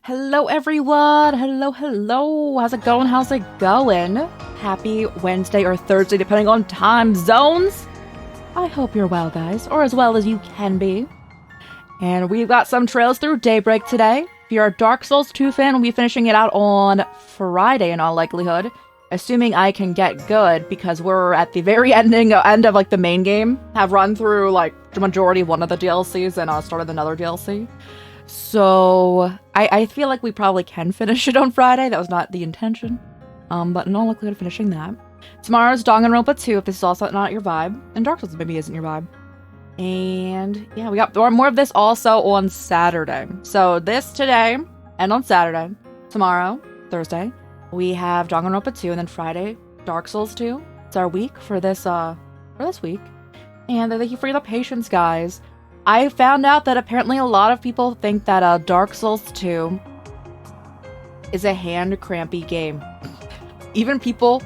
Hello everyone! Hello! How's it going? How's it going? Happy Wednesday or Thursday, depending on time zones! I hope you're well, guys, or as well as you can be. And we've got some trails through Daybreak today. If you're a Dark Souls 2 fan, we'll be finishing it out on Friday in all likelihood. Assuming I can get good, because we're at the very end of like the main game. Have run through like the majority of one of the DLCs and started another DLC. So, I feel like we probably can finish it on Friday. That was not the intention. But in all likelihood, finishing that. Tomorrow's Danganronpa 2, if this is also not your vibe. And Dark Souls maybe isn't your vibe. And, yeah, we got more of this also on Saturday. So, this today, and on Saturday. Tomorrow, Thursday, we have Danganronpa 2, and then Friday, Dark Souls 2. It's our week for this week. And thank you for your patience, guys. I found out that apparently a lot of people think that Dark Souls 2 is a hand-crampy game. Even people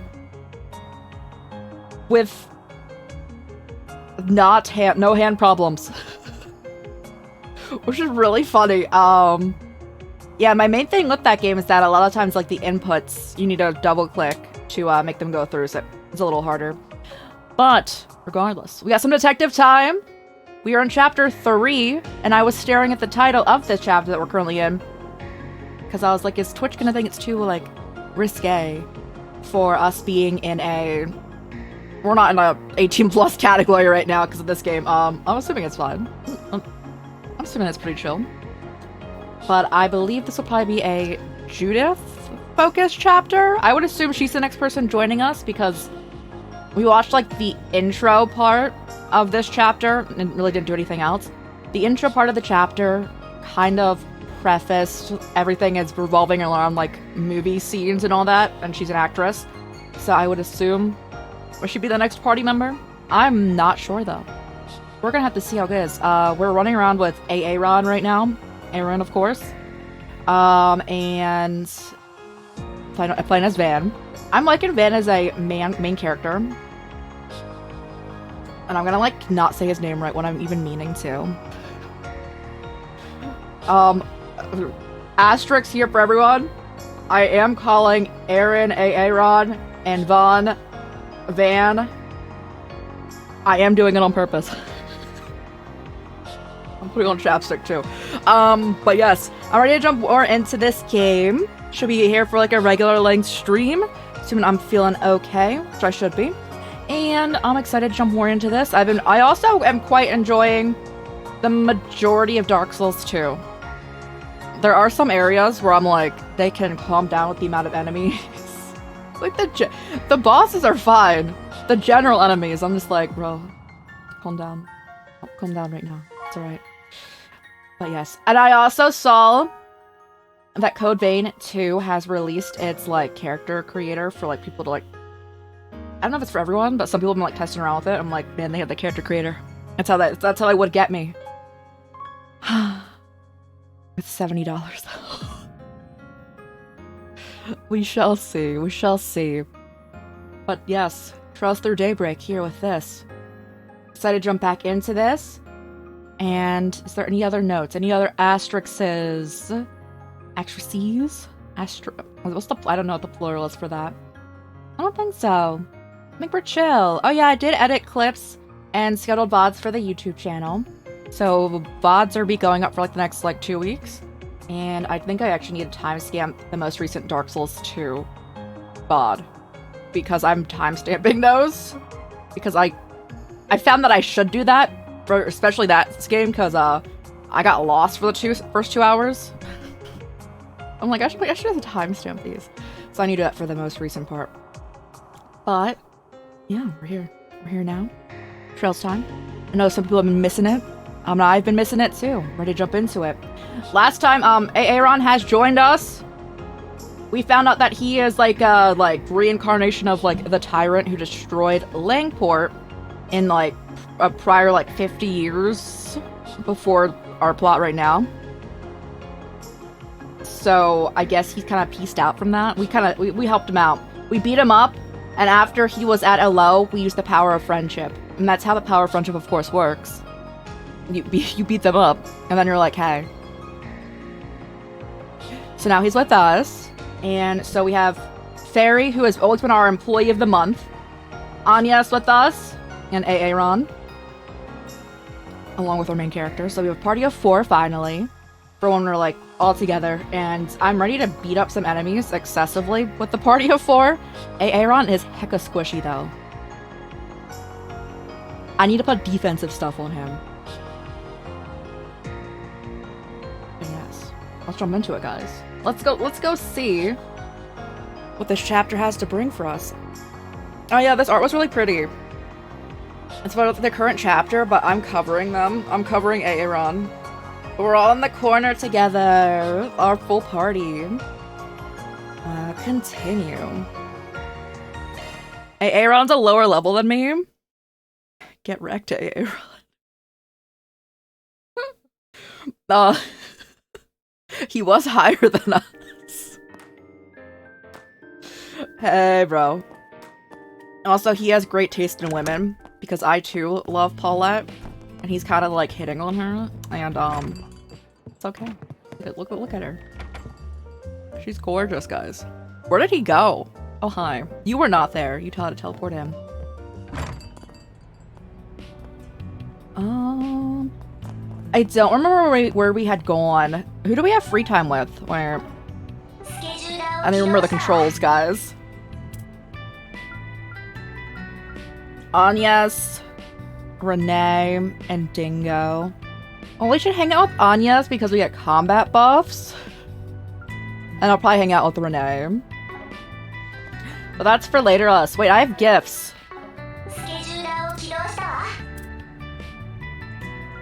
with no hand problems. Which is really funny. Yeah, my main thing with that game is that a lot of times, like, the inputs, you need to double-click to make them go through, so it's a little harder. But, regardless, we got some detective time. We are in chapter 3, and I was staring at the title of this chapter that we're currently in. Because I was like, is Twitch gonna think it's too, like, risque for us being in a... We're not in a 18+ category right now because of this game. I'm assuming it's fine. I'm assuming it's pretty chill. But I believe this will probably be a Judith-focused chapter. I would assume she's the next person joining us because we watched, like, the intro part of this chapter and really didn't do anything else. The intro part of the chapter kind of prefaced everything is revolving around, like, movie scenes and all that, and she's an actress. So I would assume she'd be the next party member. I'm not sure, though. We're gonna have to see how it is. We're running around with Aaron right now. Aaron, of course. And playing as Van. I'm liking Van as a main character. And I'm gonna, like, not say his name right when I'm even meaning to. Asterisks here for everyone. I am calling Aaron Aaron and Van. I am doing it on purpose. I'm putting on chapstick too. But yes, I'm ready to jump more into this game. Should be here for like a regular length stream. Assuming I'm feeling okay, which I should be. And I'm excited to jump more into this. I also am quite enjoying the majority of Dark Souls 2. There are some areas where I'm like, they can calm down with the amount of enemies. Like the bosses are fine. The general enemies, I'm just like, bro, calm down. Calm down right now. It's alright. But yes. And I also saw that Code Vein 2 has released its, like, character creator for, like, people to, like... I don't know if it's for everyone, but some people have been, like, testing around with it. I'm like, man, they have the character creator. That's how they would get me. It's $70 though. We shall see. We shall see. But yes, Trails Through Daybreak here with this. Excited to jump back into this. And is there any other notes? Any other asterisks? Asterisks? I don't know what the plural is for that. I don't think so. I think we're chill. Oh yeah, I did edit clips and scheduled VODs for the YouTube channel. So VODs are going up for like the next like 2 weeks. And I think I actually need to timestamp the most recent Dark Souls 2 VOD. Because I'm timestamping those. Because I found that I should do that. For especially that game, because I got lost for the first 2 hours. I'm like, I should have timestamped these. So I need to do that for the most recent part. But, yeah, we're here. We're here now. Trails time. I know some people have been missing it. I've been missing it too. Ready to jump into it. Last time, Aaron has joined us. We found out that he is like a reincarnation of like the tyrant who destroyed Langport in like a prior like 50 years before our plot right now. So I guess he's kind of pieced out from that. We helped him out. We beat him up, and after he was at a low, we used the power of friendship. And that's how the power of friendship, of course, works. You beat them up, and then you're like, hey, So now he's with us. And so we have Fairy, who has always been our employee of the month. Anya's with us. And Aaron. Along with our main character. So we have a party of 4 finally. For when we're like all together. And I'm ready to beat up some enemies excessively with the party of 4. Aaron is hecka squishy though. I need to put defensive stuff on him. Yes. Let's jump into it, guys. Let's go see what this chapter has to bring for us. Oh yeah, this art was really pretty. It's about the current chapter, but I'm covering them. I'm covering Aaron. We're all in the corner together. Our full party. Continue. Aaron's a lower level than me. Get wrecked, Aaron. He was higher than us. Hey, bro. Also, he has great taste in women, because I too love Paulette, and he's kind of like hitting on her, and it's okay. Look at her. She's gorgeous, guys. Where did he go? Oh, hi. You were not there. You had to teleport him. I don't remember where we had gone. Who do we have free time with? Where? I don't remember the controls, guys. Anya's, Renee, and Dingo. Oh, we should hang out with Anya's because we get combat buffs. And I'll probably hang out with Renee. But that's for later us. Wait, I have gifts.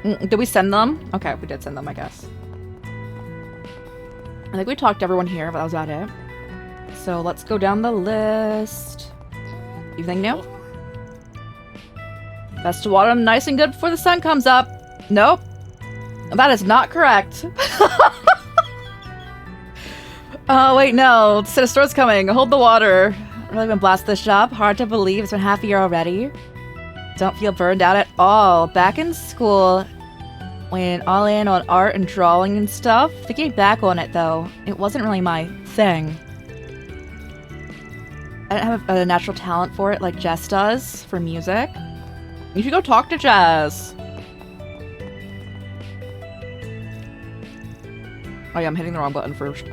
Did we send them? Okay, we did send them, I guess. I think we talked to everyone here, but that was about it. So let's go down the list. Anything new? Best to water them nice and good before the sun comes up. Nope. That is not correct. Oh, wait, no. Sinister's coming. Hold the water. Really been blast this job. Hard to believe it's been half a year already. Don't feel burned out at all. Back in school, went all in on art and drawing and stuff. Thinking back on it, though, it wasn't really my thing. I didn't have a natural talent for it like Jess does for music. You should go talk to Jess. Oh yeah, I'm hitting the wrong button for shopping.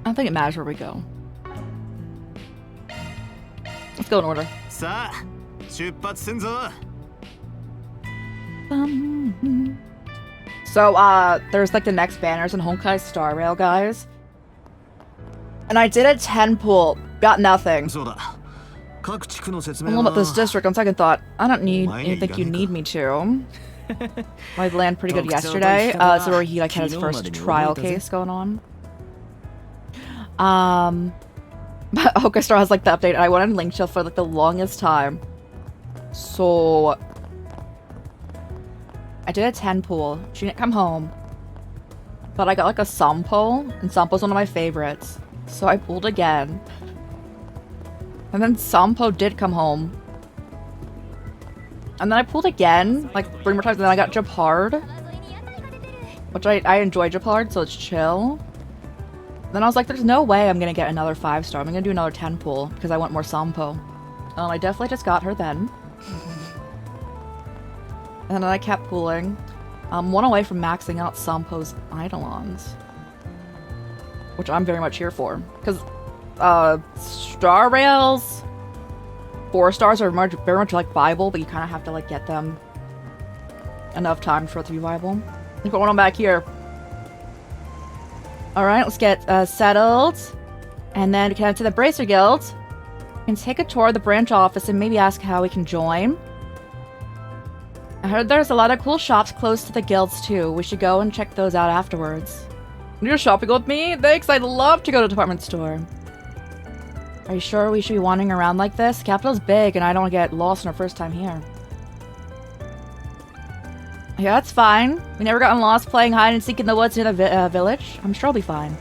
I don't think it matters where we go. Let's go in order. So, there's like the next banners in Honkai Star Rail, guys. And I did a 10 pull. Got nothing. I'm all about this district on second thought. I don't think you need me to. I landed pretty good yesterday. So where he like had his first trial case going on. But Honkai Star has like the update, and I went on Link Chill for like the longest time. So I did a 10 pull. She didn't come home. But I got like a Sampo, and Sampo's one of my favorites. So I pulled again. And then Sampo did come home. And then I pulled again, like 3 more times, and then I got Japard. Which I enjoy Japard, so it's chill. Then I was like, there's no way I'm gonna get another 5-star. I'm gonna do another 10 pull, because I want more Sampo. I definitely just got her then. And then I kept pulling. One away from maxing out Sampo's Eidolons. Which I'm very much here for. Because, Star Rails 4 stars are very much like Bible, but you kind of have to, like, get them enough time for it to be viable. Let's put one on back here. Alright, let's get, settled. And then connect to the Bracer Guild. And take a tour of the branch office and maybe ask how we can join. I heard there's a lot of cool shops close to the guilds too. We should go and check those out afterwards. You're shopping with me? Thanks, I'd love to go to the department store. Are you sure we should be wandering around like this? Capital's big and I don't want to get lost on our first time here. Yeah, that's fine. We never gotten lost playing hide and seek in the woods near the village. I'm sure I'll be fine.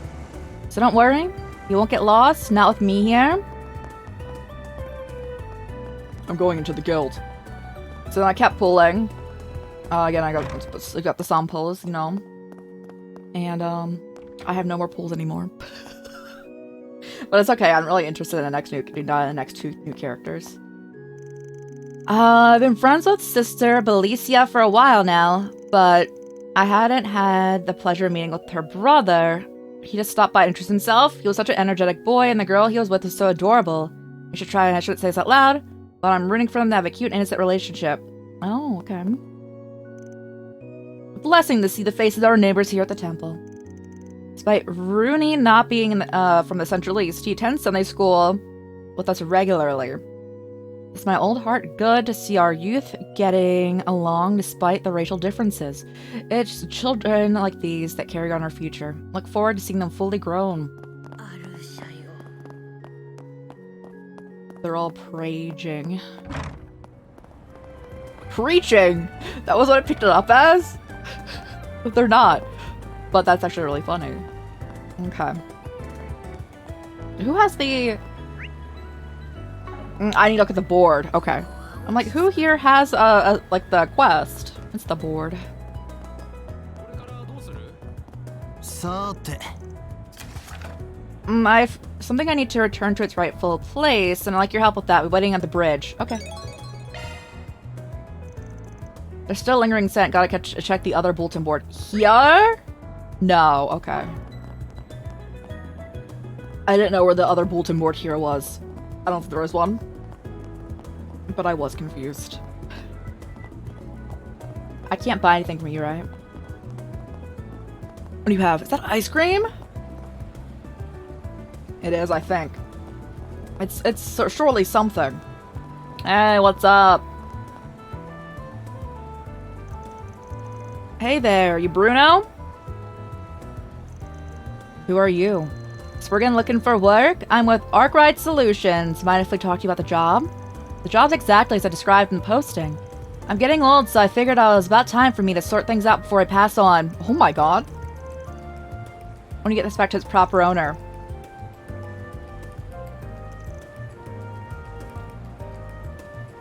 So don't worry. You won't get lost. Not with me here. I'm going into the guild. So then I kept pulling. Again, I got the samples, you know. And, I have no more pulls anymore. But it's okay, I'm really interested in the next two new characters. I've been friends with Sister Belicia for a while now, but I hadn't had the pleasure of meeting with her brother. He just stopped by to introduce himself. He was such an energetic boy, and the girl he was with was so adorable. I should try, and I shouldn't say this out loud, but I'm rooting for them to have a cute, innocent relationship. Oh, okay. A blessing to see the faces of our neighbors here at the temple. Despite Rooney not being from the Central East, he attends Sunday school with us regularly. It's my old heart good to see our youth getting along despite the racial differences. It's children like these that carry on our future. Look forward to seeing them fully grown. They're all praying. Preaching? That was what I picked it up as? But they're not. But that's actually really funny. Okay. Who has the... I need to look at the board. Okay. I'm like, who here has, like, the quest? It's the board. I've something I need to return to its rightful place, and I'd like your help with that. We're waiting at the bridge. Okay. There's still lingering scent. Gotta check the other bulletin board. Here? No. Okay. I didn't know where the other bulletin board here was. I don't think there was one. But I was confused. I can't buy anything from you, right? What do you have? Is that ice cream? It is, I think. It's surely something. Hey, what's up? Hey there, you Bruno? Who are you? Spriggan looking for work? I'm with Arkwright Solutions. Mind if we talk to you about the job? The job's exactly as I described in the posting. I'm getting old, so I figured it was about time for me to sort things out before I pass on. Oh my god. I want to get this back to its proper owner.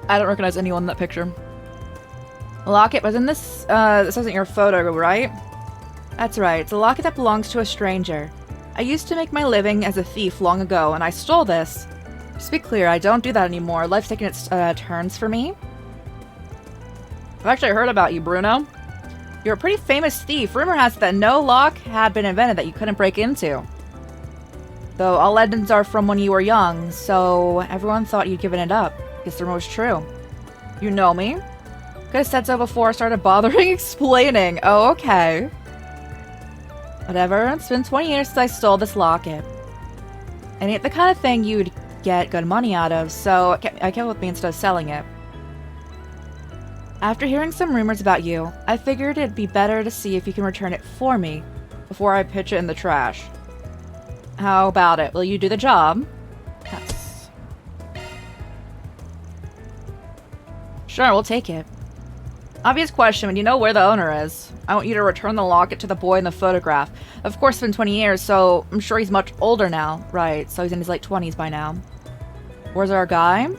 I don't recognize anyone in that picture. The locket was in this, this isn't your photo, right? That's right, it's a locket that belongs to a stranger. I used to make my living as a thief long ago, and I stole this. Just to be clear, I don't do that anymore. Life's taking its turns for me. I've actually heard about you, Bruno. You're a pretty famous thief. Rumor has it that no lock had been invented that you couldn't break into. Though all legends are from when you were young, so everyone thought you'd given it up. Guess the rumor was true. You know me? Could have said so before I started bothering explaining. Oh, okay. Whatever, it's been 20 years since I stole this locket. And it's the kind of thing you'd get good money out of, so I kept with me instead of selling it. After hearing some rumors about you, I figured it'd be better to see if you can return it for me before I pitch it in the trash. How about it? Will you do the job? Yes. Sure, we'll take it. Obvious question, but you know where the owner is. I want you to return the locket to the boy in the photograph. Of course, it's been 20 years, so I'm sure he's much older now. Right, so he's in his late 20s by now. Where's our guy?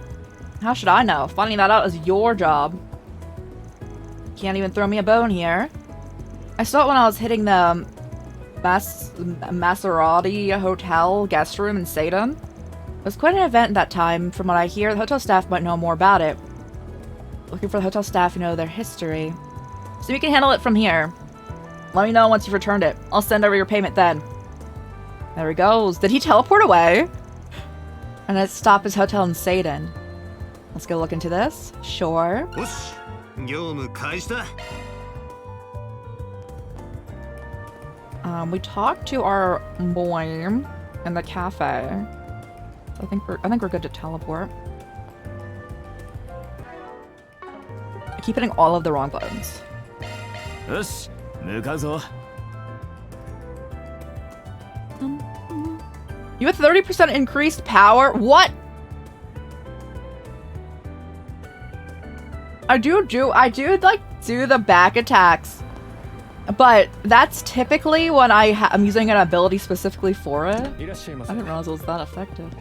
How should I know? Finding that out is your job. Can't even throw me a bone here. I saw it when I was hitting the Maserati Hotel guest room in Satan. It was quite an event at that time. From what I hear, the hotel staff might know more about it. Looking for the hotel staff who know their history. So we can handle it from here. Let me know once you've returned it. I'll send over your payment then. There he goes. Did he teleport away? And let's stop his hotel in Satan. Let's go look into this. Sure. We talked to our boy in the cafe. So I think we're good to teleport. I keep hitting all of the wrong buttons. You have 30% increased power? What? I do like do the back attacks, but that's typically when I'm using an ability specifically for it. I didn't realize it was that effective.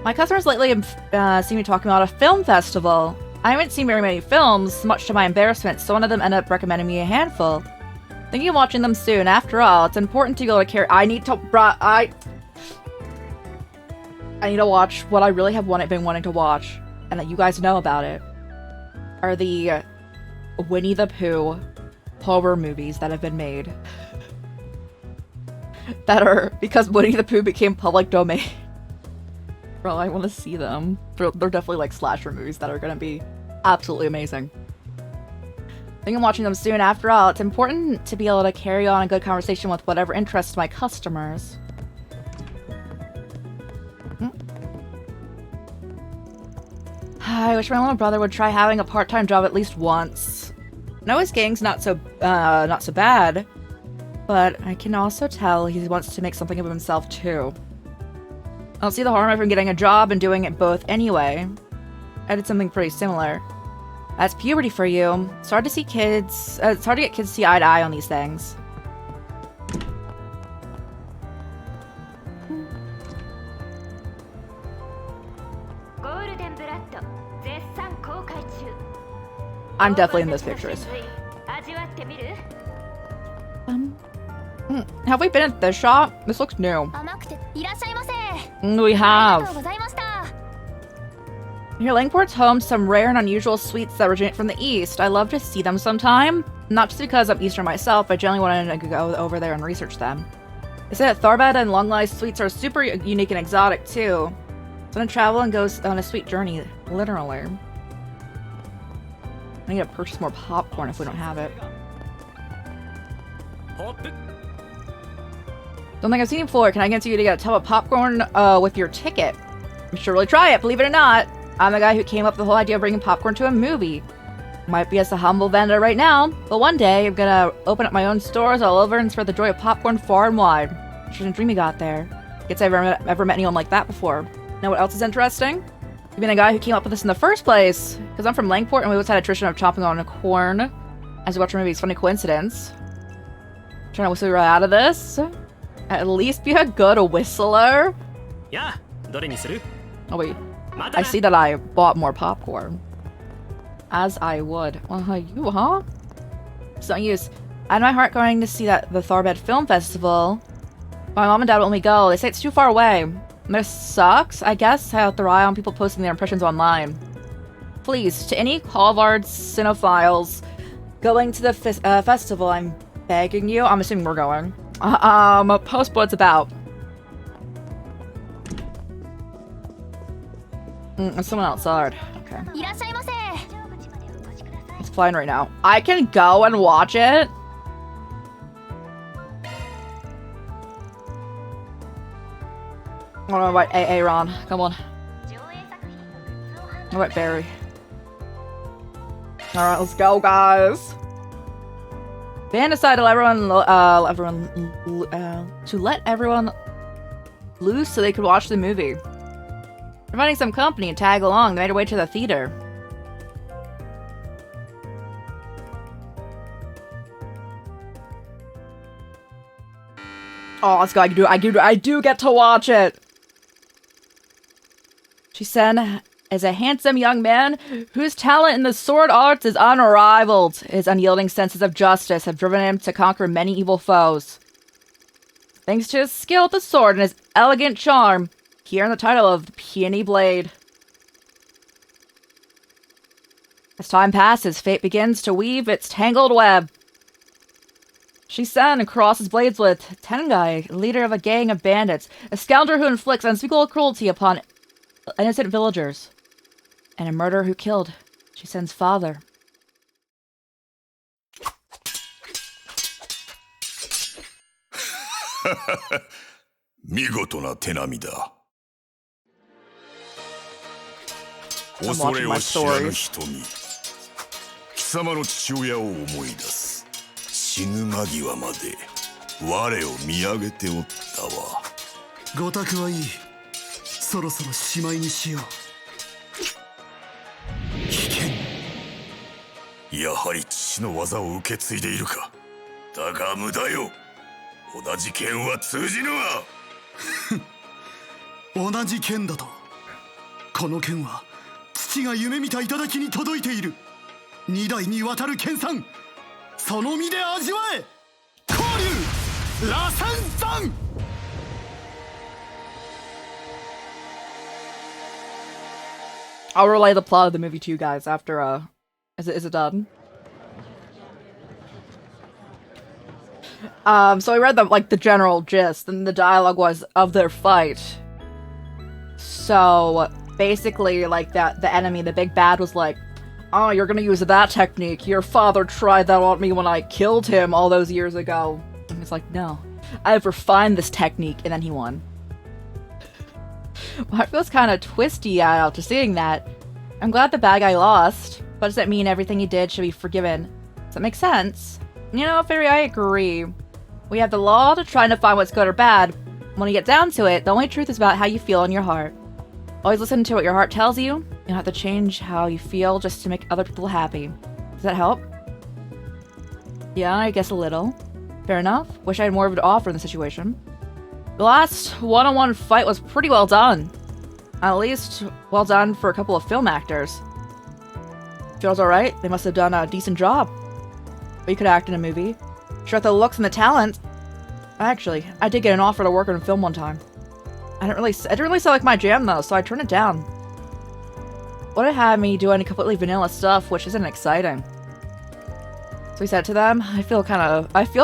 My customers lately have seen me talking about a film festival. I haven't seen very many films, much to my embarrassment, so one of them ended up recommending me a handful. Thinking of watching them soon. After all, it's important to be able to carry. I need to watch what I really have been wanting to watch, and that you guys know about it. Are the Winnie the Pooh horror movies that have been made. That are because Winnie the Pooh became public domain. Bro, I want to see them. They're definitely like slasher movies that are gonna be absolutely amazing. I think I'm watching them soon. After all, it's important to be able to carry on a good conversation with whatever interests my customers. I wish my little brother would try having a part-time job at least once. I know his gang's not so bad, but I can also tell he wants to make something of himself too. I don't see the harm of him getting a job and doing it both anyway. I did something pretty similar. That's puberty for you. It's hard to see kids. It's hard to get kids to see eye to eye on these things. I'm definitely in those pictures. Have we been at this shop? This looks new. We have. Here, Langport's home to some rare and unusual sweets that originate from the East. I love to see them sometime. Not just because I'm Eastern myself, I generally wanted to go over there and research them. They say that Tharbad and Long-Life sweets are super unique and exotic, too. So I'm gonna travel and go on a sweet journey, literally. I need to purchase more popcorn if we don't have it. Don't think I've seen you before. Can I get you to get a tub of popcorn with your ticket? You should really try it, believe it or not. I'm the guy who came up with the whole idea of bringing popcorn to a movie. Might be as a humble vendor right now, but one day I'm gonna open up my own stores all over and spread the joy of popcorn far and wide. Such a dream you got there. Guess I've ever met anyone like that before. Know what else is interesting? You've been the guy who came up with this in the first place. Because I'm from Langport and we always had a tradition of chopping on a corn as we watch our movies. Funny coincidence. Trying to whistle you right out of this. At least be a good whistler. Yeah. Oh wait. I see that I bought more popcorn. As I would. You, huh? It's no use. I had my heart going to see the Tharbad Film Festival. My mom and dad won't let me go. They say it's too far away. And this sucks, I guess. I have to rely on people posting their impressions online. Please, to any Calvard cinephiles going to the festival, I'm begging you. I'm assuming we're going. Post what it's about. There's someone outside. Okay. It's flying right now. I can go and watch it. What about Aaron? Come on. What about Barry? Alright, let's go, guys. Band decided to let everyone loose so they could watch the movie. Providing some company and tag along, they made their way to the theater. Oh, let's go. I do get to watch it. Shisen is a handsome young man whose talent in the sword arts is unrivaled. His unyielding senses of justice have driven him to conquer many evil foes. Thanks to his skill with the sword and his elegant charm, he earned the title of the Peony Blade. As time passes, fate begins to weave its tangled web. Shisen crosses blades with Tengai, leader of a gang of bandits, a scoundrel who inflicts unspeakable cruelty upon innocent villagers, and a murderer who killed Shisen's father. I'm watching my stories. 貴様の父親を思い出す。死ぬ間際まで我を見上げておったわ。ごたくはいい。そろそろしまいにしよう。危険。やはり父の技を受け継いでいるか。だが無駄よ。同じ剣は通じぬわ。同じ剣だと。この剣は父が夢見た頂に届いている。2代にわたる剣さん、その身で味わえ。交流螺旋山。 I'll relay the plot of the movie to you guys after, is it done? So I read the general gist, and the dialogue was of their fight. So, basically, like, the enemy, the big bad, was like, oh, you're gonna use that technique. Your father tried that on me when I killed him all those years ago. And he's like, no, I've refined this technique, and then he won. Well, it feels kind of twisty after seeing that. I'm glad the bad guy lost, but does that mean everything he did should be forgiven? Does that make sense? You know, Fairy, I agree. We have the law to try and define what's good or bad. When you get down to it, the only truth is about how you feel in your heart. Always listen to what your heart tells you. You don't have to change how you feel just to make other people happy. Does that help? Yeah, I guess a little. Fair enough. Wish I had more of an offer in the situation. The last one-on-one fight was pretty well done. At least, well done for a couple of film actors. Feels alright. They must have done a decent job. But you could act in a movie. Sure, with the looks and the talent. Actually, I did get an offer to work on a film one time. It didn't really sound like my jam though, so I turned it down. Would it have me doing completely vanilla stuff, which isn't exciting. So we said to them, I feel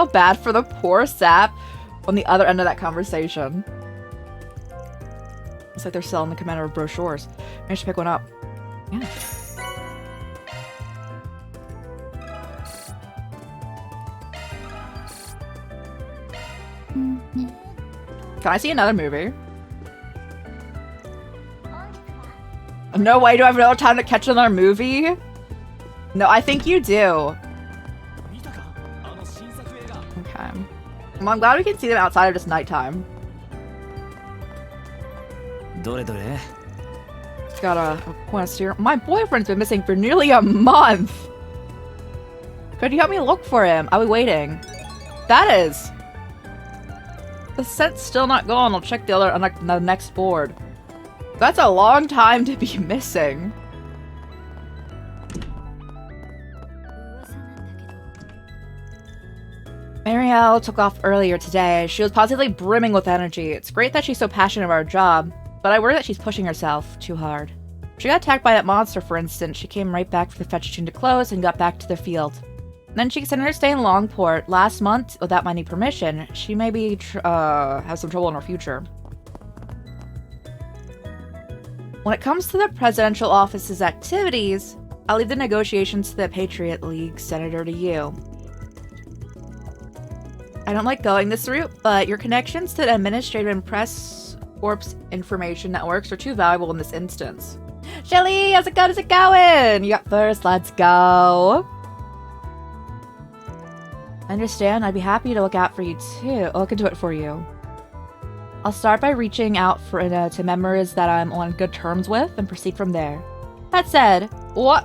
bad for the poor sap on the other end of that conversation. It's like they're selling the commander of brochures. Maybe I should pick one up. Yeah. Can I see another movie? No way, do I have no time to catch another movie? No, I think you do. Okay. Well, I'm glad we can see them outside of just nighttime. It's got a quest here. My boyfriend's been missing for nearly a month! Could you help me look for him? I'll be waiting. That is! The set's still not gone. I'll check the next board. That's a long time to be missing. Marielle took off earlier today. She was positively brimming with energy. It's great that she's so passionate about her job, but I worry that she's pushing herself too hard. If she got attacked by that monster, for instance, she came right back for the fetch tune to close and got back to the field. Then she considered staying in Longport last month without my permission. She may be have some trouble in her future. When it comes to the presidential office's activities, I'll leave the negotiations to the Patriot League Senator to you. I don't like going this route, but your connections to the administrative and press corps information networks are too valuable in this instance. Shelly, how's it going? You got first, let's go. I understand. I'd be happy to look out for you too. I'll look into it for you. I'll start by reaching out to members that I'm on good terms with and proceed from there. That said, what?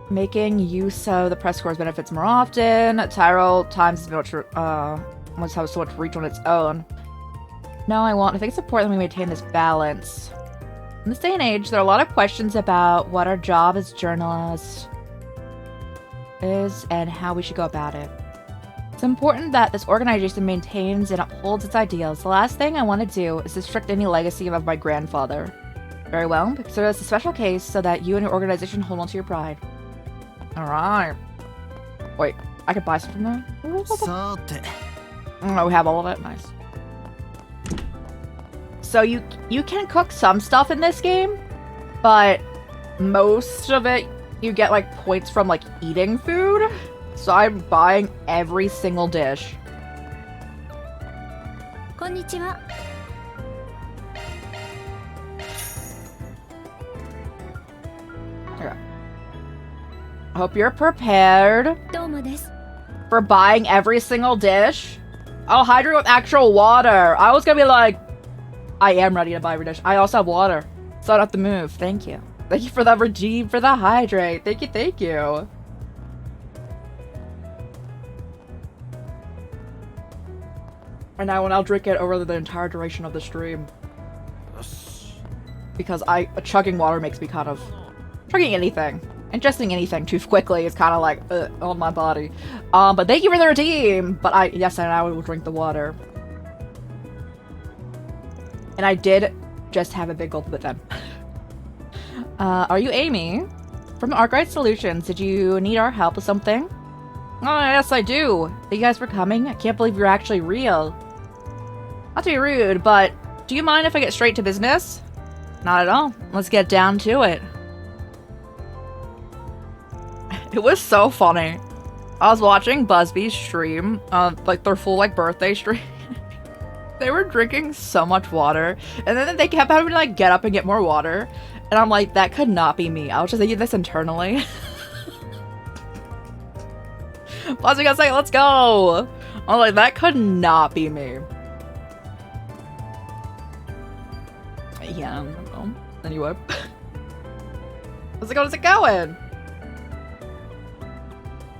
Making use of the press corps benefits more often. Tyrell times must have so much reach on its own. No, I won't. I think it's important that we maintain this balance. In this day and age, there are a lot of questions about what our job as journalists is and how we should go about it. It's important that this organization maintains and upholds its ideals. The last thing I want to do is restrict any legacy of my grandfather. Very well, consider this a special case so that you and your organization hold on to your pride. Alright. Wait, I could buy some from there? Oh, we have all of it? Nice. So you can cook some stuff in this game, but most of it you get like points from like eating food. So I'm buying every single dish. Konnichiwa. Okay. I hope you're prepared for buying every single dish. I'll hydrate with actual water. I was gonna be like, I am ready to buy every dish. I also have water, so I don't have to move. Thank you. Thank you for the redeem for the hydrate. Thank you, thank you. And I will now drink it over the entire duration of the stream. Because chugging water makes me kind of... Chugging anything. Ingesting anything too quickly is kind of like, on my body. But thank you for the redeem! But yes, and I will drink the water. And I did just have a big gulp of it then. Are you Amy? From Arkwright Solutions, did you need our help with something? Oh, yes, I do. Thank you guys for coming. I can't believe you're actually real. Not to be rude, but do you mind if I get straight to business? Not at all. Let's get down to it. It was so funny. I was watching Busby's stream, like their full birthday stream. They were drinking so much water, and then they kept having to get up and get more water. And I'm like, that could not be me. I was just thinking this internally. Busby goes like, let's go. I was like, that could not be me. Yeah, I don't know. Anyway. How's it going?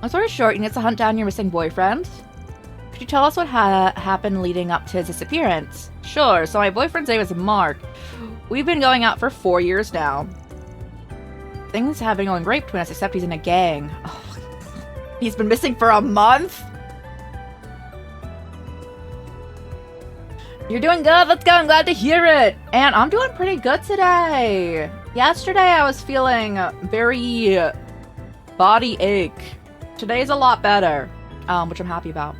I'm sorry, short. You need to hunt down your missing boyfriend. Could you tell us what happened leading up to his disappearance? Sure. So my boyfriend's name is Mark. We've been going out for 4 years now. Things have been going great between us, except he's in a gang. Oh, he's been missing for a month? You're doing good. Let's go. I'm glad to hear it. And I'm doing pretty good today. Yesterday I was feeling very body ache. Today's a lot better, which I'm happy about.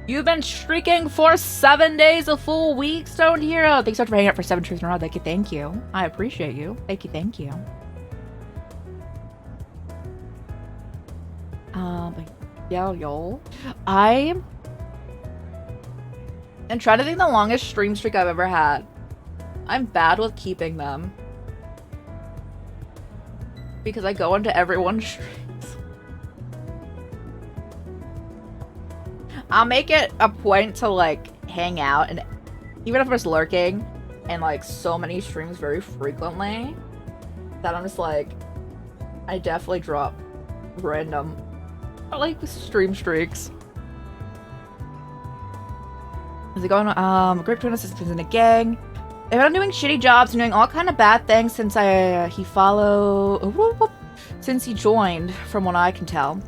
You've been streaking for 7 days, a full week, Stone Hero. Thanks so much for hanging out for 7 streams in a row. Thank you. I appreciate you. Thank you. Yo. I am trying to think the longest stream streak I've ever had. I'm bad with keeping them. Because I go into everyone's streams. I'll make it a point to hang out, and even if I'm just lurking and so many streams very frequently, that I'm just I definitely drop random stream streaks. Is it going great between us is in a gang. They've been doing shitty jobs and doing all kind of bad things since since he joined, from what I can tell.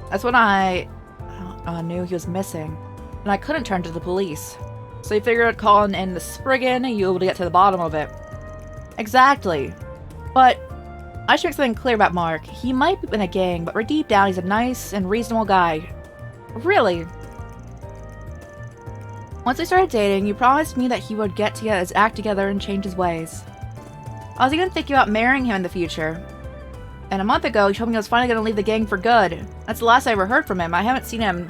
That's when I knew he was missing, and I couldn't turn to the police. So you figured calling in the Spriggan, you'll be able to get to the bottom of it. Exactly. But I should make something clear about Mark. He might be in a gang, but deep down he's a nice and reasonable guy. Really. Once we started dating, you promised me that he would get his act together and change his ways. I was even thinking about marrying him in the future. And a month ago, he told me he was finally going to leave the gang for good. That's the last I ever heard from him. I haven't seen him.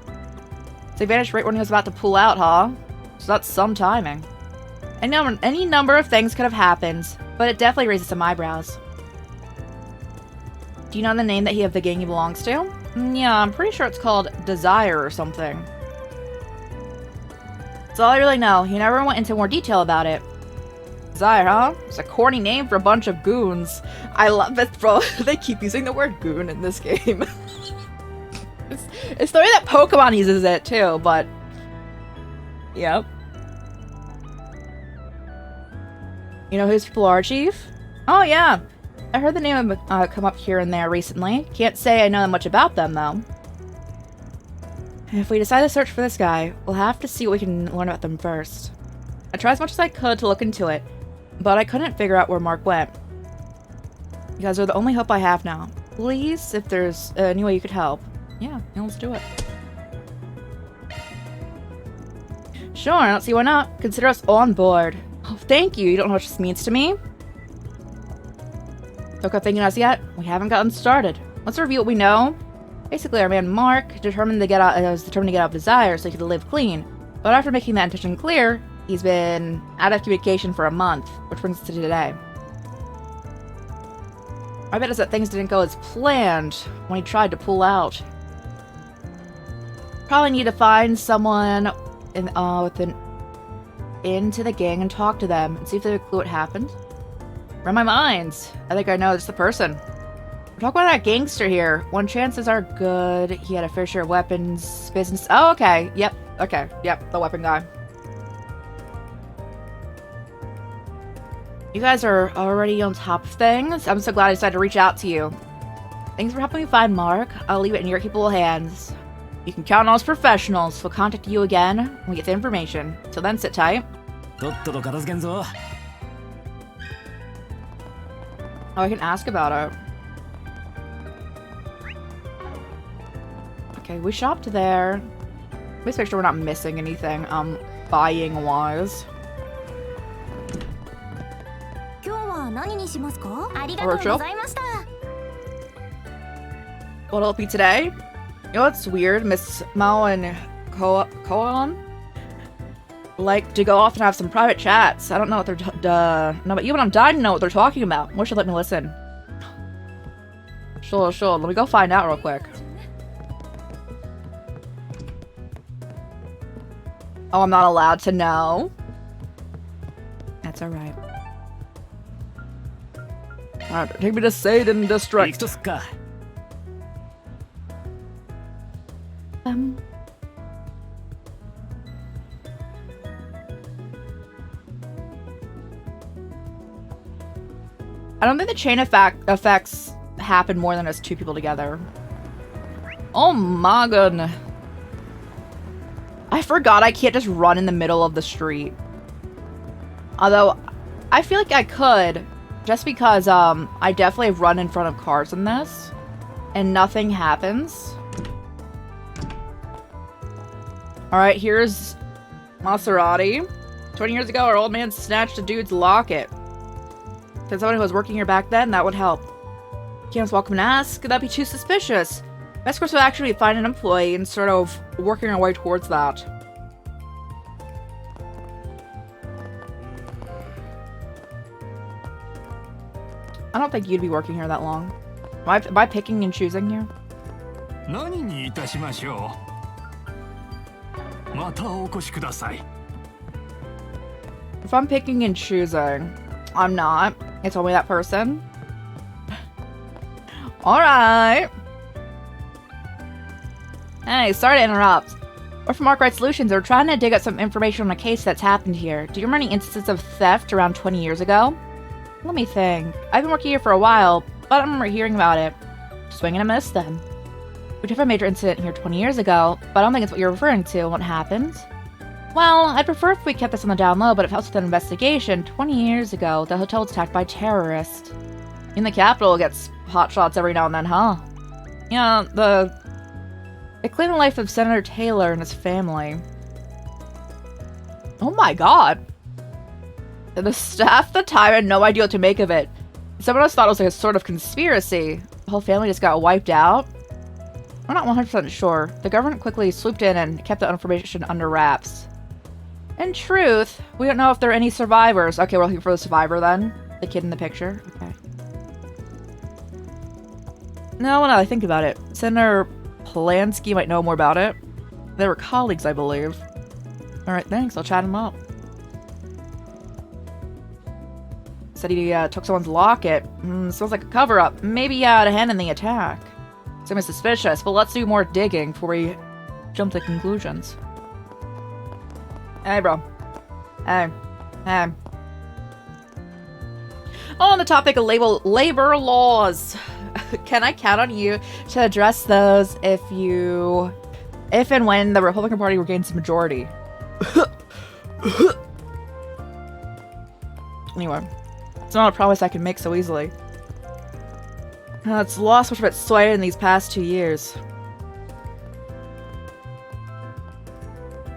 So he vanished right when he was about to pull out, huh? So that's some timing. Any number of things could have happened, but it definitely raises some eyebrows. Do you know the name that the gang he belongs to? Yeah, I'm pretty sure it's called Desire or something. That's all I really know. He never went into more detail about it. Desire, huh? It's a corny name for a bunch of goons. I love it, bro. They keep using the word goon in this game. It's the way that Pokemon uses it, too, but... Yep. You know who's Floor Chief? Oh, yeah. I heard the name come up here and there recently. Can't say I know much about them, though. If we decide to search for this guy, we'll have to see what we can learn about them first. I tried as much as I could to look into it, but I couldn't figure out where Mark went. You guys are the only hope I have now. Please, if there's any way you could help. Yeah, let's do it. Sure, I don't see why not. Consider us on board. Oh, thank you. You don't know what this means to me? Don't go thinking us yet? We haven't gotten started. Let's review what we know. Basically, our man Mark was determined to get out of Desire so he could live clean. But after making that intention clear, he's been out of communication for a month, which brings us to today. I bet it's that things didn't go as planned when he tried to pull out. Probably need to find someone into the gang and talk to them and see if they have a clue what happened. Run my mind. I think I know it's the person. Talk about that gangster here. When chances are good, he had a fair share of weapons, business. Oh, okay. Yep. Okay. Yep. The weapon guy. You guys are already on top of things. I'm so glad I decided to reach out to you. Thanks for helping me find Mark. I'll leave it in your capable hands. You can count on us professionals. We'll contact you again when we get the information. Till then, sit tight. Oh, I can ask about it. Okay, we shopped there. Let's make sure we're not missing anything, buying-wise. What'll it be today? You know what's weird? Miss Mao and Koan like to go off and have some private chats. I don't know what they're no, but you and I'm dying to know what they're talking about. Wish you'd let me listen. Sure. Let me go find out real quick. Oh, I'm not allowed to know. That's alright. Alright, take me to Satan District. I don't think the chain effects happen more than us two people together. Oh my god. I forgot I can't just run in the middle of the street. Although, I feel like I could. Just because, I definitely run in front of cars in this. And nothing happens. Alright, here's Maserati. 20 years ago, our old man snatched a dude's locket. To someone who was working here back then, that would help. Can't welcome and ask. That'd be too suspicious. Best course would actually find an employee and sort of working our way towards that. I don't think you'd be working here that long. Am I picking and choosing here? If I'm picking and choosing, I'm not. It's only that person. Alright. Hey, sorry to interrupt. We're from Arkwright Solutions. We're trying to dig up some information on a case that's happened here. Do you remember any instances of theft around 20 years ago? Let me think. I've been working here for a while, but I remember hearing about it. Swing and a miss, then. We did have a major incident here 20 years ago, but I don't think it's what you're referring to. What happened? Well, I'd prefer if we kept this on the down low, but it helps with an investigation. 20 years ago, the hotel was attacked by terrorists. In the capital gets hot shots every now and then, huh? Yeah, It claimed the life of Senator Taylor and his family. Oh my god. The staff at the time had no idea what to make of it. Someone else thought it was like a sort of conspiracy. The whole family just got wiped out. We're not 100% sure. The government quickly swooped in and kept the information under wraps. In truth, we don't know if there are any survivors. Okay, we're looking for the survivor then. The kid in the picture. Okay. Now when I think about it, Senator Polanski might know more about it. They were colleagues, I believe. Alright, thanks. I'll chat him up. Said he took someone's locket. Smells like a cover-up. Maybe he had a hand in the attack. Seems suspicious, but let's do more digging before we jump to conclusions. Hey, bro. Hey. On the topic of labor laws. Can I count on you to address those if and when the Republican Party regains the majority? Anyway, it's not a promise I can make so easily. It's lost much of its sway in these past 2 years.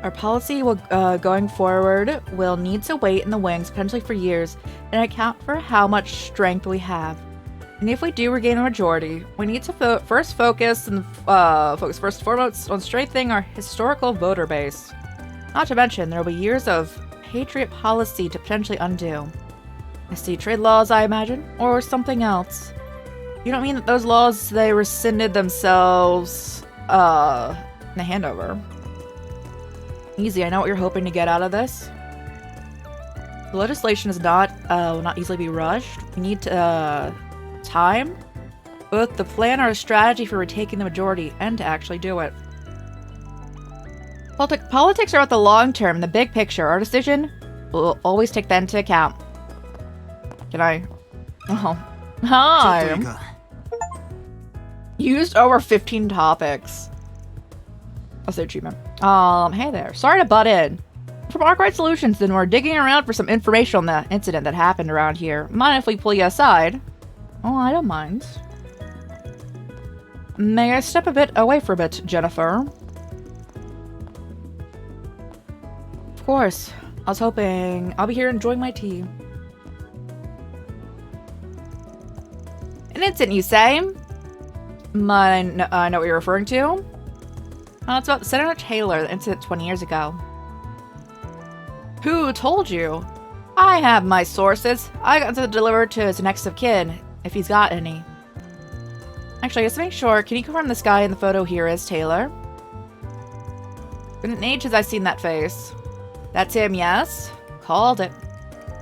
Our policy will, going forward will need to wait in the wings potentially for years and account for how much strength we have. And if we do regain a majority, we need to first focus first and foremost on strengthening our historical voter base. Not to mention, there will be years of patriot policy to potentially undo. I see trade laws, I imagine, or something else. You don't mean that those laws, they rescinded themselves, in the handover. Easy, I know what you're hoping to get out of this. The legislation is not, will not easily be rushed. We need, time. both the plan or a strategy for retaking the majority, and to actually do it. Politics are about the long term, the big picture. Our decision will always take that into account. Can I? Oh. Hi! Used over 15 topics. That's the achievement. Hey there. Sorry to butt in. From Arkwright Solutions, then we're digging around for some information on the incident that happened around here. Mind if we pull you aside? Oh, I don't mind. May I step a bit away for a bit, Jennifer? Of course. I was hoping I'll be here enjoying my tea. An incident, you say? I know what you're referring to. It's about Senator Taylor, the incident 20 years ago. Who told you? I have my sources. I got to deliver to his next of kin, if he's got any. Actually, just to make sure, can you confirm this guy in the photo here is Taylor? Been an age since I've seen that face. That's him, yes? Called it.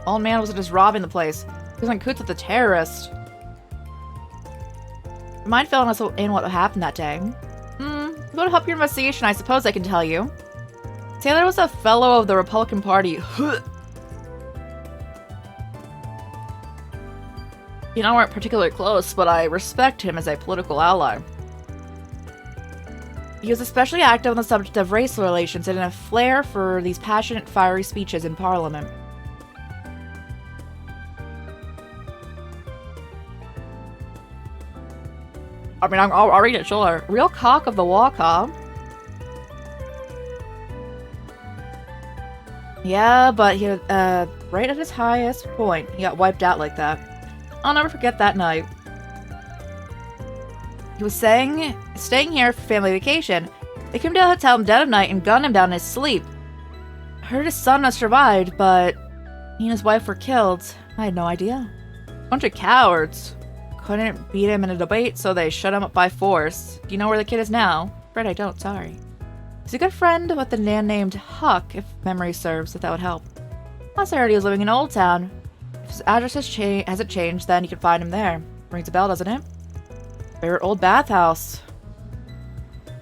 Old man wasn't just robbing the place. He was in cahoots with the terrorist. Mind filling us in what happened that day? If it would help your investigation, I suppose I can tell you. Taylor was a fellow of the Republican Party. You know, weren't particularly close, but I respect him as a political ally. He was especially active on the subject of race relations and in a flair for these passionate, fiery speeches in Parliament. I mean, I'll read it, sure. Real cock of the walk, huh? Yeah, but he was, right at his highest point, he got wiped out like that. I'll never forget that night. He was staying here for family vacation. They came to the hotel him dead of night and gunned him down in his sleep. I heard his son had survived, but he and his wife were killed. I had no idea. Bunch of cowards. Couldn't beat him in a debate, so they shut him up by force. Do you know where the kid is now? Fred, I don't, sorry. He's a good friend with a man named Huck, if memory serves, if that would help. Last I heard he was living in Old Town. If his address hasn't changed, then you can find him there. Rings a bell, doesn't it? Favorite old bathhouse.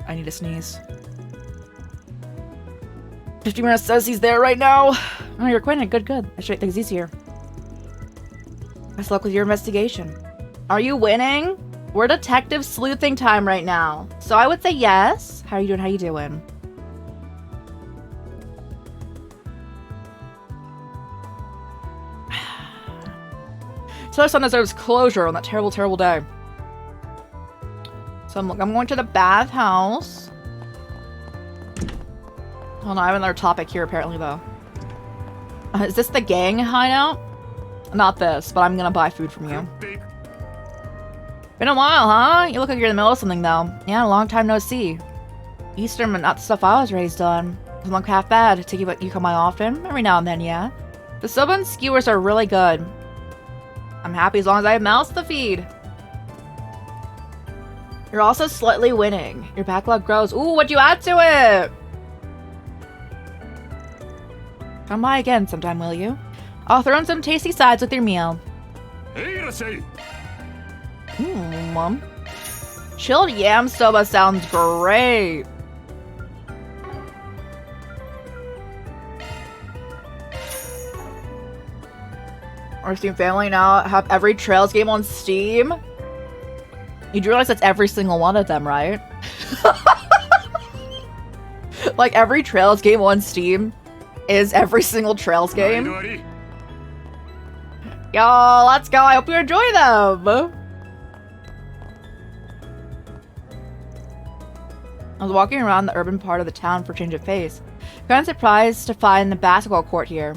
I need to sneeze. 50 minutes says he's there right now. Oh, you're acquainted. Good. That should make things easier. Best luck with your investigation. Are you winning? We're detective sleuthing time right now. So I would say yes. How are you doing? So son deserves closure on that terrible, terrible day. So I'm going to the bathhouse. Oh no, I have another topic here apparently though. Is this the gang hideout? Not this, but I'm gonna buy food from you. Been a while, huh? You look like you're in the middle of something though. Yeah, a long time no see. Eastern, but not the stuff I was raised on. Doesn't look half bad. Take you come by often? Every now and then, yeah. The soba and skewers are really good. I'm happy as long as I have mouths to feed. You're also slightly winning. Your backlog grows. Ooh, what'd you add to it? Come by again sometime, will you? I'll throw in some tasty sides with your meal. Mom. Chilled yam soba sounds great. Our Steam family now have every Trails game on Steam. You do realize that's every single one of them, right? Like every Trails game on Steam is every single Trails game. Yo, let's go. I hope you enjoy them. I was walking around the urban part of the town for a change of pace. Kind of surprised to find the basketball court here.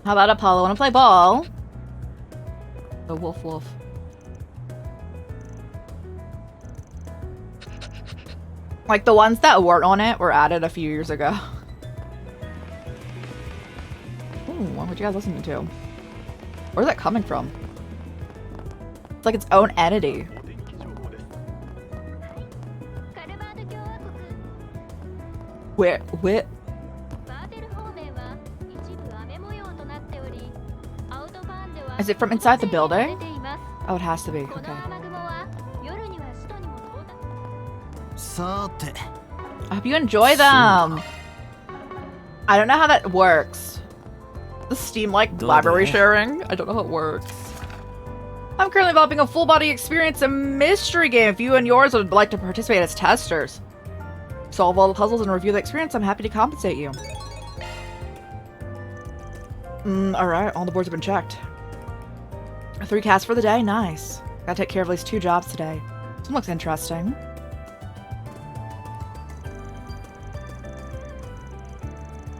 How about Apollo? Wanna play ball? The wolf. Like the ones that weren't on it were added a few years ago. Ooh, what you guys listening to? Where's that coming from? It's like its own entity. Where? Is it from inside the building? Oh, it has to be. Okay. I hope you enjoy them. I don't know how that works. The Steam like library sharing. I don't know how it works. I'm currently developing a full body experience, a mystery game. If you and yours would like to participate as testers, solve all the puzzles and review the experience, I'm happy to compensate you. Alright, all the boards have been checked. 3 casts for the day, nice. Gotta take care of at least 2 jobs today. This one looks interesting.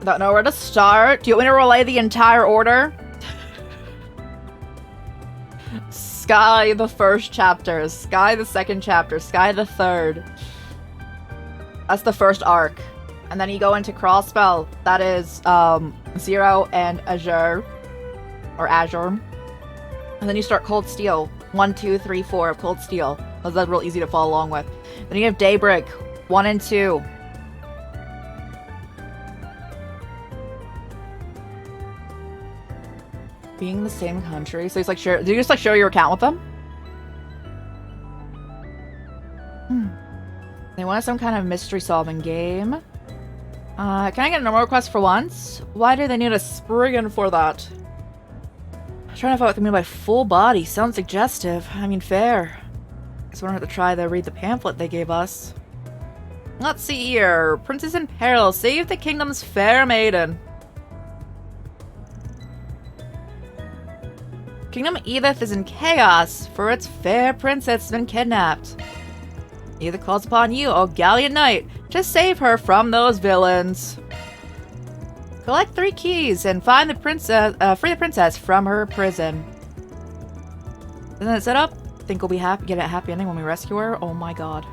Don't know where to start. Do you want me to relay the entire order? Sky the first chapter, Sky the second chapter, Sky the third. That's the first arc. And then you go into Crossspell. That is Zero and Azure. Or Azure. And then you start Cold Steel. 1, 2, 3, 4 of Cold Steel. That's real easy to follow along with. Then you have Daybreak. 1 and 2. Being in the same country. So he's like, share. Did you just like share your account with them? They want some kind of mystery solving game. Can I get a normal request for once? Why do they need a Spriggan for that? I'm trying to find what they mean by full body. Sounds suggestive. I mean, fair. Guess we're gonna have to try to read the pamphlet they gave us. Let's see here. Princess in peril. Save the kingdom's fair maiden. Kingdom Edith is in chaos, for its fair princess has been kidnapped. Edith calls upon you, O gallant knight, to save her from those villains. Collect 3 keys and find the princess, free the princess from her prison. Isn't it set up? Think we'll be happy, get a happy ending when we rescue her? Oh my god.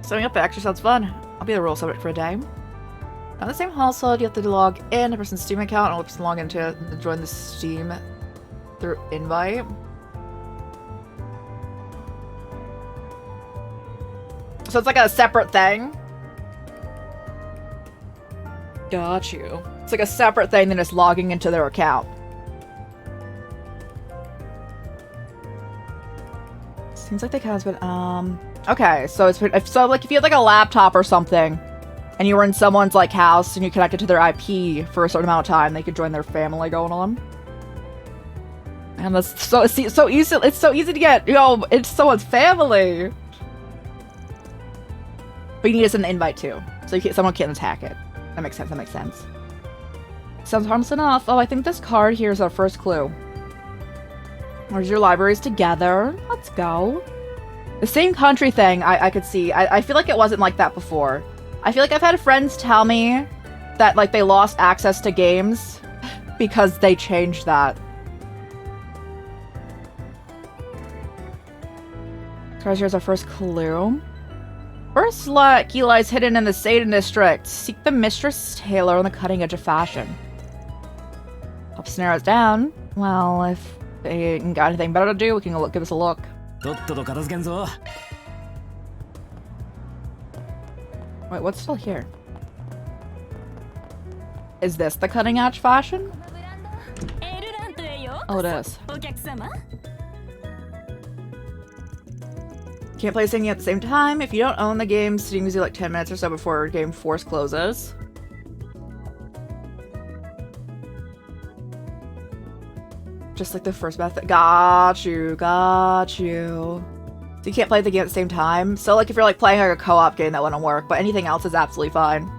Setting up actually sounds fun. I'll be the role subject for a day. On the same household, you have to log in a person's Steam account and let's log in to join the Steam through invite. So it's like a separate thing. Got you. It's like a separate thing than just logging into their account. Seems like they kind of been, okay, so it's so like if you had like a laptop or something, and you were in someone's like house and you connected to their IP for a certain amount of time, they could join their family going on. And that's so easy. It's so easy to get, you know, it's someone's family. But you need to send an invite too, so someone can't attack it. That makes sense. That makes sense. Sounds harmless enough. Oh, I think this card here is our first clue. Where's your libraries together? Let's go. The same country thing I could see. I feel like it wasn't like that before. I feel like I've had friends tell me that like they lost access to games because they changed that. Guys, here's our first clue. First key lies hidden in the Satan district. Seek the mistress tailor on the cutting edge of fashion. Helps narrow it down. Well, if they ain't got anything better to do, we can give us a look. Wait, what's still here? Is this the cutting edge fashion? Oh, it is. Can't play singing at the same time. If you don't own the game, Steam gives you like 10 minutes or so before game force closes. Just like the first method. Got you. Got you. So you can't play the game at the same time. So like if you're like playing like a co-op game, that wouldn't work. But anything else is absolutely fine.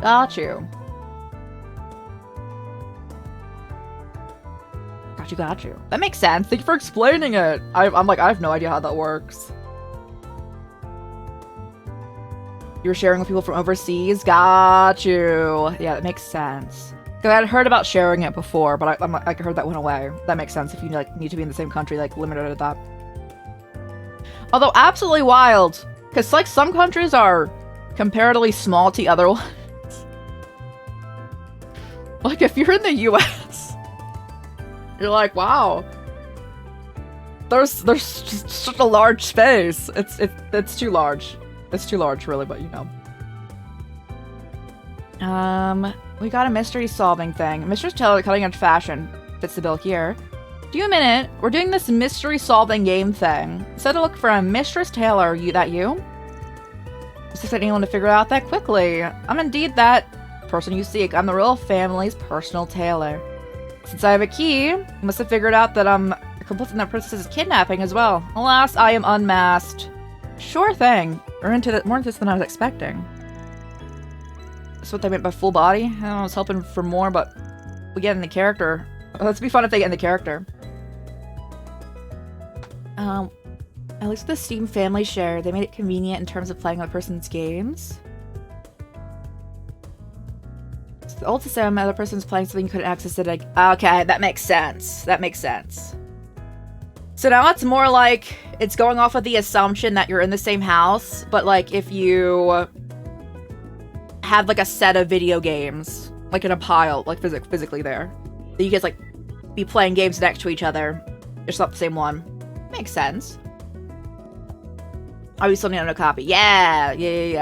Got you. Got you, got you. That makes sense. Thank you for explaining it. I'm like, I have no idea how that works. You're sharing with people from overseas? Got you. Yeah, that makes sense. Because I had heard about sharing it before, but I heard that went away. That makes sense if you like need to be in the same country, like limited at that. Although absolutely wild, because like some countries are comparatively small to other ones. Like if you're in the US, you're like, wow, there's just such a large space. It's too large. It's too large, really, but you know. We got a mystery solving thing. Mistress Taylor cutting edge fashion fits the bill here. Do you a minute? We're doing this mystery solving game thing. So to look for a Mistress Taylor. That you? Just expect anyone to figure it out that quickly. I'm indeed that person you seek. I'm the royal family's personal tailor. Since I have a key, you must have figured out that I'm complicit in the princess's kidnapping as well. Alas, I am unmasked. Sure thing. We're into more into this than I was expecting. That's what they meant by full body. I don't know, I was hoping for more, but we get in the character. Let's be fun if they get in the character. At least with the Steam family share, they made it convenient in terms of playing other person's games. So the old system, other person's playing something you couldn't access it. Like, okay, that makes sense. That makes sense. So now it's more like it's going off of the assumption that you're in the same house, but like if you have like a set of video games, like in a pile, like physically there, that you guys like be playing games next to each other. It's not the same one. Makes sense. Oh, you still need a copy. Yeah.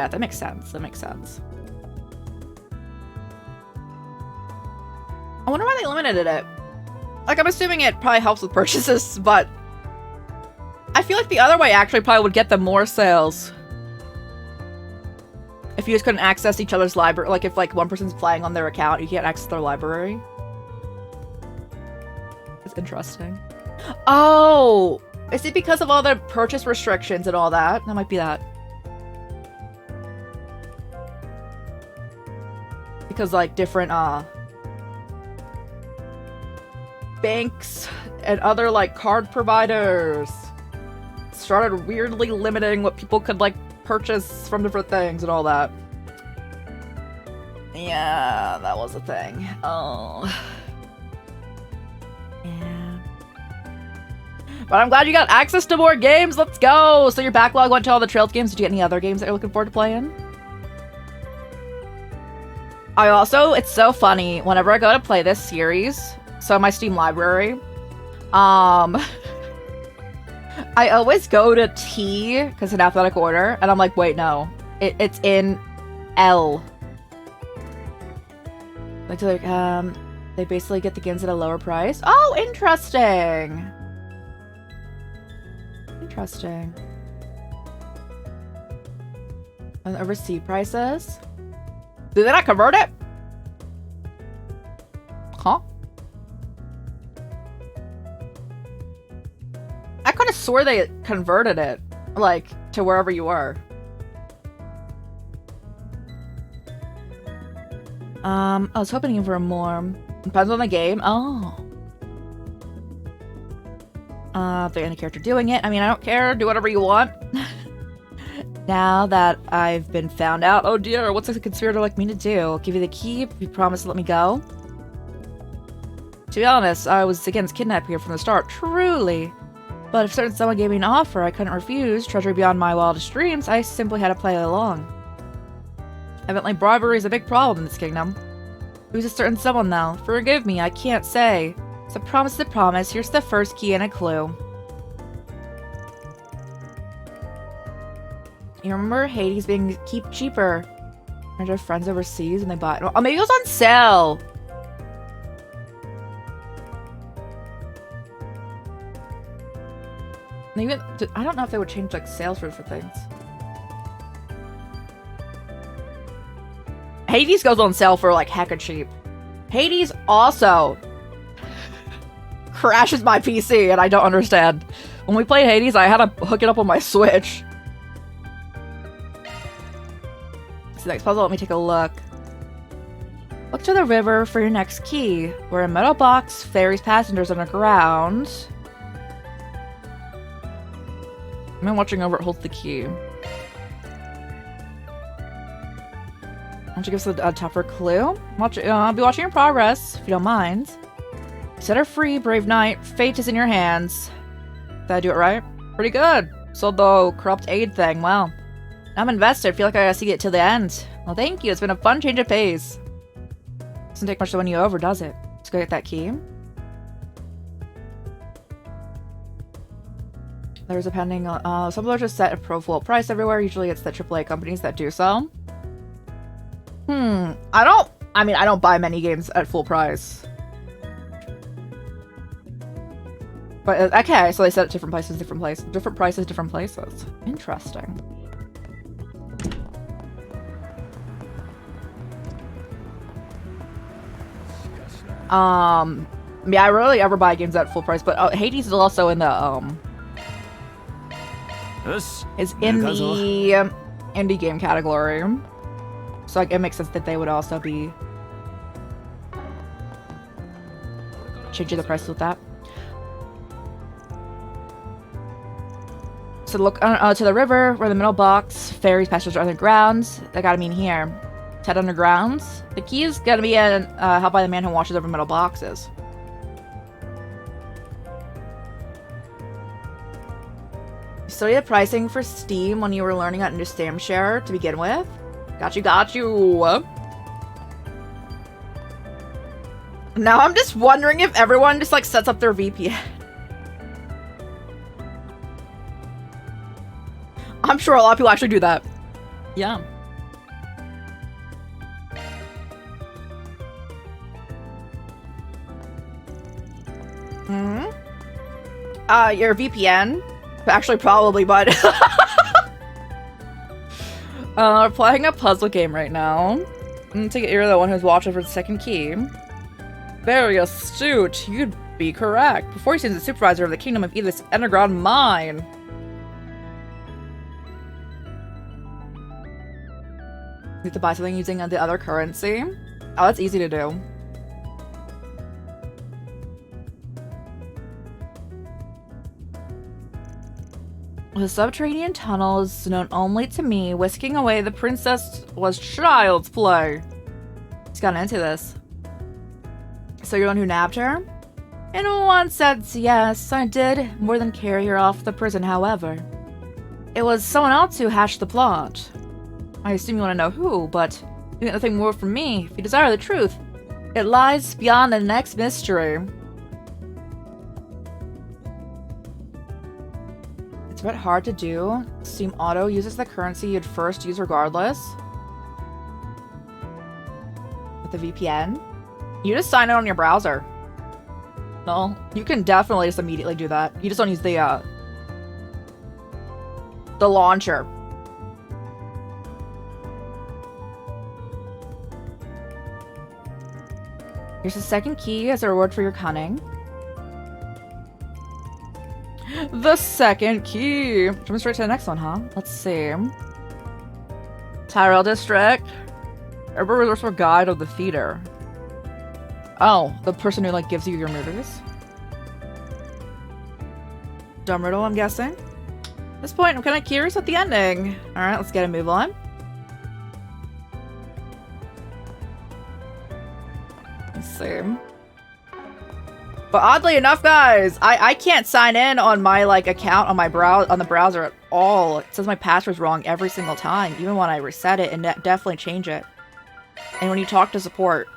That makes sense. That makes sense. I wonder why they limited it. Like, I'm assuming it probably helps with purchases, but I feel like the other way actually probably would get them more sales. If you just couldn't access each other's library, like if like one person's playing on their account, you can't access their library. That's interesting. Oh! Is it because of all the purchase restrictions and all that? That might be that. Because like different banks and other like card providers started weirdly limiting what people could like purchase from different things and all that. Yeah, that was a thing. Oh. Yeah. But I'm glad you got access to more games. Let's go. So your backlog went to all the trailed games. Did you get any other games that you're looking forward to playing? I also, it's so funny whenever I go to play this series. So my Steam library, I always go to T because in alphabetical order, and I'm like, wait, no, it's in L. Like, they basically get the games at a lower price. Oh, interesting. Interesting. And overseas prices? Did they not convert it? Huh? I could have swore they converted it, like, to wherever you are. I was hoping for more. Depends on the game. Oh. If they're in the character doing it. I mean, I don't care. Do whatever you want. Now that I've been found out, oh dear, what's a conspirator like me to do? I'll give you the key if you promise to let me go. To be honest, I was against kidnapping here from the start, truly. But if certain someone gave me an offer I couldn't refuse, treasure beyond my wildest dreams, I simply had to play along. Evidently, bribery is a big problem in this kingdom. Who's a certain someone, though? Forgive me, I can't say. So promise to promise, here's the first key and a clue. You remember Hades being cheaper? Are there friends overseas and they bought it? Oh, maybe it was on sale! Maybe, I don't know if they would change like sales for things. Hades goes on sale for like hecka cheap. Hades also crashes my PC and I don't understand. When we played Hades, I had to hook it up on my Switch. So next puzzle, let me take a look. Look to the river for your next key. We're a metal box, ferries passengers underground. The man watching over it holds the key. Why don't you give us a tougher clue? I'll be watching your progress, if you don't mind. Set her free, brave knight. Fate is in your hands. Did I do it right? Pretty good. Sold the corrupt aid thing. Wow. I'm invested. I feel like I gotta see it till the end. Well, thank you. It's been a fun change of pace. Doesn't take much to win you over, does it? Let's go get that key. There's a pending, some of those just set a pro full price everywhere. Usually it's the AAA companies that do so. I don't buy many games at full price. But, okay, so they set it different prices, different places. Interesting. Yeah, I rarely ever buy games at full price, but Hades is also in the, is in the indie game category. So like, it makes sense that they would also be changing the prices with that. So look to the river, where the middle box, ferries, passage are undergrounds. That gotta mean here. Head undergrounds. The key is gonna be held by the man who watches over middle boxes. You studied pricing for Steam when you were learning how to do Steam Share to begin with. Got you. Now I'm just wondering if everyone just like sets up their VPN. I'm sure a lot of people actually do that. Yeah. Your VPN? Actually, probably, but... we're playing a puzzle game right now. Take it you're the one who's watching for the second key. Very astute. You'd be correct. Before he seems the supervisor of the Kingdom of Edith's underground mine. You have to buy something using the other currency. Oh, that's easy to do. The subterranean tunnels, known only to me, whisking away the princess was child's play. He's gotten into this. So you're the one who nabbed her? In one sense, yes, I did. More than carry her off the prison, however. It was someone else who hatched the plot. I assume you want to know who, but you get nothing more from me if you desire the truth. It lies beyond the next mystery. It's a bit hard to do. Steam Auto uses the currency you'd first use regardless. With the VPN. You just sign it on your browser. No, you can definitely just immediately do that. You just don't use the launcher. Here's the second key as a reward for your cunning. The second key! Jumping straight to the next one, huh? Let's see. Tyrell District. Urban Resourceful Guide of the Theater. Oh, the person who, like, gives you your movies. Dumb riddle, I'm guessing. At this point, I'm kind of curious at the ending. Alright, let's get a move on. Let's see. But oddly enough, guys, I can't sign in on my like account on my on the browser at all. It says my password's wrong every single time, even when I reset it and definitely change it. And when you talk to support,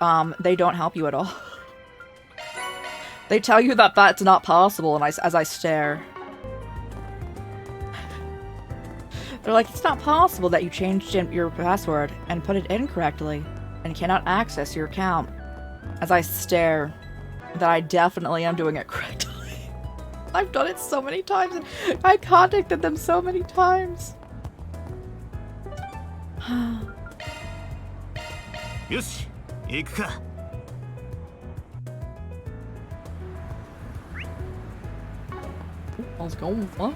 they don't help you at all. They tell you that that's not possible, and as I stare. They're like, it's not possible that you changed your password and put it incorrectly and cannot access your account. As I stare, that I definitely am doing it correctly. I've done it so many times, and I contacted them so many times. Yoshi, 行くか. Let's go. What?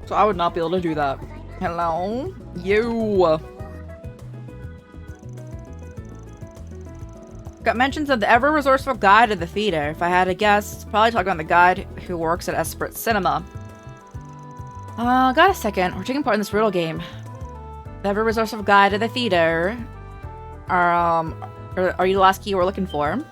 So I would not be able to do that. Hello? You! Got mentions of the ever-resourceful guide of the theater. If I had to guess, probably talking about the guide who works at Esprit Cinema. Got a second. We're taking part in this riddle game. The ever-resourceful guide of the theater. Are you the last key we're looking for?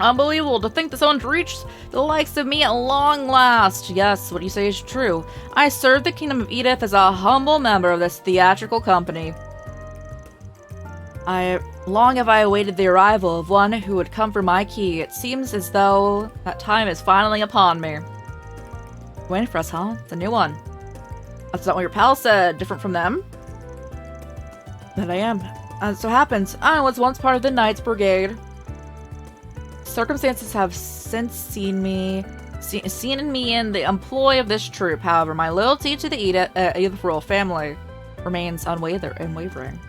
Unbelievable to think that someone's reached the likes of me at long last. Yes, what you say is true. I serve the Kingdom of Edith as a humble member of this theatrical company. Long have I awaited the arrival of one who would come for my key. It seems as though that time is finally upon me. Waiting for us, huh? It's a new one. That's not what your pal said. Different from them? That I am. As so happens, I was once part of the Knights Brigade. Circumstances have since seen me Seeing me in the employ of this troop, however, my loyalty to the Edith royal family remains unwavering.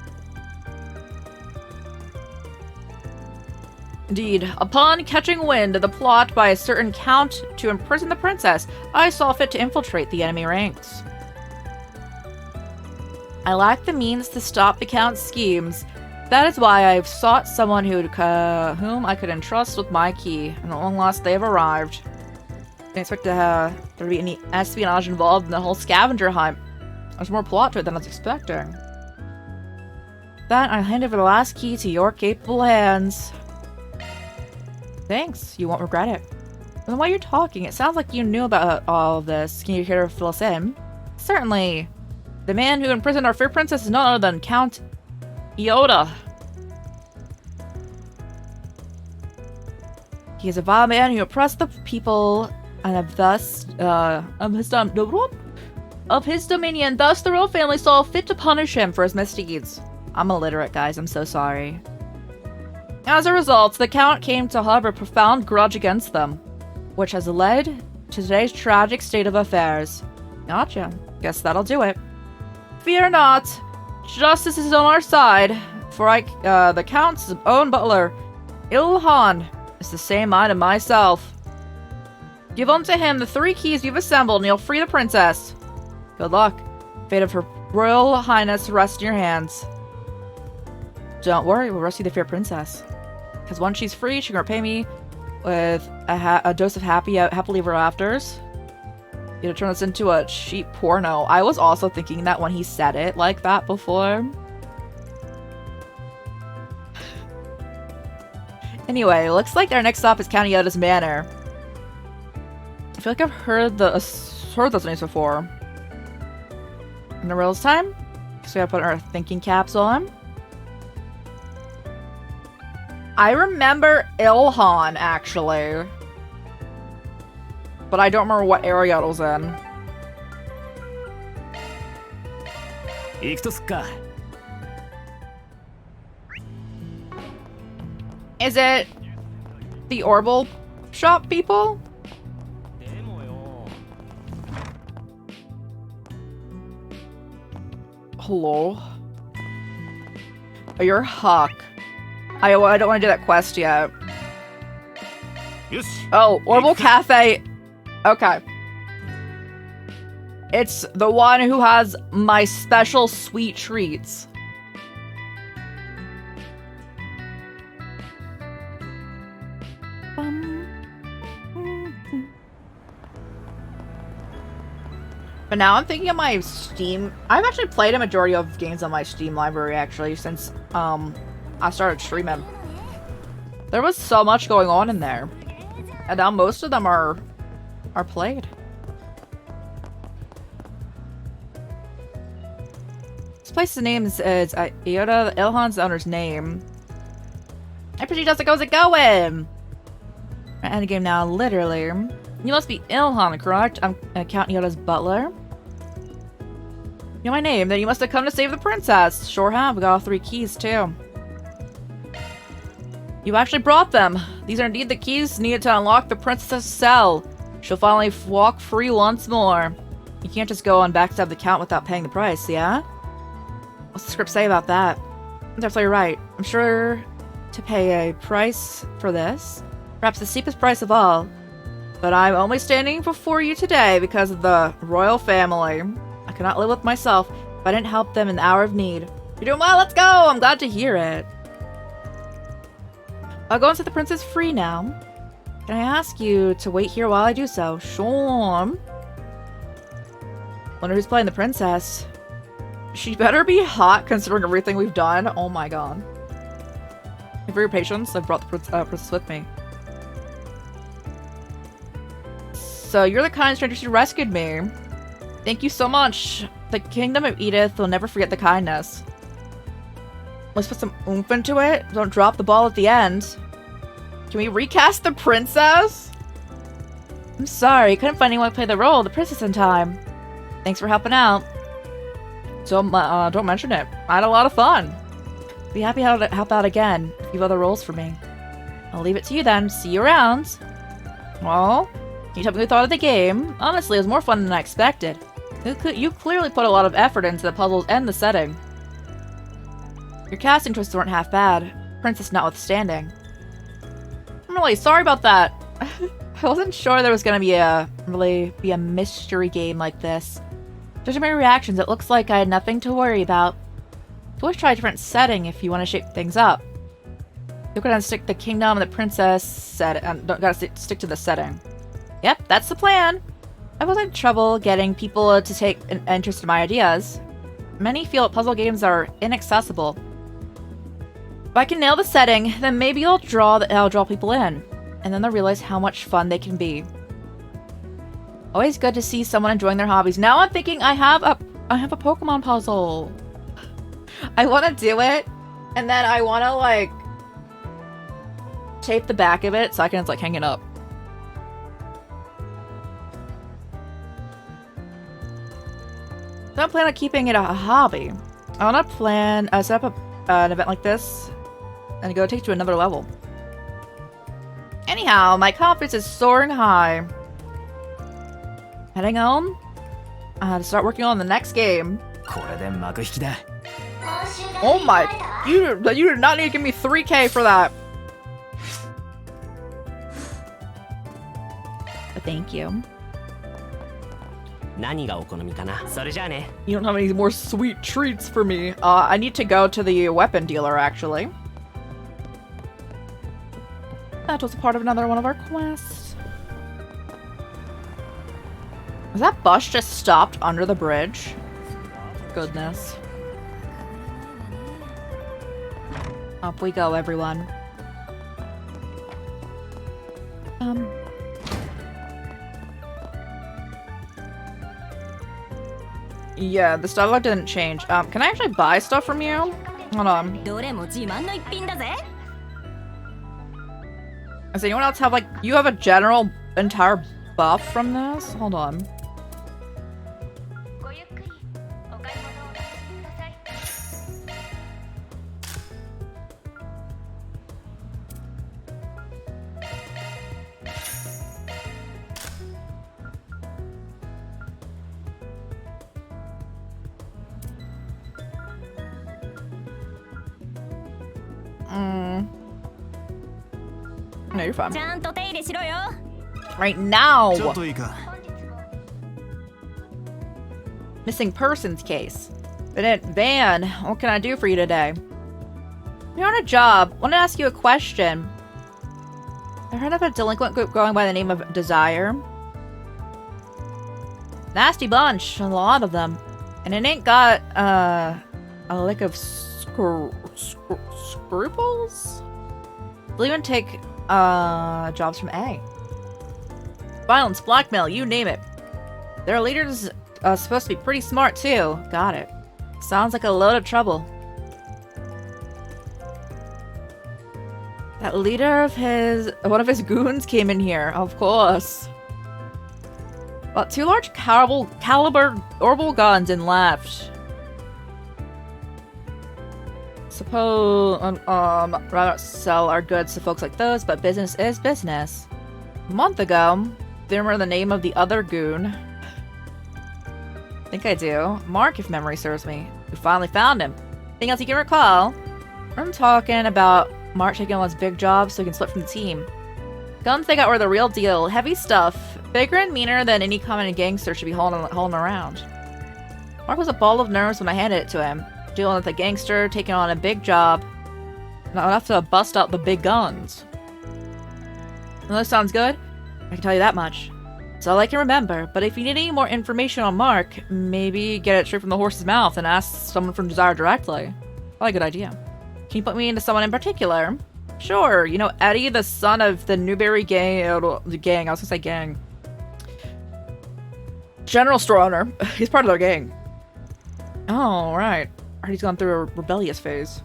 Indeed, upon catching wind of the plot by a certain count to imprison the princess, I saw fit to infiltrate the enemy ranks. I lack the means to stop the count's schemes. That is why I've sought someone whom I could entrust with my key, and at long last they have arrived. I didn't expect there to be any espionage involved in the whole scavenger hunt. There's more plot to it than I was expecting. Then I hand over the last key to your capable hands. Thanks, you won't regret it. And while you're talking, it sounds like you knew about all of this. Can you care to fill us in? Certainly. The man who imprisoned our fair princess is none other than Count Iota. He is a vile man who oppressed the people and of his dominion. Thus, the royal family saw fit to punish him for his misdeeds. I'm illiterate, guys. I'm so sorry. As a result, the Count came to harbor a profound grudge against them, which has led to today's tragic state of affairs. Gotcha. Guess that'll do it. Fear not. Justice is on our side, for the Count's own butler, Ilhan, is the same mind as myself. Give unto him the 3 keys you've assembled, and he'll free the princess. Good luck. Fate of her royal highness rests in your hands. Don't worry, we'll rescue the fair princess. Because once she's free, she can repay me with a dose of happily ever afters. You know, turn this into a cheap porno. I was also thinking that when he said it like that before. Anyway, looks like our next stop is Count Iota's Manor. I feel like I've heard those names before. In the reels time, so we gotta put our thinking caps on. I remember Ilhan, actually. But I don't remember what area it was in. Is it the Orbital shop people? Hello? Oh, you're Huck. I don't want to do that quest yet. Oh, Orbital Cafe. Okay. It's the one who has my special sweet treats. But now I'm thinking of my Steam. I've actually played a majority of games on my Steam library, actually, since I started streaming. There was so much going on in there. And now most of them are played. This place's name is Iota. Ilhan's the owner's name. I appreciate just how's it going? We're at endgame now, literally. You must be Ilhan, correct? I'm Count Iota's butler. You know my name, then you must have come to save the princess. Sure have, we got all 3 keys too. You actually brought them. These are indeed the keys needed to unlock the princess's cell. She'll finally walk free once more. You can't just go and backstab the Count without paying the price, yeah? What's the script say about that? That's absolutely right. I'm sure to pay a price for this. Perhaps the steepest price of all. But I'm only standing before you today because of the royal family. I cannot live with myself if I didn't help them in the hour of need. You're doing well, let's go! I'm glad to hear it. I'll go and set the princess free now. Can I ask you to wait here while I do so? Sure. Wonder who's playing the princess. She better be hot considering everything we've done. Oh my god. Thank you for your patience. I've brought the princess with me. So you're the kind stranger who rescued me. Thank you so much. The Kingdom of Edith will never forget the kindness. Let's put some oomph into it. Don't drop the ball at the end. Can we recast the princess? I'm sorry, couldn't find anyone to play the role of the princess in time. Thanks for helping out. Don't mention it. I had a lot of fun. Be happy to help out again if you have other roles for me. I'll leave it to you then. See you around. Oh, You tell me what you thought of the game. Honestly, it was more fun than I expected. You clearly put a lot of effort into the puzzles and the setting. Your casting choices weren't half bad, Princess notwithstanding. I'm really sorry about that. I wasn't sure there was gonna be a mystery game like this. Judging my reactions, it looks like I had nothing to worry about. You always try a different setting if you want to shake things up. You're gonna stick the kingdom and the princess gotta stick to the setting. Yep, that's the plan. I was in trouble getting people to take an interest in my ideas. Many feel that puzzle games are inaccessible. If I can nail the setting, then maybe I'll draw people in, and then they'll realize how much fun they can be. Always good to see someone enjoying their hobbies. Now I'm thinking I have a Pokemon puzzle. I want to do it, and then I want to like tape the back of it so I can just like hang it up. I don't plan on keeping it a hobby. I want to set up an event like this and go take it to another level. Anyhow, my confidence is soaring high. Heading home to start working on the next game. Oh my, you do not need to give me 3K for that. But thank you. You don't have any more sweet treats for me. I need to go to the weapon dealer, actually. That was a part of another one of our quests. Was that bus just stopped under the bridge? Goodness. Up we go, everyone. Yeah, the dialogue didn't change. Can I actually buy stuff from you? Hold on. Does anyone else have, like, you have a general entire buff from this? Hold on. No, you're fine. Right now! Missing persons case. Van, what can I do for you today? You're on a job. Want to ask you a question. I heard of a delinquent group going by the name of Desire. Nasty bunch, a lot of them. And it ain't got, a lick of scruples? They'll even take, jobs from A. Violence, blackmail, you name it. Their leader's supposed to be pretty smart, too. Got it. Sounds like a load of trouble. That leader of one of his goons came in here, of course. Well, 2 large caliber orbital guns and left. Suppose, rather sell our goods to folks like those, but business is business. A month ago, do you remember the name of the other goon? I think I do. Mark, if memory serves me. We finally found him. Anything else you can recall? I'm talking about Mark taking on his big job so he can split from the team. Guns they got were the real deal. Heavy stuff. Bigger and meaner than any common gangster should be hauling around. Mark was a ball of nerves when I handed it to him. Dealing with a gangster, taking on a big job. Not enough to bust out the big guns. Well, that sounds good. I can tell you that much. It's all I can remember, but if you need any more information on Mark, maybe get it straight from the horse's mouth and ask someone from Desire directly. Probably a good idea. Can you put me into someone in particular? Sure, you know Eddie, the son of the Newberry gang, I was gonna say gang. General store owner. He's part of their gang. Oh, right. I heard he's gone through a rebellious phase.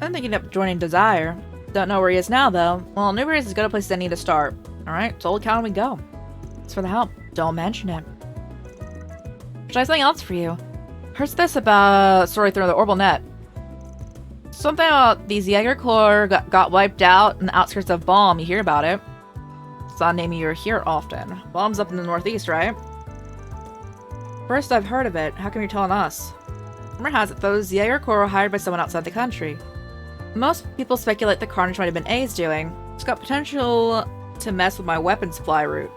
I'm thinking of joining Desire. Don't know where he is now, though. Well, Newberry's as good a place as any to start. Alright, to Old Town we go. Thanks for the help. Don't mention it. Should I have something else for you? Heard this about story through the orbital net. Something about these Jaeger Corps got wiped out in the outskirts of Balm. You hear about it? Saw naming you're here often. Bomb's up in the northeast, right? First I've heard of it. How come you're telling us? Rumor has it those Jaeger were hired by someone outside the country. Most people speculate the carnage might have been A's doing. It's got potential to mess with my weapon supply route.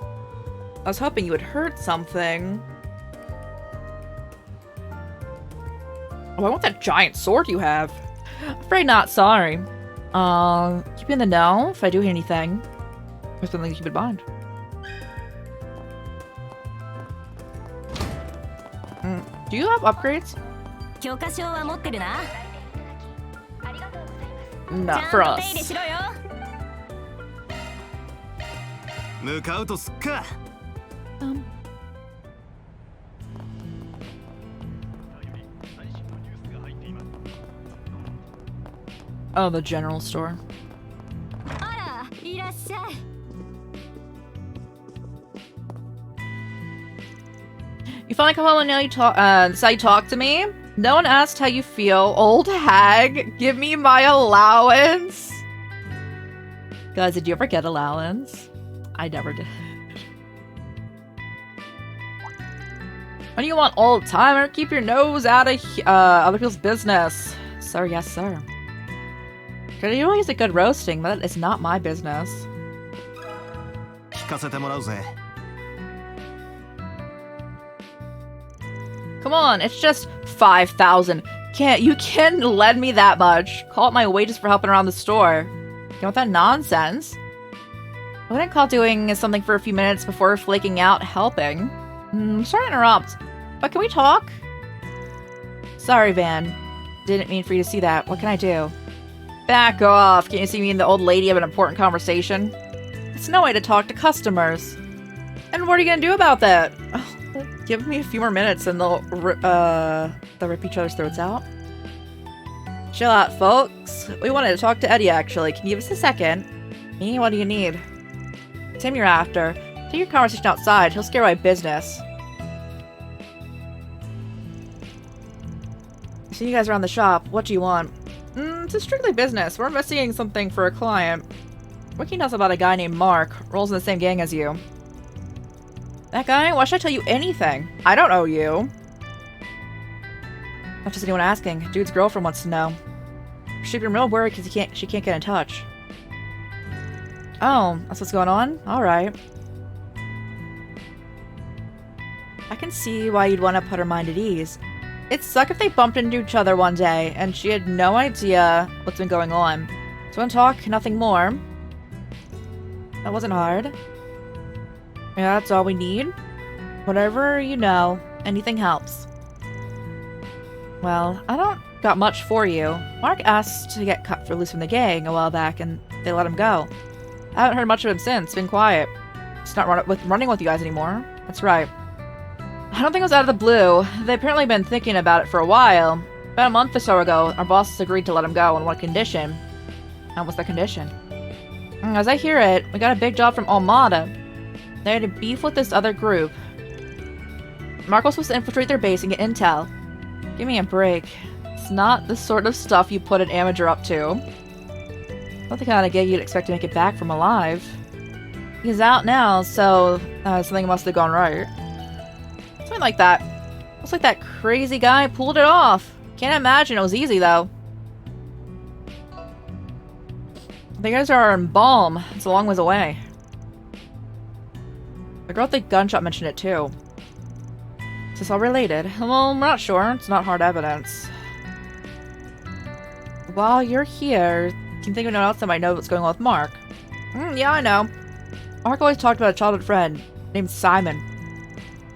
I was hoping you had heard something. Oh, I want that giant sword you have. Afraid not, sorry. Keep you in the know if I do hear anything. There's something to keep in mind. Do you have upgrades? Not for us. Oh, the general store. You finally come home and now you talk. That's how you talk to me. No one asked how you feel. Old hag, give me my allowance. Guys, did you ever get allowance? I never did. What do you want, old timer? Keep your nose out of other people's business. Sir, yes, sir. Could you use a good roasting, but it's not my business. Come on, it's just 5,000. You can't lend me that much. Call it my wages for helping around the store. You want that nonsense? I wouldn't call doing something for a few minutes before flaking out helping. Sorry to interrupt, but can we talk? Sorry, Van. Didn't mean for you to see that. What can I do? Back off. Can't you see me and the old lady have an important conversation? It's no way to talk to customers. And what are you gonna do about that? Oh, give me a few more minutes and they'll rip each other's throats out. Chill out, folks. We wanted to talk to Eddie, actually. Can you give us a second? Me? What do you need? It's him you're after. Take your conversation outside. He'll scare away business. I see you guys around the shop. What do you want? It's a strictly business. We're investigating something for a client. What can you tell us about a guy named Mark? Rolls in the same gang as you. That guy? Why should I tell you anything? I don't owe you. Not just anyone asking. Dude's girlfriend wants to know. She'd be real worried because she can't get in touch. Oh, that's what's going on? Alright. I can see why you'd want to put her mind at ease. It'd suck if they bumped into each other one day, and she had no idea what's been going on. So want to talk? Nothing more. That wasn't hard. Yeah, that's all we need. Whatever you know, anything helps. Well, I don't got much for you. Mark asked to get cut for loose from the gang a while back, and they let him go. I haven't heard much of him since. Been quiet. He's not running with you guys anymore. That's right. I don't think it was out of the blue. They've apparently been thinking about it for a while. About a month or so ago, our bosses agreed to let him go on one condition. And what's the condition? As I hear it, we got a big job from Almada. They had a beef with this other group. Mark was supposed to infiltrate their base and get intel. Give me a break. It's not the sort of stuff you put an amateur up to. Not the kind of gig you'd expect to make it back from alive. He's out now, so something must have gone right. Something like that. Looks like that crazy guy pulled it off. Can't imagine it was easy, though. The guys are in Balm. It's a long ways away. The girl at the gun shop mentioned it, too. Is this all related? Well, we're not sure. It's not hard evidence. While you're here, can you think of anyone else that might know what's going on with Mark? Yeah, I know. Mark always talked about a childhood friend named Simon.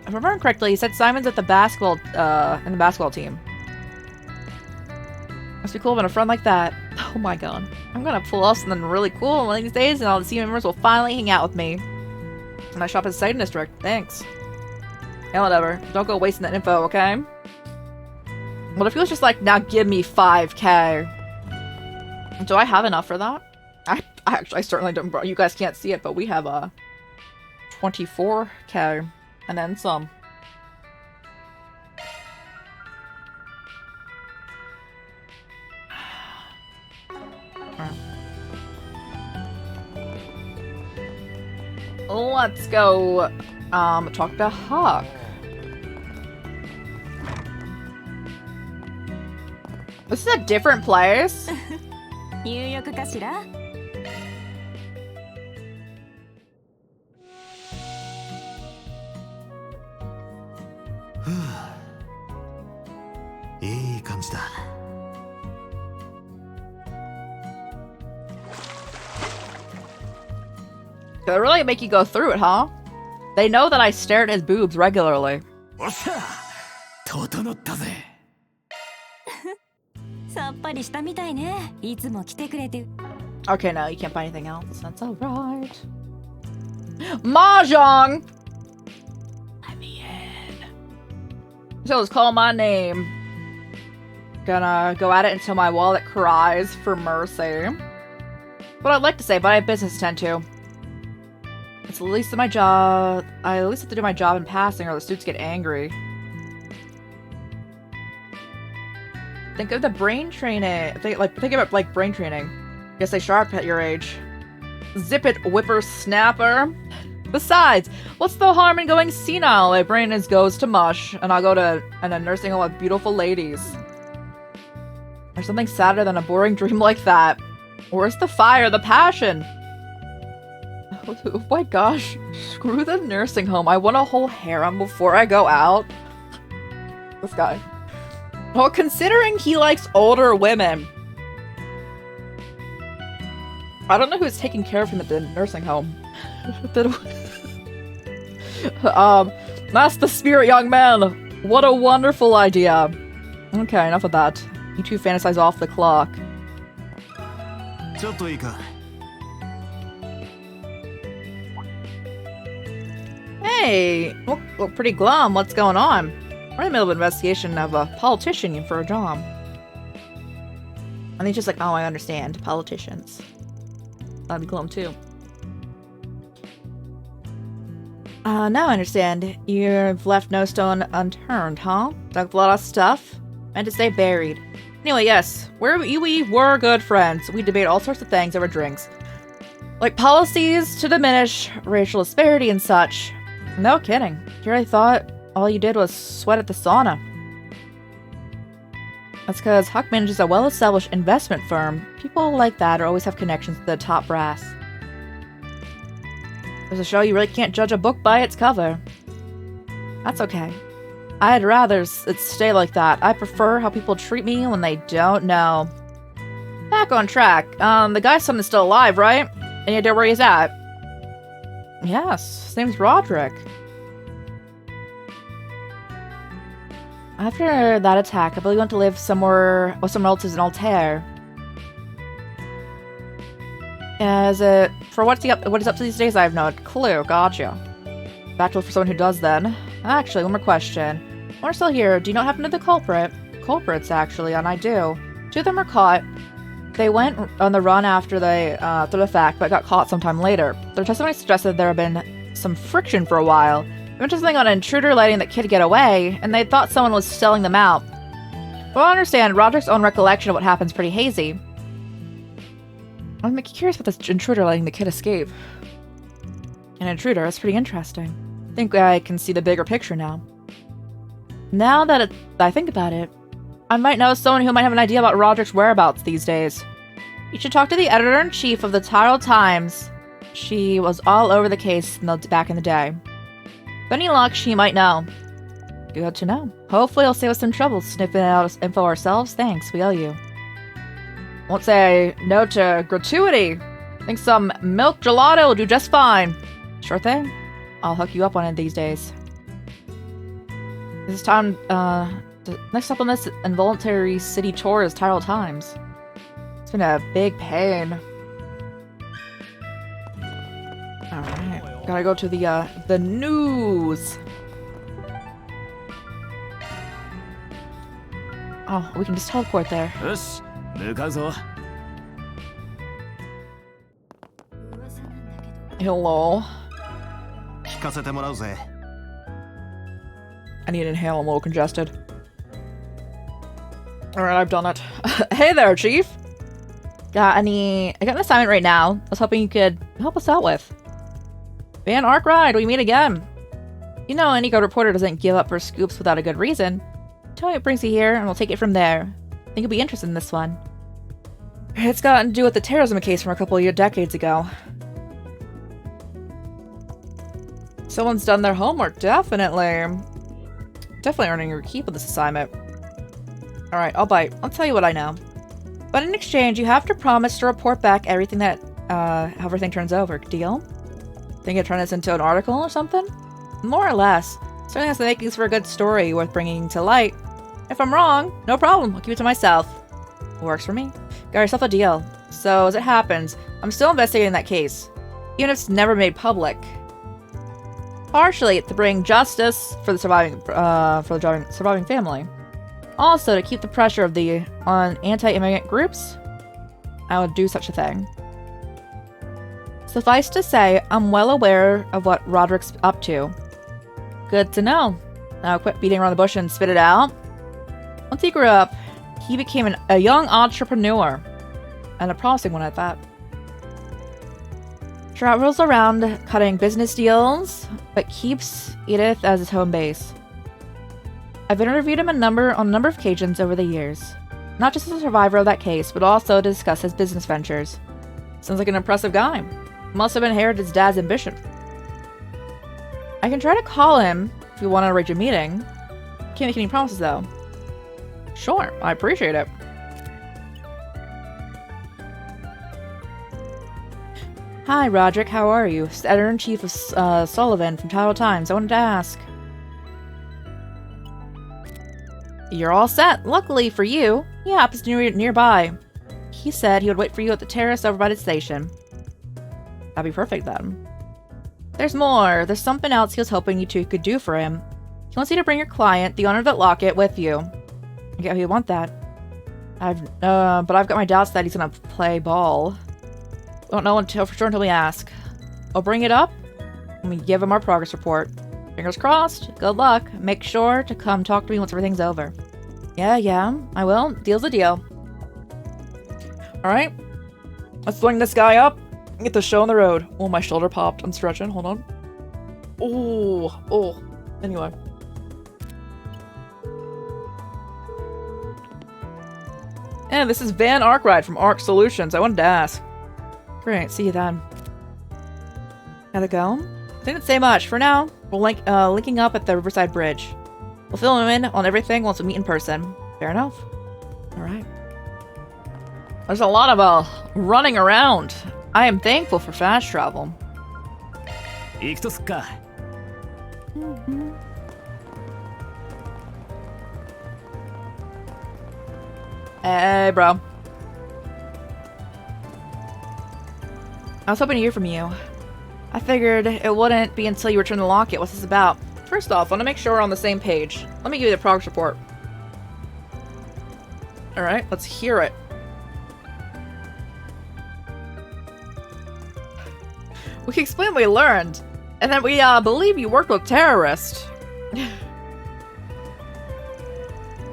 If I remember correctly, he said Simon's at the basketball, in the basketball team. Must be cool having a friend like that. Oh my god. I'm gonna pull off something really cool one of these days and all the team members will finally hang out with me. And I shop at the Sighting District. Thanks. Yeah, whatever. Don't go wasting that info, okay? What if he was just like, now give me 5k? Do I have enough for that? I certainly don't, you guys can't see it, but we have a 24k. And then some. Let's go talk to Huck. This is a different place. 入浴かしら? いい感じだ。They really make you go through it, huh? They know that I stare at his boobs regularly. おっしゃ、整ったぜ。さっぱりしたみたいね。いつも来てくれて。Okay, no, you can't buy anything else. That's alright. Mahjong! Let me in. So let's call my name. Gonna go at it until my wallet cries for mercy. What I'd like to say, but I have business to tend to. It's at least my job. I at least have to do my job in passing, or the suits get angry. Think of the brain training. Think about like brain training. Guess they sharp at your age. Zip it, whippersnapper. Besides, what's the harm in going senile? My brain goes to mush, and I'll go to a nursing home with beautiful ladies. There's something sadder than a boring dream like that. Where's the fire, the passion? Oh my gosh, screw the nursing home. I want a whole harem before I go out. This guy. Well, considering he likes older women. I don't know who's taking care of him at the nursing home. That's the spirit, young man. What a wonderful idea. Okay, enough of that. You two fantasize off the clock. ちょっといいか。 Hey, look pretty glum. What's going on? We're in the middle of an investigation of a politician for a job. And he's just like, oh, I understand. Politicians. I'd be glum too. Now I understand. You've left no stone unturned, huh? Dug a lot of stuff? Meant to stay buried. Anyway, yes. We were good friends. We debate all sorts of things over drinks. Like policies to diminish racial disparity and such. No kidding. You really thought all you did was sweat at the sauna. That's because Huck manages a well-established investment firm. People like that always have connections to the top brass. There's a show you really can't judge a book by its cover. That's okay. I'd rather it stay like that. I prefer how people treat me when they don't know. Back on track. The guy's son is still alive, right? Any idea where he's at? Yes, his name's Roderick. After that attack, I believe he went to live somewhere with someone else's in Altair. For what he's up to these days, I have no clue. Gotcha. Back to look for someone who does then. Actually, one more question. When we're still here, do you not happen to know the culprit? Culprits, actually, and I do. Two of them were caught. They went on the run after the fact, but got caught sometime later. Their testimony suggested there had been some friction for a while. They went to something on an intruder letting the kid get away, and they thought someone was selling them out. But I understand, Roderick's own recollection of what happen's pretty hazy. I'm curious about this intruder letting the kid escape. An intruder, that's pretty interesting. I think I can see the bigger picture now. Now that I think about it, I might know someone who might have an idea about Roderick's whereabouts these days. You should talk to the editor-in-chief of the Tyrol Times. She was all over the case back in the day. With any luck, she might know. Good to know. Hopefully it'll save us some trouble sniffing out info ourselves. Thanks, we owe you. Won't say no to gratuity. Think some milk gelato will do just fine. Sure thing. I'll hook you up on it these days. This time, next up on this involuntary city tour is Tyrol Times. It's been a big pain. Alright, gotta go to the news. Oh, we can just teleport there. Hello. I need to inhale, I'm a little congested. Alright, I've done it. Hey there, Chief! I got an assignment right now. I was hoping you could help us out with. Van Arkwright, we meet again. You know, any good reporter doesn't give up for scoops without a good reason. Tell me what brings you here, and we'll take it from there. I think you'll be interested in this one. It's got to do with the terrorism case from a couple of decades ago. Someone's done their homework, definitely. Definitely earning your keep with this assignment. Alright, I'll bite. I'll tell you what I know. But in exchange, you have to promise to report back everything that, how everything turns over. Deal? Think you'd turn this into an article or something? More or less. Certainly has the makings for a good story worth bringing to light. If I'm wrong, no problem. I'll keep it to myself. Works for me. Got yourself a deal. So, as it happens, I'm still investigating that case. Even if it's never made public. Partially to bring justice for the surviving family. Also, to keep the pressure on anti-immigrant groups, I would do such a thing. Suffice to say, I'm well aware of what Roderick's up to. Good to know. Now quit beating around the bush and spit it out. Once he grew up, he became a young entrepreneur. And a promising one at that. Travels around cutting business deals, but keeps Edith as his home base. I've interviewed him on a number of occasions over the years. Not just as a survivor of that case, but also to discuss his business ventures. Sounds like an impressive guy. Must have inherited his dad's ambition. I can try to call him if you want to arrange a meeting. Can't make any promises though. Sure, I appreciate it. Hi, Roderick, how are you? It's the editor-in-chief of Sullivan from Tidal Times. I wanted to ask. You're all set. Luckily for you, he happens to be nearby. He said he would wait for you at the terrace over by the station. That'd be perfect then. There's more. There's something else he was hoping you two could do for him. He wants you to bring your client, the owner of that locket, with you. I get how you want that. But I've got my doubts that he's gonna play ball. Don't know for sure until we ask. I'll bring it up when we give him our progress report. Fingers crossed. Good luck. Make sure to come talk to me once everything's over. Yeah, I will. Deal's a deal. Alright. Let's swing this guy up and get the show on the road. Oh, my shoulder popped. I'm stretching. Hold on. Oh. Anyway. And this is Van Arkwright from Arc Solutions. I wanted to ask. Great, see you then. Gotta go? Didn't say much. For now, we'll linking up at the Riverside Bridge. We'll fill him in on everything once we meet in person. Fair enough. Alright. There's a lot of running around. I am thankful for fast travel. Hey, bro. I was hoping to hear from you. I figured it wouldn't be until you return the locket. What's this about? First off, I want to make sure we're on the same page. Let me give you the progress report. Alright, let's hear it. We can explain what we learned. And then we believe you worked with terrorists.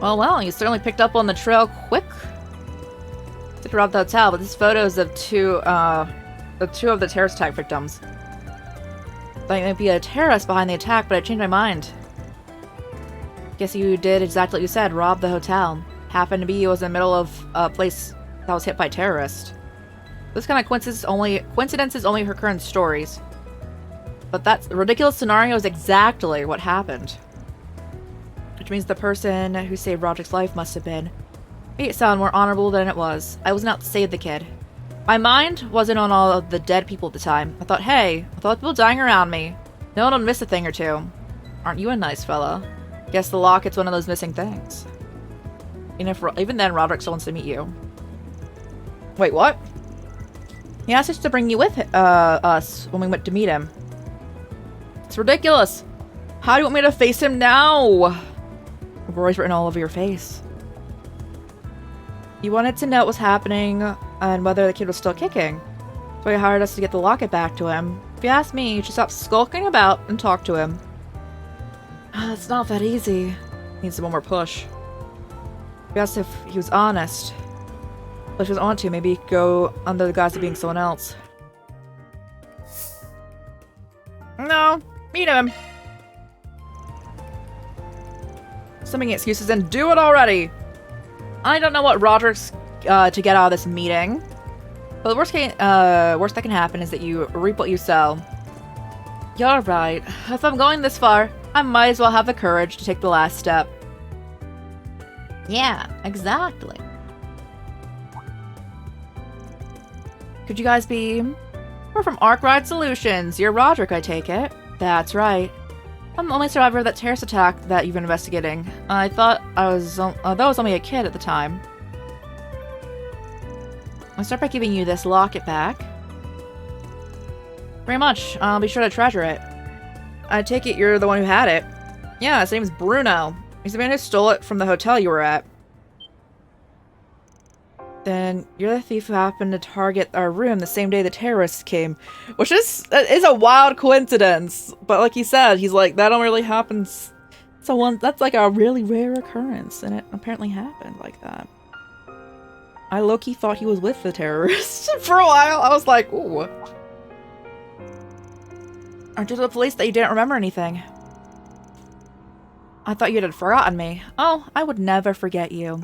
Well, you certainly picked up on the trail quick. Took around the hotel, but this photos of two of the terrorist attack victims. Thought you might be a terrorist behind the attack, but I changed my mind. Guess you did exactly what you said, robbed the hotel. Happened to be was in the middle of a place that was hit by terrorists. This kind of coincidences only occur in stories. But that ridiculous scenario is exactly what happened. Which means the person who saved Roderick's life must have been. Made it sound more honorable than it was. I wasn't out to save the kid. My mind wasn't on all of the dead people at the time. I thought, hey, with all the people dying around me, no one would miss a thing or two. Aren't you a nice fella? Guess the locket's one of those missing things. Even then, Roderick still wants to meet you. Wait, what? He asked us to bring you with us when we went to meet him. It's ridiculous. How do you want me to face him now? Roy's written all over your face. You wanted to know what was happening and whether the kid was still kicking. So he hired us to get the locket back to him. If you ask me, you should stop skulking about and talk to him. It's not that easy. Needs one more push. We asked if he was honest. But if he was on to, maybe he could go under the guise of being someone else. No, meet him. So many excuses and do it already. I don't know what Roderick's to get out of this meeting. But the worst that can happen is that you reap what you sow. You're right. If I'm going this far, I might as well have the courage to take the last step. Yeah, exactly. Could you guys be... We're from Arkwright Solutions. You're Roderick, I take it. That's right. I'm the only survivor of that terrorist attack that you've been investigating. I thought I was only a kid at the time. I'll start by giving you this locket back. Very much. I'll be sure to treasure it. I take it you're the one who had it. Yeah, his name's Bruno. He's the man who stole it from the hotel you were at. Then you're the thief who happened to target our room the same day the terrorists came. Which is a wild coincidence. But like he said, he's like, that don't really happen. That's like a really rare occurrence. And it apparently happened like that. I low-key thought he was with the terrorists for a while. I was like, ooh. Aren't you the police that you didn't remember anything? I thought you had forgotten me. Oh, I would never forget you.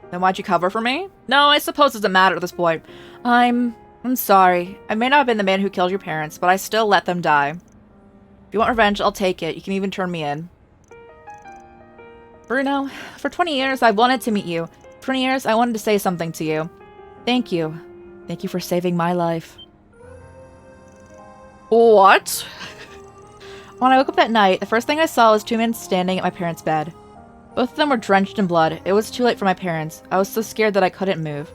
Then why'd you cover for me? No, I suppose it doesn't matter at this point. I'm sorry. I may not have been the man who killed your parents, but I still let them die. If you want revenge, I'll take it. You can even turn me in. Bruno, for 20 years I've wanted to meet you. 20 years, I wanted to say something to you. Thank you. Thank you for saving my life. What? When I woke up that night, the first thing I saw was two men standing at my parents' bed. Both of them were drenched in blood. It was too late for my parents. I was so scared that I couldn't move.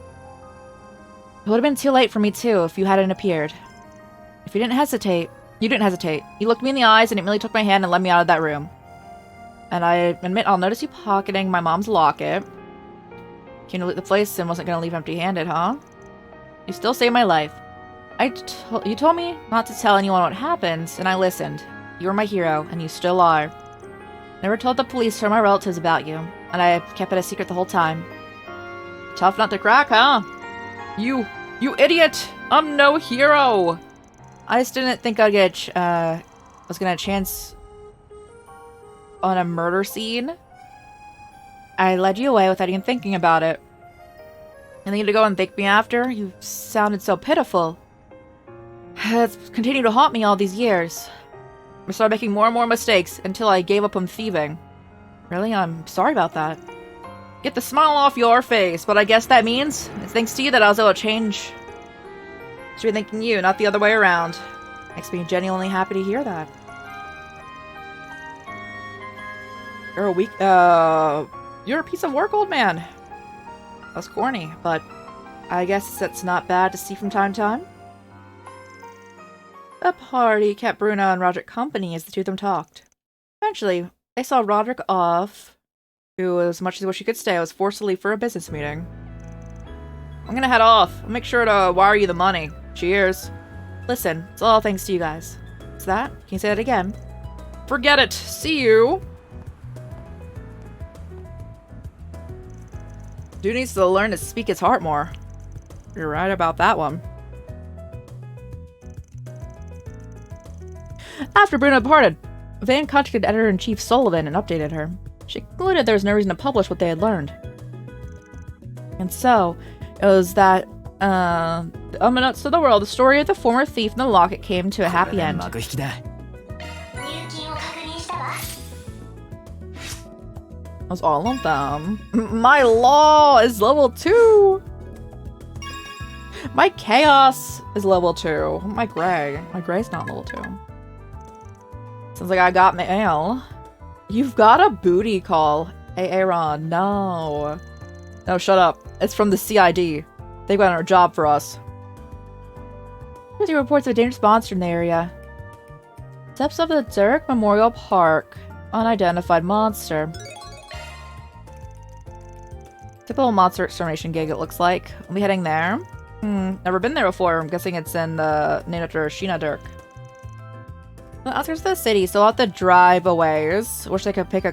It would have been too late for me too if you hadn't appeared. If you didn't hesitate, you didn't hesitate. You looked me in the eyes and immediately took my hand and led me out of that room. And I admit I'll notice you pocketing my mom's locket. Came to loot the place and wasn't going to leave empty-handed, huh? You still saved my life. You told me not to tell anyone what happened, and I listened. You were my hero, and you still are. Never told the police or my relatives about you, and I kept it a secret the whole time. Tough nut to crack, huh? You idiot! I'm no hero! I just didn't think I'd get a chance on a murder scene. I led you away without even thinking about it. And then you to go and thank me after? You sounded so pitiful. It's continued to haunt me all these years. I started making more and more mistakes until I gave up on thieving. Really? I'm sorry about that. Get the smile off your face, but I guess that means it's thanks to you that I was able to change. Should be thanking you, not the other way around. Makes me genuinely happy to hear that. You're a piece of work, old man. That's corny, but I guess that's not bad to see from time to time. The party kept Bruno and Roderick company as the two of them talked. Eventually, they saw Roderick off, who, as much as wish he could stay, was forced to leave for a business meeting. I'm gonna head off. I'll make sure to wire you the money. Cheers. Listen, it's all thanks to you guys. What's that? Can you say that again? Forget it. See you. Dude needs to learn to speak his heart more. You're right about that one. After Bruno departed, Van contacted Editor-in-Chief Sullivan and updated her. She concluded there was no reason to publish what they had learned. And so, it was that, unbeknownst to the world, the story of the former thief and the locket came to a happy end. That was all of them. My law is level 2! My chaos is level 2. My gray. My gray's not level 2. Sounds like I got mail. You've got a booty call. Hey, Aaron. No. No, shut up. It's from the CID. They've got our job for us. Here's your reports of a dangerous monster in the area. Steps of the Dirk Memorial Park. Unidentified monster. Typical monster extermination gig, it looks like. I'll be heading there. Never been there before. I'm guessing it's in the named after Sheena Dirk. The outskirts of the city, so I'll have to drive a ways. Wish I could pick a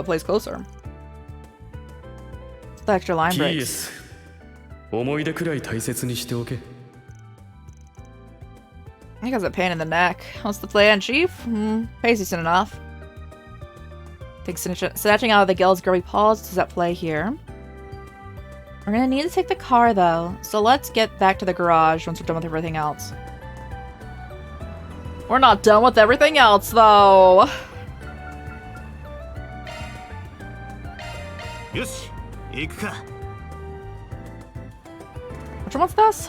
place closer. The extra line breaks. I think it's a pain in the neck. What's the plan, Chief? Pays decent enough. I think snatching out of the guild's grubby paws is at play here. We're gonna need to take the car, though. So let's get back to the garage once we're done with everything else. We're not done with everything else, though. Yoshi, 行くか. Which one's this?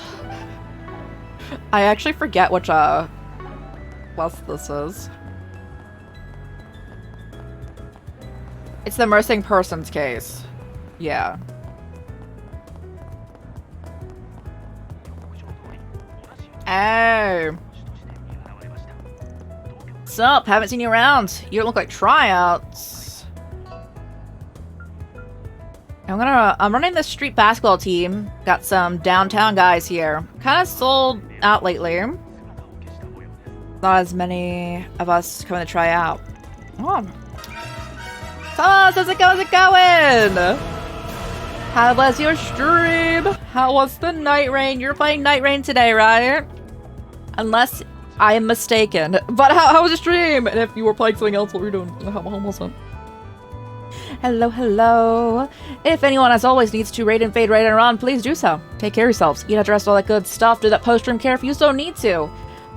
I actually forget which, what this is. It's the missing persons case. Yeah. Hey. What's up? Haven't seen you around. You don't look like tryouts. I'm running this street basketball team. Got some downtown guys here. Kind of sold out lately. Not as many of us coming to try out. Oh. Thomas, how's it going? How was your stream? How was the Night Rain? You're playing Night Rain today, right? Unless I am mistaken. But how was your stream? And if you were playing something else, what were you doing? How was it? Hello, hello. If anyone, as always, needs to raid and fade right and run, please do so. Take care of yourselves. Eat, dress, all that good stuff. Do that post-stream care if you so need to.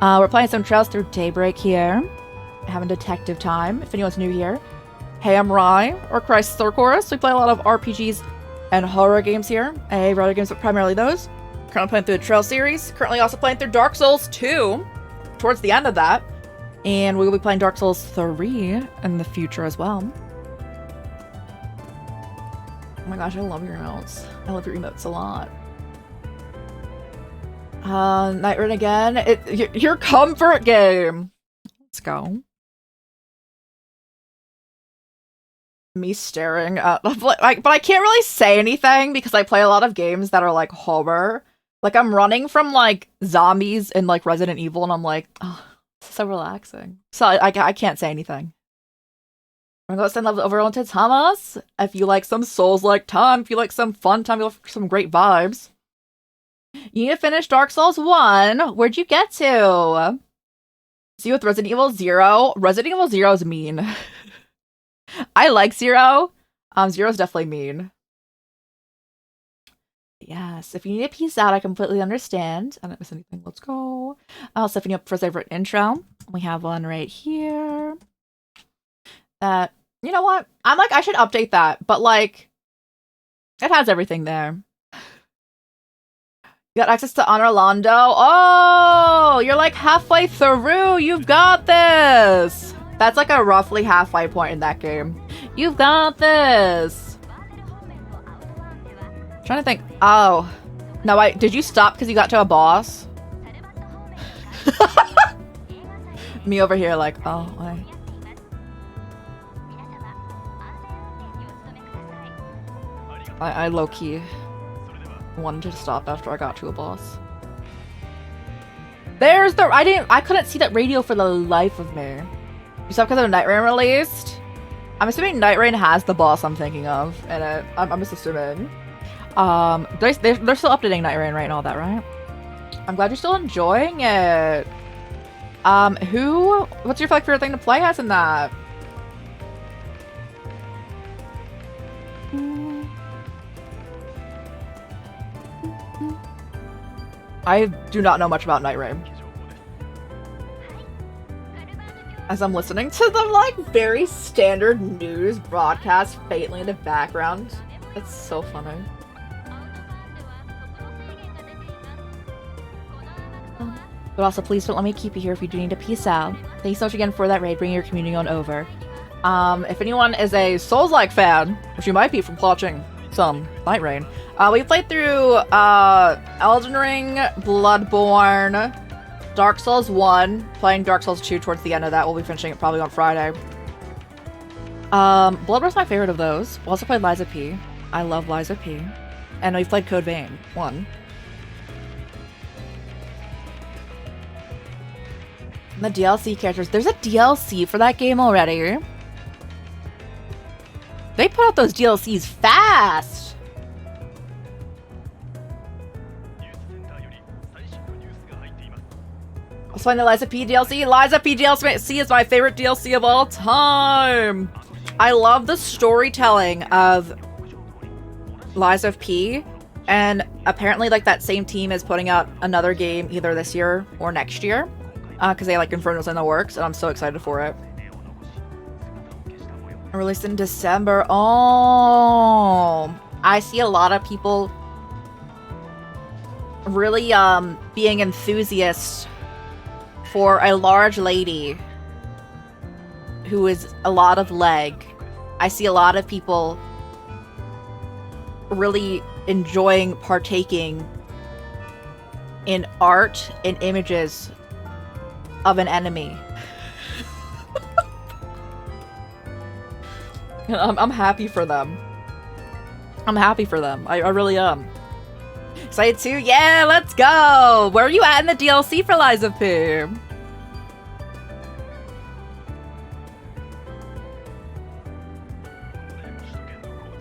We're playing some Trails through Daybreak here. Having detective time, if anyone's new here. Hey, I'm Rye, or Crisis Core Chorus. We play a lot of RPGs and horror games here. Horror games, but primarily those. Currently playing through the Trail series. Currently also playing through Dark Souls 2. Towards the end of that. And we will be playing Dark Souls 3 in the future as well. Oh my gosh, I love your emotes. I love your emotes a lot. Night Rain again. Your comfort game. Let's go. Me staring at, but I can't really say anything because I play a lot of games that are like horror. Like I'm running from like zombies in like Resident Evil, and I'm like, oh, so relaxing. So I can't say anything. I'm gonna send love over to Thomas. If you like some Souls-like time, if you like some fun time, you like some great vibes. You need to finish Dark Souls 1. Where'd you get to? See you with Resident Evil 0. Resident Evil 0 is mean. I like 0. 0's definitely mean. Yes, if you need a piece out, I completely understand. I don't miss anything. Let's go. Stephanie up for a favorite intro. We have one right here. That, you know what? I'm like, I should update that, but like, it has everything there. You got access to Honor Londo. Oh, you're like halfway through. You've got this. That's like a roughly halfway point in that game. You've got this. I'm trying to think. Oh. No, did you stop because you got to a boss? Me over here like, oh, why? I low-key wanted to stop after I got to a boss. There's the— I couldn't see that radio for the life of me. You saw because of Night Rain released? I'm assuming Night Rain has the boss I'm thinking of in it. I'm just assuming. They're still updating Night Rain, right, and all that, right? I'm glad you're still enjoying it. What's your favorite thing to play as in that? I do not know much about Night Rain. As I'm listening to the, like, very standard news broadcast faintly in the background. It's so funny. But also, please don't let me keep you here if you do need to peace out. Thank you so much again for that raid. Bring your community on over. If anyone is a Souls-like fan, which you might be from watching some Night Rain, we played through Elden Ring, Bloodborne, Dark Souls 1, playing Dark Souls 2 towards the end of that. We'll be finishing it probably on Friday. Bloodborne's my favorite of those. We also played Liza P. I love Liza P. And we've played Code Vein 1. And the DLC characters. There's a DLC for that game already. They put out those DLCs fast! Let's find the Liza P DLC. Liza P DLC is my favorite DLC of all time. I love the storytelling of Liza P. And apparently, like, that same team is putting out another game either this year or next year. Because they, like, confirmed it was in the works, and I'm so excited for it. Released in December. Oh, I see a lot of people really being enthusiasts for a large lady who is a lot of leg. I see a lot of people really enjoying partaking in art and images of an enemy. I'm happy for them. I'm happy for them. I really am. Excited too? Yeah, let's go! Where are you at in the DLC for Liza P?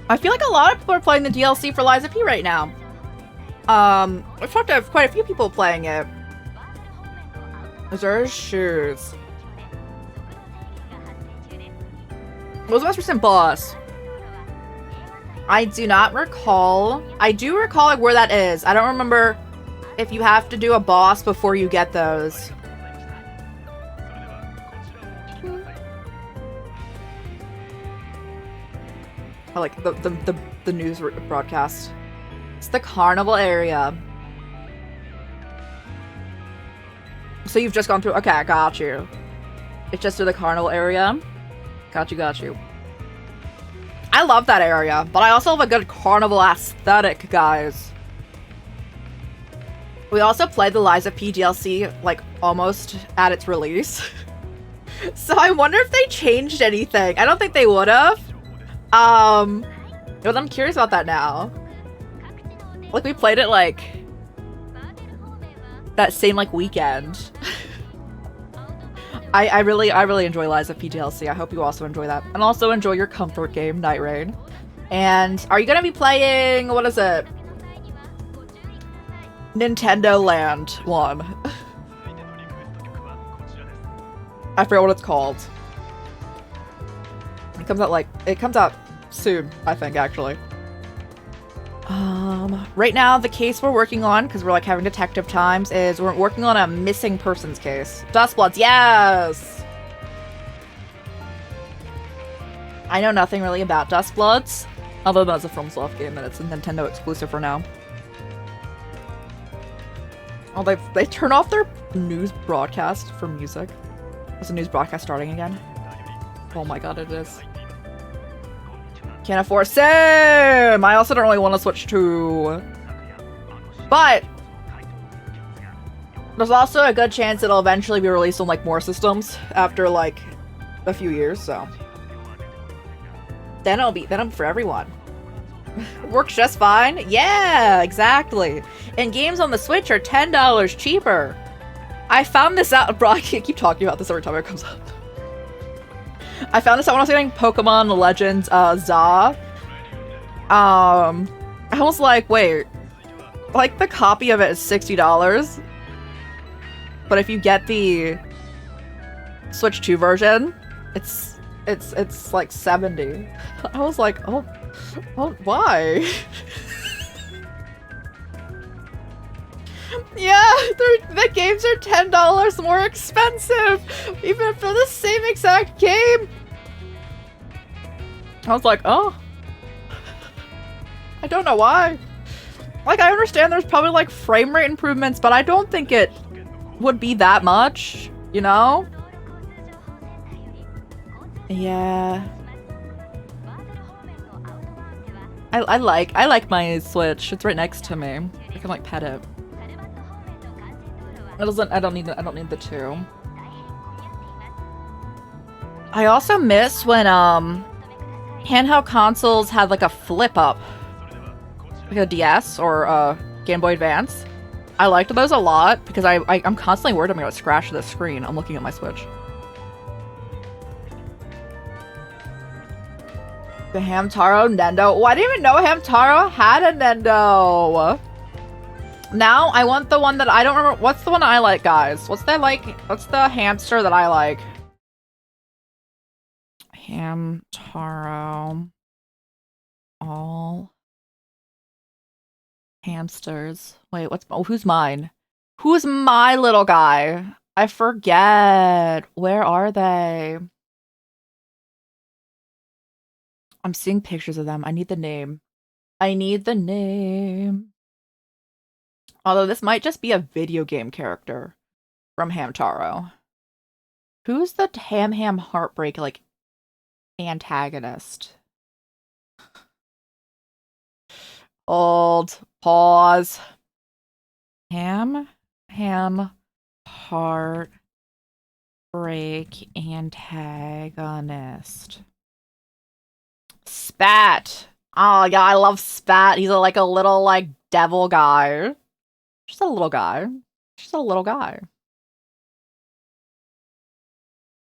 I feel like a lot of people are playing the DLC for Liza P right now. I've talked to quite a few people playing it. Those are his shoes. What was the most recent boss? I do not recall. I do recall like, where that is. I don't remember if you have to do a boss before you get those. I like the news broadcast. It's the carnival area. So you've just gone through. Okay, I got you. It's just through the carnival area. Got you. I love that area, but I also love a good carnival aesthetic, guys. We also played the Liza P DLC, like, almost at its release. So I wonder if they changed anything. I don't think they would have. But I'm curious about that now. Like, we played it, like, that same, like, weekend. I really enjoy Liza P DLC. I hope you also enjoy that. And also enjoy your comfort game, Night Rain. And are you gonna be playing, what is it? Nintendo Land 1. I forget what it's called. It comes out soon, I think, actually. Right now, the case we're working on, because we're like having detective times, is we're working on a missing persons case. Dustbloods, yes! I know nothing really about Dustbloods, other than it's a FromSoft game and it's a Nintendo exclusive for now. Oh, they turn off their news broadcast for music. Is the news broadcast starting again? Oh my god, it is. Can't afford Sim! I also don't really want to switch to... But there's also a good chance it'll eventually be released on like more systems after like a few years, so then I'm for everyone. Works just fine. Yeah, exactly. And games on the Switch are $10 cheaper. I found this out, bro. I can't keep talking about this every time it comes up. I found this out when I was getting Pokemon Legends ZA. I was like, wait, like the copy of it is $60, but if you get the Switch 2 version, it's like 70. I was like, oh why? Yeah, the games are $10 more expensive, even for the same exact game. I was like, oh. I don't know why. Like, I understand there's probably, like, frame rate improvements, but I don't think it would be that much, you know? Yeah. I like my Switch. It's right next to me. I can, like, pet it. I don't need the 2. I also miss when handheld consoles had like a flip up, like a DS or a Game Boy Advance. I liked those a lot because I'm constantly worried I'm gonna scratch the screen. I'm looking at my Switch. The Hamtaro Nendo. Oh, I didn't even know Hamtaro had a Nendo. Now I want the one that I don't remember. What's the one I like, guys? What's the hamster that I like? Hamtaro. All hamsters. Wait, who's mine? Who's my little guy? I forget. Where are they? I'm seeing pictures of them. I need the name. I need the name. Although this might just be a video game character from Hamtaro. Who's the Ham Heartbreak, like, antagonist? Hold. Pause. Ham Heartbreak antagonist. Spat. Oh yeah, I love Spat. He's like a little like devil guy. Just a little guy. Just a little guy.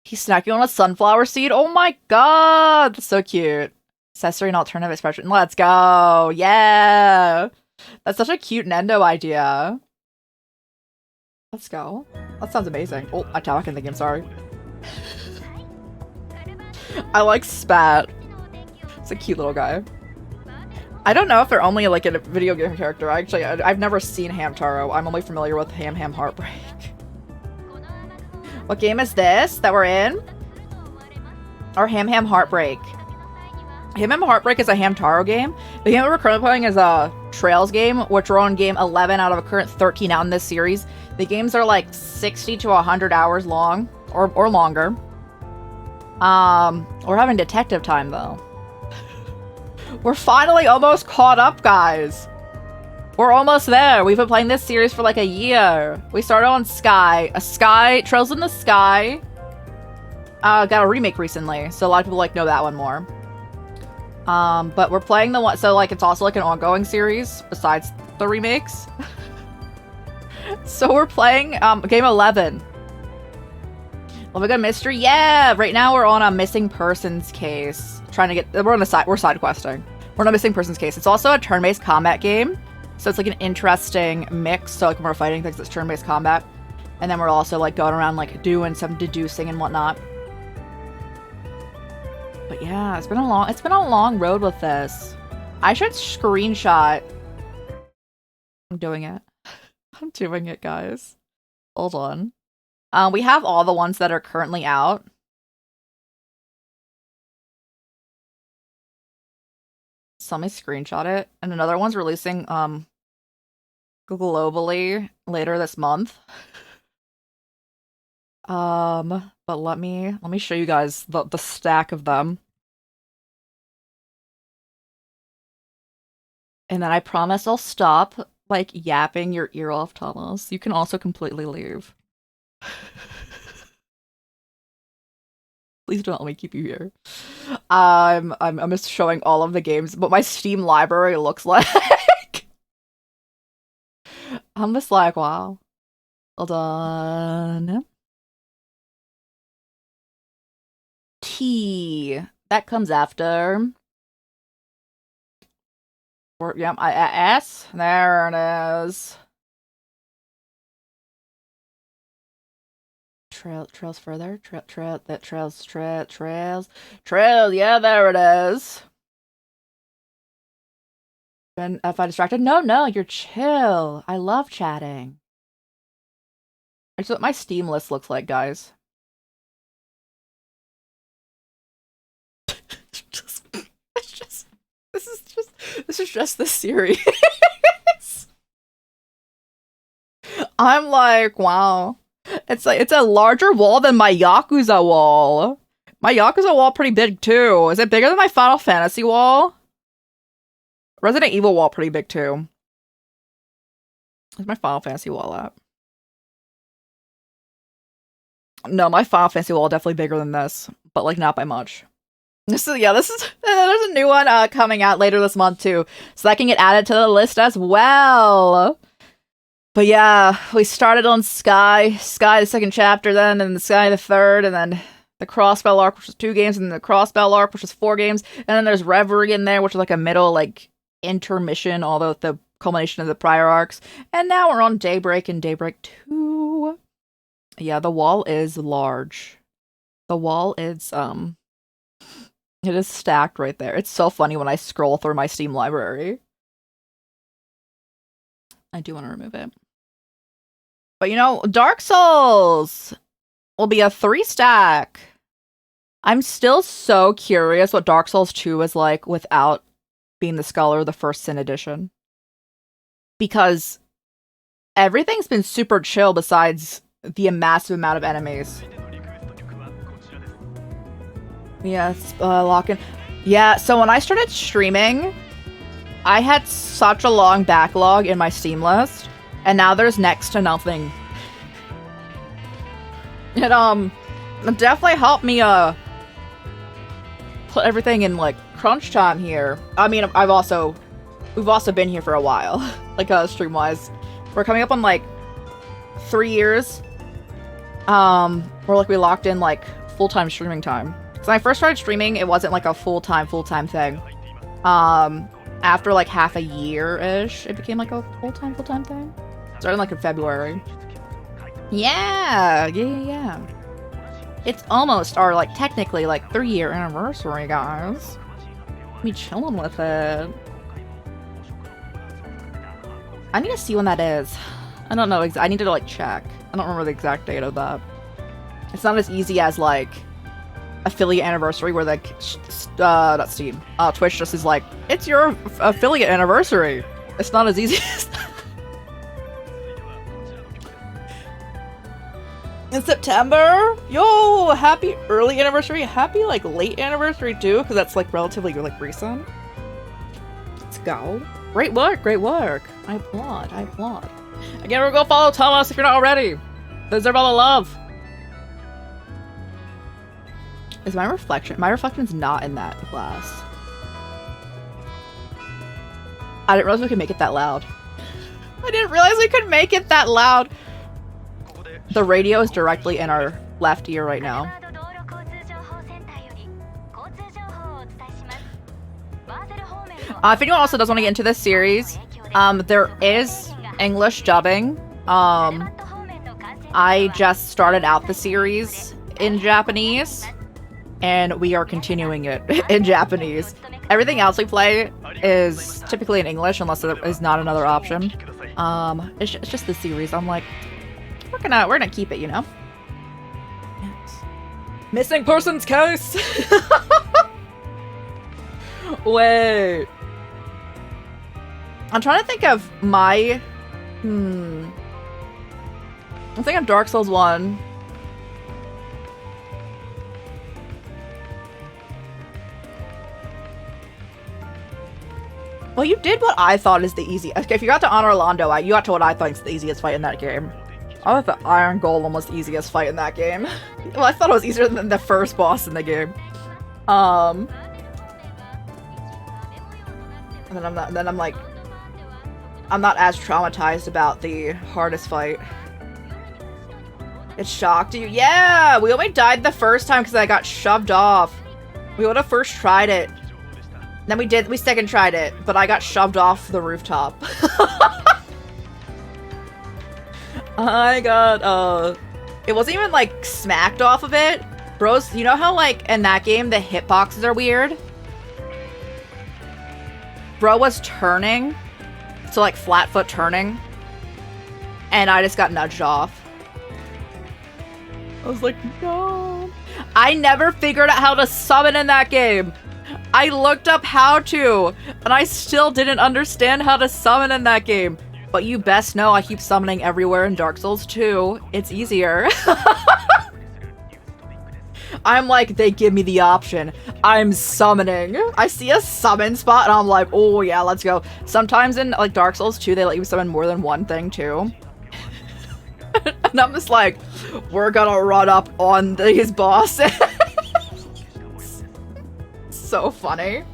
He's snacking on a sunflower seed. Oh my god, that's so cute. Accessory and alternative expression. Let's go. Yeah. That's such a cute Nendo idea. Let's go. That sounds amazing. Oh, I talk in the game, sorry. I like Spat. It's a cute little guy. I don't know if they're only like a video game character. I've never seen Hamtaro. I'm only familiar with Ham Heartbreak. What game is this that we're in? Or Ham Heartbreak? Ham Heartbreak is a Hamtaro game. The game we're currently playing is a Trails game, which we're on game 11 out of a current 13 out in this series. The games are like 60 to 100 hours long, or longer. We're having detective time though. We're finally almost caught up, guys. We're almost there. We've been playing this series for like a year. We started on Trails in the Sky. Got a remake recently, so a lot of people like know that one more. But we're playing the one, so like it's also like an ongoing series besides the remakes. So we're playing game 11. Well, we got a mystery. Yeah, right now we're on a missing persons case. We're side questing. We're on a missing persons case. It's also a turn-based combat game. So it's like an interesting mix. So like when we're fighting things, it's turn-based combat. And then we're also like going around like doing some deducing and whatnot. But yeah, it's been a long road with this. I should screenshot. I'm doing it. I'm doing it, guys. Hold on. We have all the ones that are currently out. So let me screenshot it. And another one's releasing globally later this month. But let me show you guys the stack of them. And then I promise I'll stop like yapping your ear off, Thomas. You can also completely leave. Please don't let me keep you here. I'm just showing all of the games, what my Steam library looks like. I'm just like, wow. Hold on. T. That comes after. Yeah, S. There it is. Trails further. Trails. Yeah, there it is. And if I distracted? No, you're chill. I love chatting. It's what my Steam list looks like, guys. This is just the series. I'm like, wow. It's a larger wall than my Yakuza wall. My Yakuza wall pretty big too. Is it bigger than my Final Fantasy wall? Resident Evil wall pretty big too. Where's my Final Fantasy wall at? No, my Final Fantasy wall definitely bigger than this, but like not by much. This is there's a new one coming out later this month too, so that can get added to the list as well. But yeah, we started on Sky the second chapter, then and the Sky the third, and then the Crossbell arc, which was 2 games, and the Crossbell arc, which was 4 games, and then there's Reverie in there, which is like a middle like intermission, although the culmination of the prior arcs. And now we're on Daybreak and Daybreak 2. Yeah, the wall is large. The wall is, it is stacked right there. It's so funny when I scroll through my Steam library. I do want to remove it. But you know, Dark Souls will be a 3-stack. I'm still so curious what Dark Souls 2 is like without being the Scholar of the First Sin edition. Because everything's been super chill besides the massive amount of enemies. Yes, lock-in. Yeah, so when I started streaming, I had such a long backlog in my Steam list, and now there's next to nothing. It definitely helped me put everything in like crunch time here. I mean, we've also been here for a while, like stream wise. We're coming up on like 3 years. Where like we locked in like full-time streaming time. So when I first started streaming, it wasn't like a full-time thing. After like half a year-ish, it became like a full-time thing. Started like in February. Yeah. It's almost our like technically like 3-year anniversary, guys. Me chilling with it. I need to see when that is. I don't know. I need to like check. I don't remember the exact date of that. It's not as easy as like affiliate anniversary where like not Steam. Twitch just is like, it's your affiliate anniversary. It's not as easy as that. In September? Yo, happy early anniversary. Happy like late anniversary too, because that's like relatively like recent. Let's go. Great work. I applaud. Again, we'll go follow Thomas if you're not already. They deserve all the love. Is my reflection? My reflection's not in that class. I didn't realize we could make it that loud. The radio is directly in our left ear right now. If anyone also does want to get into this series, there is English dubbing. I just started out the series in Japanese, and we are continuing it in Japanese. Everything else we play is typically in English, unless there is not another option. It's just the series. I'm like, we're gonna keep it, you know. Yes. Missing persons case. Wait. I'm trying to think of my. I'm thinking of Dark Souls 1. Well, you did what I thought is the easiest. Okay, if you got to Honor Orlando, you got to what I thought is the easiest fight in that game. I thought the Iron Golem was the easiest fight in that game. Well, I thought it was easier than the first boss in the game. And then I'm like, I'm not as traumatized about the hardest fight. It shocked you? Yeah! We only died the first time because I got shoved off. We would have first tried it. Then we second tried it, but I got shoved off the rooftop. I got, it wasn't even, like, smacked off of it. Bros, you know how, like, in that game, the hitboxes are weird? Bro was turning. So, like, flat foot turning. And I just got nudged off. I was like, no. I never figured out how to summon in that game. I looked up how to, and I still didn't understand how to summon in that game. But you best know I keep summoning everywhere in Dark Souls 2. It's easier. I'm like, they give me the option. I'm summoning. I see a summon spot, and I'm like, oh yeah, let's go. Sometimes in like Dark Souls 2, they let you summon more than one thing too. And I'm just like, we're gonna run up on these bosses. So funny.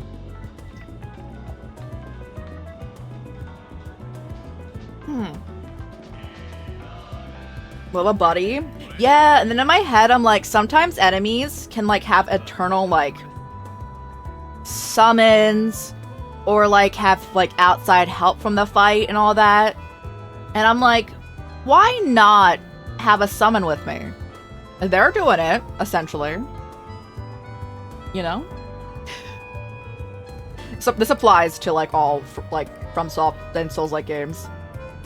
Little buddy. Yeah, and then in my head, I'm like, sometimes enemies can like have eternal like summons or like have like outside help from the fight and all that. And I'm like, why not have a summon with me? They're doing it, essentially. You know? So this applies to like all like FromSoft and Souls-like games.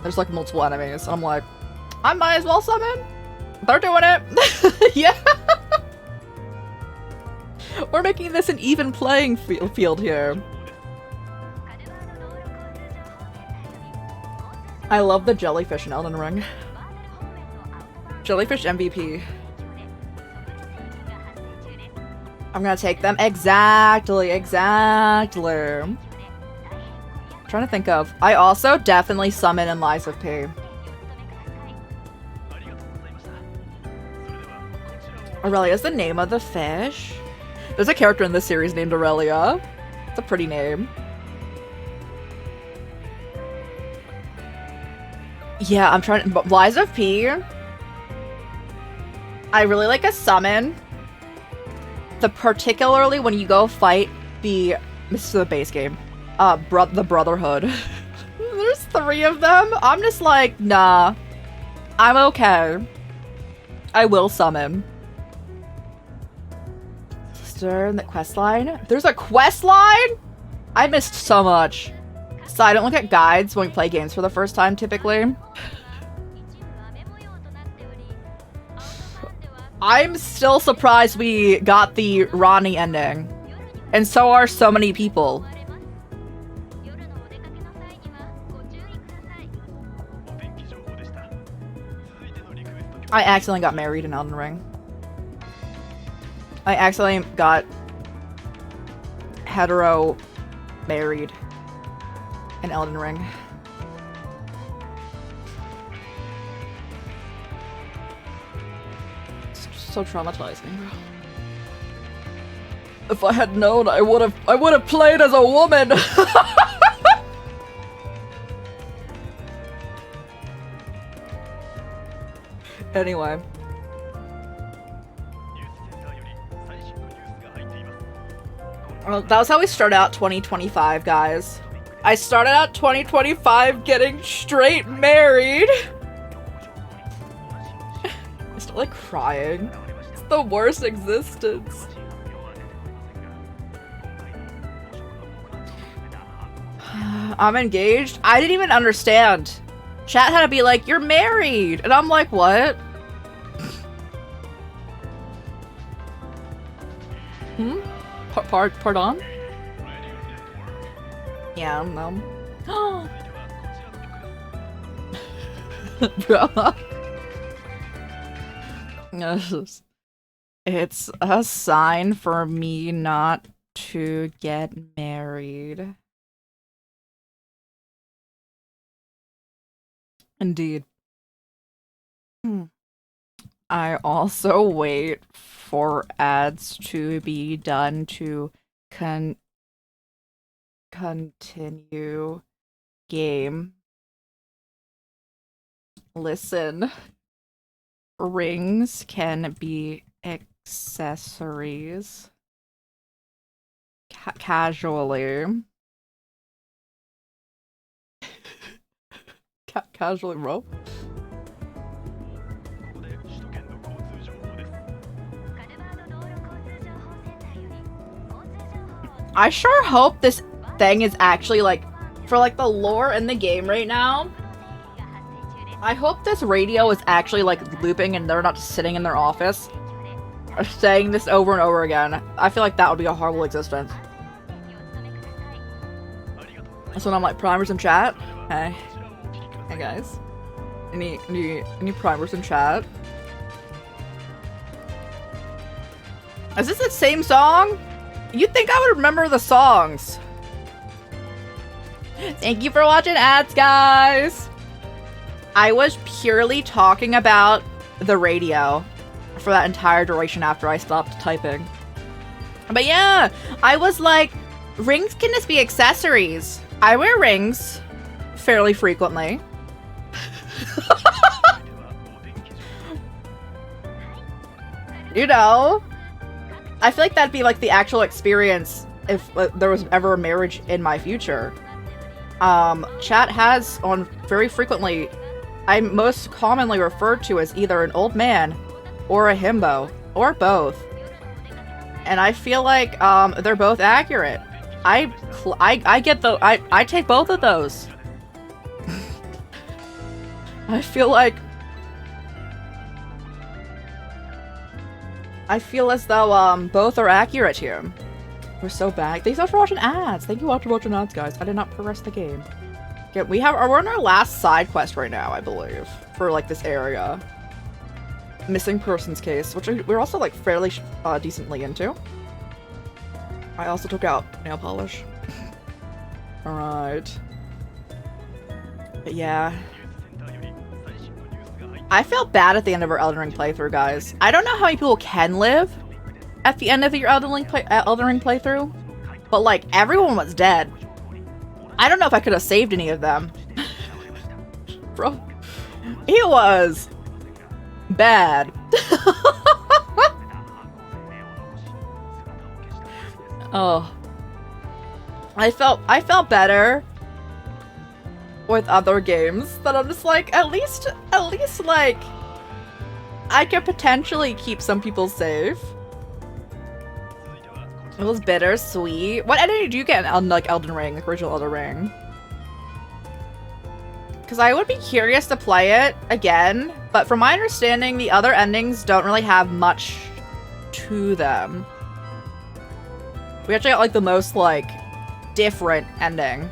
There's like multiple enemies, and I'm like, I might as well summon. They're doing it. Yeah. We're making this an even playing field here. I love the jellyfish in Elden Ring. Jellyfish MVP. I'm gonna take them. Exactly. I'm trying to think of. I also definitely summon in Lies of P. Aurelia is the name of the fish. There's a character in this series named Aurelia. It's a pretty name. Yeah, I'm trying to... Lies of P. I really like a summon. Particularly when you go fight the... This is the base game. The Brotherhood. There's 3 of them. I'm just like, nah. I'm okay. I will summon. Sister in the quest line? There's a quest line?! I missed so much. So I don't look at guides when we play games for the first time, typically. I'm still surprised we got the Ronnie ending. And so are so many people. I accidentally got married in Elden Ring. I accidentally got hetero married in Elden Ring. It's just so traumatizing, bro. If I had known, I would have played as a woman. Anyway. Well, that was how we started out 2025, guys. I started out 2025 getting straight married. I'm still like crying. It's the worst existence. I'm engaged? I didn't even understand. Chat had to be like, you're married! And I'm like, what? Pardon? Yeah, no. It's a sign for me not to get married. Indeed. I also wait for ads to be done to continue game. Listen. Rings can be accessories. Casually. Casually, bro. I sure hope this thing is actually like, for like the lore in the game right now, I hope this radio is actually like looping and they're not just sitting in their office or saying this over and over again. I feel like that would be a horrible existence. So I'm like, primers in chat? Hey. Hey guys. Any primers in chat? Is this the same song? You'd think I would remember the songs. Thank you for watching ads, guys. I was purely talking about the radio for that entire duration after I stopped typing. But yeah, I was like, rings can just be accessories. I wear rings fairly frequently. You know? I feel like that'd be like the actual experience if there was ever a marriage in my future. Chat has on very frequently, I'm most commonly referred to as either an old man or a himbo, or both. And I feel like, they're both accurate. I take both of those. I feel as though, both are accurate here. We're so bad. Thanks so much for watching ads. Thank you all for watching ads, guys. I did not progress the game. Okay, we're on our last side quest right now, I believe, for like this area. Missing persons case, which we're also like fairly decently into. I also took out nail polish. Alright. But yeah. I felt bad at the end of our Elden Ring playthrough, guys. I don't know how many people can live at the end of your Elden Ring playthrough, but like everyone was dead. I don't know if I could have saved any of them. Bro, he was bad. Oh, I felt better with other games that I'm just like, at least like I could potentially keep some people safe. It was bittersweet. What ending do you get in like Elden Ring, like original Elden Ring? Because I would be curious to play it again, but from my understanding, the other endings don't really have much to them. We actually got like the most like different ending.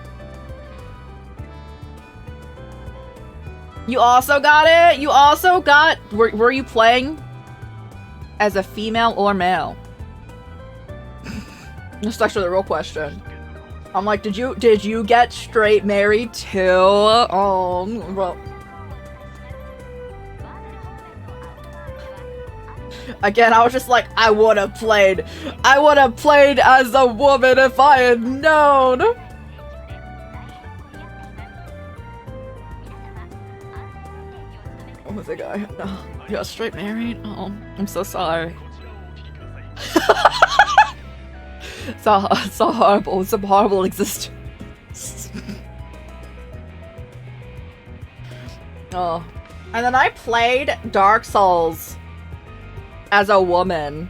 You also got it? You also got... Were you playing as a female or male? That's actually the real question. I'm like, did you get straight married too? Oh, well. Again, I was just like, I would have played as a woman if I had known. What was the guy? Oh, you got straight married? Oh, I'm so sorry. It's so horrible. It's a horrible existence. Oh. And then I played Dark Souls as a woman.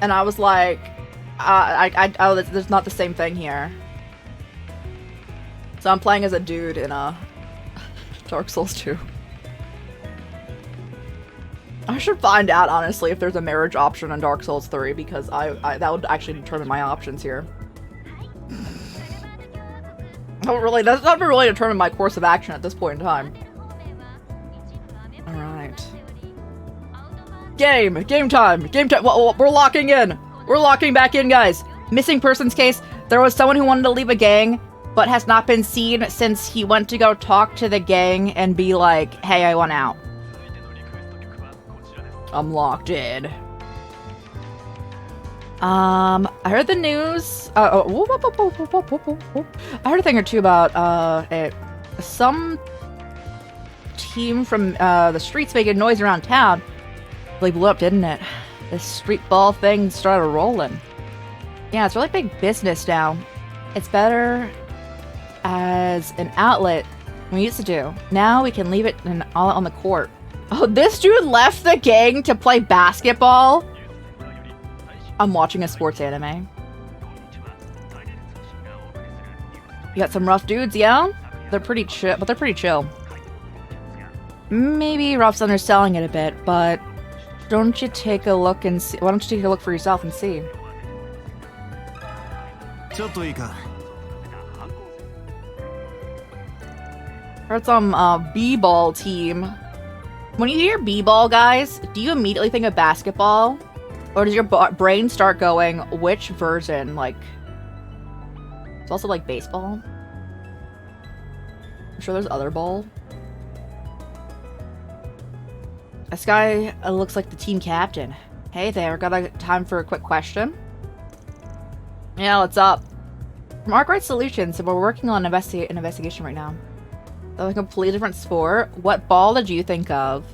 And I was like, oh, there's not the same thing here. So I'm playing as a dude in Dark Souls 2. I should find out, honestly, if there's a marriage option in Dark Souls 3, because that would actually determine my options here. That's not really determine my course of action at this point in time. Alright. Game time! Well, we're locking in! We're locking back in, guys! Missing persons case. There was someone who wanted to leave a gang, but has not been seen since he went to go talk to the gang and be like, hey, I want out. I'm locked in. I heard the news. I heard a thing or two about some team from the streets making noise around town. Really blew up, didn't it? This street ball thing started rolling. Yeah, it's really big business now. It's better as an outlet than we used to do. Now we can leave it all on the court. Oh, this dude left the gang to play basketball? I'm watching a sports anime. You got some rough dudes, yeah? They're pretty chill, but they're pretty chill. Maybe Rough's underselling it a bit, but don't you take a look and see? Why don't you take a look for yourself and see? Heard some b-ball team. When you hear b-ball, guys, do you immediately think of basketball? Or does your brain start going, which version? Like, it's also like baseball. I'm sure there's other ball. This guy looks like the team captain. Hey there, got a time for a quick question? Yeah, what's up? From Arkwright Solutions, and we're working on an investigation right now. They're a completely different sport. What ball did you think of?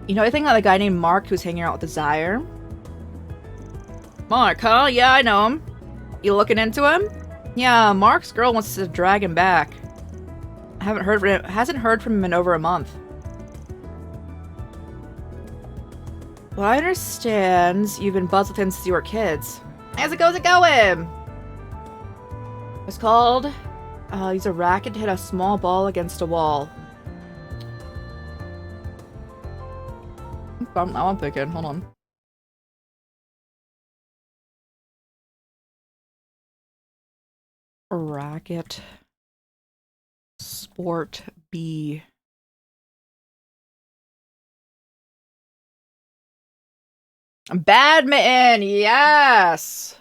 You know anything about the guy named Mark who's hanging out with Desire? Mark, huh? Yeah, I know him. You looking into him? Yeah, Mark's girl wants to drag him back. Hasn't heard from him in over a month. Well, I understand you've been buzzed with him since you were kids. How's it going? It's called, use a racket to hit a small ball against a wall. Now I'm thinking, hold on. Racket. Sport B. Badminton, yes!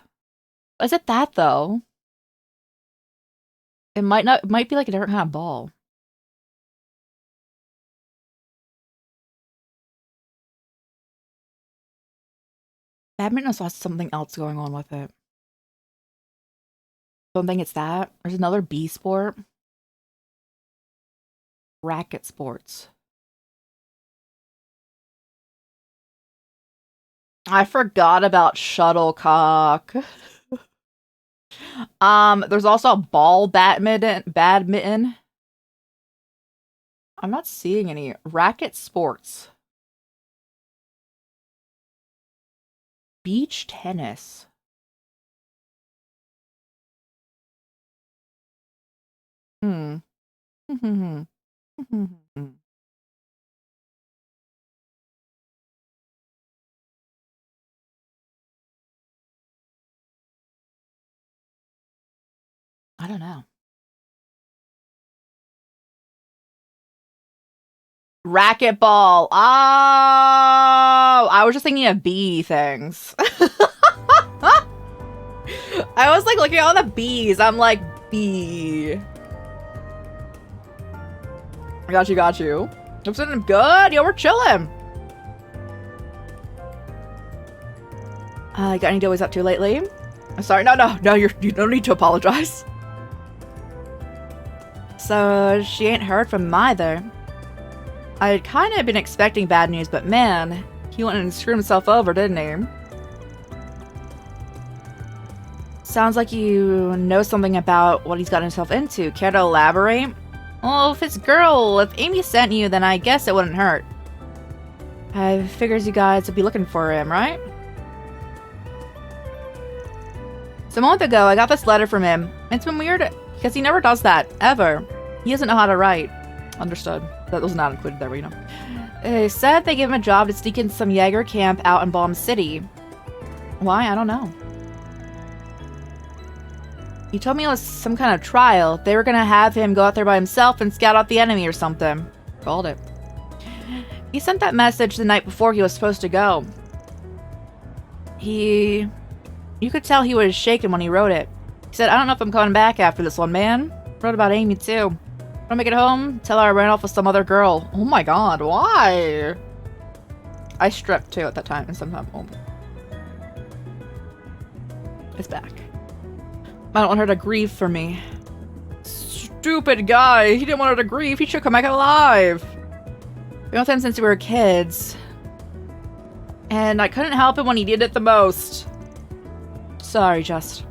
Is it that though? It might not, it might be like a different kind of ball. Badminton also has something else going on with it. Don't think it's that. There's another B sport. Racket sports. I forgot about shuttlecock. There's also ball badminton. I'm not seeing any racket sports. Beach tennis. I don't know. Racquetball. Oh, I was just thinking of bee things. I was like looking at all the bees. I'm like, bee. Got you. I'm sitting good. Yo, we're chilling. Got any doughies up to lately? I'm sorry. No, you don't need to apologize. So, she ain't heard from him either. I'd kind of been expecting bad news, but man, he went and screwed himself over, didn't he? Sounds like you know something about what he's gotten himself into. Care to elaborate? Well, if Amy sent you, then I guess it wouldn't hurt. I figures you guys would be looking for him, right? So a month ago, I got this letter from him. It's been weird, because he never does that, ever. He doesn't know how to write. Understood. That was not included there, but you know. They said they gave him a job to sneak in some Jaeger camp out in Balm City. Why? I don't know. He told me it was some kind of trial. They were gonna have him go out there by himself and scout out the enemy or something. Called it. He sent that message the night before he was supposed to go. You could tell he was shaken when he wrote it. He said, I don't know if I'm coming back after this one, man. Wrote about Amy, too. When I make it home, tell her I ran off with some other girl. Oh my god, why? I stripped, too, at that time, and sometime. Oh. It's back. I don't want her to grieve for me. Stupid guy. He didn't want her to grieve. He should come back alive. Been with him since we were kids. And I couldn't help him when he needed it the most. Sorry, just.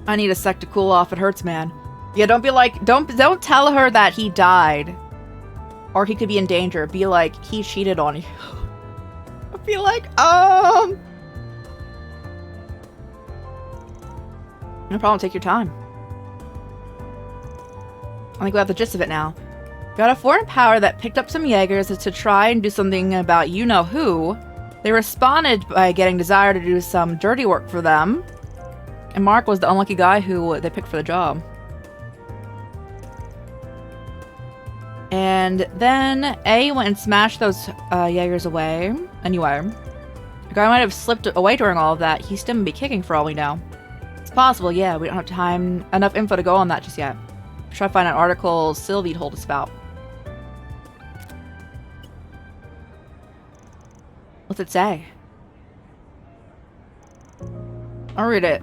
I need a sec to cool off. It hurts, man. Yeah, don't be like, don't tell her that he died. Or he could be in danger. Be like, he cheated on you. Be like, no problem, take your time. I think we have the gist of it now. Got a foreign power that picked up some Jaegers to try and do something about you-know-who. They responded by getting Desire to do some dirty work for them. And Mark was the unlucky guy who they picked for the job. And then A went and smashed those Jaegers away. Anyway, the guy might have slipped away during all of that. He still be kicking for all we know. It's possible, yeah. We don't have enough info to go on that just yet. Try to find an article Sylvie told us about. What's it say? I'll read it.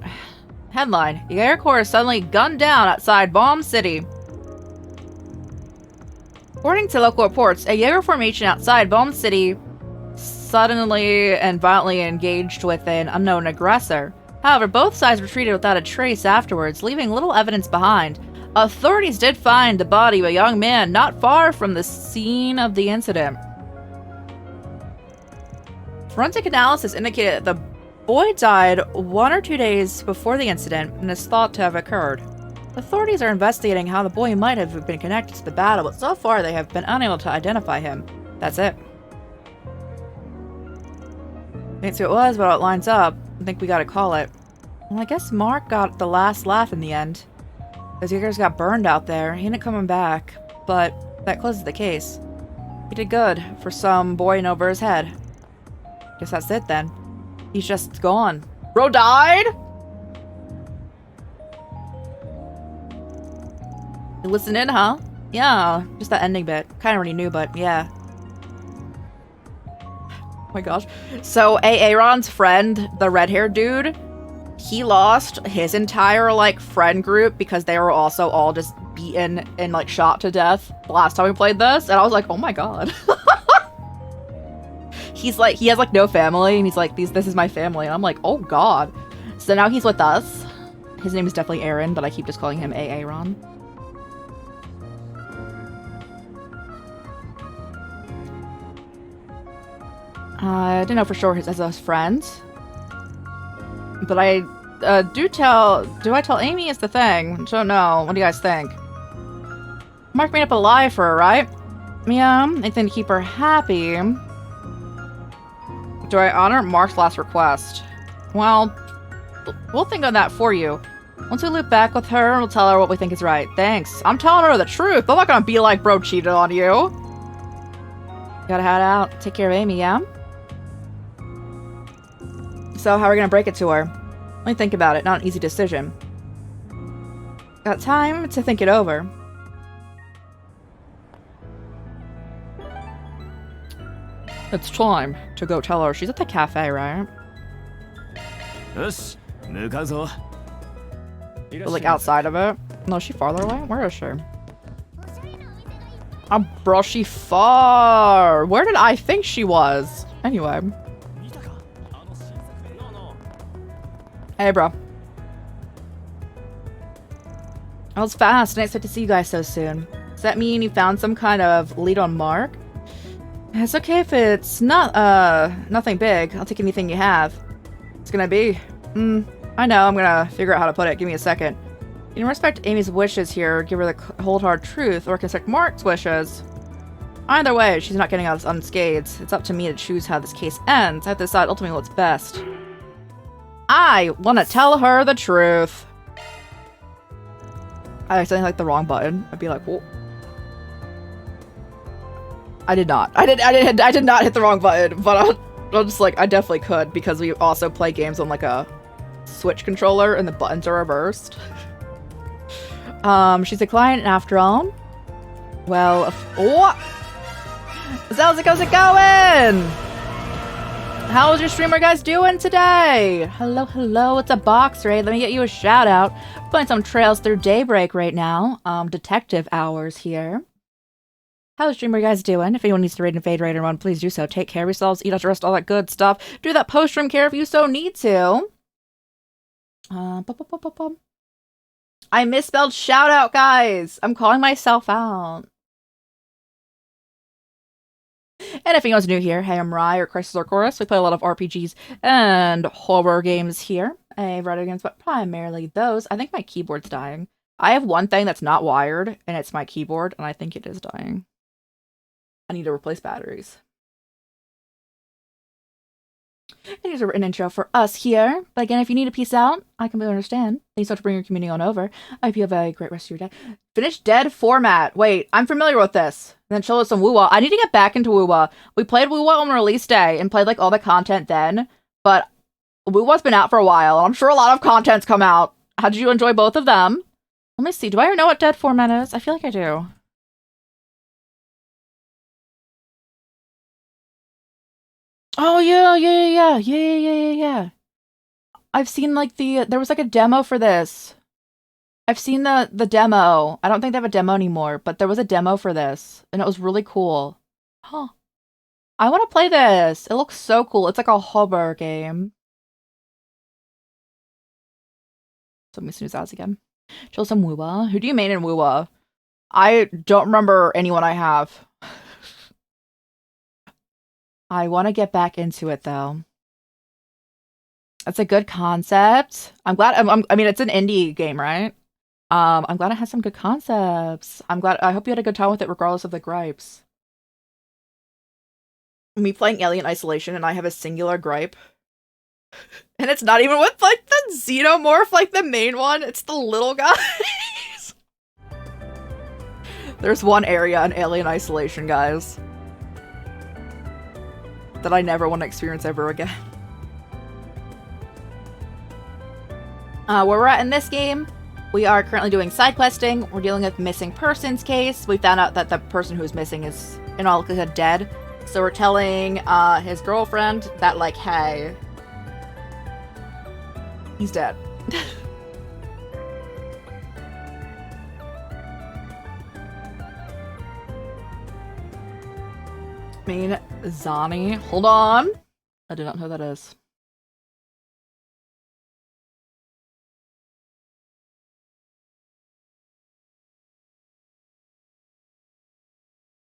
Headline: The Air Corps is suddenly gunned down outside Balm City. According to local reports, a Jaeger formation outside Balm City suddenly and violently engaged with an unknown aggressor. However, both sides retreated without a trace afterwards, leaving little evidence behind. Authorities did find the body of a young man not far from the scene of the incident. Forensic analysis indicated that the boy died 1 or 2 days before the incident and is thought to have occurred. Authorities are investigating how the boy might have been connected to the battle, but so far they have been unable to identify him. That's it. Can't see what it was, but it lines up. I think we gotta call it. Well, I guess Mark got the last laugh in the end. Those Jaegers got burned out there. He ended up coming back, but that closes the case. He did good for some boy in over his head. Guess that's it then. He's just gone. Bro died? You listen in, huh? Yeah, just that ending bit. Kinda already knew, but yeah. Oh my gosh. So, Aaron's friend, the red-haired dude, he lost his entire, like, friend group because they were also all just beaten and, like, shot to death the last time we played this. And I was like, oh my god. He's like, he has, like, no family, and he's like, this is my family. And I'm like, oh god. So now he's with us. His name is definitely Aaron, but I keep just calling him Aaron. I didn't know for sure as his friends. But I do I tell Amy is the thing? Don't know. What do you guys think? Mark made up a lie for her, right? Yeah, I think to keep her happy. Do I honor Mark's last request? Well, we'll think on that for you. Once we loop back with her, we'll tell her what we think is right. Thanks. I'm telling her the truth. I'm not gonna be like, bro cheated on you. Gotta head out. Take care of Amy, yeah? So how are we gonna break it to her? Let me think about it. Not an easy decision. Got time to think it over. It's time to go tell her. She's at the cafe, right? Or like outside of it. No, is she farther away? Where is she? Oh, bro, she far. Where did I think she was? Anyway. Hey, bro. That was fast. Didn't expect to see you guys so soon. Does that mean you found some kind of lead on Mark? It's okay if it's not, nothing big. I'll take anything you have. It's gonna be. I know. I'm gonna figure out how to put it. Give me a second. You can respect Amy's wishes here, give her the cold hard truth, or respect Mark's wishes. Either way, she's not getting out unscathed. It's up to me to choose how this case ends. I have to decide ultimately what's best. I want to tell her the truth. I accidentally clicked the wrong button. I'd be like, whoa. I did not. I did not hit the wrong button, but I'll just like, I definitely could because we also play games on like a Switch controller and the buttons are reversed. She's a client after all. Well, what? How's it going? How's your streamer guys doing today? Hello, it's a box raid. Let me get you a shout out. Playing some Trails through Daybreak right now. Detective hours here. How's streamer guys doing? If anyone needs to raid and fade raid and run, please do so. Take care of yourselves, eat out your rest, all that good stuff. Do that post-stream care if you so need to. I misspelled shout out, guys. I'm calling myself out. And if anyone's new here, hey, I'm Rai or Crisis or Chorus. We play a lot of RPGs and horror games here. I've read games, but primarily those. I think my keyboard's dying. I have one thing that's not wired, and it's my keyboard, and I think it is dying. I need to replace batteries. Here's a written intro for us here. But again, if you need to peace out, I completely understand. Thanks so much for bringing your community on over. I hope you have a great rest of your day. Finish Dead format. Wait, I'm familiar with this. And then show us some Woo-Wah. I need to get back into Woo-Wah. We played Woo-Wah on release day and played like all the content then. But Woo-Wah's been out for a while. And I'm sure a lot of content's come out. How did you enjoy both of them? Let me see. Do I even know what Dead format is? I feel like I do. Oh, yeah. I've seen, like, there was, like, a demo for this. I've seen the demo. I don't think they have a demo anymore, but there was a demo for this, and it was really cool. Huh. I want to play this. It looks so cool. It's like a horror game. So let me snooze ads again. Chill some Wuwa. Who do you main in Wuwa? I don't remember anyone I have. I want to get back into it though. It's a good concept. I'm glad. I mean, it's an indie game, right? I'm glad it has some good concepts. I hope you had a good time with it, regardless of the gripes. Me playing Alien Isolation, and I have a singular gripe, and it's not even with like the xenomorph, like the main one. It's the little guys. There's one area in Alien Isolation, guys, that I never want to experience ever again. Where we're at in this game, we are currently doing side questing. We're dealing with missing persons case. We found out that the person who's missing is in all likelihood dead. So we're telling his girlfriend that, like, hey, he's dead. Main Zani. Hold on. I do not know who that is.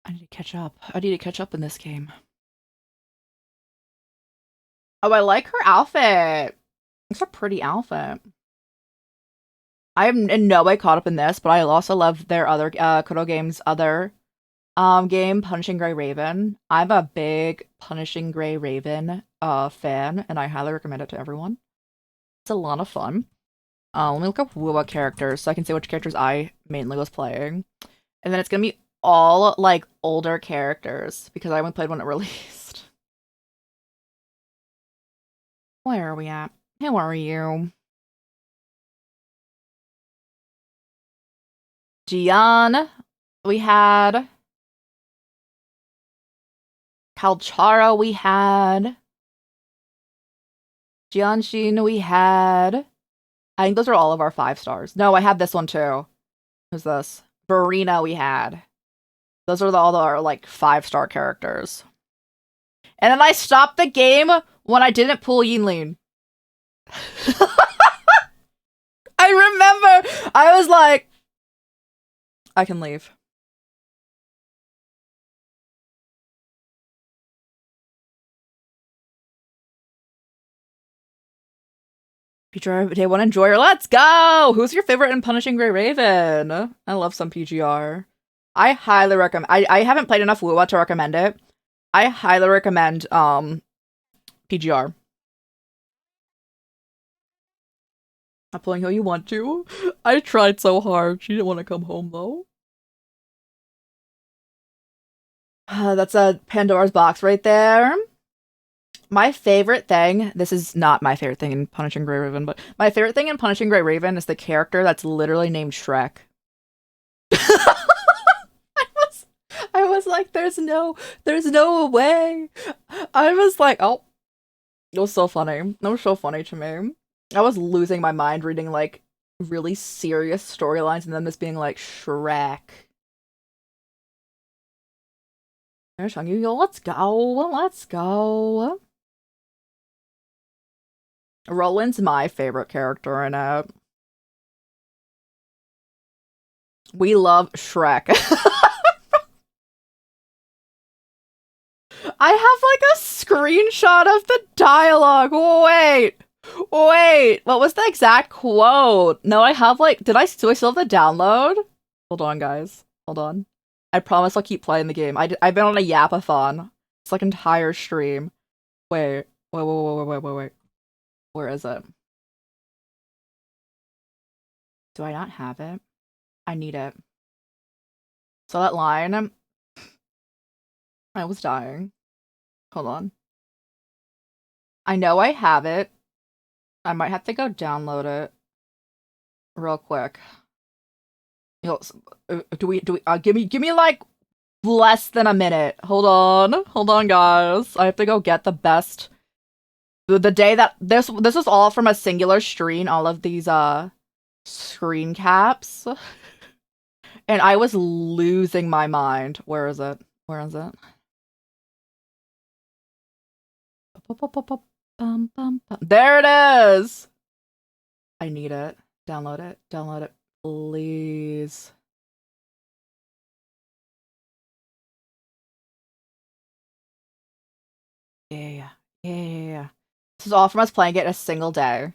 I need to catch up. I need to catch up in this game. Oh, I like her outfit. It's a pretty outfit. I am in no way caught up in this, but I also love their other Kodo Games other game, Punishing Gray Raven. I'm a big Punishing Gray Raven fan, and I highly recommend it to everyone. It's a lot of fun. Let me look up Wuwa characters so I can see which characters I mainly was playing. And then it's gonna be all, like, older characters, because I only played when it released. Where are we at? How are you? Gian. We had... Kalchara we had. Jianshin we had. I think those are all of our 5 stars. No, I had this one too. Who's this? Verena we had. Those are all our, like, 5-star characters. And then I stopped the game when I didn't pull Yinlin. I remember! I was like, I can leave. PGR day 1 enjoyer. Let's go! Who's your favorite in Punishing Gray Raven? I love some PGR. I highly recommend. I haven't played enough Wuwa to recommend it. I highly recommend PGR. Not pulling who you want to. I tried so hard. She didn't want to come home though. That's a Pandora's box right there. My favorite thing, this is not my favorite thing in Punishing Gray Raven, but my favorite thing in Punishing Gray Raven is the character that's literally named Shrek. I was like, there's no way. I was like, oh, it was so funny. It was so funny to me. I was losing my mind reading, like, really serious storylines and then this being like Shrek. There's Changyu. Let's go. Let's go. Roland's my favorite character in it. We love Shrek. I have, like, a screenshot of the dialogue. Wait. What was the exact quote? No, I have, like, do I still have the download? Hold on, guys. Hold on. I promise I'll keep playing the game. I've been on a yapathon. It's like entire stream. Wait. Where is it? Do I not have it? I need it. So that line... I was dying. Hold on. I know I have it. I might have to go download it real quick. You know, do we give me like less than a minute. Hold on, guys. I have to go get the best. The day that this is all from a singular stream. All of these screen caps, and I was losing my mind. Where is it? There it is! I need it. Download it. Download it. Please. Yeah. This is all from us playing it in a single day.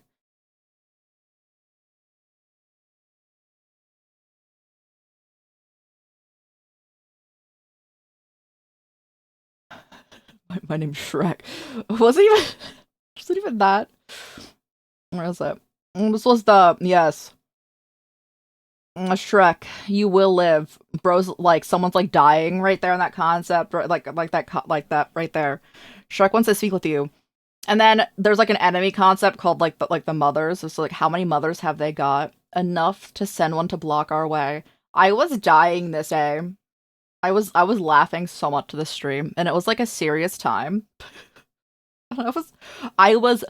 My name's Shrek. Wasn't even that. Where is it? This was the yes. Shrek, you will live. Bro's like someone's like dying right there in that concept, like that right there. Shrek wants to speak with you. And then there's like an enemy concept called like the mothers. So like how many mothers have they got? Enough to send one to block our way. I was dying this day. I was laughing so much to the stream, and it was like a serious time. I was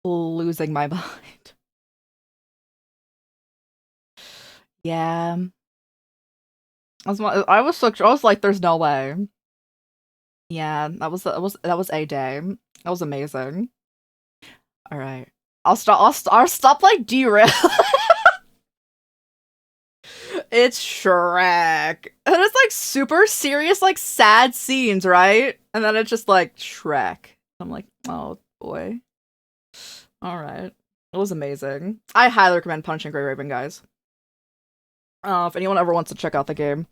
losing my mind. Yeah. I was like, there's no way. Yeah, that was a day. That was amazing. All right. I'll stop like derail. It's Shrek. And it's like super serious, like sad scenes, right? And then it's just like Shrek. I'm like, oh boy. Alright. It was amazing. I highly recommend Punishing Grey Raven, guys. If anyone ever wants to check out the game.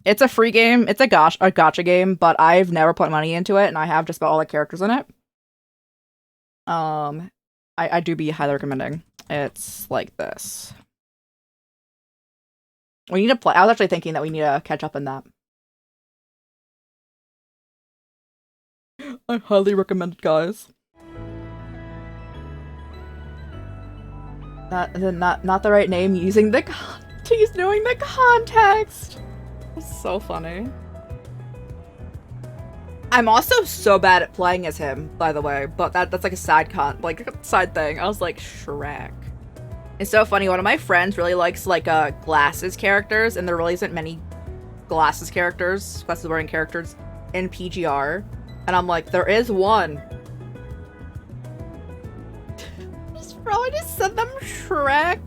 It's a free game. It's a gacha game, but I've never put money into it, and I have just about all the characters in it. I do be highly recommending. It's like this. We need to play. I was actually thinking that we need to catch up in that. I highly recommend it, guys. Not the right name. Using the he's knowing the context. It's so funny. I'm also so bad at playing as him, by the way. But that's like a side thing. I was like Shrek. It's so funny. One of my friends really likes like glasses characters, and there really isn't many glasses wearing characters in PGR. And I'm like, there is one. Probably just send them Shrek.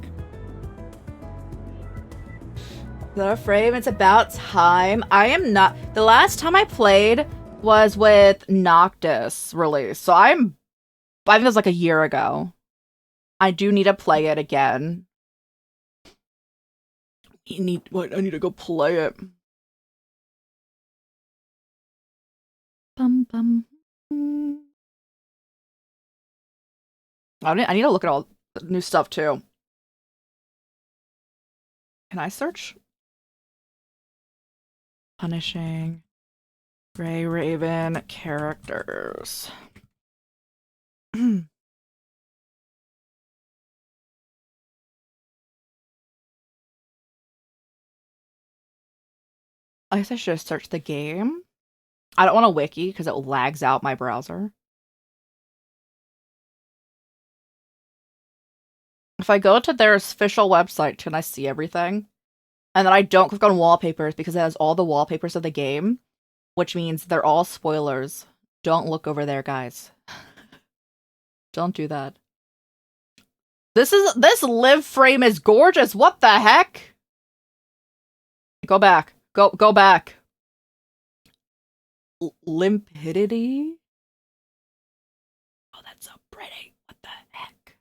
The frame, it's about time. I am not. The last time I played was with Noctis release, so I think it was like a year ago. I do need to play it again. I need to go play it. Bum bum. I need to look at all the new stuff too. Can I search? Punishing Grey Raven characters. I guess I should have searched the game. I don't want a wiki because it lags out my browser. If I go to their official website, can I see everything? And then I don't click on wallpapers because it has all the wallpapers of the game, which means they're all spoilers. Don't look over there, guys. Don't do that. This live frame is gorgeous. What the heck? Go back. Go back. Limpidity? Oh, that's so pretty. What the heck?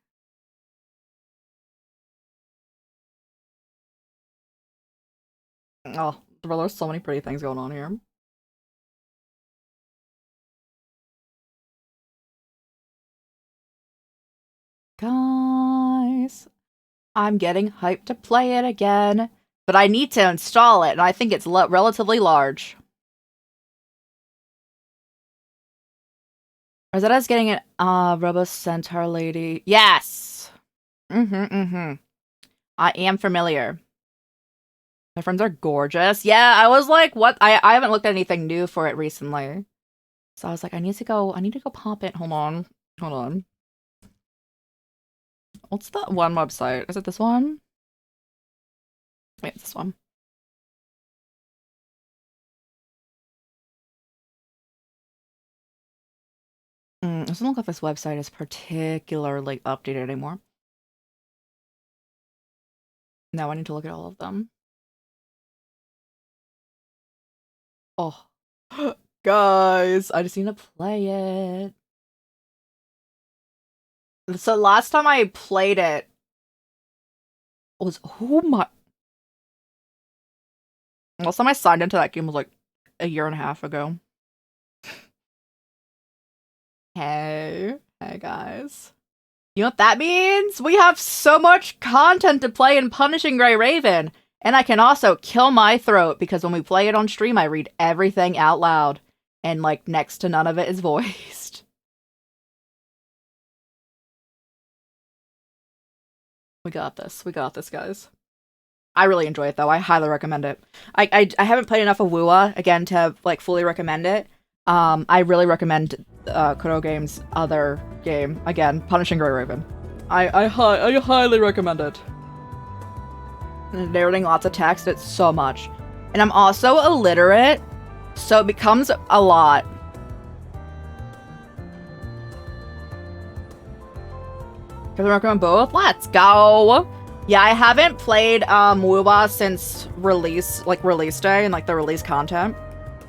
Oh, bro, there's so many pretty things going on here. Guys, I'm getting hyped to play it again, but I need to install it, and I think it's relatively large. Rosetta's getting an Robo Centaur lady. Yes! I am familiar. My friends are gorgeous. Yeah, I was like, what? I haven't looked at anything new for it recently. So I was like, I need to go pop it. Hold on. What's that one website? Is it this one? Wait, it's this one. It doesn't look like this website is particularly updated anymore. Now I need to look at all of them. Oh. Guys, I just need to play it. So last time I played it was, oh my... Last time I signed into that game was like a year and a half ago. Hey guys. You know what that means? We have so much content to play in Punishing Gray Raven. And I can also kill my throat because when we play it on stream, I read everything out loud. And like next to none of it is voiced. We got this, guys. I really enjoy it though. I highly recommend it. I haven't played enough of WUA again to like fully recommend it. I really recommend Kuro Game's other game again, Punishing Gray Raven. I highly recommend it. Narrating lots of text, it's so much. And I'm also illiterate, so it becomes a lot. Can I recommend both? Let's go! Yeah, I haven't played WUA since release day and like the release content.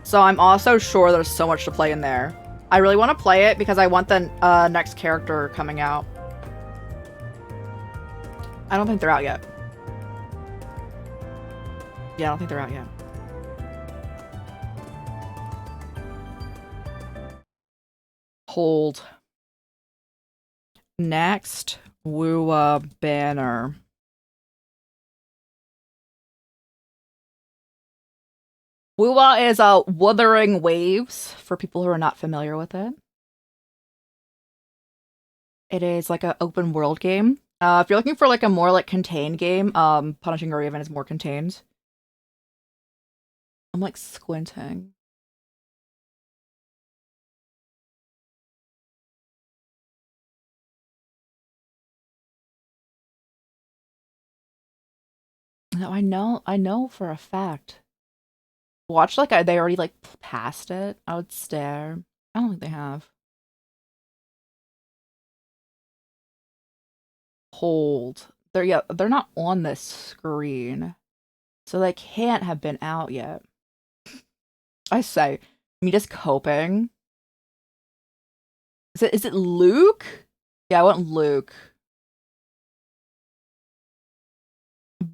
So I'm also sure there's so much to play in there. I really want to play it because I want the next character coming out. I don't think they're out yet. Yeah, I don't think they're out yet. Hold. Next, WUA banner. WUA is Wuthering Waves, for people who are not familiar with it. It is like an open world game. If you're looking for like a more like contained game, Punishing Gray Raven is more contained. I'm like squinting. No, I know for a fact. Watch like they already like passed it. I would stare. I don't think they have. Hold. They're not on this screen. So they can't have been out yet. I say, me just coping. Is it Luke? Yeah, I want Luke.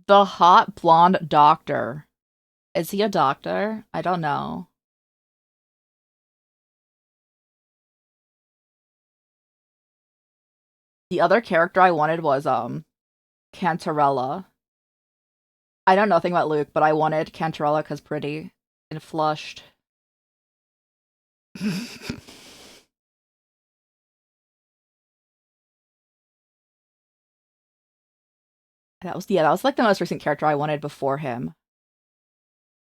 The hot blonde doctor. Is he a doctor? I don't know. The other character I wanted was Cantarella. I know nothing about Luke, but I wanted Cantarella because pretty and flushed. That was like the most recent character I wanted before him.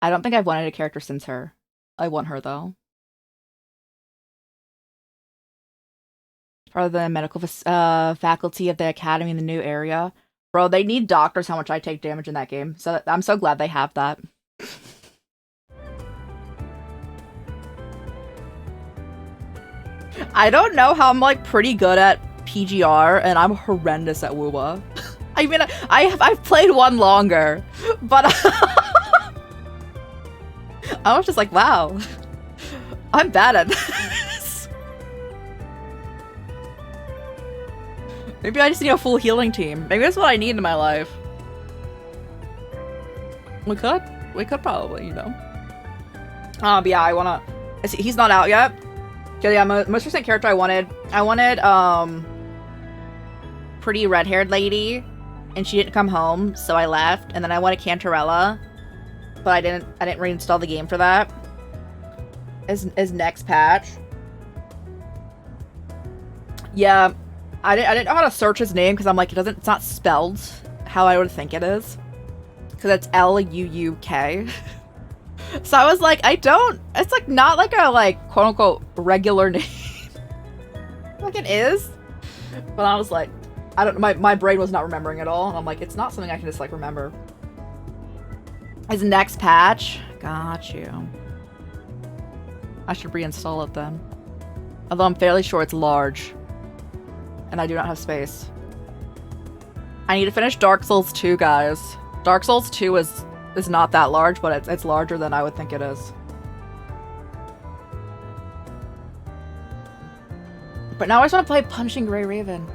I don't think I've wanted a character since her. I want her though. Part of the medical faculty of the academy in the new area. Bro, they need doctors how much I take damage in that game. So I'm so glad they have that. I don't know how I'm like pretty good at PGR and I'm horrendous at WUA. I mean, I've played one longer, but I was just like, wow, I'm bad at this. Maybe I just need a full healing team. Maybe that's what I need in my life. We could probably, you know. But yeah, I wanna. He's not out yet. Yeah, most recent character I wanted pretty red-haired lady, and she didn't come home, so I left. And then I wanted Cantarella, but I didn't reinstall the game for that. As next patch. Yeah, I didn't know how to search his name because I'm like it's not spelled how I would think it is, because it's L-U-U-K. So I was like, it's like not like a like quote unquote regular name. Like it is. But I was like, I don't know, my brain was not remembering at all. And I'm like, it's not something I can just like remember. His next patch. Got you. I should reinstall it then. Although I'm fairly sure it's large. And I do not have space. I need to finish Dark Souls 2, guys. Dark Souls 2 is not that large, but it's larger than I would think it is. But now I just want to play Punching Gray Raven.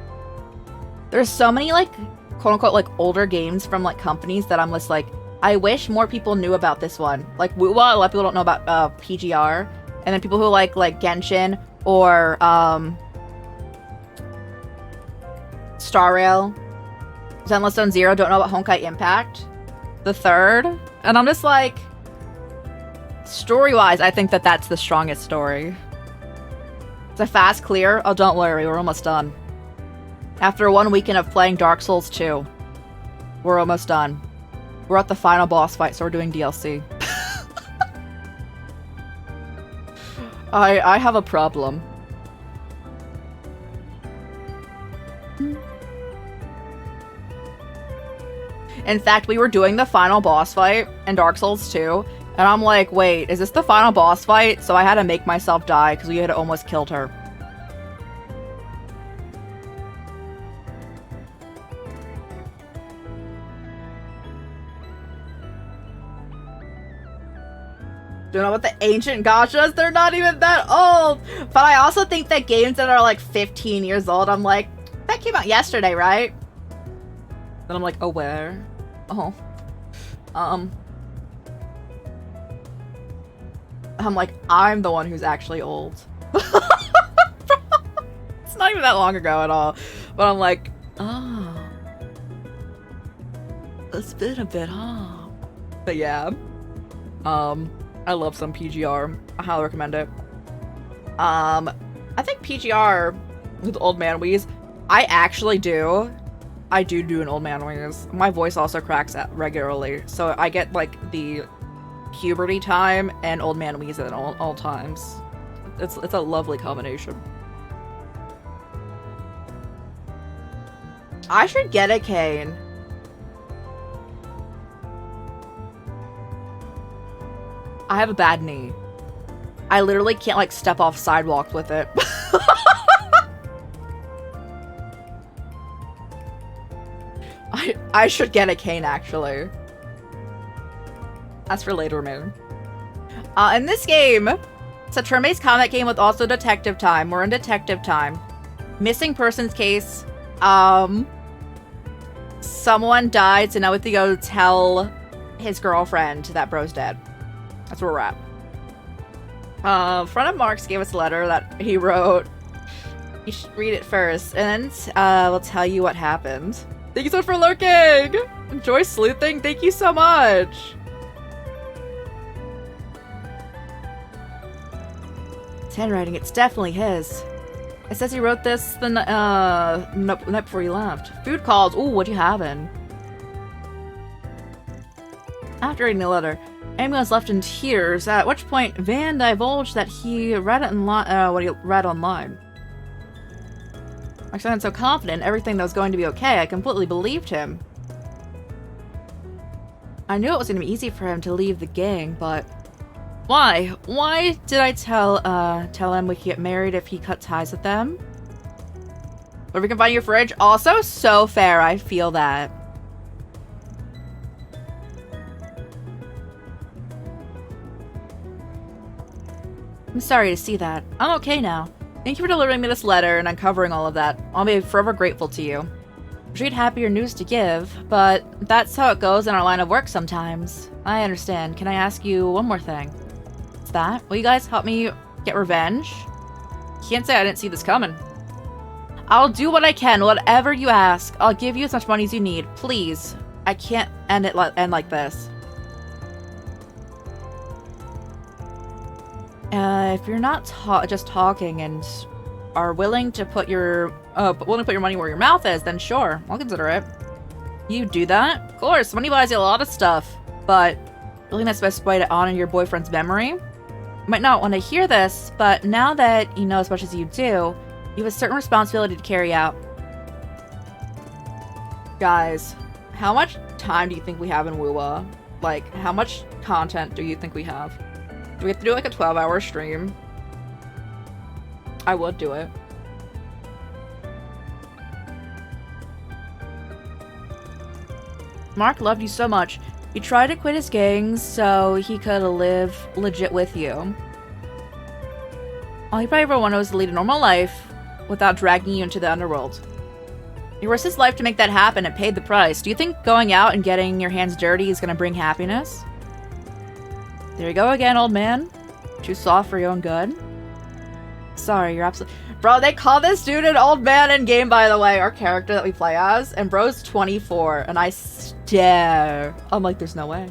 There's so many, like, quote-unquote, like, older games from, like, companies that I'm just like, I wish more people knew about this one. Like, WoWa, a lot of people don't know about PGR. And then people who like Genshin or Star Rail, Zenless Zone Zero don't know about Honkai Impact the third. And I'm just like, story-wise, I think that that's the strongest story. It's a fast clear. Oh, don't worry, we're almost done. After 1 weekend of playing Dark Souls 2, we're almost done. We're at the final boss fight, so we're doing DLC. I have a problem. In fact, we were doing the final boss fight in Dark Souls 2, and I'm like, wait, is this the final boss fight? So I had to make myself die because we had almost killed her. Do you know what the ancient gachas? They're not even that old! But I also think that games that are like 15 years old, I'm like, that came out yesterday, right? Then I'm like, oh, where? Oh. I'm like, I'm the one who's actually old. It's not even that long ago at all. But I'm like, oh. It's been a bit, huh? But yeah. I love some PGR. I highly recommend it. I think PGR with Old Man Wheeze, I actually do. I do an Old Man Wheeze. My voice also cracks out regularly, so I get like the puberty time and Old Man Wheeze at all times. It's a lovely combination. I should get a cane. I have a bad knee. I literally can't like step off sidewalks with it. I should get a cane actually. That's for later, man. In this game, it's a turn-based combat game with also detective time. We're in detective time. Missing persons case. Someone died, so now we have to go tell his girlfriend that bro's dead. That's where we're at. Friend of Mark's gave us a letter that he wrote. You should read it first, and then we'll tell you what happened. Thank you so much for lurking! Enjoy sleuthing? Thank you so much! It's handwriting, it's definitely his. It says he wrote this the night before he left. Food calls. Ooh, what you having? After reading the letter, Amy was left in tears, at which point Van divulged that he read it what he read online. I sounded so confident in everything that was going to be okay, I completely believed him. I knew it was going to be easy for him to leave the gang, but... Why? Why did I tell him we could get married if he cut ties with them? Where we can find your fridge? Also, so fair, I feel that. I'm sorry to see that. I'm okay now. Thank you for delivering me this letter and uncovering all of that. I'll be forever grateful to you. I'm sure you'd happier news to give, but that's how it goes in our line of work sometimes. I understand. Can I ask you one more thing? What's that? Will you guys help me get revenge? Can't say I didn't see this coming. I'll do what I can, whatever you ask. I'll give you as much money as you need. Please. I can't end like this. If you're not just talking and are willing to put your money where your mouth is, then sure, I'll consider it. You do that? Of course, money buys you a lot of stuff, but really that's the best way to honor your boyfriend's memory. You might not want to hear this, but now that you know as much as you do, you have a certain responsibility to carry out. Guys, how much time do you think we have in WoWa? Like, how much content do you think we have? Do we have to do like a 12-hour stream? I would do it. Mark loved you so much. He tried to quit his gangs so he could live legit with you. All he probably ever wanted was to lead a normal life without dragging you into the underworld. He risked his life to make that happen and paid the price. Do you think going out and getting your hands dirty is going to bring happiness? There you go again, old man. Too soft for your own good. Sorry, you're absolutely... Bro, they call this dude an old man in game, by the way, our character that we play as. And bro's 24, and I stare. I'm like, there's no way.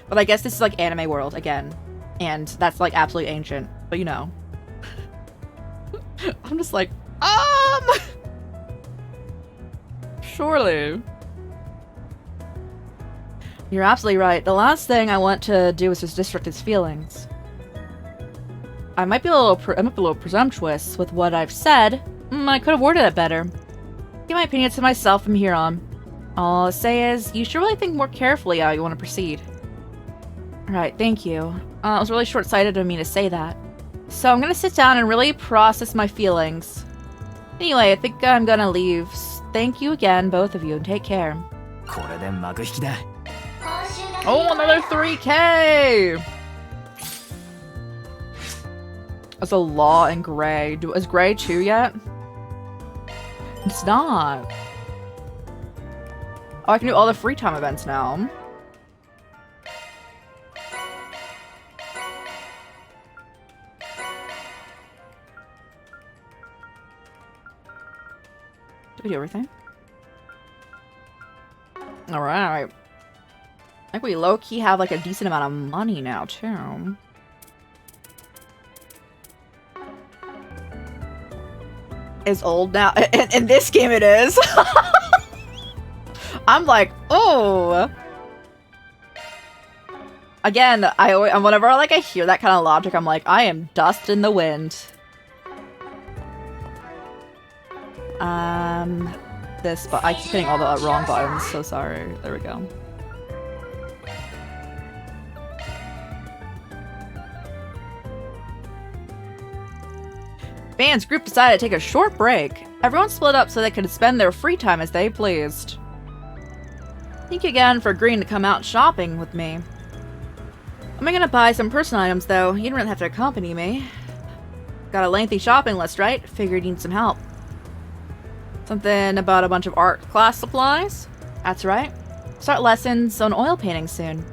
But I guess this is like anime world again. And that's like absolutely ancient. But you know. I'm just like, surely. You're absolutely right. The last thing I want to do is just disrupt his feelings. I might be a little presumptuous with what I've said. I could have worded it better. Keep my opinions to myself from here on. All I'll say is, you should really think more carefully how you want to proceed. Alright, thank you. It was really short-sighted of me to say that. So I'm gonna sit down and really process my feelings. Anyway, I think I'm gonna leave. Thank you again, both of you, and take care. Oh, another 3K! That's a law in Gray. Is Gray 2 yet? It's not. Oh, I can do all the free time events now. Did we do everything? Alright. I think we low-key have like a decent amount of money now, too. Is old now. In this game it is. I'm like, oh. Again, whenever I hear that kind of logic, I'm like, I am dust in the wind. This, but I keep hitting all the wrong buttons, so sorry. There we go. Band's group decided to take a short break. Everyone split up so they could spend their free time as they pleased. Thank you again for agreeing to come out shopping with me. I'm gonna buy some personal items though. You didn't really have to accompany me. Got a lengthy shopping list, right? Figured you need some help. Something about a bunch of art class supplies? That's right. Start lessons on oil painting soon.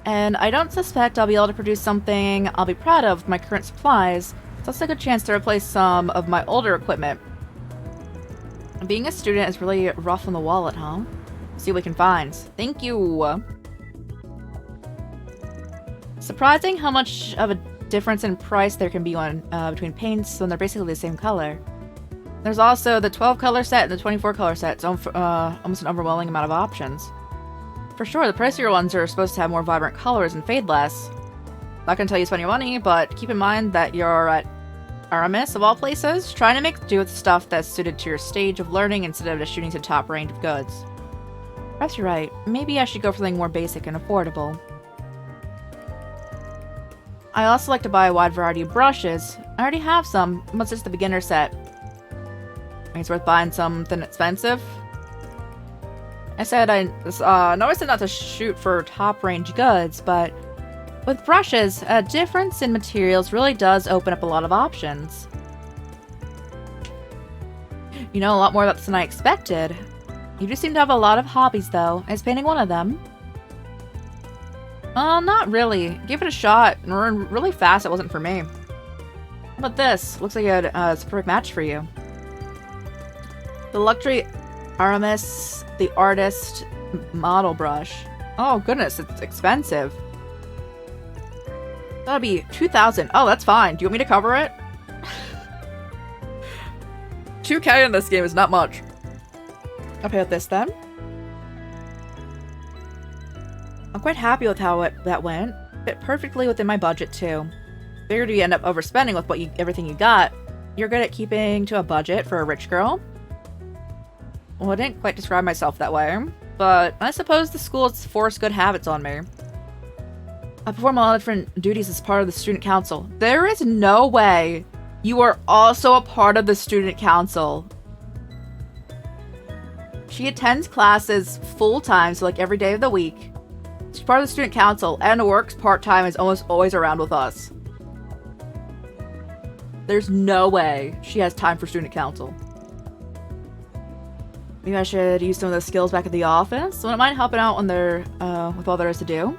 And I don't suspect I'll be able to produce something I'll be proud of with my current supplies. That's a good chance to replace some of my older equipment. Being a student is really rough on the wallet, huh? See what we can find. Thank you! Surprising how much of a difference in price there can be on between paints when they're basically the same color. There's also the 12 color set and the 24 color set, so almost an overwhelming amount of options. For sure, the pricier ones are supposed to have more vibrant colors and fade less. Not gonna tell you to spend your money, but keep in mind that you're at Aramis, of all places, trying to make do with stuff that's suited to your stage of learning instead of just shooting to the top range of goods. Perhaps you're right. Maybe I should go for something more basic and affordable. I also like to buy a wide variety of brushes. I already have some, but it's just the beginner set. I think it's worth buying something expensive. I said I said not to shoot for top range goods, but with brushes, a difference in materials really does open up a lot of options. You know a lot more about this than I expected. You do seem to have a lot of hobbies, though. Is painting one of them? Not really. Give it a shot. Really fast, it wasn't for me. How about this? Looks like it's a perfect match for you. The luxury Aramis, the artist model brush. Oh goodness, it's expensive. That'll be 2,000. Oh, that's fine. Do you want me to cover it? 2K in this game is not much. I'll pay with this then. I'm quite happy with how that went. Fit perfectly within my budget too. Figured you end up overspending with everything you got. You're good at keeping to a budget for a rich girl. Well, I didn't quite describe myself that way, but I suppose the school has forced good habits on me. I perform a lot of different duties as part of the student council. There is no way You are also a part of the student council. She attends classes full-time, so like every day of the week. She's part of the student council and works part-time, is almost always around with us. There's no way she has time for student council. Maybe I should use some of those skills back at the office. Wouldn't mind helping out when they're, with all there is to do.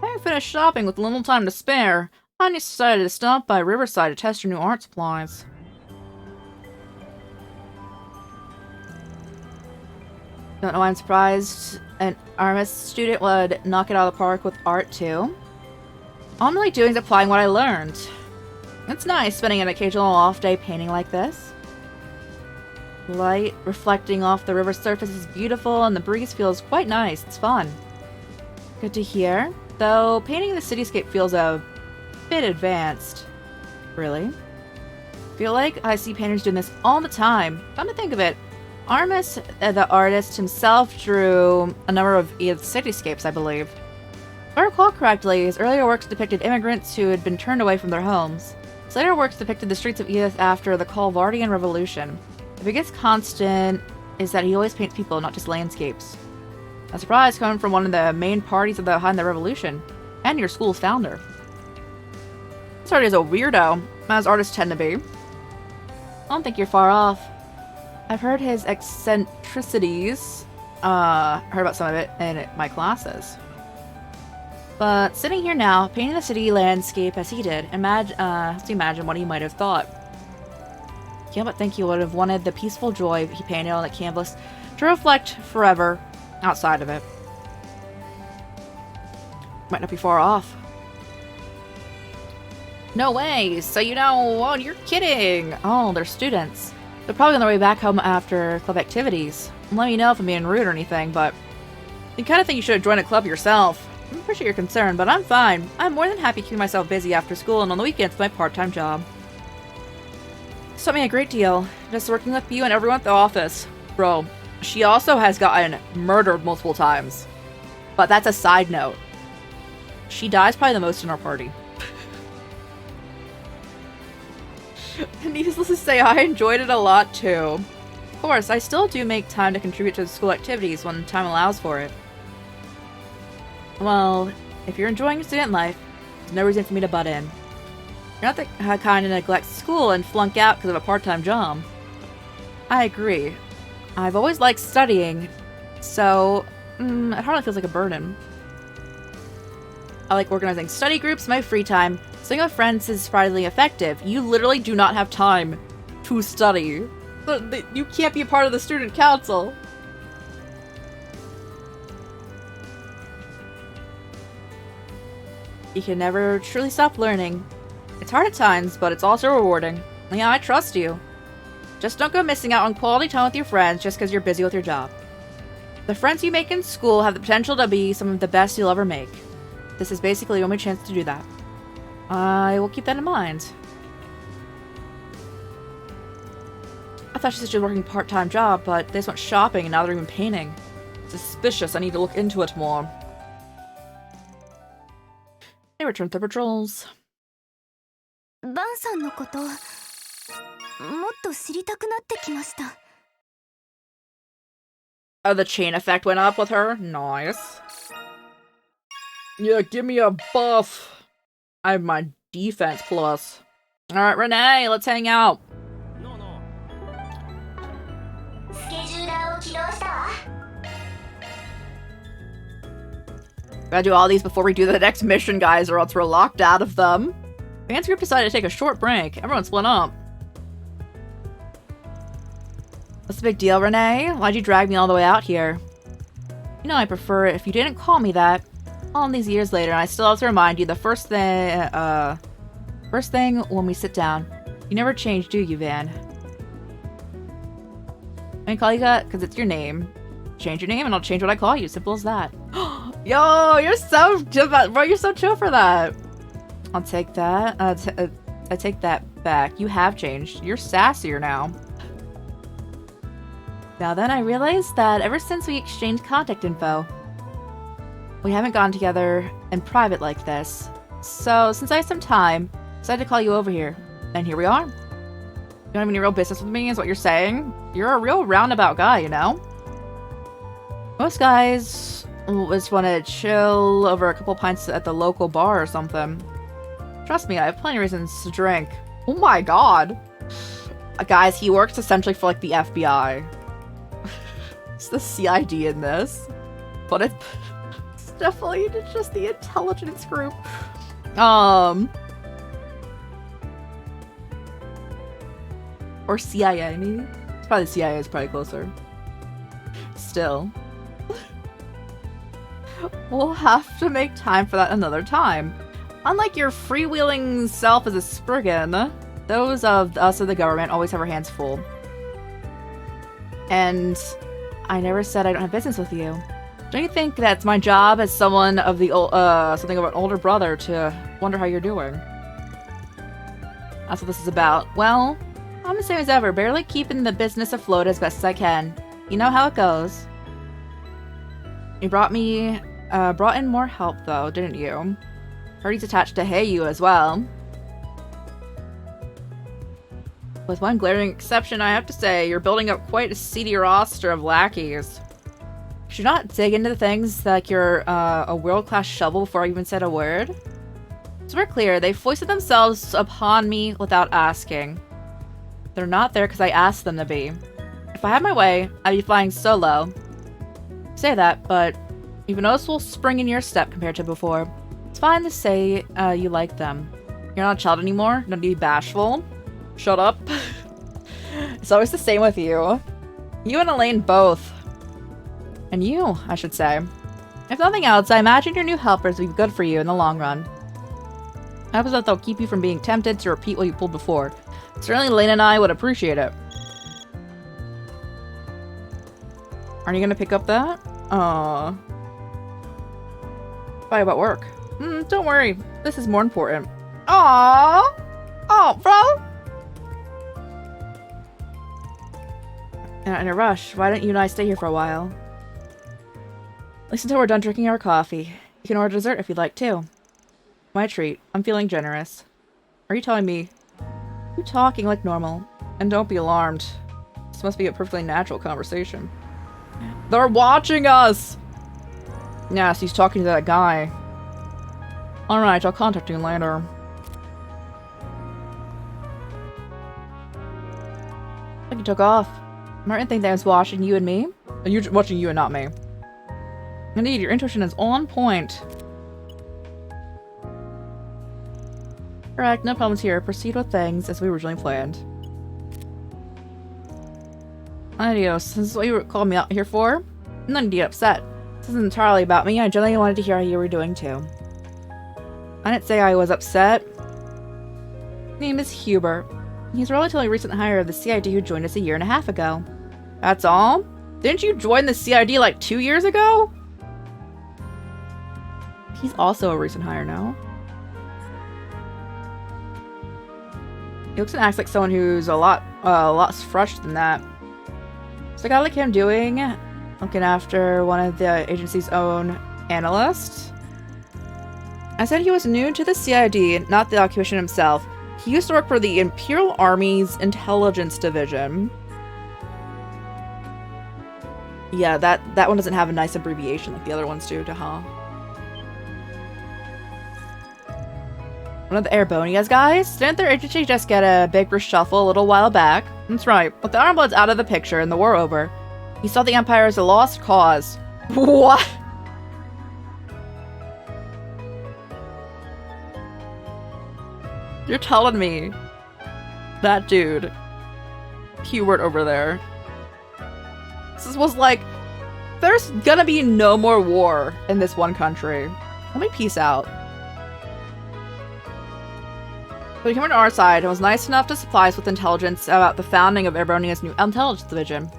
Having finished shopping with little time to spare, I decided to stop by Riverside to test your new art supplies. Don't know why I'm surprised an Artemis student would knock it out of the park with art too. All I'm really doing is applying what I learned. It's nice spending an occasional off day painting like this. Light reflecting off the river surface is beautiful and the breeze feels quite nice. It's fun. Good to hear. Though painting the cityscape feels a bit advanced. Really? Feel like I see painters doing this all the time. Come to think of it, Artemis, the artist himself, drew a number of Edith's cityscapes, I believe. If I recall correctly, his earlier works depicted immigrants who had been turned away from their homes. His later works depicted the streets of Edith after the Colvardian Revolution. The biggest constant is that he always paints people, not just landscapes. A surprise coming from one of the main parties behind the revolution, and your school's founder. This artist is a weirdo, as artists tend to be. I don't think you're far off. I've heard his eccentricities, heard about some of it in my classes. But sitting here now, painting the city landscape as he did, imagine what he might have thought. Can't but think he would have wanted the peaceful joy he painted on the canvas to reflect forever outside of it. Might not be far off. No way! So you know, oh, you're kidding! Oh, they're students. They're probably on their way back home after club activities. Let me know if I'm being rude or anything, but you kind of think you should have joined a club yourself. I appreciate your concern, but I'm fine. I'm more than happy keeping myself busy after school and on the weekends with my part-time job. It's taught me a great deal, just working with you and everyone at the office. Bro, she also has gotten murdered multiple times. But that's a side note. She dies probably the most in our party. Needless to say, I enjoyed it a lot too. Of course, I still do make time to contribute to the school activities when time allows for it. Well, if you're enjoying your student life, there's no reason for me to butt in. You're not the kind to neglect school and flunk out because of a part-time job. I agree. I've always liked studying, so it hardly feels like a burden. I like organizing study groups in my free time. Staying with friends is surprisingly effective. You literally do not have time to study. You can't be a part of the student council. You can never truly stop learning. It's hard at times, but it's also rewarding. Yeah, I trust you. Just don't go missing out on quality time with your friends just because you're busy with your job. The friends you make in school have the potential to be some of the best you'll ever make. This is basically your only chance to do that. I will keep that in mind. I thought she said she was working a part-time job, but they just went shopping and now they're even painting. Suspicious, I need to look into it more. They return to patrols. バンさんのこともっと知りたくなってきました。 Oh, the chain effect went up with her? Nice. Yeah, give me a buff. I have my defense plus. Alright, Renee, let's hang out. Gotta do all these before we do the next mission, guys, or else we're locked out of them. Fans group decided to take a short break. Everyone split up. What's the big deal, Renee? Why'd you drag me all the way out here? You know I prefer it if you didn't call me that. All these years later, and I still have to remind you the first thing when we sit down. You never change, do you, Van? I can call you that because it's your name. Change your name and I'll change what I call you. Simple as that. Yo, you're so chill, bro. You're so chill for that. I'll take that. I take that back. You have changed. You're sassier now. Now then, I realized that ever since we exchanged contact info, We haven't gone together in private like this. So, since I have some time, I decided to call you over here. And here we are. You don't have any real business with me, is what you're saying? You're a real roundabout guy, you know? Most guys just want to chill over a couple pints at the local bar or something. Trust me, I have plenty of reasons to drink. Oh my god! Guys, he works essentially for, like, the FBI. It's the CID in this. But it's definitely just the intelligence group. Or CIA, maybe? It's probably CIA is probably closer. Still. We'll have to make time for that another time. Unlike your freewheeling self as a Spriggan, those of us of the government always have our hands full. And I never said I don't have business with you. Don't you think that's my job as someone of the something of an older brother to wonder how you're doing? That's what this is about. Well, I'm the same as ever, barely keeping the business afloat as best as I can. You know how it goes. You brought in more help though, didn't you? Heard he's attached to Heiyu as well. With one glaring exception, I have to say, you're building up quite a seedy roster of lackeys. Should not dig into the things like you're a world-class shovel before I even said a word. So we're clear, they foisted themselves upon me without asking. They're not there because I asked them to be. If I had my way, I'd be flying solo. Say that, but you've a noticeable spring in your step compared to before. It's fine to say you like them. You're not a child anymore, don't be bashful. Shut up. It's always the same with you. You and Elaine both. And you, I should say. If nothing else, I imagine your new helpers will be good for you in the long run. I hope that they'll keep you from being tempted to repeat what you pulled before. Certainly Elaine and I would appreciate it. Aren't you gonna pick up that? Probably about work. Don't worry. This is more important. Aww! Oh, bro! Not in a rush. Why don't you and I stay here for a while? At least until we're done drinking our coffee. You can order dessert if you'd like too. My treat. I'm feeling generous. Are you telling me? You talking like normal. And don't be alarmed. This must be a perfectly natural conversation. They're watching us! Yes, he's talking to that guy. Alright, I'll contact you later. I think he took off. Martin think that I was watching you and me? You're watching you and not me. Indeed, your intuition is on point. Correct, no problems here. Proceed with things as we originally planned. Adios. This is what you called me out here for? I'm not indeed upset. This isn't entirely about me. I generally wanted to hear how you were doing too. I didn't say I was upset. His name is Hubert. He's a relatively recent hire of the CID who joined us a year and a half ago. That's all? Didn't you join the CID like 2 years ago? He's also a recent hire now. He looks and acts like someone who's a lot fresher than that. So a guy like him doing, looking after one of the agency's own analysts. I said he was new to the CID, not the occupation himself. He used to work for the Imperial Army's Intelligence Division. Yeah, that one doesn't have a nice abbreviation like the other ones do, huh? One of the Airbonias guys? Didn't their agency just get a big reshuffle a little while back? That's right, but the Armblood's out of the picture and the war over. He saw the Empire as a lost cause. What? You're telling me that dude, Hubert over there, this was like, there's gonna be no more war in this one country. Let me peace out. But he came to our side and was nice enough to supply us with intelligence about the founding of Airbonia's new intelligence division.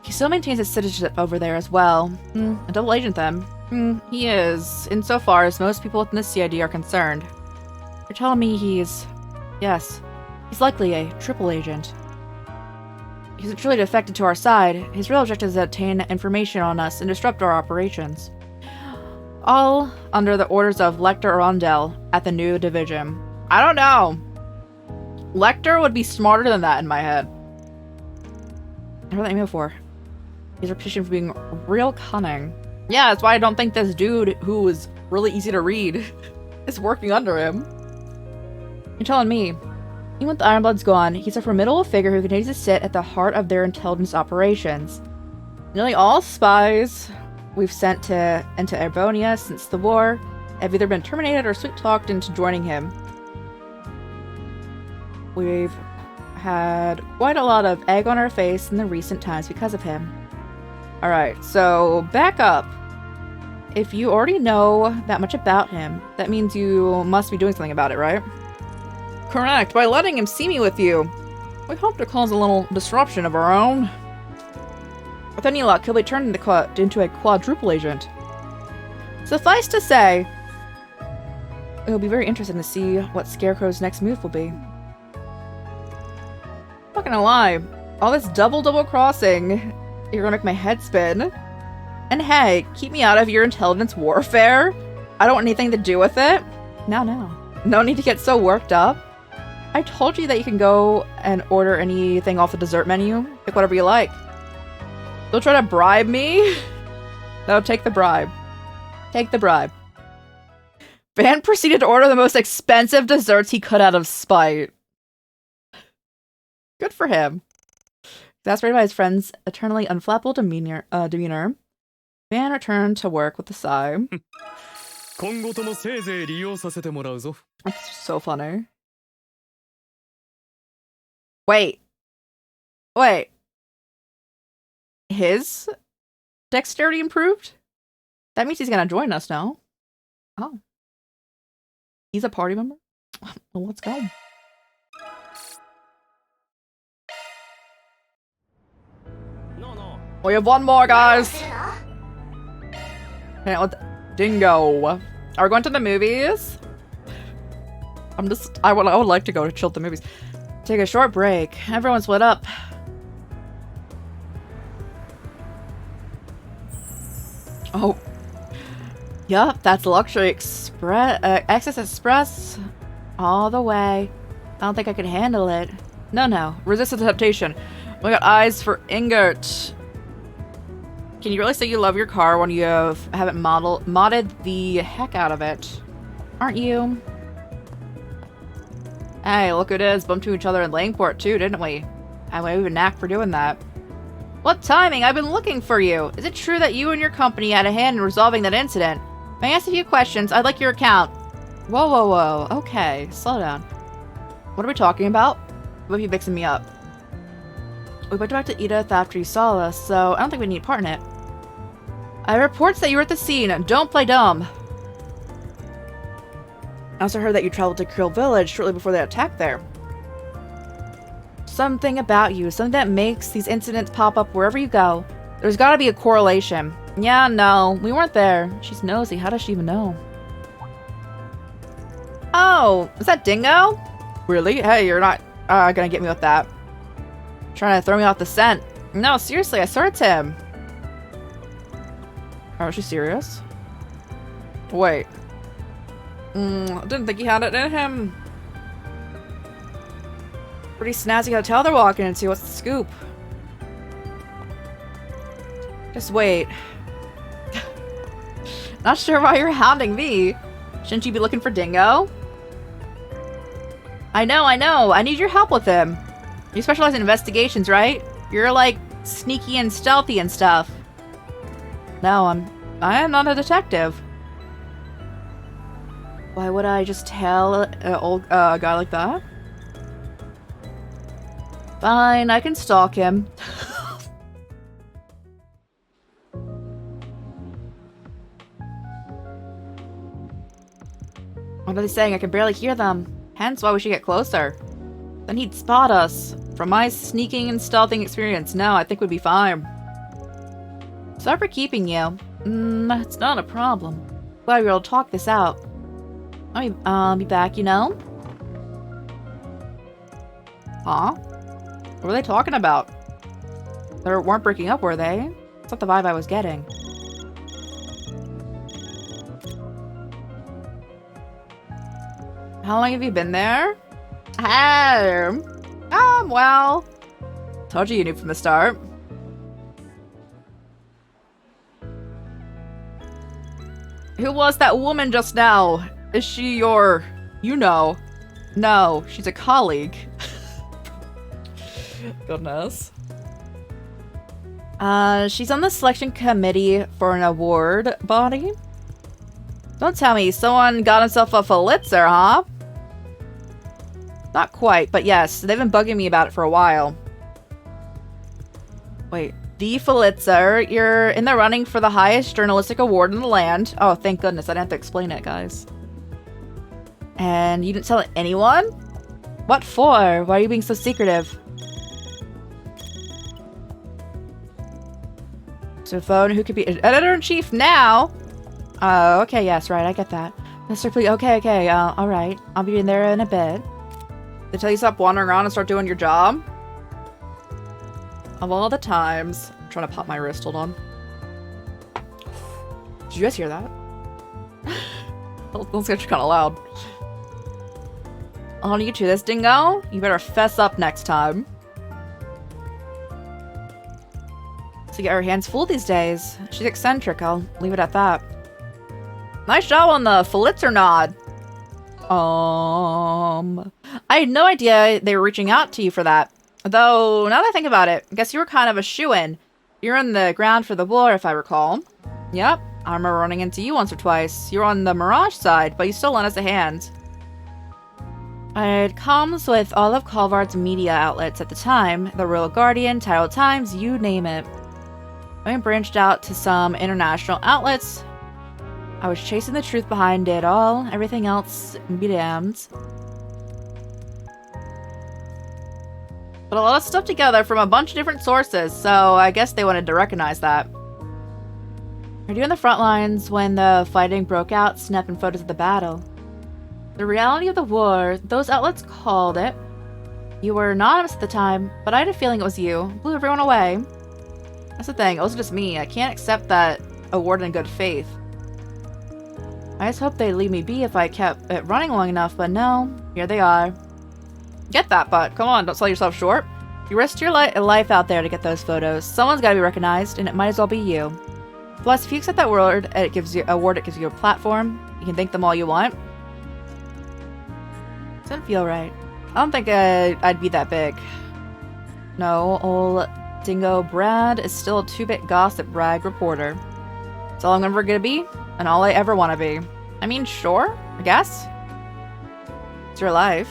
He still maintains his citizenship over there as well. A double agent then. He is, insofar as most people within the CID are concerned. You're telling me he's... Yes, he's likely a triple agent. He's truly defected to our side. His real objective is to obtain information on us and disrupt our operations. All under the orders of Lecter Rondell at the new division. I don't know. Lecter would be smarter than that in my head. What are they aiming for? He's reputation for being real cunning. Yeah, that's why I don't think this dude who is really easy to read is working under him. You're telling me. Even with the Ironblood's gone, he's a formidable figure who continues to sit at the heart of their intelligence operations. Nearly all spies we've sent into Erbonia since the war have either been terminated or sweet-talked into joining him. We've had quite a lot of egg on our face in the recent times because of him. Alright, so back up. If you already know that much about him, that means you must be doing something about it, right? Correct, by letting him see me with you. We hope to cause a little disruption of our own. With any luck, he'll be turned into a quadruple agent. Suffice to say, it'll be very interesting to see what Scarecrow's next move will be. Not gonna lie, all this double crossing, you're gonna make my head spin. And hey, keep me out of your intelligence warfare. I don't want anything to do with it. No. No need to get so worked up. I told you that you can go and order anything off the dessert menu. Pick whatever you like. Don't try to bribe me. No, take the bribe. Take the bribe. Van proceeded to order the most expensive desserts he could out of spite. Good for him. Exasperated by his friend's eternally unflappable demeanor, Van returned to work with a sigh. That's so funny. Wait. His dexterity improved? That means he's gonna join us now. Oh. He's a party member? Well, let's go. We have one more, guys. Hang on, Dingo. Are we going to the movies? I would like to go to chill at the movies. Take a short break. Everyone split up. Oh. Yup, that's Luxury Express, Access Express. All the way. I don't think I can handle it. No. Resistance to temptation. We got eyes for Ingert. Can you really say you love your car when you haven't modded the heck out of it? Aren't you? Hey, look who it is. Bumped into each other in Langport too, didn't we? And we have a knack for doing that. What timing? I've been looking for you. Is it true that you and your company had a hand in resolving that incident? May I ask a few questions? I'd like your account. Whoa. Okay, slow down. What are we talking about? What if you mixing me up? We went back to Edith after you saw us, so I don't think we need part in it. I have reports that you were at the scene. Don't play dumb. I also heard that you traveled to Krill Village shortly before the attack there. Something about you, something that makes these incidents pop up wherever you go. There's gotta be a correlation. Yeah, no, we weren't there. She's nosy. How does she even know? Oh, is that Dingo? Really? Hey, you're not gonna get me with that. Trying to throw me off the scent. No, seriously, I swear it's him. Oh, is she serious? Wait. Didn't think he had it in him. Pretty snazzy hotel they're walking into. What's the scoop? Just wait. Not sure why you're hounding me. Shouldn't you be looking for Dingo? I know. I need your help with him. You specialize in investigations, right? You're like sneaky and stealthy and stuff. No, I am not a detective. Why would I just tell an old guy like that? Fine, I can stalk him. What are they saying? I can barely hear them. Hence why we should get closer. Then he'd spot us. From my sneaking and stealthing experience, no, I think we'd be fine. Sorry for keeping you. It's not a problem. Glad we were able to talk this out. I'll be back, you know? Huh? What were they talking about? They weren't breaking up, were they? That's not the vibe I was getting. How long have you been there? Hey. Well. Told you knew from the start. Who was that woman just now? Is she your... you know. No, she's a colleague. Goodness. She's on the selection committee for an award body. Don't tell me someone got himself a Pulitzer, huh? Not quite, but yes, they've been bugging me about it for a while. Wait, the Pulitzer, you're in the running for the highest journalistic award in the land. Oh, thank goodness, I didn't have to explain it, guys. And you didn't tell anyone? What for? Why are you being so secretive? So phone, who could be editor-in-chief now? Oh, okay, yes, right, I get that. Mr. Please, okay, alright. I'll be in there in a bit. They tell you stop wandering around and start doing your job? Of all the times. I'm trying to pop my wrist, hold on. Did you guys hear that? That's actually kind of loud. On you to this, dingo. You better fess up next time. So get her hands full these days. She's eccentric, I'll leave it at that. Nice job on the Pulitzer nod. I had no idea they were reaching out to you for that. Though, now that I think about it, I guess you were kind of a shoo-in. You're in the ground for the war, if I recall. Yep, I remember running into you once or twice. You were on the Mirage side, but you still lent us a hand. It comes with all of Colvard's media outlets at the time. The Royal Guardian, Tidal Times, you name it. I branched out to some international outlets. I was chasing the truth behind it all. Everything else, be damned. But a lot of stuff together from a bunch of different sources, so I guess they wanted to recognize that. Were you in the front lines when the fighting broke out, snapping photos of the battle? The reality of the war, those outlets called it. You were anonymous at the time, but I had a feeling it was you. Blew everyone away. That's the thing, it wasn't just me. I can't accept that award in good faith. I just hoped they'd leave me be if I kept it running long enough, but no. Here they are. Get that, but come on, don't sell yourself short. You risked your life out there to get those photos. Someone's gotta be recognized, and it might as well be you. Plus, if you accept that award, it gives you a platform. You can thank them all you want. Doesn't feel right. I don't think I'd be that big. No, old Dingo Brad is still a 2-bit gossip brag reporter. It's all I'm ever gonna be, and all I ever want to be. I mean, sure, I guess. It's your life.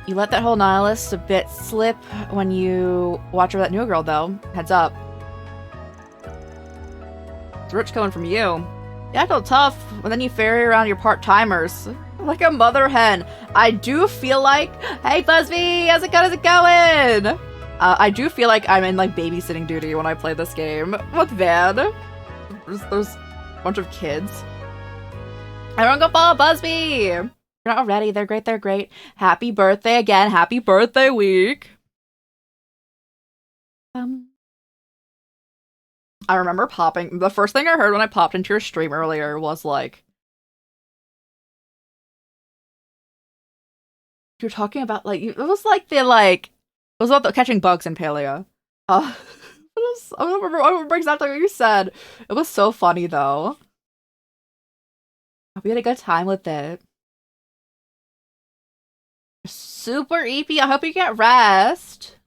You let that whole nihilist a bit slip when you watch over that new girl, though. Heads up. It's rich coming from you. You act all tough, but then you ferry around your part-timers. Like a mother hen. I do feel like... Hey, Busby! How's it going? I do feel like I'm in, like, babysitting duty when I play this game. With Van. There's a bunch of kids. Everyone go follow Busby! You're not already. They're great, they're great. Happy birthday again. Happy birthday week. I remember popping... The first thing I heard when I popped into your stream earlier was, like... You're talking about, like... It was like the, like... It was about the catching bugs in Paleo. I remember exactly what you said. It was so funny, though. We had a good time with it. Super EP. I hope you get rest.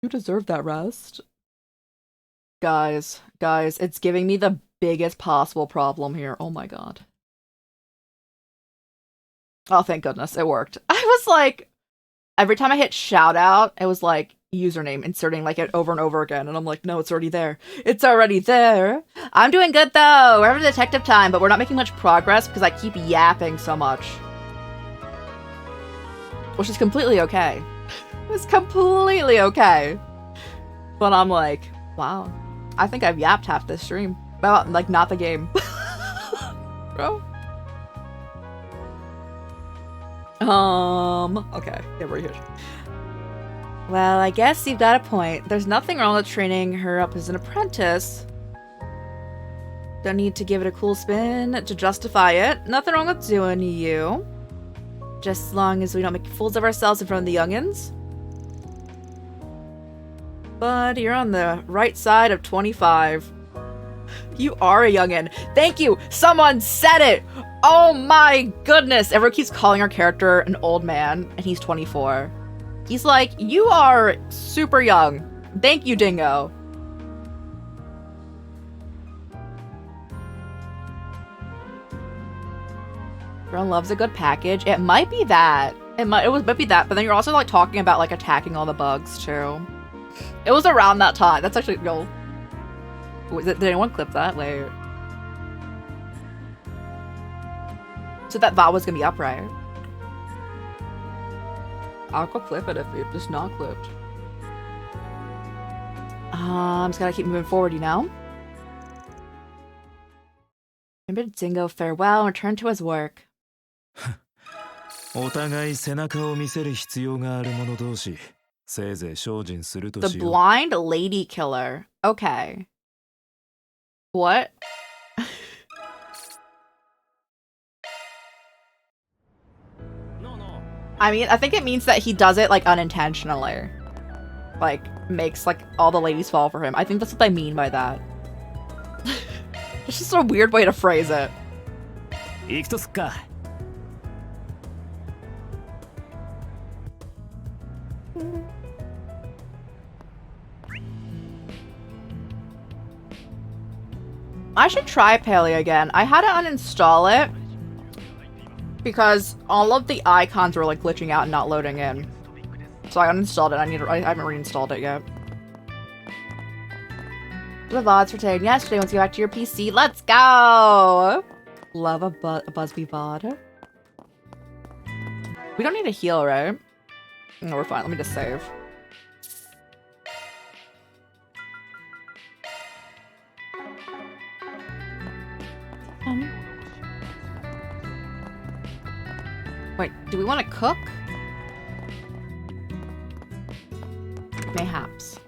You deserve that rest. Guys, it's giving me the biggest possible problem here. Oh my god. Oh, thank goodness, it worked. I was like, every time I hit shout out, it was like username inserting like it over and over again, and I'm like, no, it's already there. It's already there. I'm doing good though. We're having detective time, but we're not making much progress because I keep yapping so much. Which is completely okay. It's completely okay. But I'm like, wow. I think I've yapped half this stream. Well, like, not the game. Bro. Okay. Yeah, we're here. Well, I guess you've got a point. There's nothing wrong with training her up as an apprentice. Don't need to give it a cool spin to justify it. Nothing wrong with doing you. Just as long as we don't make fools of ourselves in front of the youngins. But you're on the right side of 25. You are a youngin. Thank you! Someone said it! Oh my goodness! Everyone keeps calling our character an old man, and he's 24. He's like, you are super young. Thank you, Dingo. Everyone loves a good package. It might be that. It might be that, but then you're also like talking about like attacking all the bugs too. It was around that time. That's actually no. Did anyone clip that? Wait. So that VOD was gonna be up, right? I'll go clip it if it's not clipped. Just gotta keep moving forward, you know? And bid Dingo farewell and return to his work. お互い背中を見せる必要がある者同士、せいぜい精進すると The しよう。 blind lady killer. Okay. What? I mean, I think it means that he does it like unintentionally. Like, makes like all the ladies fall for him. I think that's what they mean by that. It's just a weird way to phrase it. 行くとすっか。 I should try Paleo again. I had to uninstall it because all of the icons were like glitching out and not loading in. So I uninstalled it. I haven't reinstalled it yet. The VODs retained yesterday. Once you go back to your PC, let's go! Love a Busby VOD. We don't need a heal, right? No, we're fine. Let me just save. Wait, do we want to cook? Mayhaps.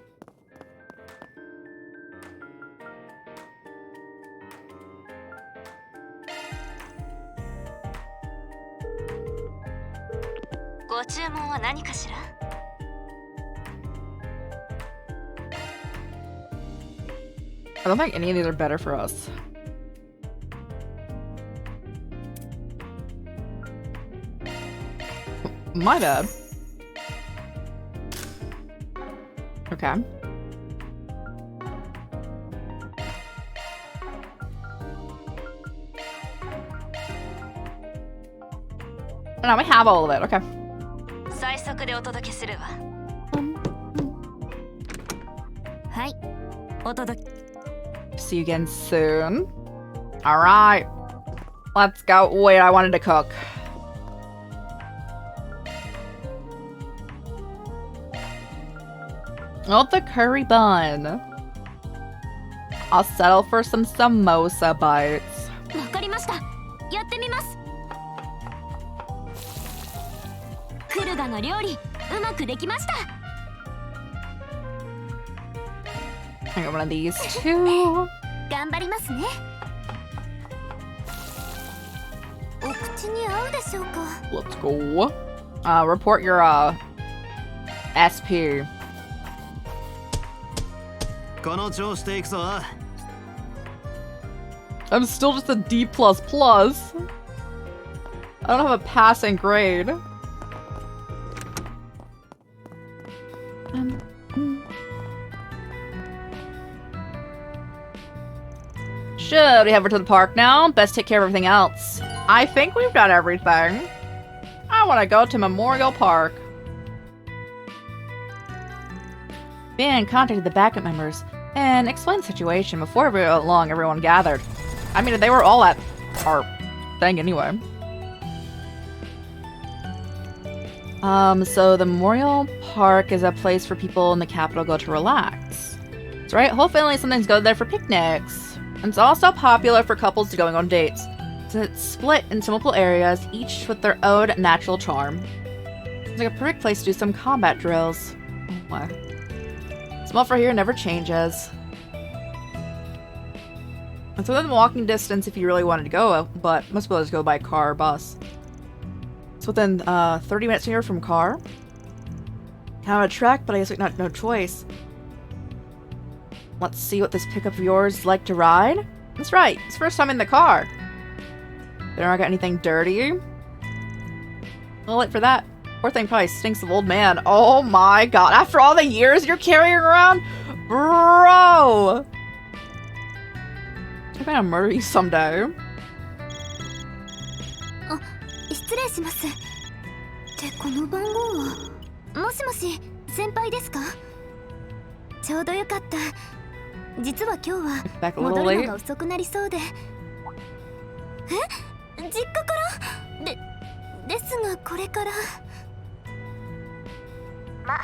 I don't think any of these are better for us. My bad. Okay. Now we have all of it. Okay. See you again soon. All right. Let's go. Wait, I wanted to cook. Oh, the curry bun. I'll settle for some samosa bites. わかりました。やってみます。クルガの料理、うまくできました。 I got one of these too. 頑張りますね。お口に合うでしょうか。 Let's go. Report your SP. この調子でいくぞ。 I'm still just a D++. I don't have a passing grade. Should we head over to the park now? Best take care of everything else. I think we've got everything. I want to go to Memorial Park. Ben contacted the backup members and explained the situation before long everyone gathered. I mean, they were all at our thing anyway. So the Memorial Park is a place for people in the capital go to relax. That's right, whole families sometimes go there for picnics. And it's also popular for couples to going on dates. So it's split into multiple areas, each with their own natural charm. It's like a perfect place to do some combat drills. Oh, small for here never changes. It's within walking distance if you really wanted to go, but most people just go by car or bus. It's within 30 minutes here from car. Kind of a trek, but I guess like no choice. Let's see what this pickup of yours is like to ride. That's right, it's first time in the car. They don't got anything dirty. Well, wait for that. Poor thing probably stinks of old man. Oh my god, after all the years you're carrying around? Bro! I'm gonna murder you someday. あ、失礼します。ってこの番号は。もしもし、先輩ですか？ちょうどよかった。実は今日は戻るのが遅くなりそうで。え？実家から？ですがこれから。ま、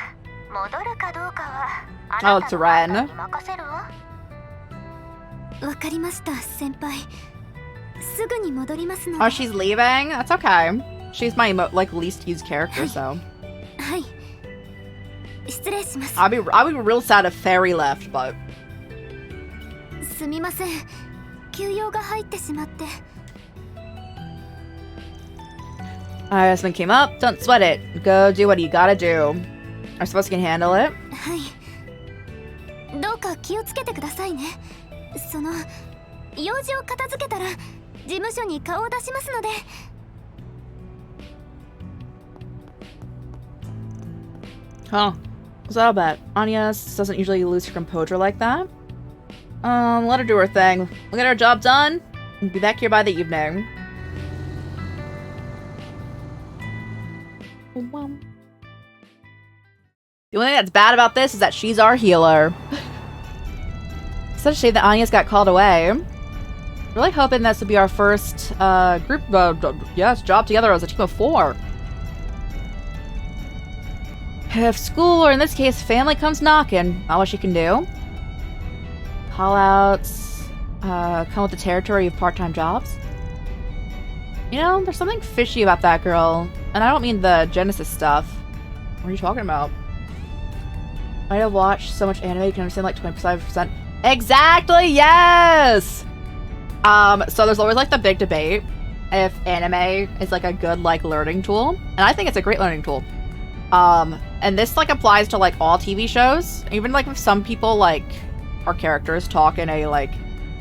戻るかどうかはあなたの判断に任せるわ。わかりました、先輩。すぐに戻りますので。Oh, she's leaving? That's okay. She's my like least used character, so. はい。失礼します。I'd be real sad if Fairy left, but. すみません。休養が入ってしまって。Alright, something came up. Don't sweat it. Go do what you gotta do. Our supposed can handle it. はい。どうか気をつけてくださいね。その用事を片付けたら事務所に顔を出しますので。Huh. What's that about? Anya doesn't usually lose her composure like that. Let her do her thing. We'll get our job done and be back here by the evening. The only thing that's bad about this is that she's our healer. Such a shame that Anya's got called away. Really hoping this would be our first group job together as a team of 4. If school, or in this case family, comes knocking, not what she can do. Call outs come with the territory of part-time jobs. You know, there's something fishy about that girl. And I don't mean the Genesis stuff. What are you talking about? Might have watched so much anime you can understand like 25%. Exactly, yes! So there's always like the big debate if anime is like a good like learning tool. And I think it's a great learning tool. And this like applies to like all TV shows. Even like if some people like our characters talk in a like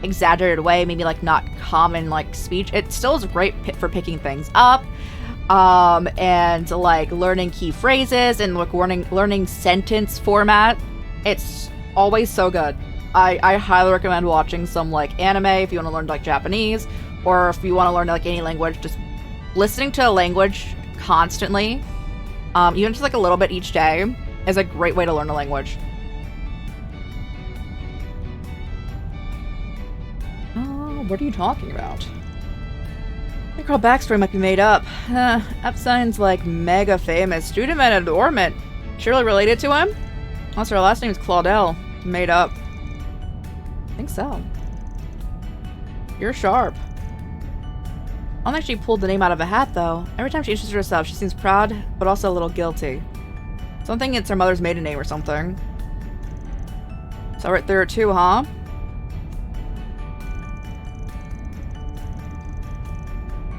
exaggerated way, maybe like not common like speech, it still is great for picking things up. And like learning key phrases and like learning sentence format. It's always so good. I highly recommend watching some like anime if you want to learn like Japanese, or if you want to learn like any language. Just listening to a language constantly, even just like a little bit each day, is a great way to learn a language. What are you talking about? I think her backstory might be made up. Epstein's like mega famous. Student and adornment. Surely related to him? Unless her last name is Claudel. Made up. I think so. You're sharp. I don't think she pulled the name out of a hat, though. Every time she introduces herself, she seems proud, but also a little guilty. So I'm thinking it's her mother's maiden name or something. So right there too, huh?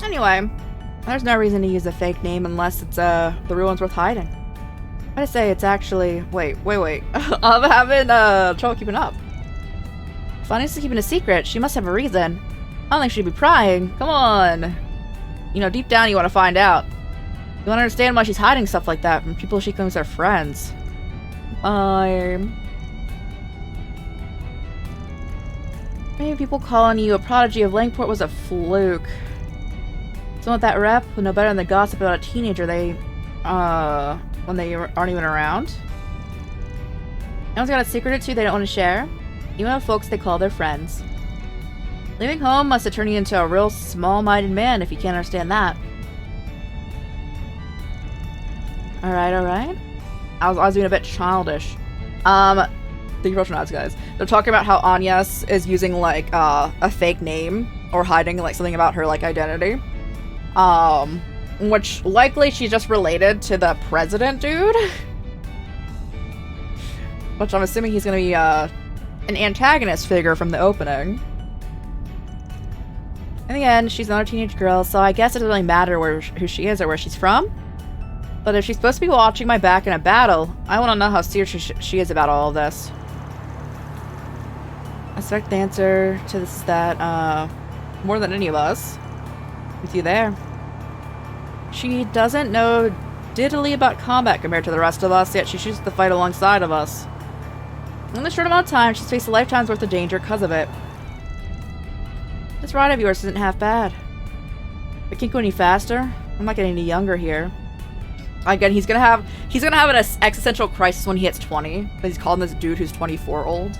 Anyway, there's no reason to use a fake name unless it's the real one's worth hiding. I'd say it's actually... Wait. I'm having trouble keeping up. If Anya's keeping a secret, she must have a reason. I don't think she'd be prying. Come on. You know, deep down you want to find out. You want to understand why she's hiding stuff like that from people she claims are friends. Maybe people calling you a prodigy of Langport was a fluke. Someone with that rep would know better than the gossip about a teenager when they aren't even around. Anyone's got a secret or two they don't want to share, even with folks they call their friends. Leaving home must have turned you into a real small-minded man if you can't understand that. Alright. I was being a bit childish. Thank you for watching, guys. They're talking about how Anya is using like a fake name or hiding like something about her like identity. Which likely she's just related to the president dude. Which I'm assuming he's gonna be an antagonist figure from the opening. In the end, she's another teenage girl, so I guess it doesn't really matter who she is or where she's from. But if she's supposed to be watching my back in a battle, I want to know how serious she is about all of this. I suspect the answer to this is that, more than any of us. With you there. She doesn't know diddly about combat compared to the rest of us, yet she chooses to fight alongside of us. In a short amount of time, she's faced a lifetime's worth of danger because of it. This ride of yours isn't half bad. It can't go any faster. I'm not getting any younger here. Again, he's gonna have an existential crisis when he hits 20. But he's calling this dude who's 24 old.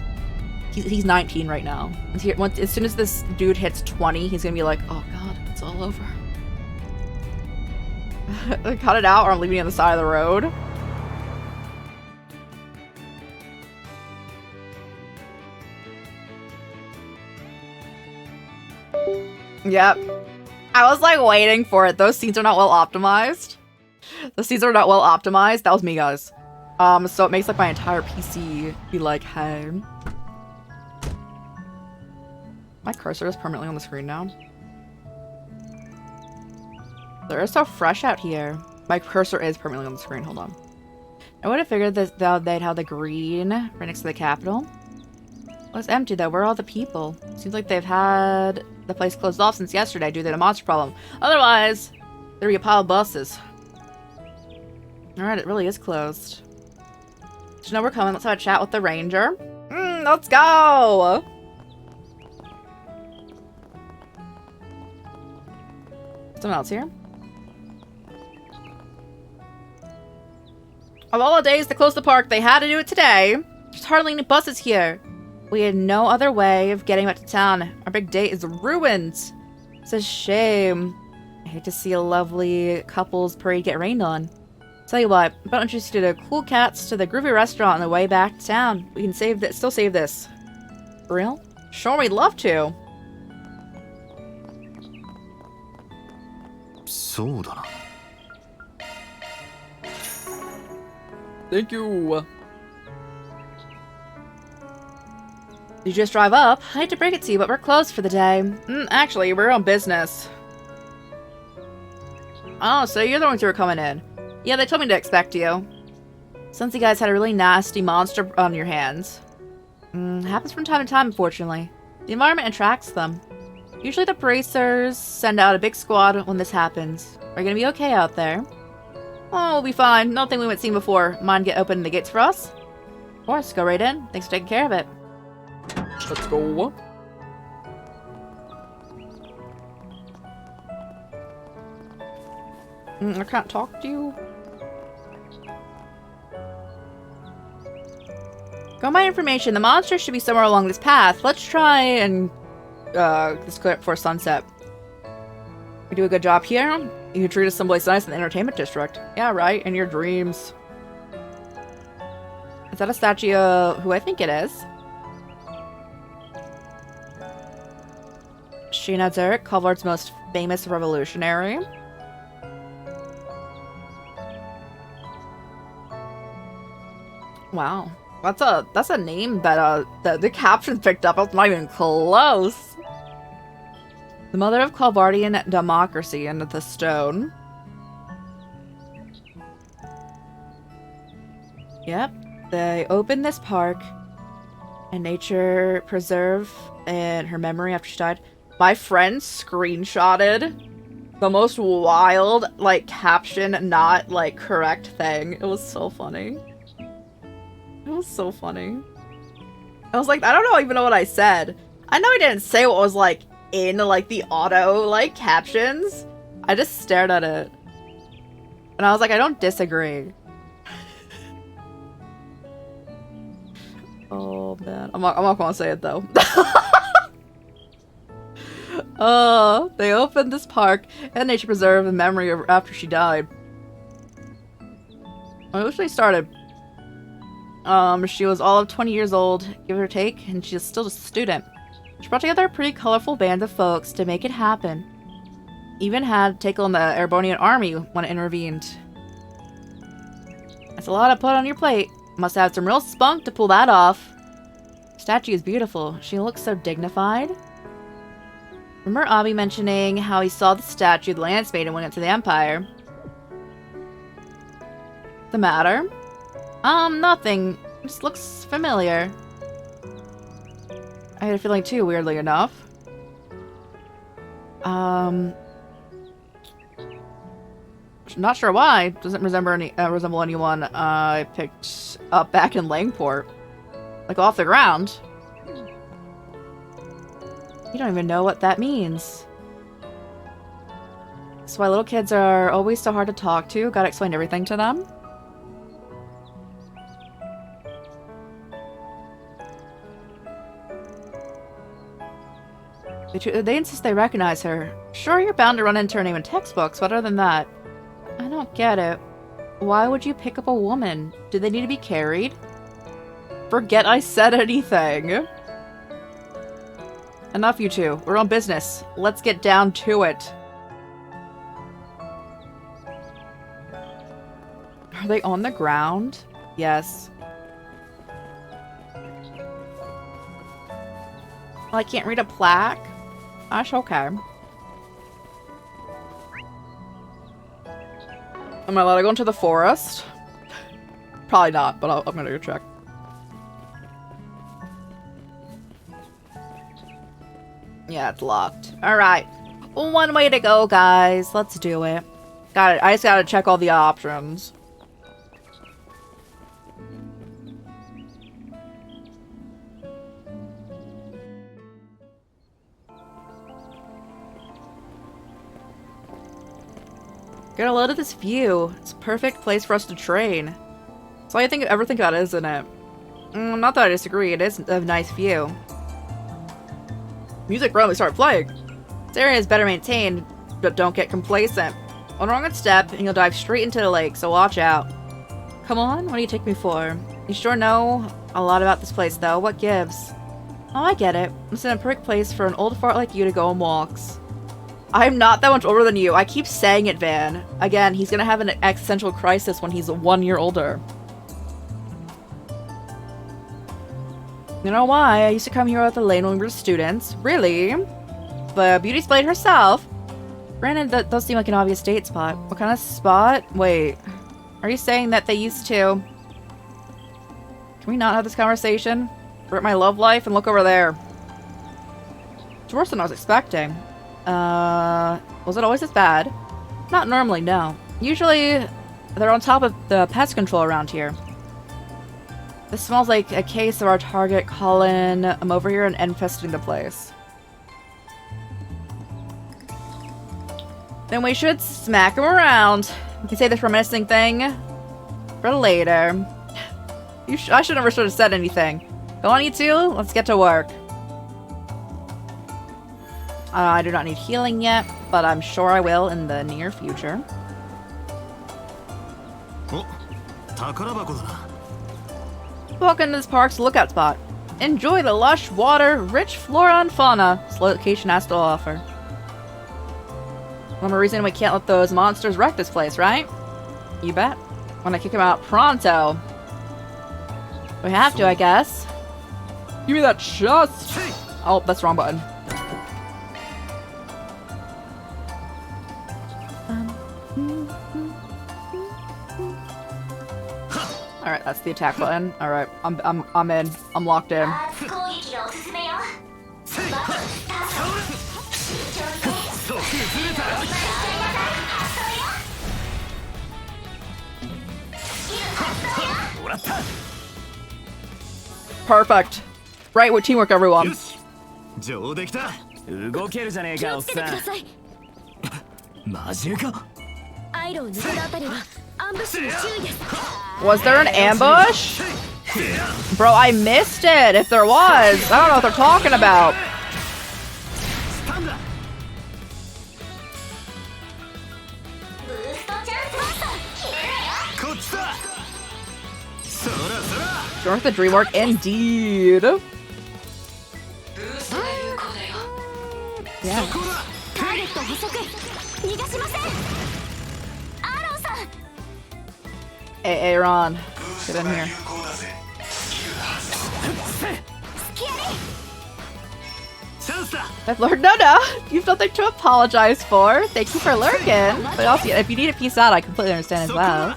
He's 19 right now. As soon as this dude hits 20, he's gonna be like, oh god, it's all over. Cut it out or I'm leaving you on the side of the road. Yep. I was like waiting for it. Those scenes are not well optimized. The scenes are not well optimized. That was me, guys. So it makes like my entire PC be like, hey. My cursor is permanently on the screen now. They're so fresh out here. My cursor is permanently on the screen. Hold on. I would have figured that they'd have the green right next to the Capitol. Well, it's empty though. Where are all the people? Seems like they've had the place closed off since yesterday due to the monster problem. Otherwise, there'd be a pile of buses. Alright, it really is closed. So now we're coming. Let's have a chat with the ranger. Let's go! Someone else here? Of all the days to close the park, they had to do it today. There's hardly any buses here. We had no other way of getting back to town. Our big date is ruined. It's a shame. I hate to see a lovely couples parade get rained on. Tell you what, I'm about introduced you to cool cats to the groovy restaurant on the way back to town. We can still save this. For real? Sure, we'd love to. Thank you. You just drive up? I hate to break it to you, but we're closed for the day. Actually, we're on business. Oh, so you're the ones who are coming in. Yeah, they told me to expect you. Since you guys had a really nasty monster on your hands. Happens from time to time, unfortunately. The environment attracts them. Usually the bracers send out a big squad when this happens. Are you gonna be okay out there? Oh, we'll be fine. Nothing we haven't seen before. Mind opening the gates for us? Of course, go right in. Thanks for taking care of it. Let's go. I can't talk to you. Got my information. The monster should be somewhere along this path. Let's try and let's go before sunset. We do a good job here. You can treat us someplace nice in the entertainment district. Yeah, right. In your dreams. Is that a statue of who I think it is? Sheena Zurich, Kalvard's most famous revolutionary. Wow. That's a name that the caption picked up. It's not even close. The mother of Kalvardian democracy and the stone. Yep. They opened this park and nature preserve in her memory after she died. My friend screenshotted the most wild, like, caption, not, like, correct thing. It was so funny. It was so funny. I was like, I don't even know what I said. I know I didn't say what was, like, in, like, the auto, like, captions. I just stared at it. And I was like, I don't disagree. Oh, man. I'm not gonna say it, though. They opened this park and nature preserve in memory of after she died. When it started, she was all of 20 years old, give or take, and she's still just a student. She brought together a pretty colorful band of folks to make it happen. Even had to take on the Erebonian army when it intervened. That's a lot to put on your plate. Must have some real spunk to pull that off. Statue is beautiful. She looks so dignified. Remember Abi mentioning how he saw the statue of the Lance Maiden when it went to the Empire? The matter? Nothing. Just looks familiar. I had a feeling too, weirdly enough. Not sure why. Doesn't resemble anyone I picked up back in Langport. Like off the ground. You don't even know what that means. That's why little kids are always so hard to talk to. Gotta explain everything to them. They insist they recognize her. Sure, you're bound to run into her name in textbooks, but other than that, I don't get it. Why would you pick up a woman? Do they need to be carried? Forget I said anything. Enough, you two. We're on business. Let's get down to it. Are they on the ground? Yes. Well, I can't read a plaque? That's okay. Am I allowed to go into the forest? Probably not, but I'm gonna go check. Yeah, it's locked. Alright. One way to go, guys. Let's do it. Got it. I just gotta check all the options. Get a load of this view. It's a perfect place for us to train. That's all I ever think about, isn't it? Not that I disagree. It is a nice view. Music really started playing. This area is better maintained, but don't get complacent. One wrong step, and you'll dive straight into the lake, so watch out. Come on, what do you take me for? You sure know a lot about this place, though. What gives? Oh, I get it. It's a perfect place for an old fart like you to go on walks. I'm not that much older than you. I keep saying it, Van. Again, he's gonna have an existential crisis when he's 1 year older. You know why? I used to come here at the lane when we were students. Really? The beauty splayed herself? Granted, that does seem like an obvious date spot. What kind of spot? Wait. Are you saying that they used to... Can we not have this conversation? We're at my love life and look over there. It's worse than I was expecting. Was it always this bad? Not normally, no. Usually, they're on top of the pest control around here. This smells like a case of our target Colin. I'm over here and infesting the place. Then we should smack him around. We can say this reminiscing thing for later. I should never have said anything. Go on, you two. Let's get to work. I do not need healing yet, but I'm sure I will in the near future. Walk into this park's lookout spot. Enjoy the lush water, rich flora and fauna this location has to offer. One more reason we can't let those monsters wreck this place, right? You bet. Wanna kick him out pronto. We have to, I guess. Give me that chest! Oh, that's the wrong button. Alright, that's the attack button. Alright, I'm in. I'm locked in. Perfect. Right with teamwork, everyone. Was there an ambush? Bro, I missed it if there was. I don't know what they're talking about. Sure, the dream work indeed. Yeah. Hey, Aaron, get in here. I've learned. No. You've nothing to apologize for. Thank you for lurking. But also, if you need a piece out, I completely understand as well.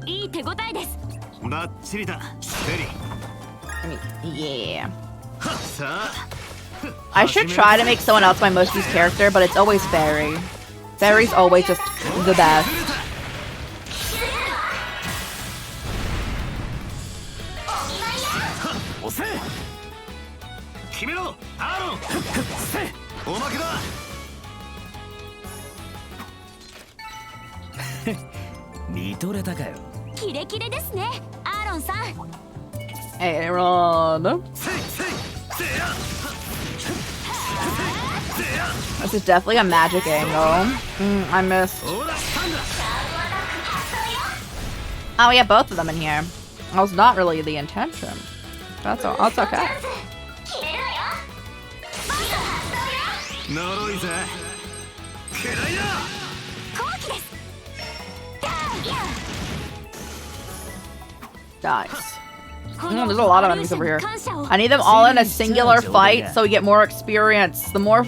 いい手応えです。バッチリだ、フェリー。 I mean, yeah. I should try to make someone else my most used character, but it's always Fairy. Fairy's always just the best. Aaron. This is definitely a magic angle. I missed. Oh, we have both of them in here. That was not really the intention. That's okay. Nice. There's a lot of enemies over here. I need them all in a singular fight so we get more experience. The more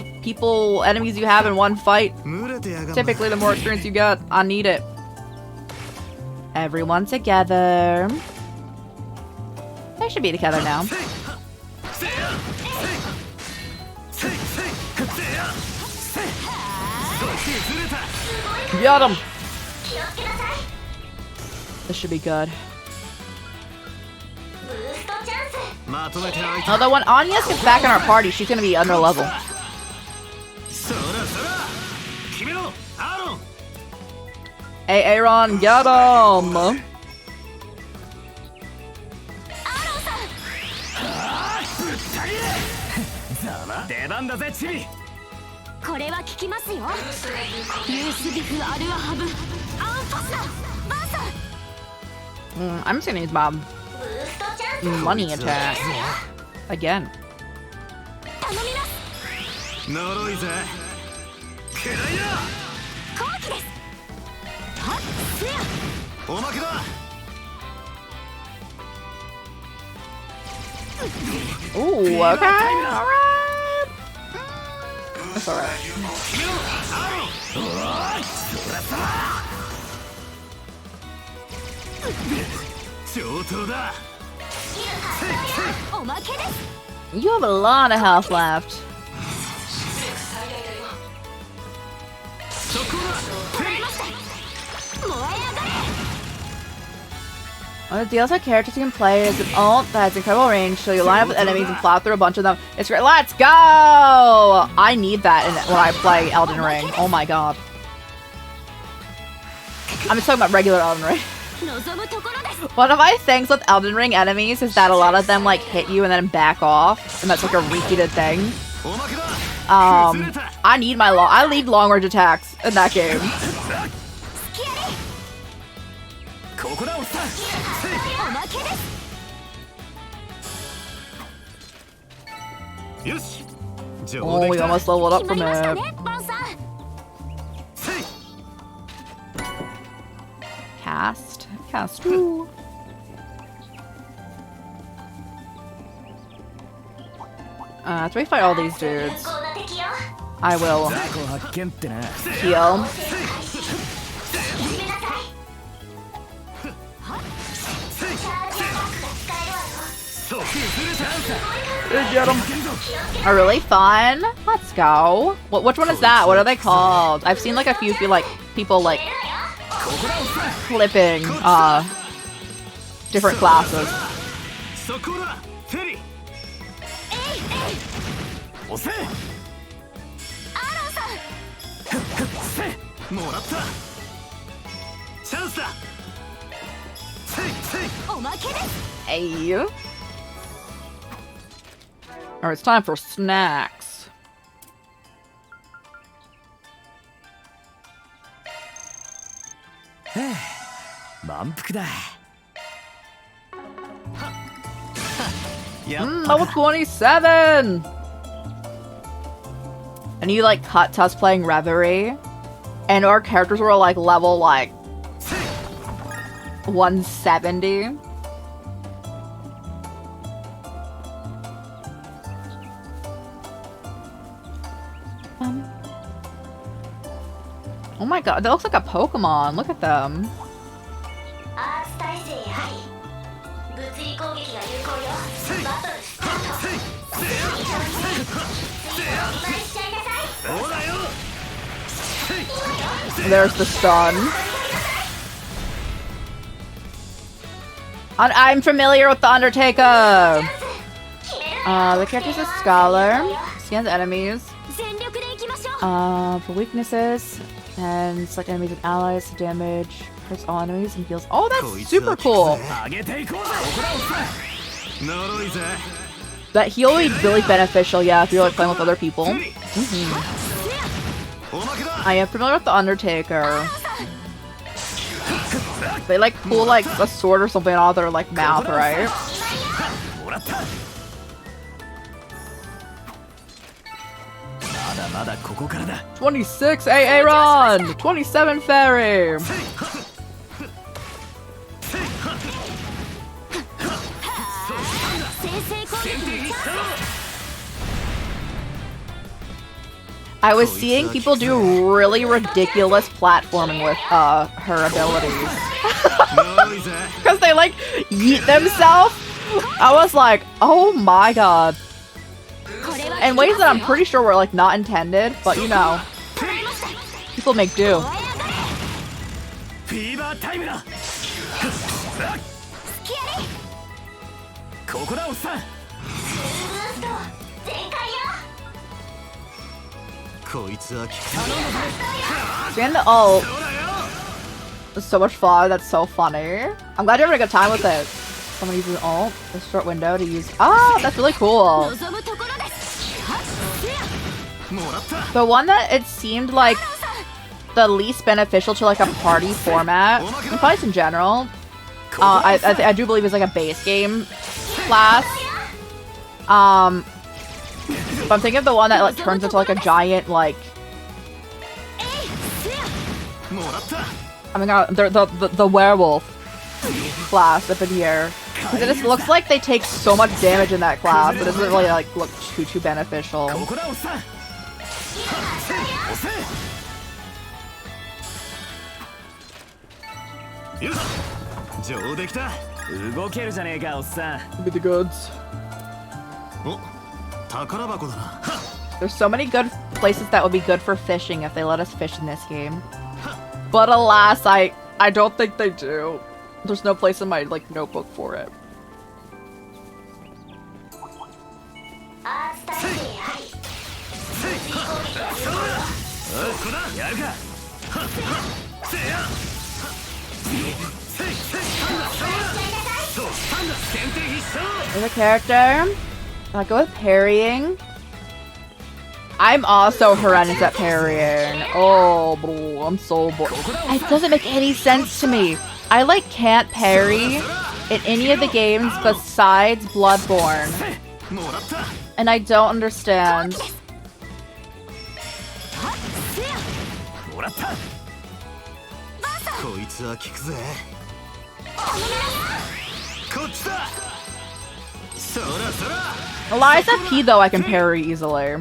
enemies you have in one fight, typically the more experience you get. I need it. Everyone together. They should be together now. Got him. This should be good. Although when Anya gets back in our party, she's gonna be under level. Hey, Aaron, get him! I'm just gonna use my money attack again. Ooh, okay, alright. That's alright. You have a lot of health left. One of the DLC characters you can play is an ult that has incredible range, so you line up with enemies and plow through a bunch of them. It's great. Let's go! I need that when I play Elden Ring. Oh my god. I'm just talking about regular Elden Ring. One of my things with Elden Ring enemies is that a lot of them like hit you and then back off, and that's like a repeated thing. I need long range attacks in that game. Oh, we almost leveled up from it. Cast. Ooh. After we fight all these dudes, I will heal. Get him. Are really fun? Let's go. Which one is that? What are they called? I've seen like a few people like flipping different classes. Hey. Alright, it's time for snacks. Level 27! And you like cut to us playing Reverie, and our characters were like level like 170. Oh my god, that looks like a Pokemon. Look at them. There's the stun. I'm familiar with the Undertaker. The character's a scholar. Scans enemies. For weaknesses. And select enemies and allies to damage. Hurts all enemies and heals. Oh, that's super cool. That heal will be really beneficial, yeah, if you're like playing with other people. I am familiar with the Undertaker. They like pull like a sword or something out of their like mouth, right? $26 Aaron! $27 Fairy! I was seeing people do really ridiculous platforming with her abilities. Because they like yeet themselves. I was like, oh my god. In ways that I'm pretty sure were like not intended, but you know. People make do. Seeing the ult is so much fun. That's so funny. I'm glad you're having a good time with it. Someone uses an ult, a short window to use. Oh, that's really cool. The one that it seemed like the least beneficial to like a party format, and probably in general, I do believe is like a base game class. But I'm thinking of the one that like turns into like a giant like. I mean, the werewolf class up in here. Because it just looks like they take so much damage in that class, but it doesn't really like look too beneficial. Be the goods. There's so many good places that would be good for fishing if they let us fish in this game. But alas, I don't think they do. There's no place in my like notebook for it. There's a character. I go with parrying. I'm also horrendous at parrying. Oh, bro, I'm so bored. It doesn't make any sense to me. I like can't parry in any of the games besides Bloodborne. And I don't understand. Eliza P though I can parry easily.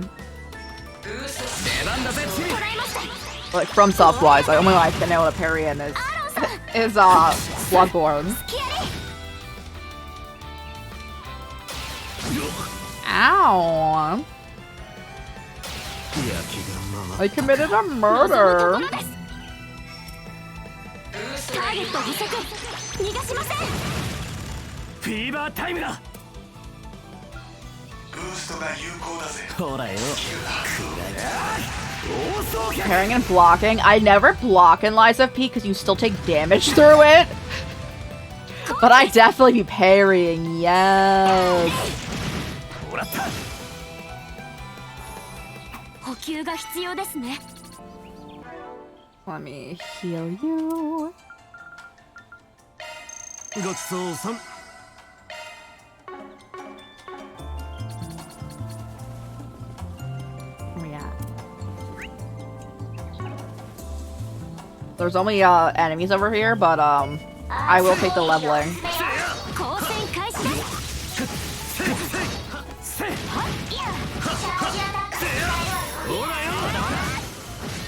Like from soft-wise, like only one I can know what a parry in is Bloodborne. Ow! I committed a murder. Parrying and blocking. I never block in Lies of P because you still take damage through it. But I definitely be parrying, yes. Let me heal you. There's only enemies over here, but I will take the leveling. 光線開始です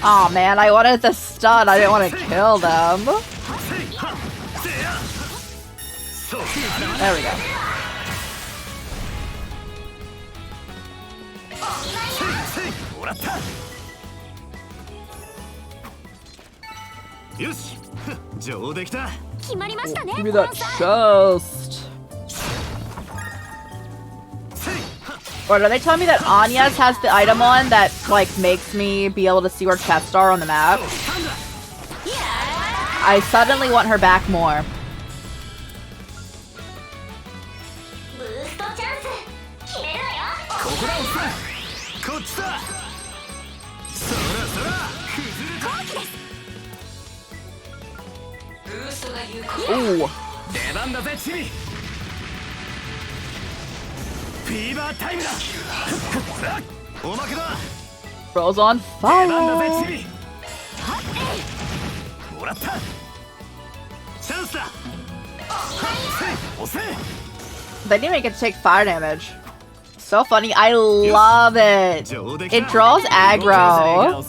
Aw, man, I wanted the stun. I didn't want to kill them. There we go. よし上出来た 決まりましたね Give me that chest. Or are they telling me that Anya's has the item on that, like, makes me be able to see where chests are on the map? I suddenly want her back more. ブーストチャンス決めるわよここだおっさんこっちだそらそら崩れた Ooh. 出番だぜチビフィーバータイムだおまけだ Bro's on 出番だぜ fire. チビもらったチャンスだ押せ They didn't even get to take fire damage. So funny. I love it. It draws aggro.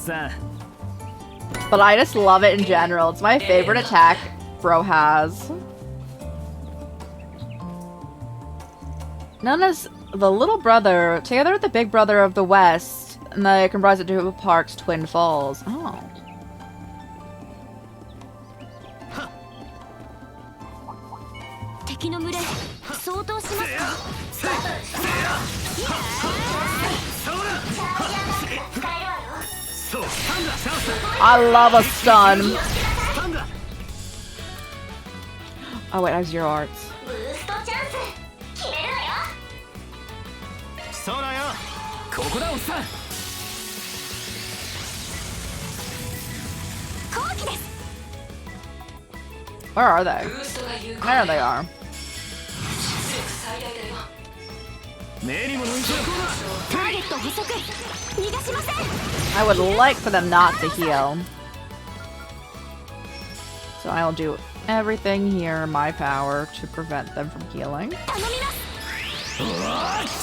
But I just love it in general. It's my favorite attack Bro has. Known as the little brother, together with the big brother of the West, and they comprise the two parks, Twin Falls. Oh. I love a stun. Oh wait, I have 0 arts. ブーストチャンス決めるわよそらよここだおっさん後期です Where are they? There they are. 目にも抜いてるターゲット捕捉逃がしません I would like for them not to heal. So I'll do everything here in my power to prevent them from healing. 頼みます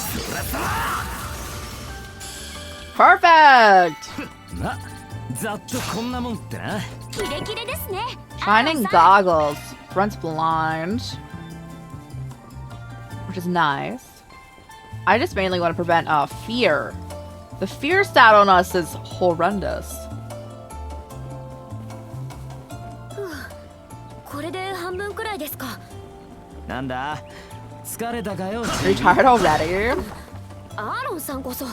Perfect! まあざっとこんなもんってなキレキレですね Shining goggles. Front's blind. Which is nice. I just mainly want to prevent fear. The fear stat on us is horrendous. これで半分くらいですかなんだ疲れたかよ Are you tired already? アーロンさんこそ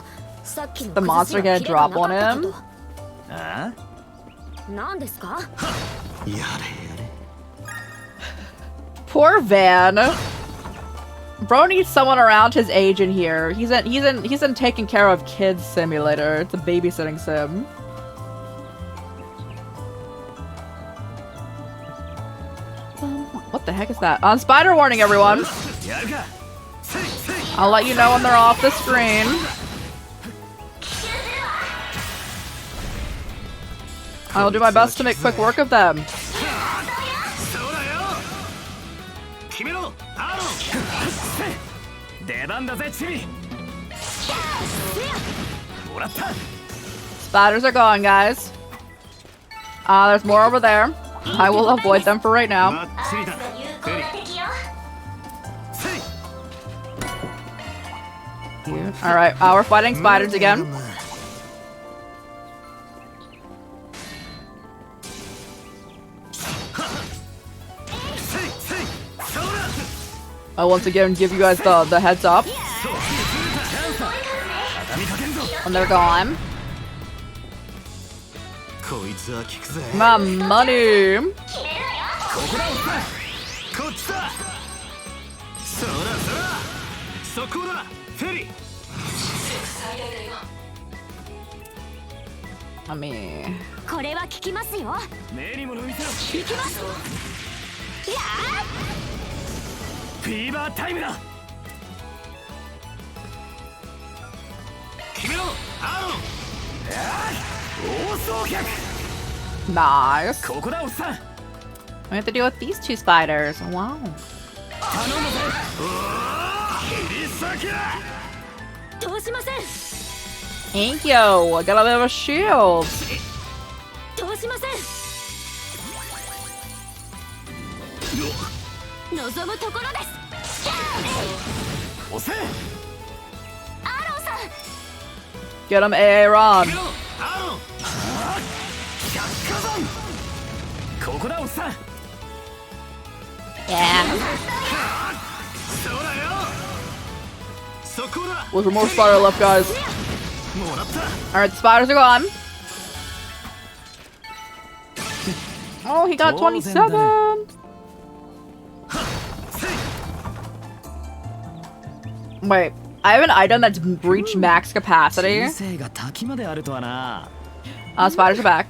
さっきの The monster gonna drop on him? あ何ですか Poor Van. Bro needs someone around his age in here. He's in taking care of kids simulator. It's a babysitting sim. What the heck is that? On spider warning, everyone. I'll let you know when they're off the screen. I'll do my best to make quick work of them. 決めろアーロン出番だぜチビもらった Spiders are gone, guys. There's more over there. I will avoid them for right now. バッチリだフェリ Alright, we're fighting spiders again. I'll once again give you guys the heads up. And they're gone. こいつは効くぜ My money. ここだおっさんこっちだそらそら速攻だフェリ I mean, これは効きますよ目にも抜いてろ行きますいやフィーバータイムだ決めろアーロン放送客 nice. ここだおっさん We have to deal with these two spiders. Wow. Thank you. I got a bit of a shield. Get him, Aaron. Yeah. Was there more spider left, guys? Alright, the spiders are gone. Oh, he got 27. Wait, I have an item that's reached max capacity. Spiders are back.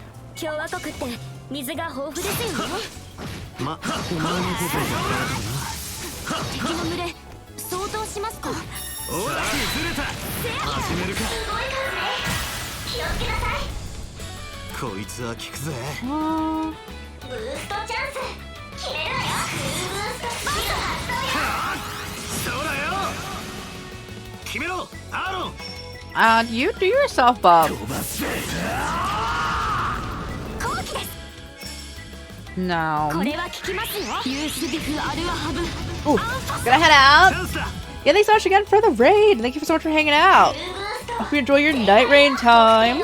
You do yourself, Bob. No. Ooh, gonna head out. Yeah, thanks so much again for the raid. Thank you so much for hanging out. Hope you enjoy your night rain time.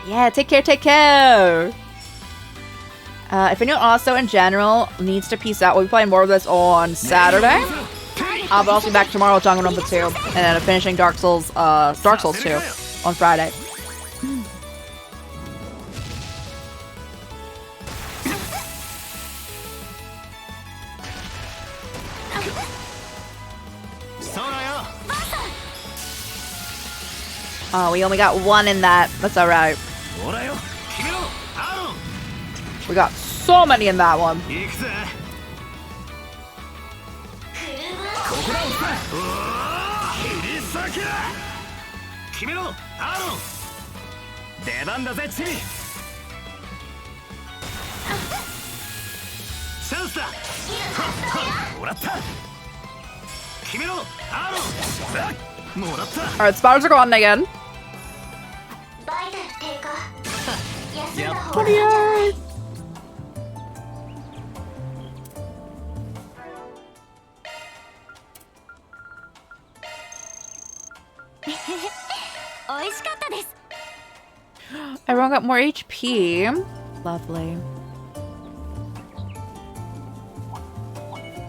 Yeah, take care, take care. If anyone also in general needs to peace out, we'll be playing more of this on Saturday. But I'll be back tomorrow with Danganronpa 2 and then finishing Dark Souls 2 on Friday. Oh, we only got one in that. That's alright. We got so many in that one. Alright, spiders are gone again. 28. Everyone got more HP. Lovely.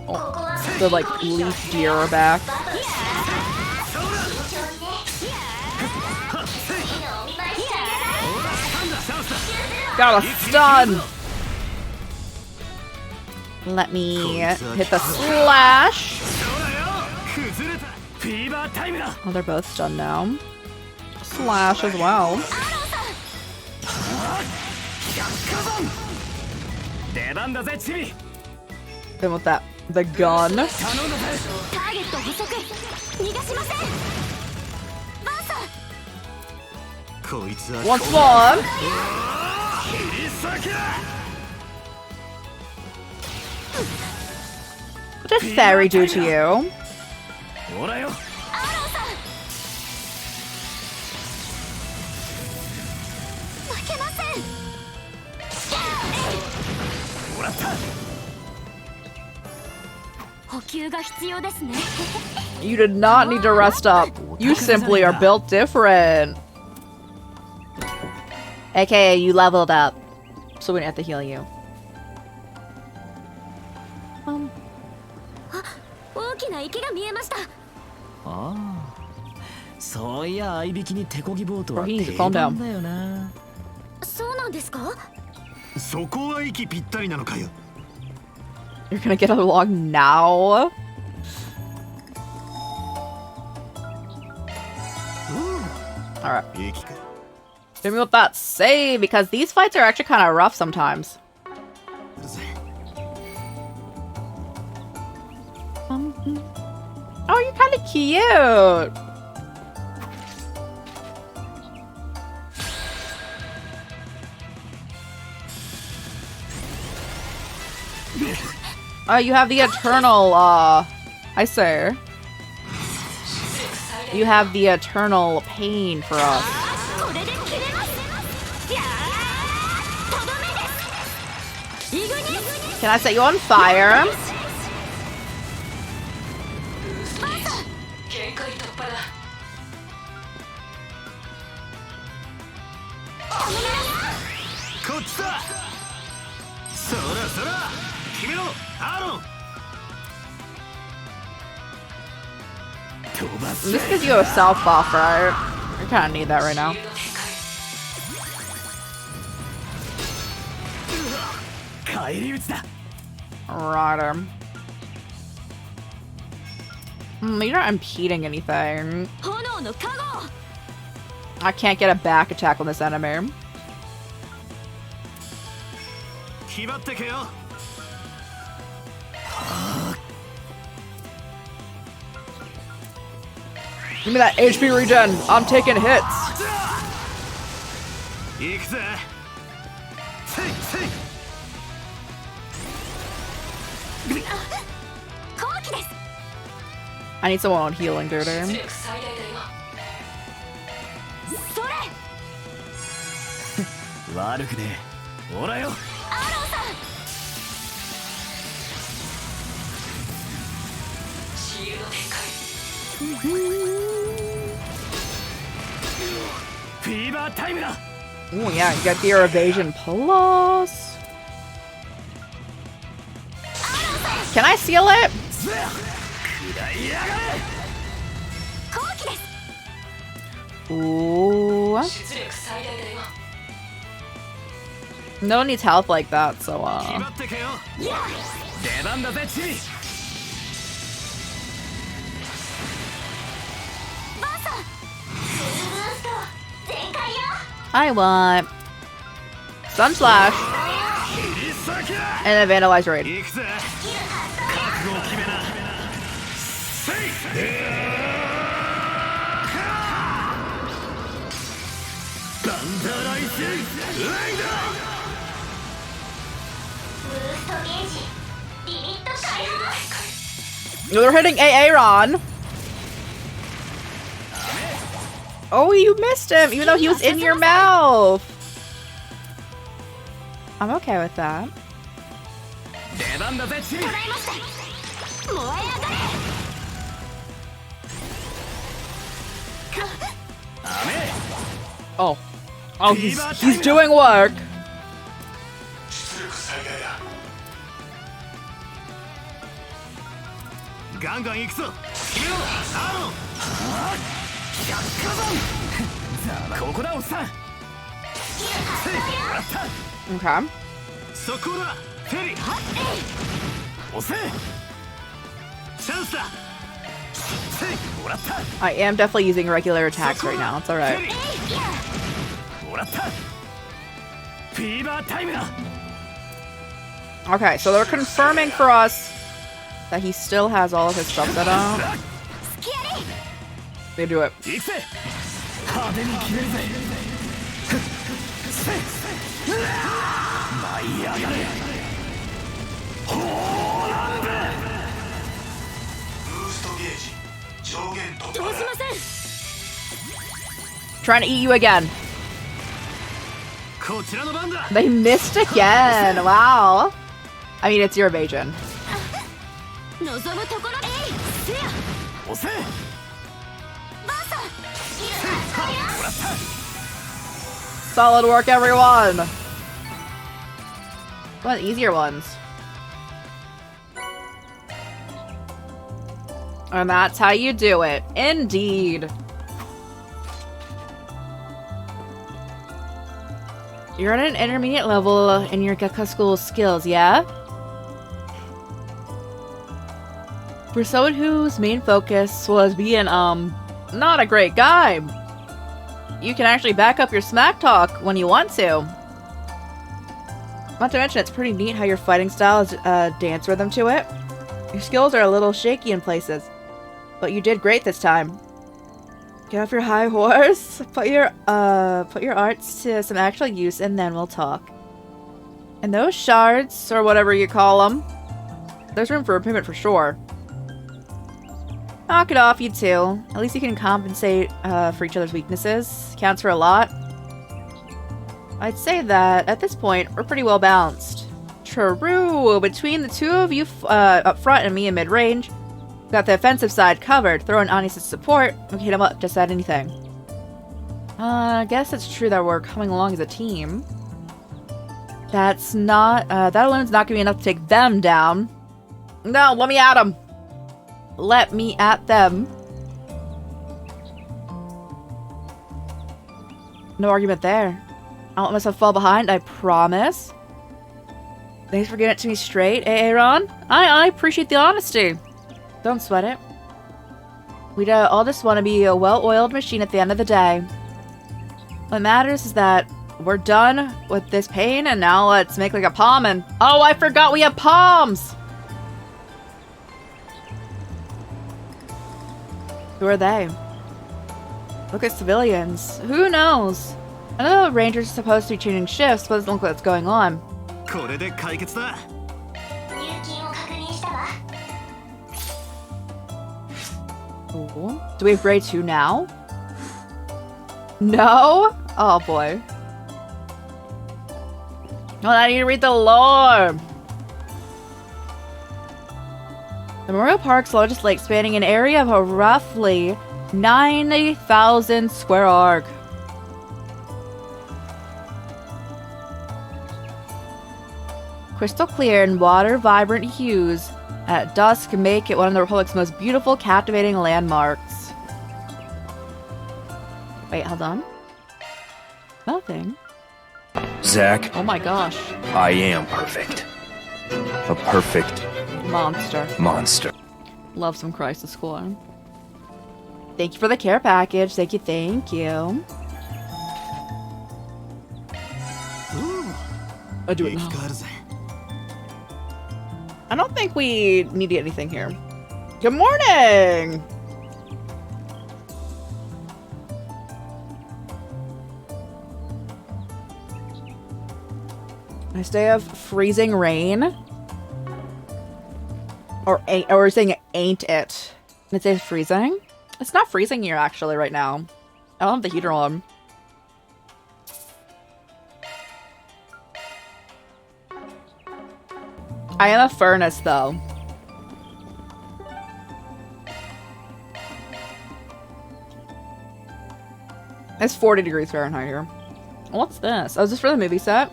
Oh, the like leaf deer are back. Got a stun. Let me hit the slash. Oh, they're both stunned now. Slash as well. Then with that, the gun. Once more. What did Fairy do to you? You did not need to rest up. You simply are built different. AKA, you leveled up. So we didn't have to heal you. Bro, he needs to calm down. You're gonna get along now? Alright. Hit me with that save, because these fights are actually kind of rough sometimes. Oh, you're kind of cute. Oh, you have the eternal, I say. You have the eternal pain for us. Can I set you on fire? This gives you a self buff, right? I kind of need that right now. Right. You're not impeding anything. I can't get a back attack on this enemy. Give me that HP regen. I'm taking hits. I need someone on healing duty. Oh yeah, you got the evasion plus. Can I seal it? Ooh. No one needs health like that, so I want Sun Slash and a Vandalize Raid. No, they're hitting Aaron. Oh, you missed him, even though he was in your mouth. I'm okay with that. Oh. Oh, he's doing work. Okay. I am definitely using regular attacks right now. It's alright. Okay, so they're confirming for us that he still has all of his stuff set up. They do it. Trying to eat you again. They missed again. Wow. I mean, it's your evasion. Solid work, everyone. What easier ones? And that's how you do it. Indeed. You're at an intermediate level in your Gekka school skills, yeah? For someone whose main focus was being, not a great guy. you can actually back up your smack talk when you want to. Not to mention, it's pretty neat how your fighting style has dance rhythm to it. Your skills are a little shaky in places, but you did great this time. Get off your high horse, put your arts to some actual use, and then we'll talk. And those shards, or whatever you call them, there's room for improvement for sure. Knock it off, you two. At least you can compensate for each other's weaknesses. Counts for a lot. I'd say that, at this point, we're pretty well balanced. True. Between the two of you up front and me in mid-range, got the offensive side covered. Throw in Anis's support. We can hit him up just at anything. I guess it's true that we're coming along as a team. That's not, that alone's not gonna be enough to take them down. No, let me at them. Let me at them. No argument there. I won't let myself fall behind, I promise. Thanks for getting it to me straight, Aaron. I appreciate the honesty. Don't sweat it. We'd all just want to be a well-oiled machine at the end of the day. What matters is that we're done with this pain, and now let's make like a palm and... Oh, I forgot we have palms! Who are they? Look at civilians. Who knows? I know the Rangers are supposed to be changing shifts, but it doesn't look like what's going on. Cool. Do we have grade 2 now? No? Oh boy. Well, I need to read the lore. The Memorial Park's largest lake, spanning an area of a roughly 90,000 square arc. Crystal clear and water vibrant hues at dusk make it one of the Republic's most beautiful, captivating landmarks. Wait, hold on. Nothing. Zach. Oh my gosh. I am perfect. A perfect monster. Love some Crisis Core. Thank you for the care package. Thank you, thank you. I do it now. I don't think we need anything here. Good morning! Nice day of freezing rain. Or we're saying ain't it? It says freezing? It's not freezing here actually right now. I don't have the heater on. I am a furnace though. It's 40 degrees Fahrenheit here. What's this? Oh, is this for the movie set?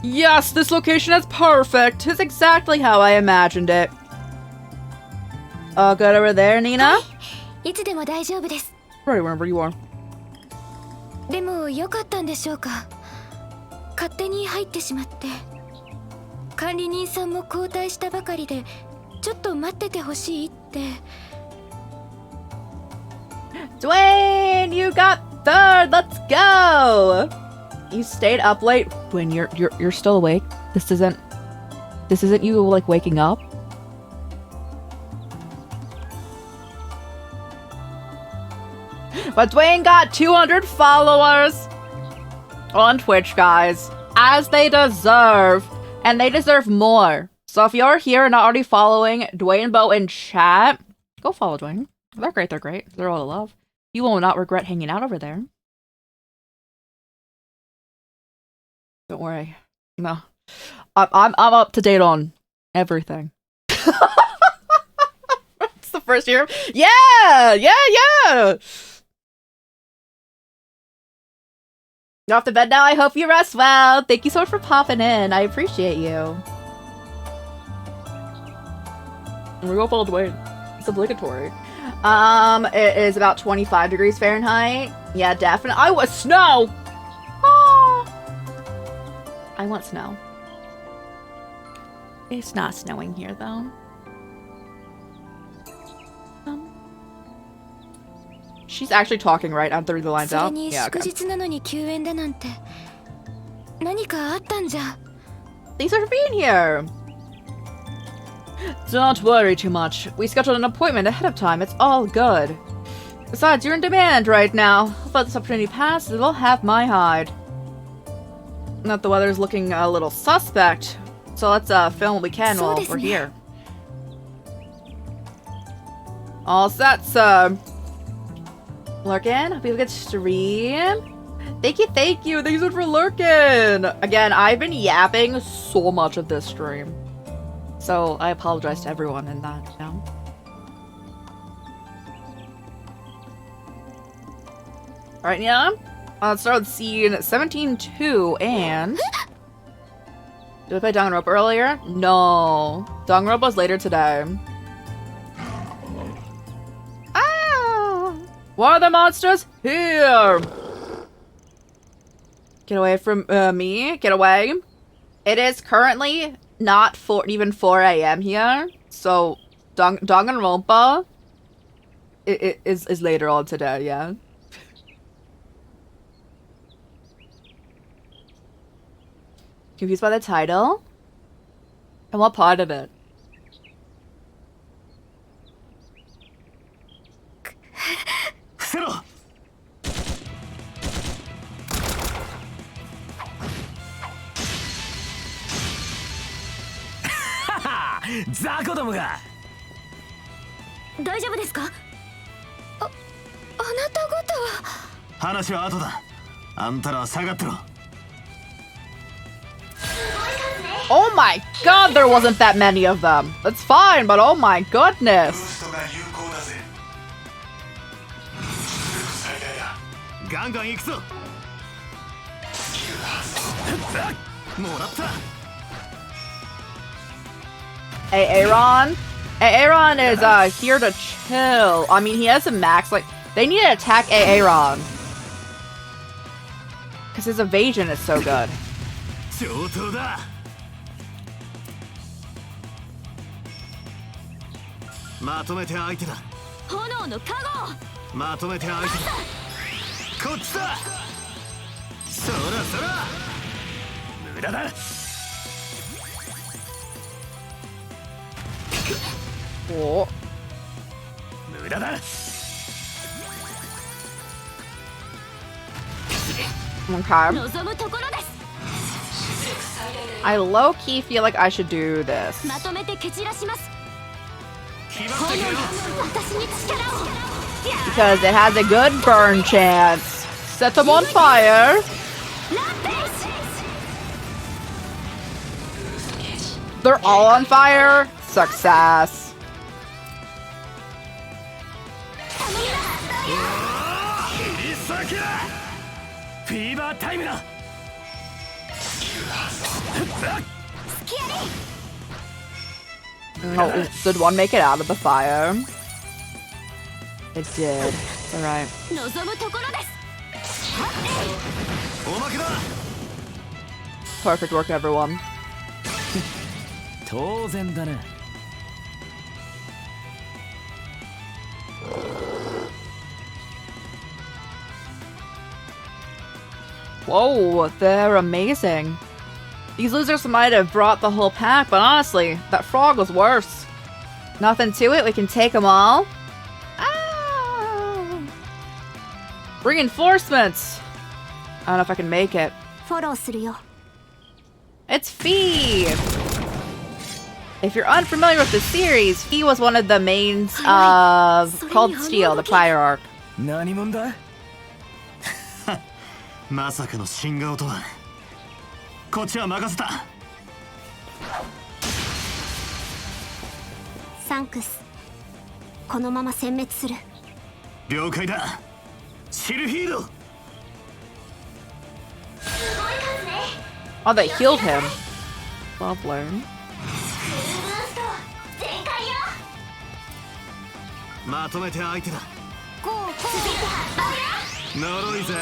Yes, this location is perfect. It's exactly how I imagined it. All good over there, Nina? Right, wherever you are. でも良かったんでしょうか。勝手に入ってしまって。管理人さんも交代したばかりで、ちょっと待っててほしいって。Dwayne, you got third. Let's go. You stayed up late when you're still awake. This isn't you like waking up. But Dwayne got 200 followers on Twitch, guys, as they deserve, and they deserve more. So if you're here and not already following Dwayne Bow in chat, go follow Dwayne. They're great. They're great. They're all to love. You will not regret hanging out over there. Don't worry. No, I'm up to date on everything. It's the first year. Yeah. You're off to bed now. I hope you rest well. Thank you so much for popping in. I appreciate you. We go all the way. It's obligatory. It is about 25 degrees Fahrenheit. Yeah, definitely. I want snow. I want snow. It's not snowing here though. She's actually talking, right? I'm reading the lines out. Yeah, okay. Thanks for being here. Don't worry too much. We scheduled an appointment ahead of time. It's all good. Besides, you're in demand right now. If let this opportunity pass, it'll have my hide. Not the weather's looking a little suspect. So let's film what we can while we're here. All set, sir. Lurkin, hope you have a good stream. Thank you. Thank you so much for lurking. Again, I've been yapping so much of this stream. So I apologize to everyone in that, you know? Alright, yeah. Let's start with scene 17-2 and... Did we play Danganronpa earlier? No. Danganronpa was later today. Ah! Why are the monsters here? Get away from me. Get away. It is currently not even 4 a.m. here. So, Danganronpa is later on today, yeah. Confused by the title? And what part of it? Oh my god, there wasn't that many of them. That's fine, but oh my goodness. Hey, Aaron. Hey, Aaron is here to chill. I mean, he has a max. Like, they need to attack Aaron. Because his evasion is so good. Oh. Okay. I low-key feel like I should do this. Because it has a good burn chance. Set them on fire. They're all on fire. Success. Oh, did one make it out of the fire? It did. Alright. Perfect work, everyone. Whoa, they're amazing. These losers might have brought the whole pack, but honestly, that frog was worse. Nothing to it, we can take them all. Ah! Reinforcements! I don't know if I can make it. It's Fee! If you're unfamiliar with the series, Fee was one of the mains of Called Steel, the prior arc. まさかの新顔とはこっちは任せたサンクスこのまま殲滅する了解だシルフィード Oh, they healed him. Lovely. まとめて相手だ呪いぜ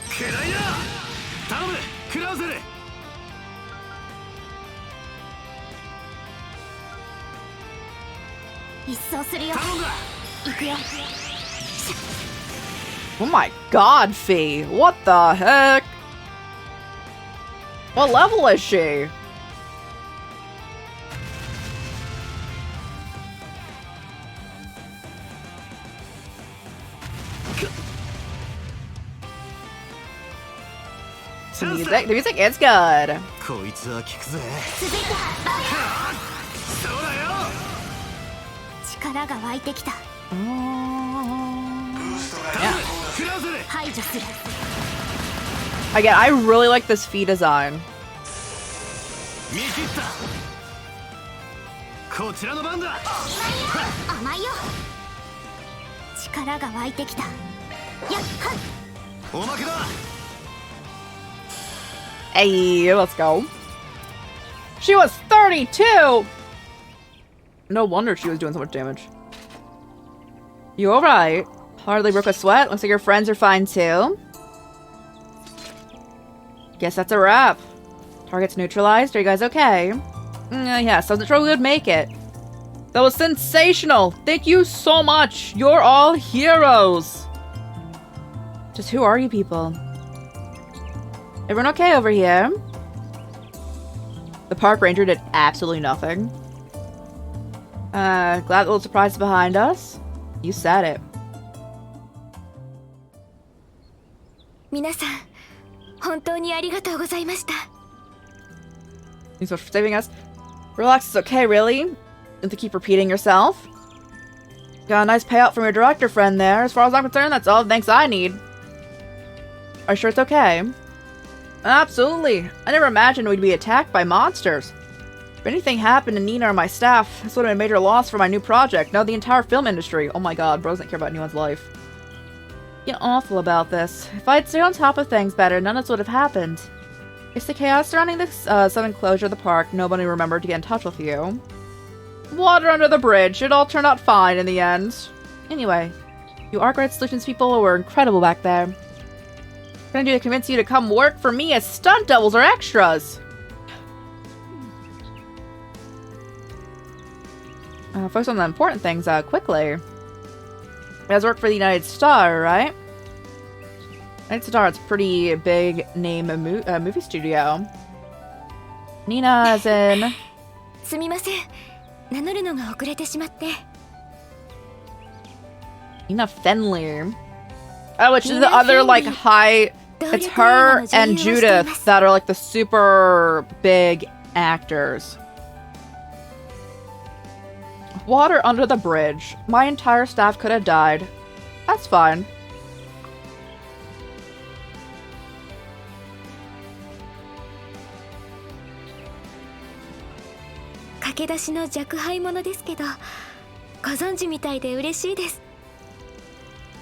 くらいだ頼むクラウゼル一掃するよ行くよ Oh my god, Fee! What the heck? What level is she? The music is good. こいつは効くぜ。力が湧いてきた。排除する。 Again, I really like this Fee design. 見切った。こちらの番だ。甘いよ。力が湧いてきた。やっはっ。おまけだ。 Hey, let's go. She was 32! No wonder she was doing so much damage. You alright? Hardly broke a sweat. Looks like your friends are fine too. Guess that's a wrap. Target's neutralized. Are you guys okay? Yes, I wasn't sure we would make it. That was sensational! Thank you so much! You're all heroes! Just who are you people? Everyone okay over here? The park ranger did absolutely nothing. Glad the little surprise is behind us. You said it. 皆さん、本当にありがとうございました。 Thanks so much for saving us. Relax, it's okay, really? You have to keep repeating yourself. Got a nice payout from your director friend there. As far as I'm concerned, that's all the thanks I need. Are you sure it's okay? Absolutely. I never imagined we'd be attacked by monsters. If anything happened to Nina or my staff, this would have been a major loss for my new project. No, the entire film industry. Oh my god, bro doesn't care about anyone's life. Get awful about this. If I'd stayed on top of things better, none of this would have happened. It's the chaos surrounding this sudden closure of the park. Nobody remembered to get in touch with you. Water under the bridge. It all turned out fine in the end. Anyway, you Arkwright Solutions people were incredible back there. What can I do to convince you to come work for me as stunt doubles or extras? Focus on the important things quickly. You guys work for the United Star, right? United Star, it's a pretty big name movie studio. Nina, as in... すみません。名乗るのが遅れてしまって。 Nina Fenley. Oh, which is the other, like, high... It's her and Judith that are, like, the super big actors. Water under the bridge. My entire staff could have died. That's fine.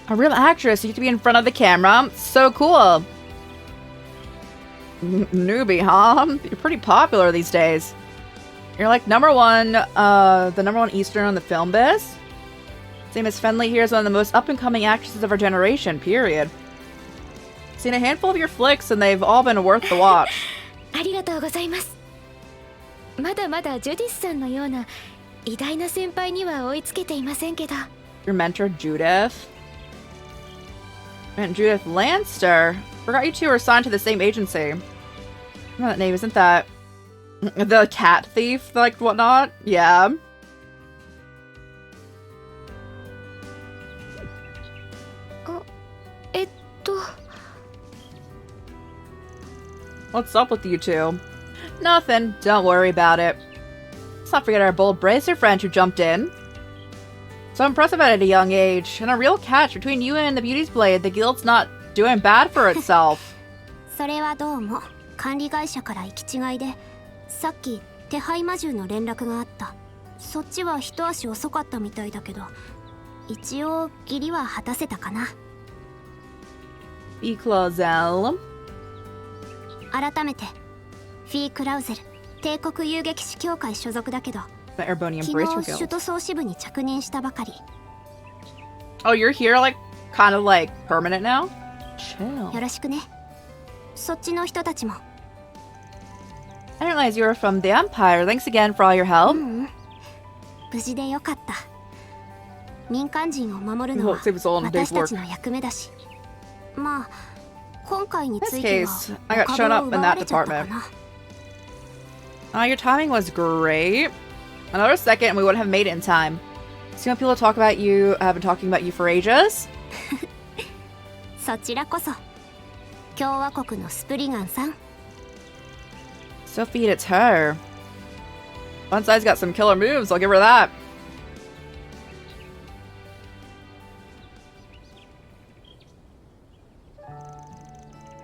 A real actress, you get to be in front of the camera. So cool. Newbie, huh? You're pretty popular these days. You're like the number one Eastern on the film biz. Same as Fenley here is one of the most up-and-coming actresses of our generation, period. Seen a handful of your flicks and they've all been worth the watch. ありがとうございます。まだまだジュディスさんのような偉大な先輩には追いつけていませんけど。Your mentor, Judith? And Judith Lanster? Forgot you two were assigned to the same agency. Oh, that name, isn't that... the cat thief, like, whatnot? Yeah. What's up with you two? Nothing. Don't worry about it. Let's not forget our bold bracer friend who jumped in. So impressive at a young age. And a real catch between you and the Beauty's Blade. The guild's not doing bad for itself. それはどうも管理会社から行き違いで、さっき手配魔獣の連絡があった。そっちは一足遅かったみたいだけど、一応義理は果たせたかな。フィー・クラウゼル。改めてフィー・クラウゼル、帝国遊撃士協会所属だけど、昨日首都総支部に着任したばかり。Oh, you're here, like, kind of like permanent now? Chill. よろしくね。そっちの人たちも。I didn't realize you were from the Empire. Thanks again for all your help. 無事でよかった。民間人を守るのは私たちの役目だし。まあ、今回についてはお株を奪われちゃったかな。Your timing was great. Another second and we wouldn't have made it in time. So you want people to talk about you, have been talking about you for ages? そちらこそ。共和国のスプリガンさん。Sophie, it's her. One side's got some killer moves, I'll give her that.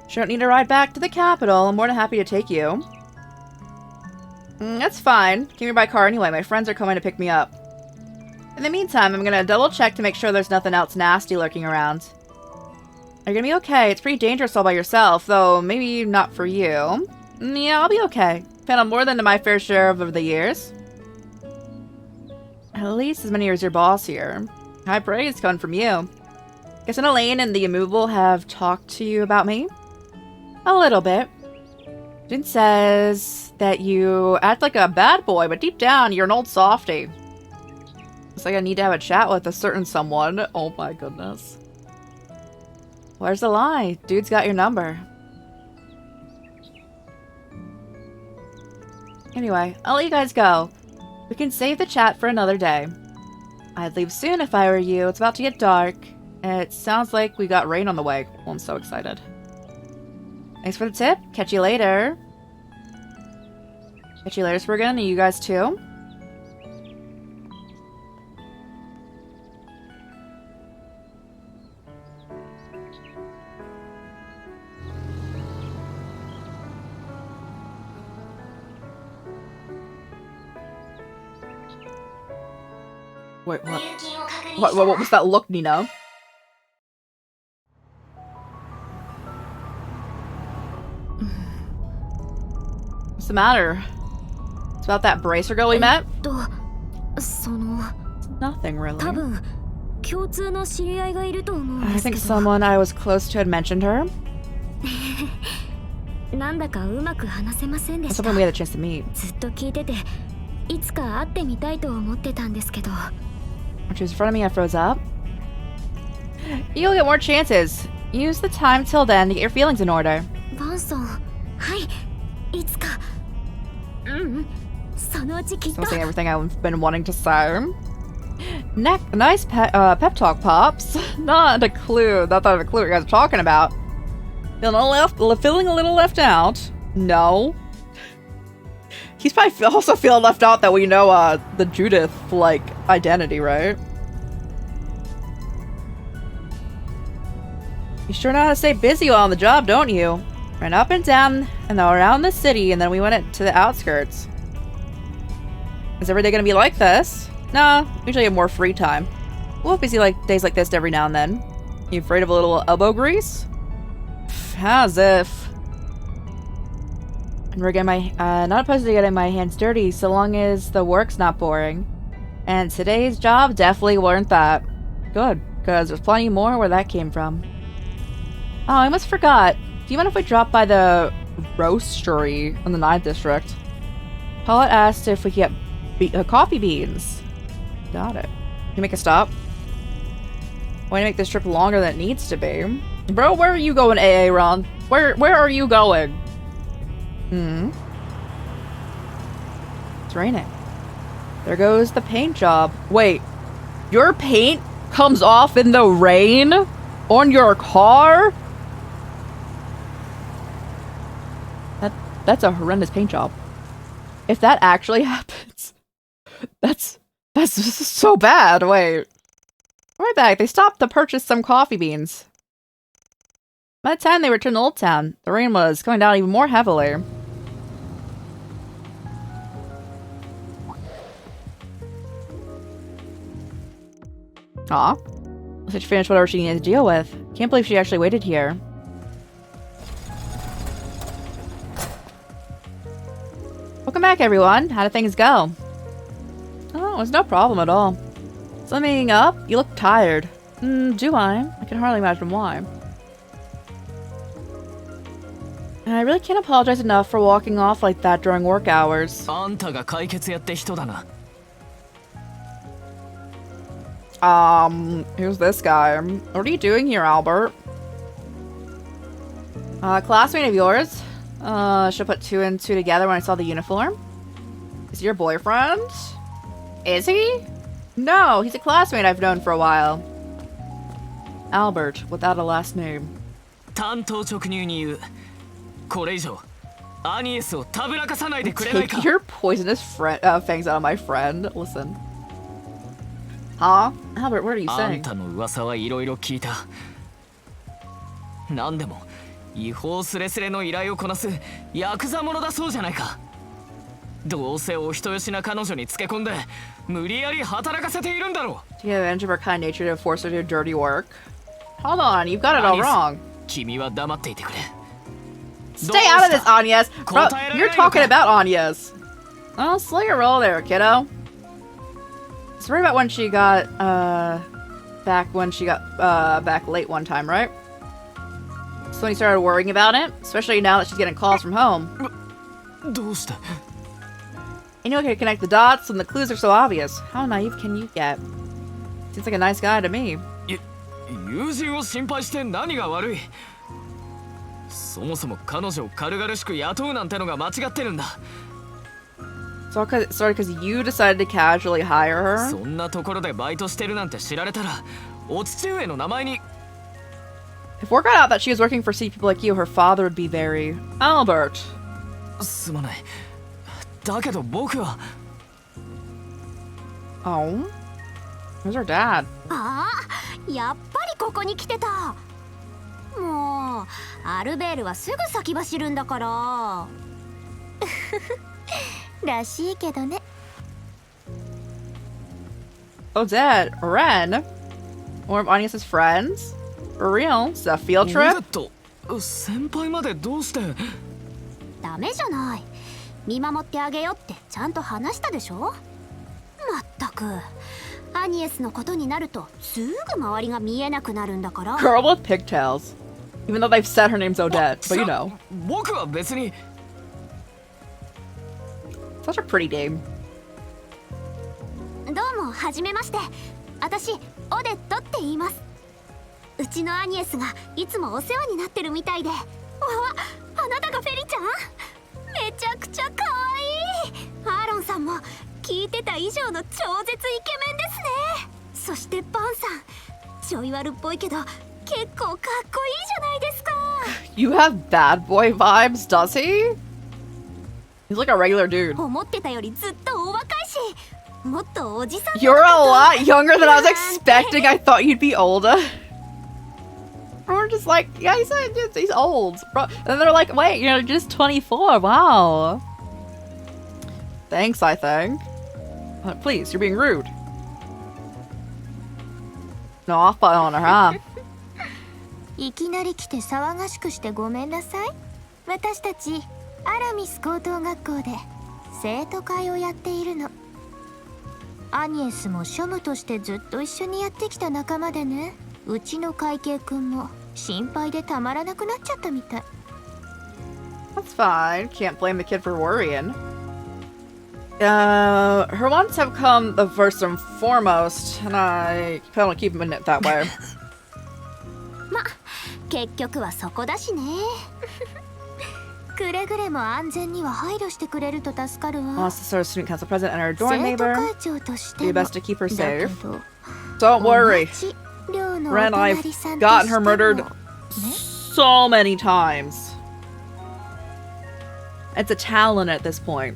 You don't need to ride back to the capital. I'm more than happy to take you. That's fine. Came here by car anyway. My friends are coming to pick me up. In the meantime, I'm gonna double check to make sure there's nothing else nasty lurking around. Are you gonna be okay? It's pretty dangerous all by yourself, though maybe not for you. Yeah, I'll be okay. Been on more than my fair share over the years. At least as many as your boss here. High praise coming from you. Guessing Elaine and the Immovable have talked to you about me? A little bit. Jin says that you act like a bad boy, but deep down, you're an old softie. Looks like I need to have a chat with a certain someone. Oh my goodness. Where's the lie? Dude's got your number. Anyway, I'll let you guys go. We can save the chat for another day. I'd leave soon if I were you. It's about to get dark. And it sounds like we got rain on the way. Oh, I'm so excited. Thanks for the tip. Catch you later. Catch you later, Spriggan. And you guys too. Wait, what? What was that look, Nina? What's the matter? It's about that bracer girl we met? Nothing really. I think someone I was close to had mentioned her. That's someone we had a chance to meet. When she was in front of me, I froze up. You'll get more chances. Use the time till then to get your feelings in order. Still saying everything I've been wanting to say. Nice pep talk, Pops. Not a clue. Not that I have a clue what you guys are talking about. Feeling a little left out? No. He's probably also feeling left out that we know the Judith, like, identity, right? You sure know how to stay busy while on the job, don't you? Ran up and down and around the city, and then we went to the outskirts. Is every day gonna be like this? No, usually have more free time. We'll have busy days like this every now and then. You afraid of a little elbow grease? As if. And we're getting not opposed to getting my hands dirty so long as the work's not boring. And today's job definitely weren't that. Good, because there's plenty more where that came from. Oh, I almost forgot. Do you mind if we drop by the roastery in the 9th district? Paulette asked if we could get coffee beans. Got it. Can you make a stop? Way to make this trip longer than it needs to be. Bro, where are you going, AA Ron? Where are you going? It's raining. There goes the paint job. Wait, your paint comes off in the rain? On your car? That's a horrendous paint job. If that actually happens, that's so bad. Wait. Right back. They stopped to purchase some coffee beans. By the time they returned to Old Town, the rain was coming down even more heavily. Aw. Looks like she finished whatever she needed to deal with. Can't believe she actually waited here. Welcome back, everyone. How did things go? Oh, it was no problem at all. Summing up, you look tired. Do I? I can hardly imagine why. And I really can't apologize enough for walking off like that during work hours. Here's this guy. What are you doing here, Albert? Classmate of yours? Should put two and two together when I saw the uniform. Is he your boyfriend? Is he? No, he's a classmate I've known for a while. Albert, without a last name. 単刀直入に言う。これ以上アニエスをたぶらかさないでくれないか。 Take your poisonous fangs out of my friend. Listen. Huh? Albert, what are you あん saying? たの噂はいろいろ聞いた。なんでも違法スレスレの依頼をこなすヤクザ者だそうじゃないか。どうせお人よしな彼女につけ込んで無理やり働かせているんだろう。 To get advantage of her kind nature to force her to do dirty work. Hold on, you've got it all wrong. 君は黙っていてくれ。 Stay out of this, Agnes. Bro, you're talking about Agnes. Oh, slow your roll there, kiddo. It's right about when she got back late one time, right? So when you started worrying about it, especially now that she's getting calls from home. どうして You know, can connect the dots when the clues are so obvious. How naive can you get? Seems like a nice guy to me. 友人を心配して何が悪い。そもそも彼女を軽々しく雇うなんてのが間違ってるんだ。 Sorry, because you decided to casually hire her? そんなところでバイトしてるなんて知られたら、お父上の名前に。 If word got out that she was working for sea people like you, her father would be very... Albert. すまない。だけど僕は。 Oh? Where's her dad? ああ、やっぱりここに来てた。もうアルベールはすぐ先走るんだから。らしいけどね。 Oh, Dad. Ren? One of Agnes's friends? For real? Is that a field trip? 先輩までどうして。ダメじゃない。見守ってあげよってちゃんと話したでしょ。まったく。アニエスのことになるとすぐ周りが見えなくなるんだから。 Girl with pigtails. Even though they've said her name's Odette, but you know. 僕は別に。 Such a pretty name. どうもはじめまして。私オデットって言います。うちのアニエスがいつもお世話になってるみたいで。わわ、あなたがフェリちゃん？めちゃくちゃ可愛い。アーロンさんも聞いてた以上の超絶イケメンですね。そしてバンさん、ちょい悪っぽいけど結構かっこいいじゃないですか。 You have bad boy vibes, does he? He's like a regular dude. 思ってたよりずっとお若いし、もっとおじさん。 You're a lot younger than I was expecting. I thought you'd be older. We're just like, yeah, he's old. Bro. And they're like, wait, you're just 24. Wow. Thanks, I think. Please, you're being rude. No, I'll put on her, huh? いきなり来て騒がしくしてごめんなさい。私たちアラミス高等学校で生徒会をやっているの。アニエスも庶務としてずっと一緒にやってきた仲間でね。うちの会計くんも心配でたまらなくなっちゃったみたい。 That's fine. Can't blame the kid for worrying. Her wants have come the first and foremost, and I plan on keeping it that way. ま、結局はそこだしね。くれぐれも安全には配慮してくれると助かるわ。Wants to serve student council president and her dorm 生徒 neighbor. 会長として Do も your best to keep her だ safe. けど Don't worry. 同じ寮のお Ren, I've 隣さんと gotten して her も murdered ね。 so many times. It's a talent at this point.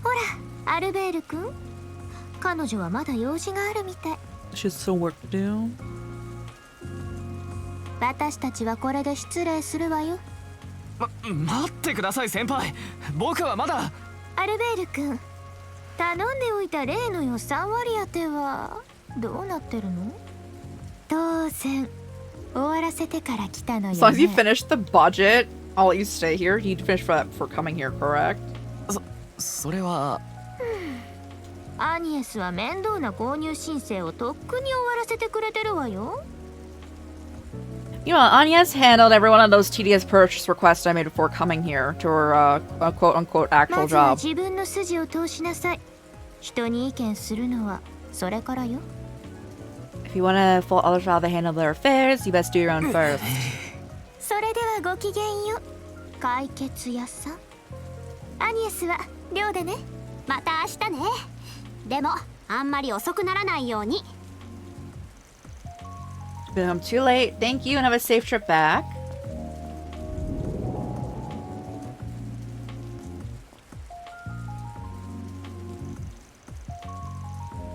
ほら、アルベール君。彼女はまだ用事があるみたい。 She has some work to do. 私たちはこれで失礼するわよ。待ってください先輩。僕はまだ。アルベール君、頼んでおいた例の予算割り当てはどうなってるの？当然終わらせてから来たのよね。 As long as you finish the budget, I'll let you stay here. You'd finish for coming here, correct? それは。アニエスは面倒な購入申請をとっくに終わらせてくれてるわよ。You know, Anya's handled every one of those tedious purchase requests I made before coming here to her quote-unquote actual job. If you want to fault others for how they handle their affairs, you best do your own first. それではごきげんよう。解決屋さん。アニエスは寮でね。また明日ね。でもあんまり遅くならないように。Been home too late. Thank you and have a safe trip back.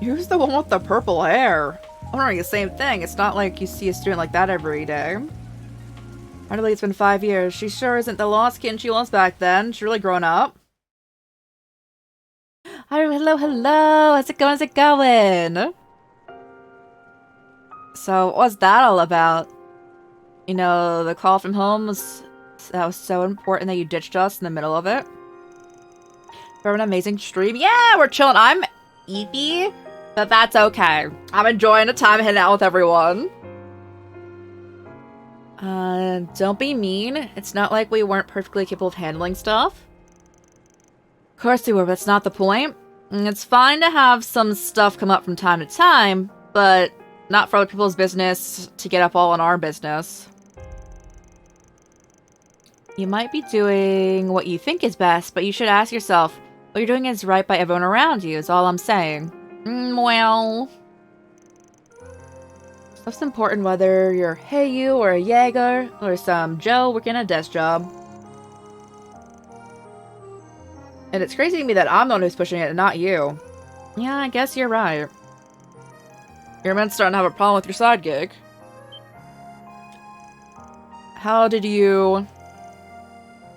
Who's the one with the purple hair? I'm wondering the same thing. It's not like you see a student like that every day. Hardly it's been 5 years. She sure isn't the lost kid she was back then. She's really grown up. Hello, hello. How's it going? How's it going? So, what was that all about? You know, the call from home was so important that you ditched us in the middle of it. For an amazing stream. Yeah, we're chilling. I'm eepy, but that's okay. I'm enjoying the time hanging out with everyone. Don't be mean. It's not like we weren't perfectly capable of handling stuff. Of course we were, but that's not the point. It's fine to have some stuff come up from time to time, but not for other people's business to get up all in our business. You might be doing what you think is best, but you should ask yourself, what you're doing is right by everyone around you, is all I'm saying. Well... Stuff's important whether you're Heiyu or a Jaeger or some Joe working a desk job. And it's crazy to me that I'm the one who's pushing it and not you. Yeah, I guess you're right. Your men's starting to have a problem with your side gig. How did you...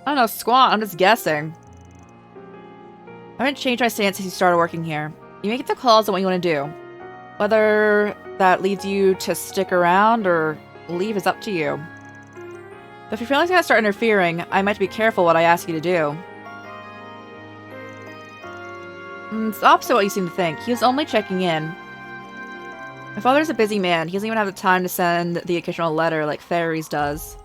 I don't know, squat, I'm just guessing. I haven't changed my stance since you started working here. You make the calls on what you want to do. Whether that leads you to stick around or leave is up to you. But if your feelings are gonna start interfering, I might be careful what I ask you to do. It's the opposite of what you seem to think. He was only checking in. My father's a busy man. He doesn't even have the time to send the occasional letter like Fairies does.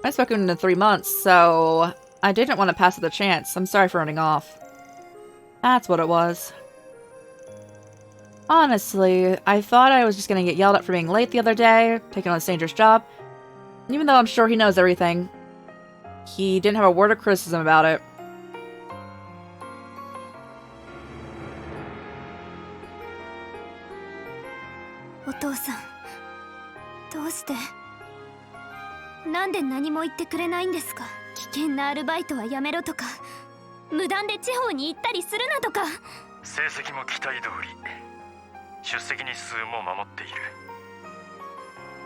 I haven't spoken in 3 months, so I didn't want to pass up the chance. I'm sorry for running off. That's what it was. Honestly, I thought I was just gonna get yelled at for being late the other day, taking on a dangerous job. Even though I'm sure he knows everything, he didn't have a word of criticism about it. Otou-san, どうして？なんで何も言ってくれないんですか？危険なアルバイトはやめろとか、無断で地方に行ったりするなとか。成績も期待通り。出席日数も守っている。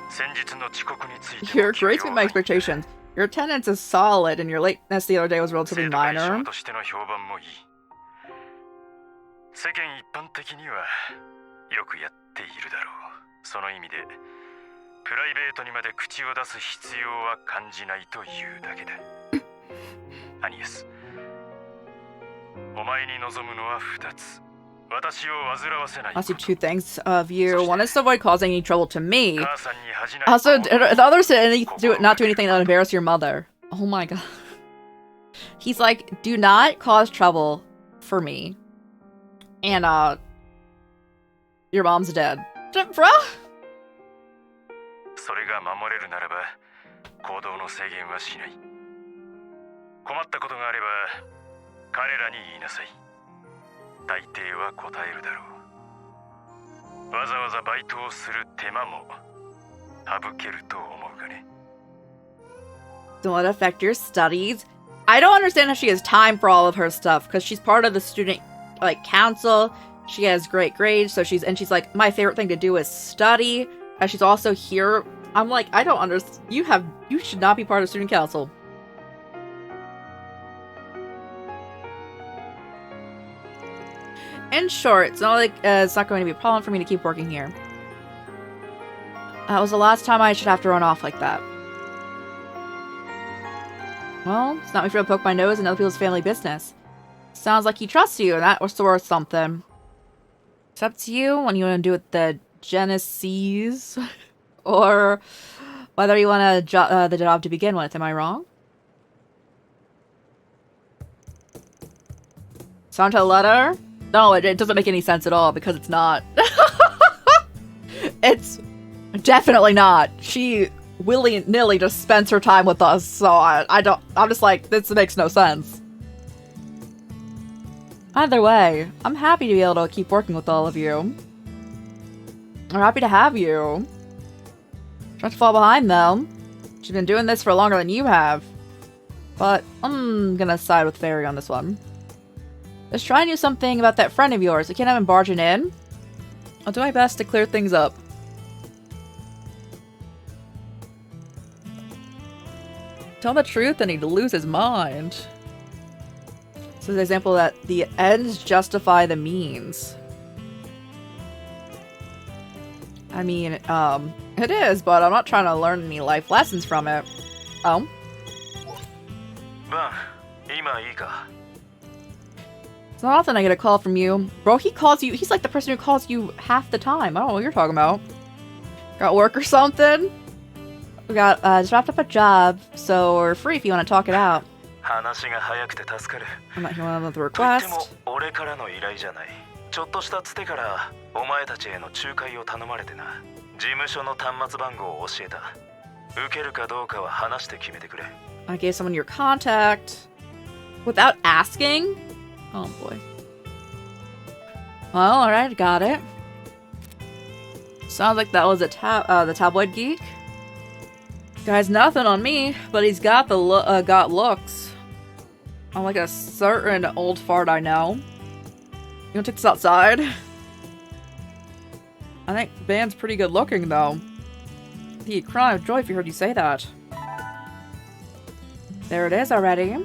先日の遅刻について You're great to meet my expectations. Your attendance is solid, and your lateness the other day was relatively minor. としての評判もいい。世間一般的にはよくやっているだろう。その意味でプライベートにまで口を出す必要は感じないというだけだ。アニエス、お前に望むのは2つ。I see 2 things of you. One is to avoid causing any trouble to me. Also, the other is to not do anything that would embarrass your mother. Oh my god. He's like, do not cause trouble for me. And, your mom's dead. Bruh? それが守れるならば行動の制限はしない。困ったことがあれば彼らに言いなさい。大抵は答えるだろう。わざわざバイトをする手間も省けると思うがね。Don't let it affect your studies. I don't understand how she has time for all of her stuff because she's part of the student council. She has great grades, so she's like, my favorite thing to do is study. And she's also here. I'm like, I don't understand. You should not be part of student council. In short, it's not like it's not going to be a problem for me to keep working here. That was the last time I should have to run off like that. Well, it's not me for to poke my nose in other people's family business. Sounds like he trusts you, and that was worth something. It's up to you when you want to do with the Genesis. Or whether you want the job to begin with. Am I wrong? Santa letter? No, it doesn't make any sense at all because it's not. It's definitely not. She willy-nilly just spends her time with us, so I'm just like, this makes no sense. Either way, I'm happy to be able to keep working with all of you. I'm happy to have you. Not to fall behind, though. She's been doing this for longer than you have. But I'm gonna side with Fairy on this one. Let's try and do something about that friend of yours. I can't have him barging in. I'll do my best to clear things up. Tell the truth and he'd lose his mind. This is an example that the ends justify the means. I mean, it is, but I'm not trying to learn any life lessons from it. Oh? It's not often I get a call from you. Bro, he's like the person who calls you half the time. I don't know what you're talking about. Got work or something? We got, just wrapped up a job, so we're free if you want to talk it out. I'm not here one with the request. I gave someone your contact. Without asking? Oh boy. Well, alright, got it. Sounds like that was the tabloid geek. Guy's nothing on me, but he's got the got looks. I'm like a certain old fart I know. You wanna take this outside? I think Van's pretty good looking though. He'd cry with joy if he heard you say that. There it is already.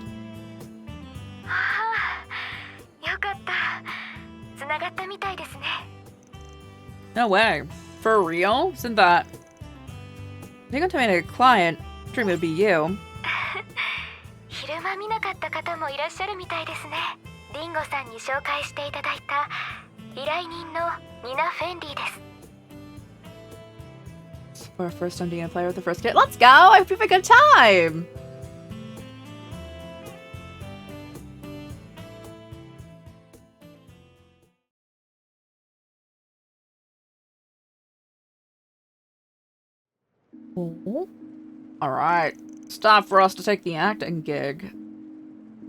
No way. For real? Isn't that... You're gonna tell me a client, dream it would be you. For our first time being a player with the first kid. Let's go! I hope you have a good time! Alright. It's time for us to take the acting gig.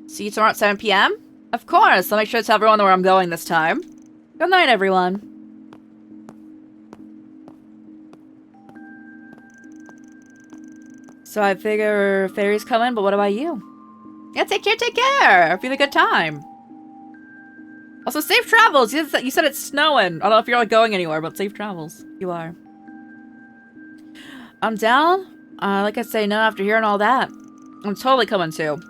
See you tomorrow at 7 p.m? Of course! I'll make sure to tell everyone where I'm going this time. Good night, everyone. So I figure Fairy's coming, but what about you? Yeah, take care! Hope you have a good time. Also, safe travels! You said it's snowing. I don't know if you're like going anywhere, but safe travels. You are. I'm down. Like I say, no, after hearing all that, I'm totally coming too.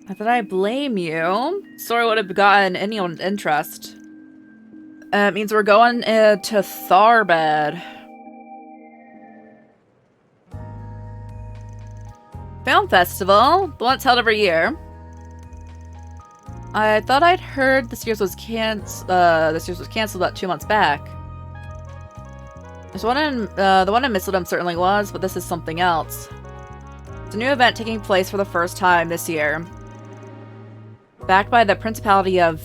Not that I blame you. Story would have gotten anyone's interest. It means we're going to Tharbed. Film festival, the one that's held every year. I thought I'd heard this year's was canceled about 2 months back. There's one in, the one in Mistledom certainly was, but this is something else. It's a new event taking place for the first time this year. Backed by the Principality of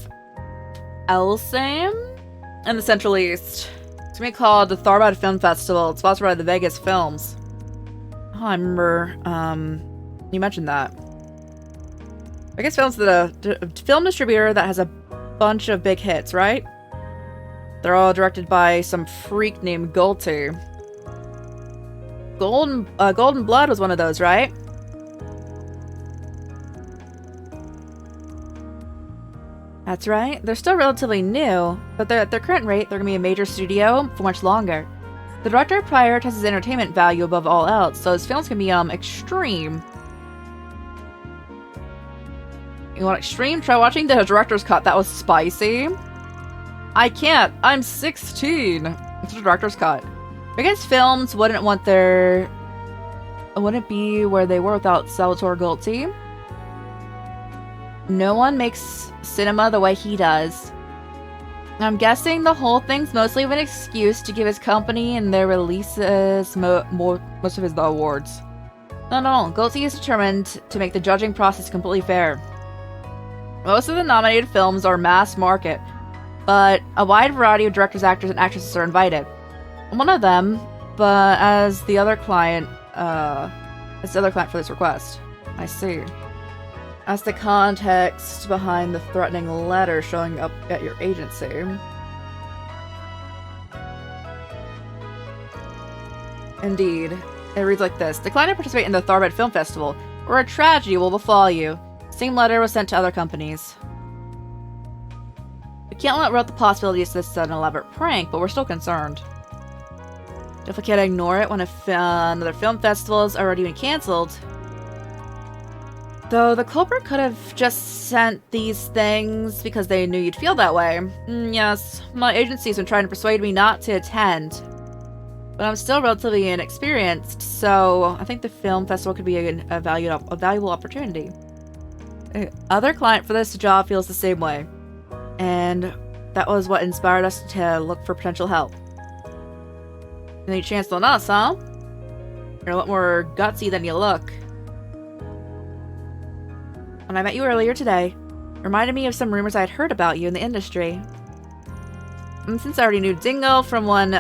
Elsame in the Central East. It's gonna be called the Tharbad Film Festival. It's sponsored by the Vegas Films. Oh, I remember, you mentioned that. Vegas Films is a film distributor that has a bunch of big hits, right? They're all directed by some freak named Golty. Golden Blood was one of those, right? That's right. They're still relatively new, but at their current rate, they're going to be a major studio for much longer. The director prioritizes entertainment value above all else, so his films can be, extreme. You want extreme? Try watching the director's cut. That was spicy. I can't. I'm 16. It's the director's cut. Vegas Films wouldn't be where they were without Salvatore Golti. No one makes cinema the way he does. I'm guessing the whole thing's mostly of an excuse to give his company and their releases most of his awards. No. Goldstein is determined to make the judging process completely fair. Most of the nominated films are mass market, but a wide variety of directors, actors, and actresses are invited. I'm one of them, but as the other client for this request. I see. That's the context behind the threatening letter showing up at your agency. Indeed. It reads like this. Decline to participate in the Tharbad Film Festival, or a tragedy will befall you. The same letter was sent to other companies. We can't let out the possibilities this is an elaborate prank, but we're still concerned. Definitely can't ignore it when another film festival has already been cancelled. Though the culprit could have just sent these things because they knew you'd feel that way. Yes, my agency's been trying to persuade me not to attend. But I'm still relatively inexperienced, so I think the film festival could be a valuable opportunity. Other client for this job feels the same way. And that was what inspired us to look for potential help. Any chance on us, huh? You're a lot more gutsy than you look. When I met you earlier today, it reminded me of some rumors I had heard about you in the industry. And since I already knew Dingo from when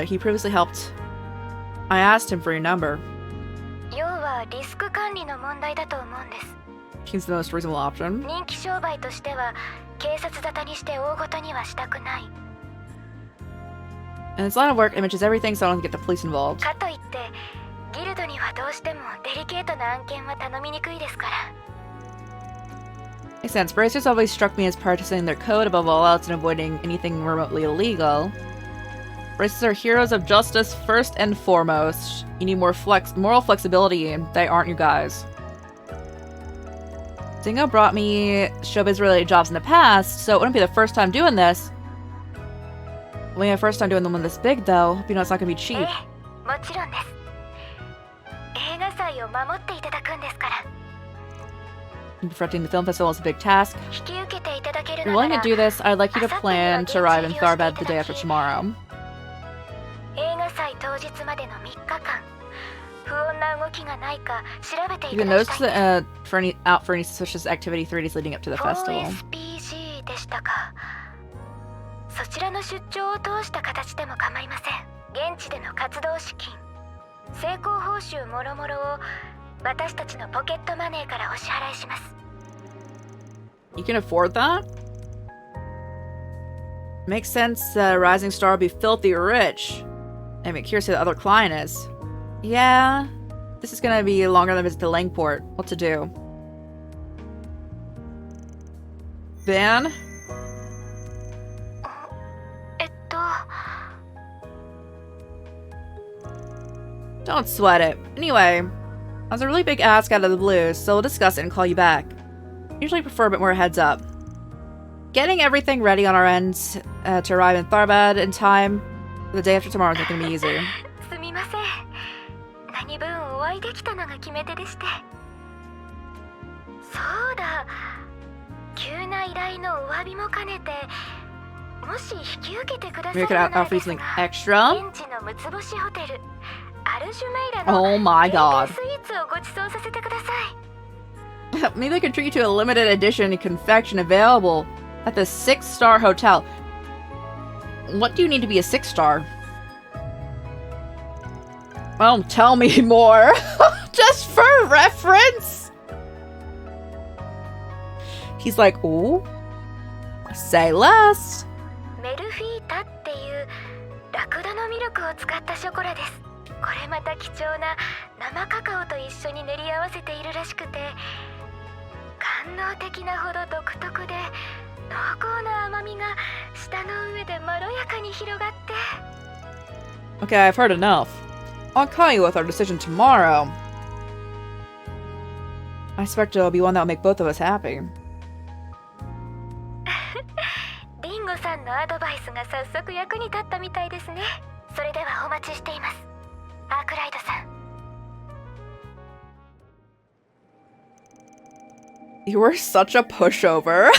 he previously helped, I asked him for your number. Seems the most reasonable option. And it's a lot of work, it mentions everything, so I don't get the police involved. Makes sense. Bracers always struck me as practicing their code above all else and avoiding anything remotely illegal. Bracers are heroes of justice first and foremost. You need more moral flexibility, and they aren't you guys. Dingo brought me showbiz-related jobs in the past, so it wouldn't be the first time doing this. It won't be my first time doing them one this big, though. Hope you know it's not gonna be cheap. Confronting the film festival is a big task. If you're willing to do this, I'd like you to plan to arrive in Tharbad the day after tomorrow. You can notice for any suspicious activity 3 days leading up to the festival. You can afford that? Makes sense that a rising star would be filthy rich. I'm curious who the other client is. Yeah, this is gonna be longer than a visit to Langport. What to do? Van? Don't sweat it. Anyway, that was a really big ask out of the blue, so we'll discuss it and call you back. Usually prefer a bit more heads up. Getting everything ready on our end to arrive in Tharbad in time for the day after tomorrow is not going to be easy. Maybe we could offer you something extra? Oh my god. Maybe I could treat you to a limited edition confection available at the 6-star hotel. What do you need to be a 6-star? Well, tell me more. Just for reference. He's like, ooh. Say less. Okay, I've heard enough. I'll call you with our decision tomorrow. I expect it'll be one that'll make both of us happy. You were such a pushover.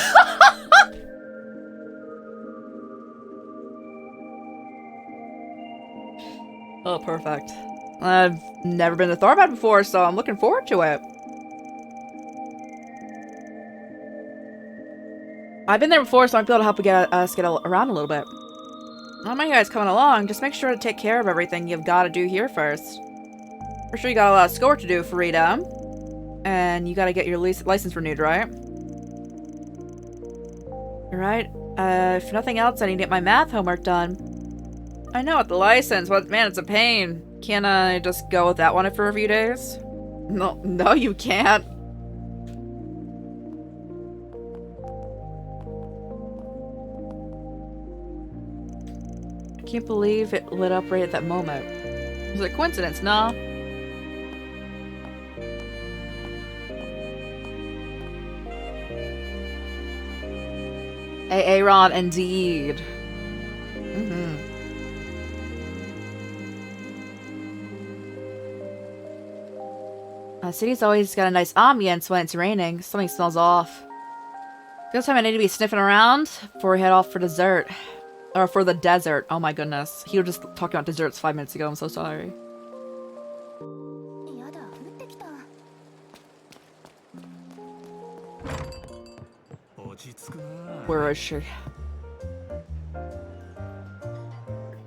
Oh, perfect. I've never been to Thorbat before, so I'm looking forward to it. I've been there before, so I might be able to help us get around a little bit. Oh, my guys coming along. Just make sure to take care of everything you've got to do here first. For sure you got a lot of schoolwork to do, Farida. And you got to get your license renewed, right? Alright. If nothing else, I need to get my math homework done. I know, with the license, but man, it's a pain. Can't I just go without one for a few days? No, you can't. I can't believe it lit up right at that moment. Was it a coincidence? Nah. Aaron, indeed. The city's always got a nice ambience when it's raining. Something smells off. Good time I need to be sniffing around before we head off for dessert. Or for the desert. Oh my goodness. He was just talking about desserts 5 minutes ago. I'm so sorry. Where is she?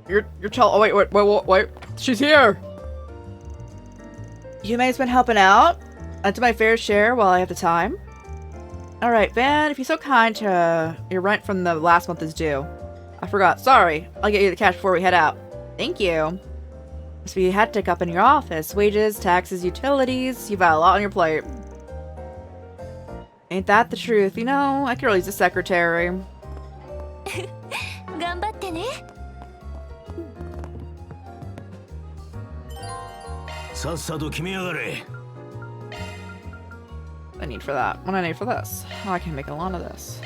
You're child. Oh wait. She's here. Yume's been helping out. I do my fair share while I have the time. Alright, Van, if you're so kind to... Your rent from the last month is due. I forgot. Sorry. I'll get you the cash before we head out. Thank you. Must be a hectic up in your office. Wages, taxes, utilities. You've got a lot on your plate. Ain't that the truth? You know, I could really use a secretary. I need for that. What do I need for this? Oh, I can make a lot of this.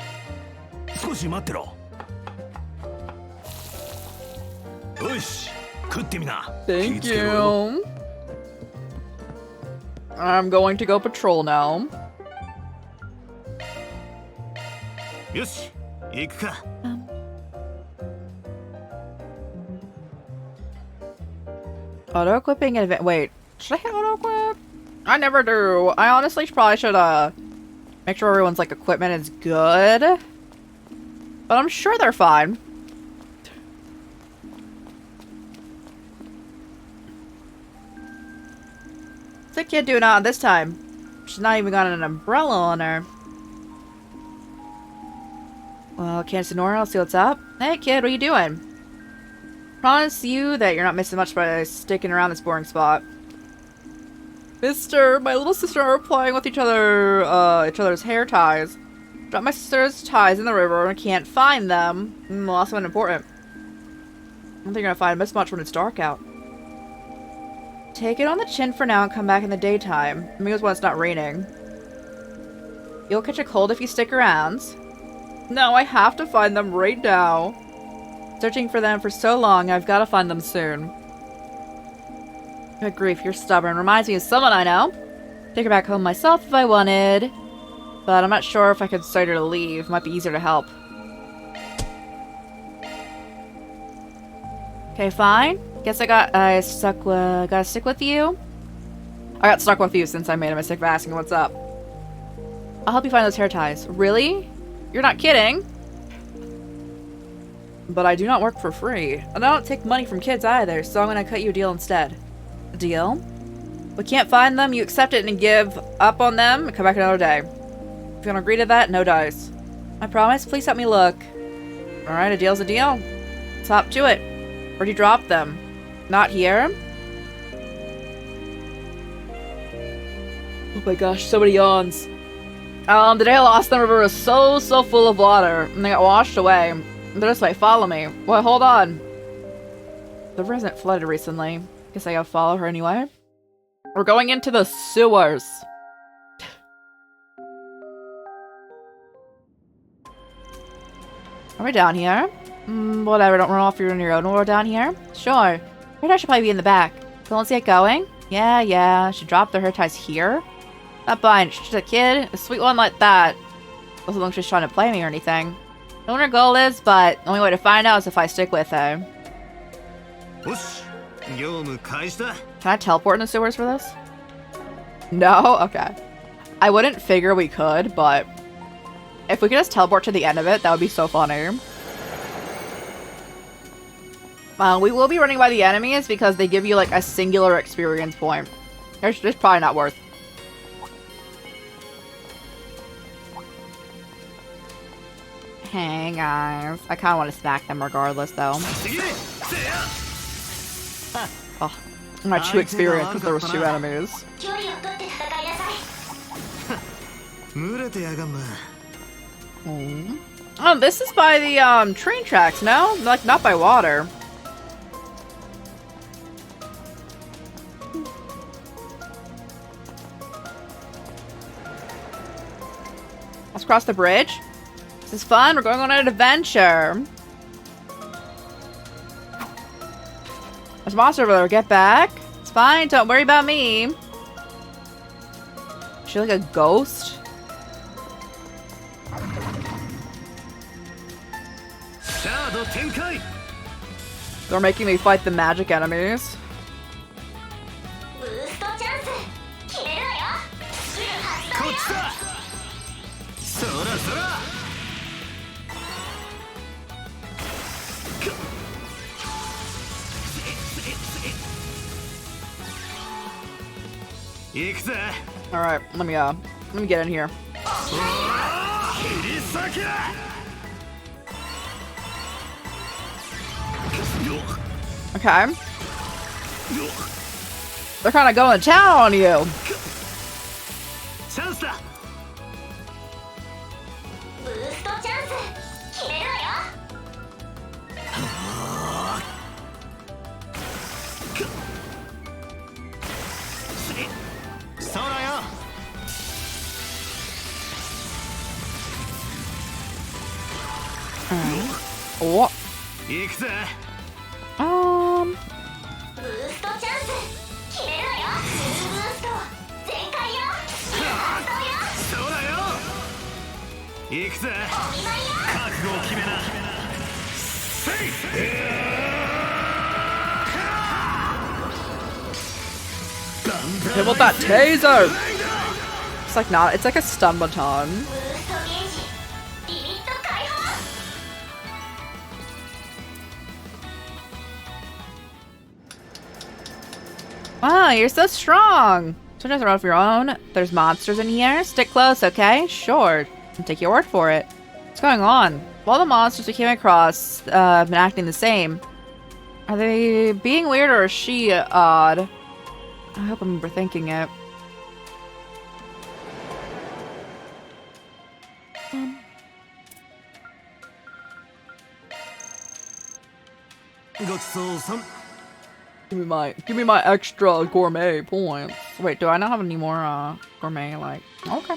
Thank you. I'm going to go patrol now. Auto equipping and event. Wait, should I hit auto equip? I never do. I honestly probably should make sure everyone's like equipment is good. But I'm sure they're fine. What's the kid doing out this time? She's not even got an umbrella on her. Well, can't Sonora, I'll see what's up. Hey kid, what are you doing? Promise you that you're not missing much by sticking around this boring spot. Mister, my little sister are playing with each other's hair ties. Dropped my sister's ties in the river and can't find them. Lost one important. I don't think you're gonna find this much when it's dark out. Take it on the chin for now and come back in the daytime. I mean, it was when it's not raining. You'll catch a cold if you stick around. No, I have to find them right now. Searching for them for so long, I've got to find them soon. Good grief, you're stubborn. Reminds me of someone I know. Take her back home myself if I wanted. But I'm not sure if I could persuade her to leave. Might be easier to help. Okay, fine. Guess gotta stick with you. I got stuck with you since I made a mistake of asking what's up. I'll help you find those hair ties. Really? You're not kidding? But I do not work for free. And I don't take money from kids either, so I'm gonna cut you a deal instead. A deal? We can't find them, you accept it and give up on them, and come back another day. If you don't agree to that, no dice. I promise, please help me look. Alright, a deal's a deal. Let's hop to it. Where'd you drop them? Not here? Oh my gosh, so many yawns. The day I lost them, the river was so full of water, and they got washed away. They're just might follow me. Well, hold on. The river isn't flooded recently. Guess I gotta follow her anyway. We're going into the sewers. Are we down here? Whatever, don't run off on your own. We're down here? Sure. Her ties should probably be in the back. So let's get going? Yeah. She dropped the hair ties here? Not fine. She's a kid. A sweet one like that. Doesn't look like she's trying to play me or anything. I don't know what her goal is, but the only way to find out is if I stick with her. Can I teleport in the sewers for this? No? Okay. I wouldn't figure we could, but if we could just teleport to the end of it, that would be so funny. We will be running by the enemies because they give you like a singular experience point. It's probably not worth. Hey guys, I kind of want to smack them regardless though. Oh, my true experience because there was 2 enemies. Oh, this is by the train tracks, no? Like not by water. Let's cross the bridge. This is fun. We're going on an adventure. There's a monster over there. Get back. It's fine. Don't worry about me. Is she like a ghost? They're making me fight the magic enemies. Alright, let me get in here. Okay. They're kind of going to town on you. Oh. Hit with that taser! It's like not, it's like a stun baton. Wow, you're so strong! So just run off your own. There's monsters in here. Stick close, okay? Sure. I'll take your word for it. What's going on? All the monsters we came across have been acting the same. Are they being weird or is she odd? I hope I'm overthinking it. Give me my extra gourmet points. Wait, do I not have any more gourmet like okay.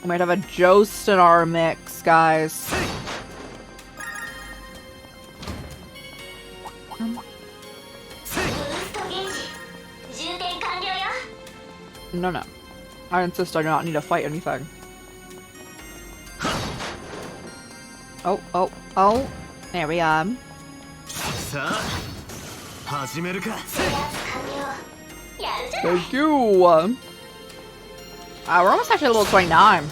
We might have a Joust in our mix, guys. No. I insist I do not need to fight anything. Oh. There we are. Thank you. We're almost actually level 29.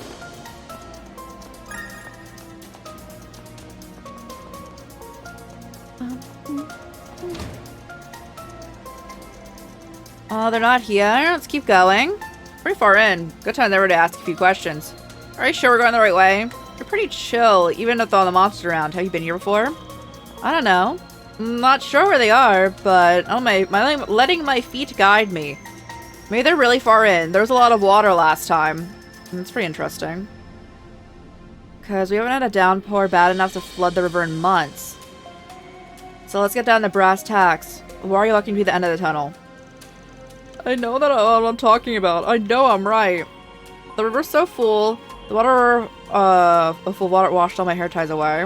Oh, they're not here. Let's keep going. Pretty far in. Good time there to ask a few questions. Are you sure we're going the right way? You're pretty chill, even with all the monsters around. Have you been here before? I don't know. I'm not sure where they are, but oh my letting my feet guide me. Maybe they're really far in. There was a lot of water last time. That's pretty interesting. Because we haven't had a downpour bad enough to flood the river in months. So let's get down to brass tacks. Why are you walking to the end of the tunnel? I know that what I'm talking about. I know I'm right. The river's so full. The water, full water washed all my hair ties away.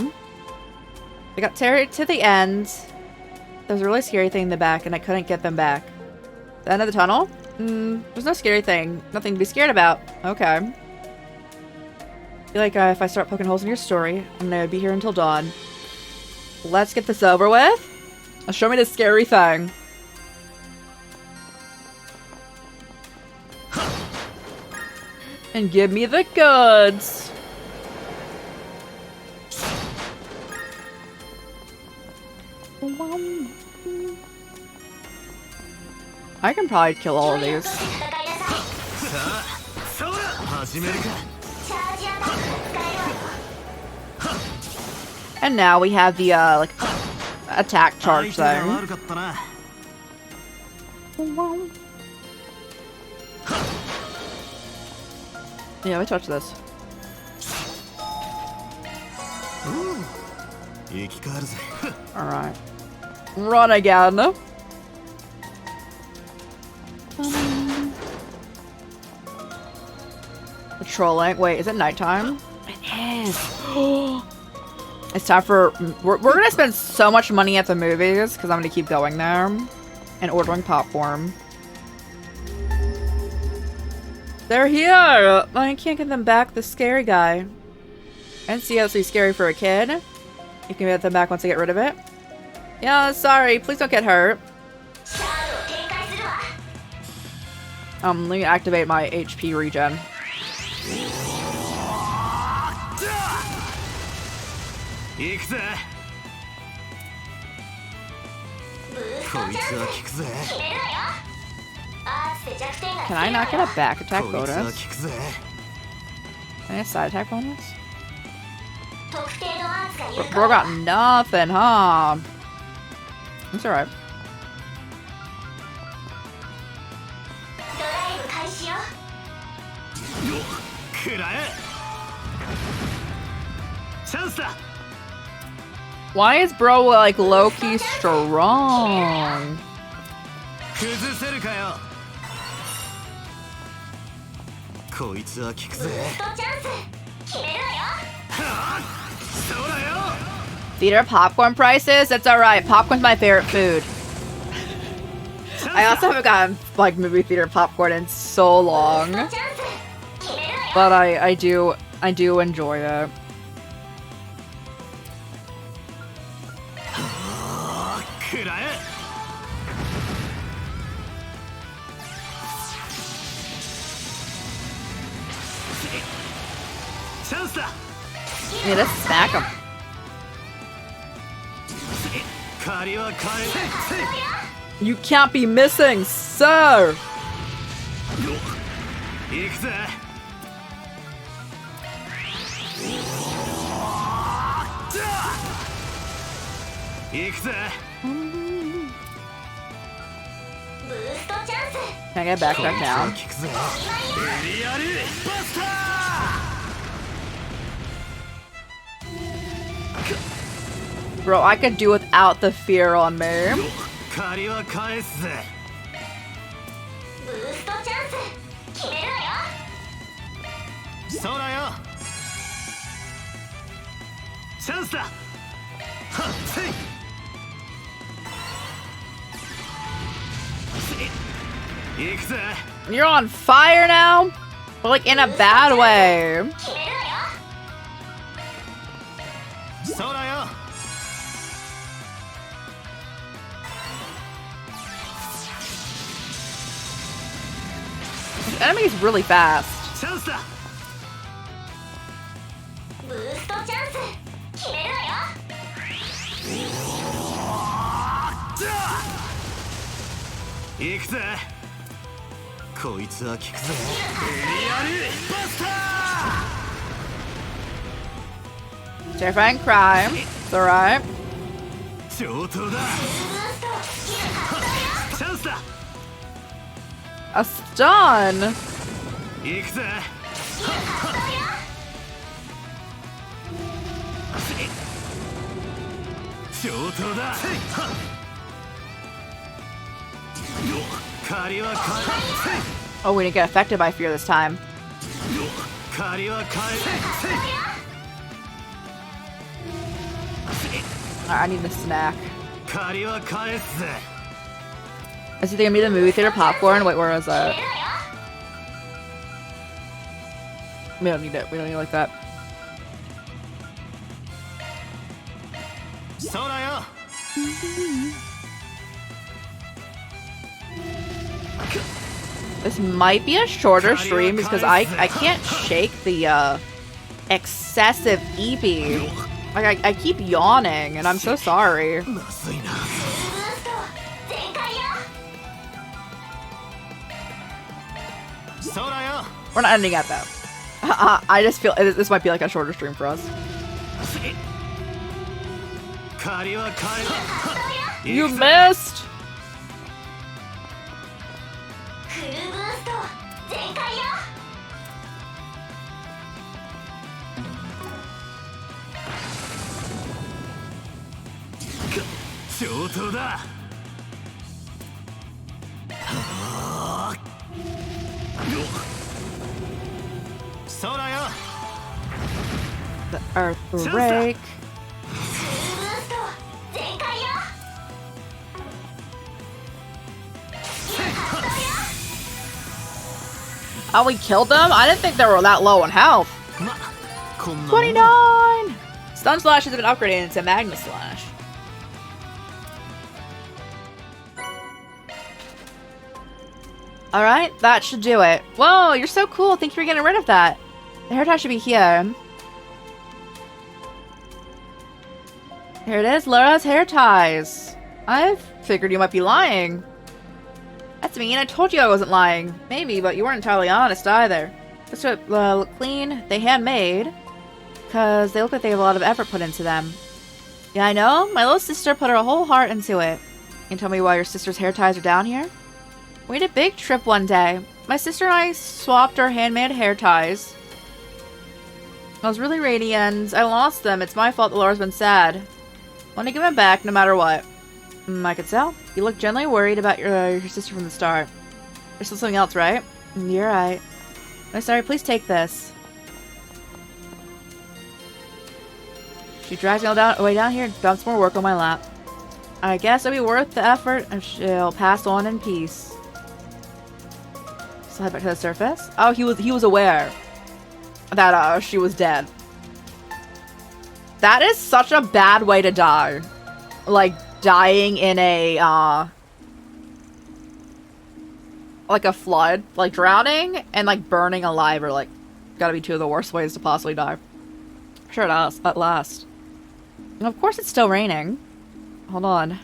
I got to the end. There's a really scary thing in the back, and I couldn't get them back. The end of the tunnel? There's no scary thing. Nothing to be scared about. Okay. I feel like if I start poking holes in your story, I'm gonna be here until dawn. Let's get this over with. Show me the scary thing. And give me the goods. I can probably kill all of these. And now we have the like attack charge thing. Yeah, we touch this. Alright. Run again. Patrolling. Wait, is it nighttime? It is. It's time for... We're gonna spend so much money at the movies because I'm gonna keep going there and ordering popcorn. They're here! I can't get them back, the scary guy. And see how it's scary for a kid. You can get them back once I get rid of it. Yeah, sorry. Please don't get hurt. Let me activate my HP regen. Can I not get a back attack bonus? Can I get a side attack bonus? Bro got nothing, huh? That's alright. Why is bro like low-key strong? Theater popcorn prices? That's alright. Popcorn's my favorite food. I also haven't gotten like movie theater popcorn in so long. But I do enjoy it. Yeah, let's smack him. You can't be missing, sir! Can I get backtrack now? Bro, I could do without the fear on me. You're on fire now? But like in a bad way. This enemy is really fast. Terrifying crime. It's alright. A stun? Oh, we didn't get affected by fear this time. I need a snack. Is he gonna be the movie theater popcorn? Wait, where was that? We don't need it. We don't need it like that. This might be a shorter stream because I can't shake the excessive EP. Like I keep yawning and I'm so sorry. We're not ending it though. I just feel this might be like a shorter stream for us. You missed! The Earthbreak. Oh, we killed them? I didn't think they were that low on health. 29! Stun Slash has been upgraded into Magna Slash. Alright, that should do it. Whoa, you're so cool. Thank you for getting rid of that. The hair tie should be here. Here it is, Laura's hair ties. I figured you might be lying. That's mean. I told you I wasn't lying. Maybe, but you weren't entirely honest either. Just to look clean, they handmade, because they look like they have a lot of effort put into them. Yeah, I know. My little sister put her whole heart into it. You can tell me why your sister's hair ties are down here? We had a big trip one day. My sister and I swapped our handmade hair ties. I was really ready and I lost them. It's my fault that Laura's been sad. Want to give them back no matter what. I could tell. You look genuinely worried about your sister from the start. There's still something else, right? You're right. I'm sorry, please take this. She drags me all way down here and dumps more work on my lap. I guess it'll be worth the effort and she'll pass on in peace. So head back to the surface. Oh, he was aware that she was dead. That is such a bad way to die. Like dying in a like a flood, like drowning and like burning alive are like gotta be two of the worst ways to possibly die. Sure it does, at last. And of course it's still raining. Hold on.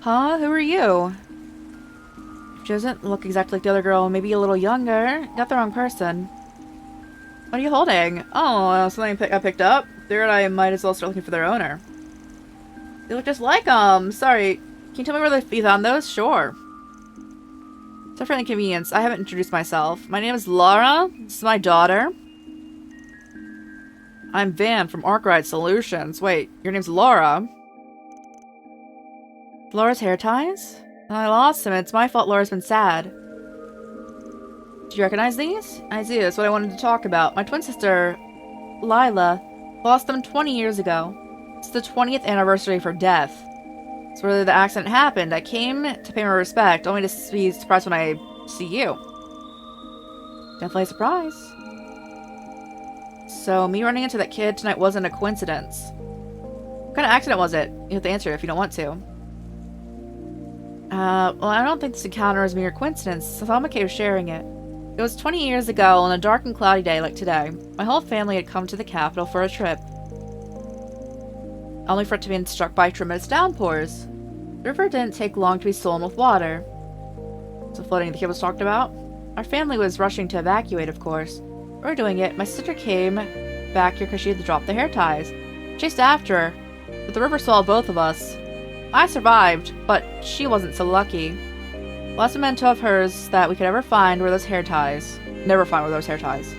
Huh? Who are you? She doesn't look exactly like the other girl, maybe a little younger. Got the wrong person. What are you holding? Oh, something I picked up. Figured I might as well start looking for their owner. They look just like them. Sorry, can you tell me where you found those? Sure. Sorry for the inconvenience. I haven't introduced myself. My name is Laura. This is my daughter. I'm Van from Arkwright Solutions. Wait, your name's Laura? Laura's hair ties? I lost them. It's my fault Laura's been sad. Do you recognize these? I do. That's what I wanted to talk about. My twin sister, Lila, lost them 20 years ago. It's the 20th anniversary of her death. So where the accident happened, I came to pay my respect, only to be surprised when I see you. Definitely a surprise. So me running into that kid tonight wasn't a coincidence. What kind of accident was it? You have to answer if you don't want to. Well, I don't think this encounter is mere coincidence, so I'm okay with sharing it. It was 20 years ago on a dark and cloudy day like today. My whole family had come to the capital for a trip. Only for it to be struck by tremendous downpours. The river didn't take long to be swollen with water. So floating the kid was talked about? Our family was rushing to evacuate, of course. We were doing it. My sister came back here because she had to drop the hair ties. Chased after her, but the river swallowed both of us. I survived, but she wasn't so lucky. The last memento of hers that we could ever find were those hair ties. Never find were those hair ties.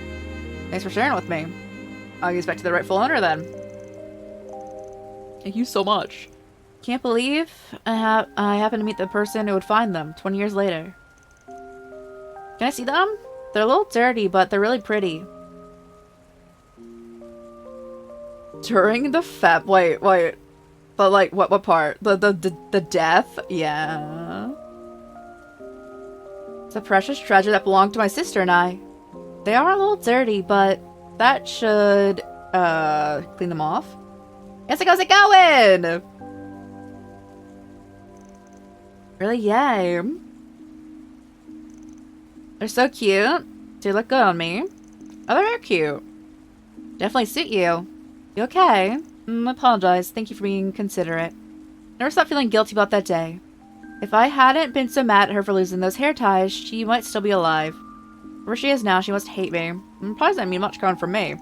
Thanks for sharing it with me. I'll use back to the rightful owner then. Thank you so much. Can't believe I happened to meet the person who would find them 20 years later. Can I see them? They're a little dirty, but they're really pretty. During the wait. But like, what part? The death? Yeah. It's a precious treasure that belonged to my sister and I. They are a little dirty, but that should, clean them off. How's it going? Really, yay. They're so cute. They look good on me. Oh, they're very cute. Definitely suit you. You okay? I apologize. Thank you for being considerate. Never stop feeling guilty about that day. If I hadn't been so mad at her for losing those hair ties, she might still be alive. Where she is now, she must hate me. Probably doesn't mean much coming from me.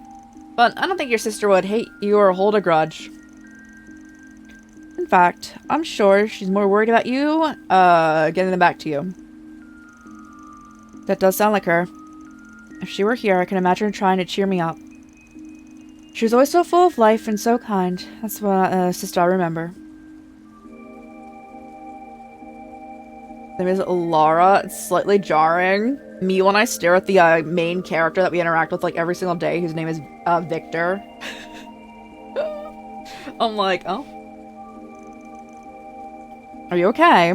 But I don't think your sister would hate you or hold a grudge. In fact, I'm sure she's more worried about you, getting them back to you. That does sound like her. If she were here, I can imagine her trying to cheer me up. She was always so full of life and so kind. That's what, sister I remember. There is Laura. It's slightly jarring. Me when I stare at the main character that we interact with like every single day, whose name is Victor. I'm like, oh. Are you okay?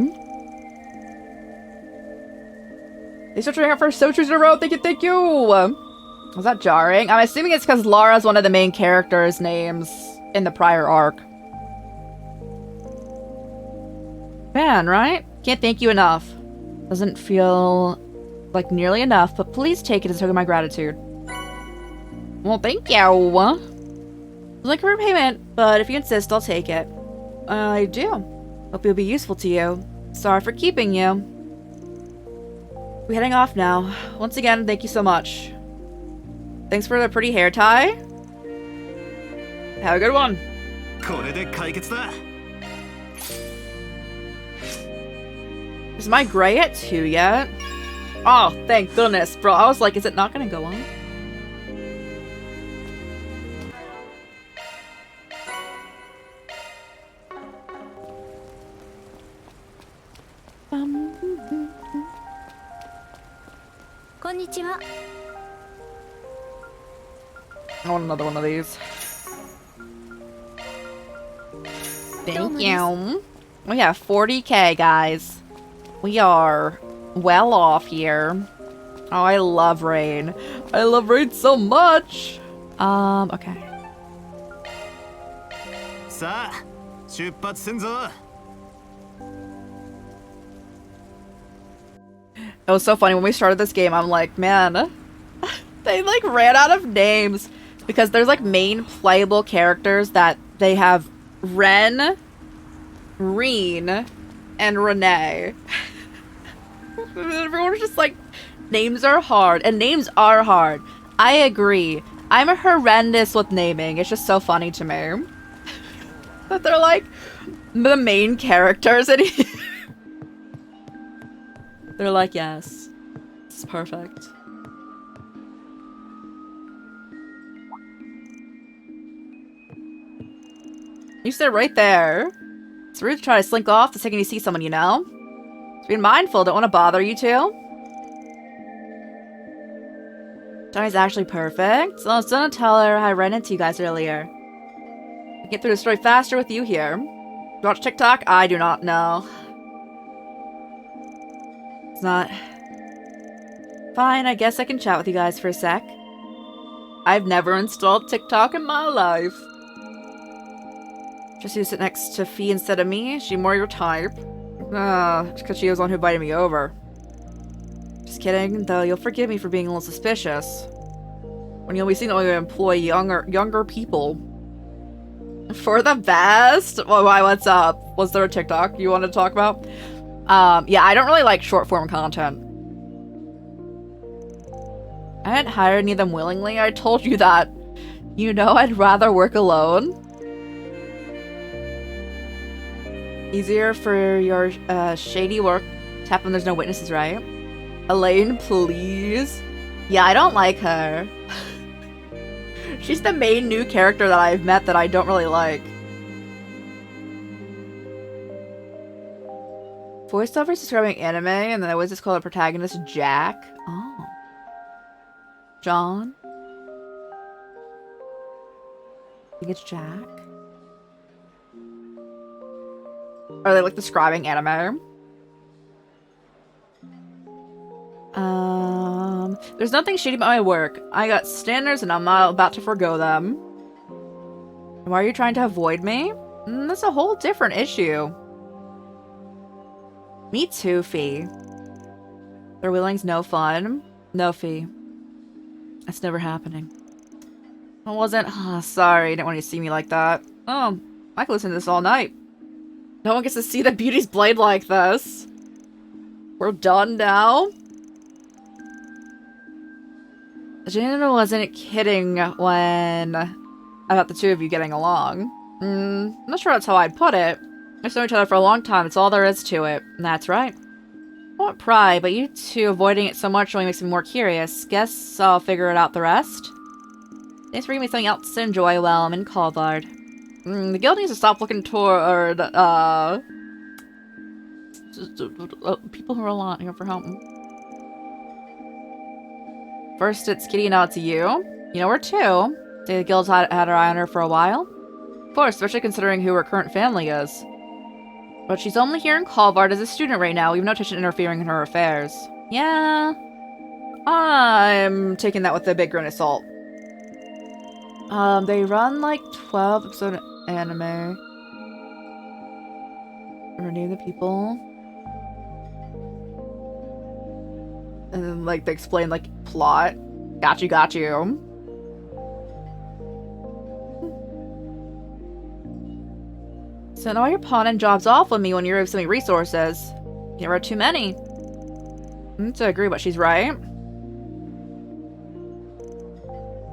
Thanks for trying out for Sochus in a row. Thank you. Was that jarring? I'm assuming it's because Laura's one of the main characters' names in the prior arc. Man, right? Can't thank you enough. Doesn't feel like nearly enough, but please take it as a token of my gratitude. Well, thank you. It's like a repayment, but if you insist, I'll take it. I do. Hope it'll be useful to you. Sorry for keeping you. We're heading off now. Once again, thank you so much. Thanks for the pretty hair tie. Have a good one. Is my gray at 2 yet? Oh, thank goodness, bro. I was like, is it not gonna go on? Konnichiwa. I want another one of these. Thank you. We have 40k, guys. We are well off here. Oh, I love rain. I love rain so much. Okay. It was so funny when we started this game. I'm like, man, they like ran out of names because there's like main playable characters that they have Ren, Reen, and Renee. Everyone's just like, names are hard, and names are hard. I agree. I'm horrendous with naming. It's just so funny to me that they're like the main characters and they're like, yes, this is perfect. You sit right there. It's rude to try to slink off the second you see someone you know. Just being mindful, don't want to bother you two. Johnny's actually perfect. So I was gonna tell her how I ran into you guys earlier. I get through the story faster with you here. You watch TikTok? I do not know. It's not... Fine, I guess I can chat with you guys for a sec. I've never installed TikTok in my life. Just you sit next to Fee instead of me? Is she more your type? Just because she was the one who invited me over. Just kidding, though you'll forgive me for being a little suspicious. When you'll be seen only to employ younger people. For the best? Why, what's up? Was there a TikTok you wanted to talk about? Yeah, I don't really like short form content. I didn't hire any of them willingly. I told you that. You know I'd rather work alone. Easier for your shady work to happen when there's no witnesses, right? Elaine, please. Yeah, I don't like her. She's the main new character that I've met that I don't really like. Voiceovers describing anime, and then I was just called a protagonist Jack. Oh. John? I think it's Jack. Are they like describing anime? There's nothing shady about my work. I got standards and I'm not about to forgo them. Why are you trying to avoid me? That's a whole different issue. Me too, Fee. Their wheeling's no fun. No, Fee. That's never happening. I wasn't. Oh, sorry, I didn't want you to see me like that. Oh, I could listen to this all night. No one gets to see the beauty's blade like this. We're done now? Jin wasn't kidding when about the two of you getting along. I'm not sure that's how I'd put it. We've known each other for a long time, it's all there is to it. And that's right. I won't pry, but you two avoiding it so much only makes me more curious. Guess I'll figure it out the rest. Thanks for giving me something else to enjoy while I'm in Calvard. The guild needs to stop looking toward, people who are relying here for help. First it's Kitty, now it's you. You know her too. The guild's had her eye on her for a while. Of course, especially considering who her current family is. But she's only here in Calvard as a student right now. We have no intention of interfering in her affairs. Yeah. I'm taking that with a big grain of salt. They run like 12 episode anime. Rename the people. And then like they explain like plot. Got you. So now you're pawning jobs off on me when you have so many resources. There are too many. To agree, but she's right.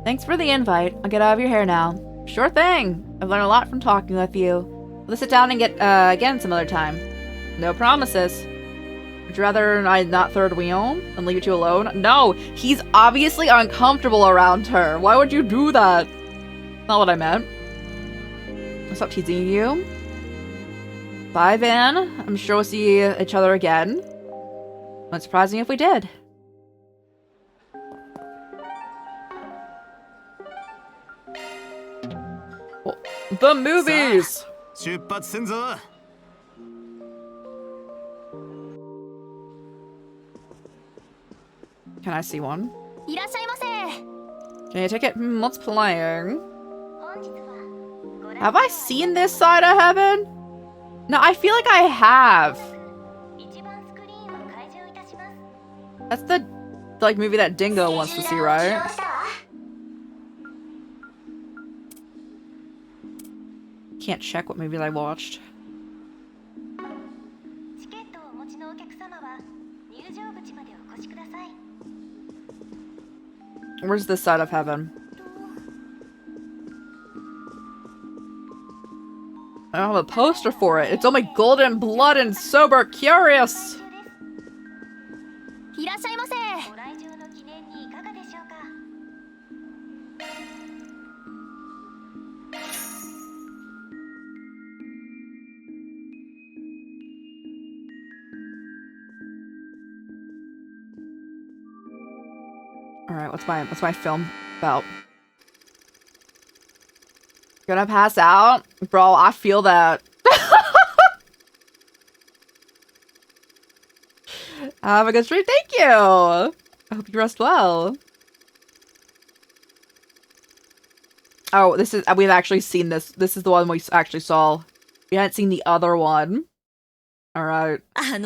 Thanks for the invite. I'll get out of your hair now. Sure thing. I've learned a lot from talking with you. Let's sit down and get again some other time. No promises. Would you rather I not third wheel and leave you two alone? No, he's obviously uncomfortable around her. Why would you do that? Not what I meant. I'll stop teasing you. Bye, Van. I'm sure we'll see each other again. Not surprising if we did. Oh, the movies! Can I see one? Can you take it? What's playing? Have I seen this side of heaven? No, I feel like I have. That's the like movie that Dingo wants to see, right? Can't check what movies I watched. Where's this side of heaven? I don't have a poster for it. It's only golden blood and sober curious. Alright, what's my film about? Gonna pass out? Bro, I feel that. Have a good stream. Thank you. I hope you rest well. Oh, this is, we've actually seen this. This is the one we actually saw. We hadn't seen the other one. Alright. It's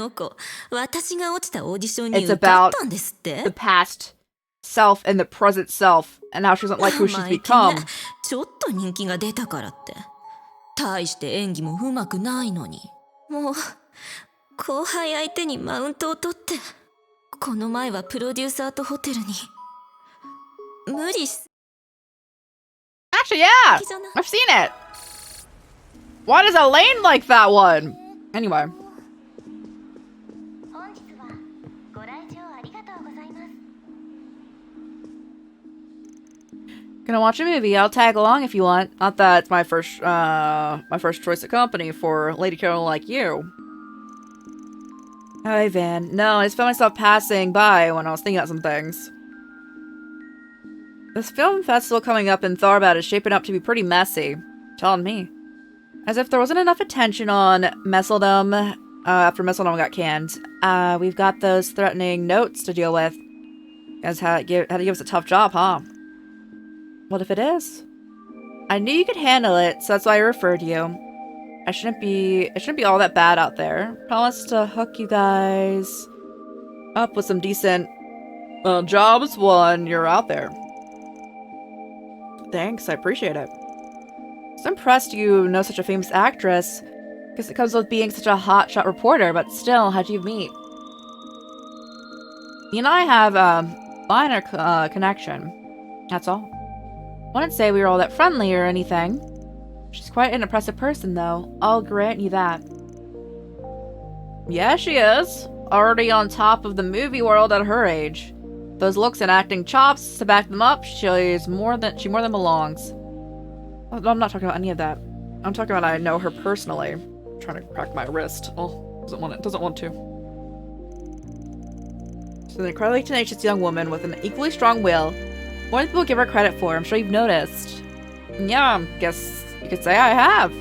about the past self and the present self and how she doesn't like who she's become. ちょっと人気が出たからって大して演技も上手くないのにもう後輩相手にマウントを取ってこの前はプロデューサーとホテルに無理す Actually, yeah! I've seen it! Why does Elaine like that one? Anyway. Gonna watch a movie. I'll tag along if you want. Not that it's my first choice of company for Lady Carol like you. Hi, Van. No, I just found myself passing by when I was thinking about some things. This film festival coming up in Tharbad is shaping up to be pretty messy. Telling me. As if there wasn't enough attention on Messeldom after Messeldom got canned. We've got those threatening notes to deal with. You guys had to give us a tough job, huh? What if it is? I knew you could handle it, so that's why I referred you. It shouldn't be all that bad out there. Promise to hook you guys up with some decent jobs when you're out there. Thanks, I appreciate it. I'm impressed you know such a famous actress. Guess it comes with being such a hotshot reporter, but still, how'd you meet? You and I have a minor connection. That's all. I wouldn't say we were all that friendly or anything. She's quite an impressive person, though. I'll grant you that. Yeah, she is. Already on top of the movie world at her age. Those looks and acting chops to back them up, she more than belongs. I'm not talking about any of that. I'm talking about I know her personally. I'm trying to crack my wrist. Oh, doesn't want to. She's an incredibly tenacious young woman with an equally strong will. More than people give her credit for. I'm sure you've noticed. Yeah, guess you could say I have.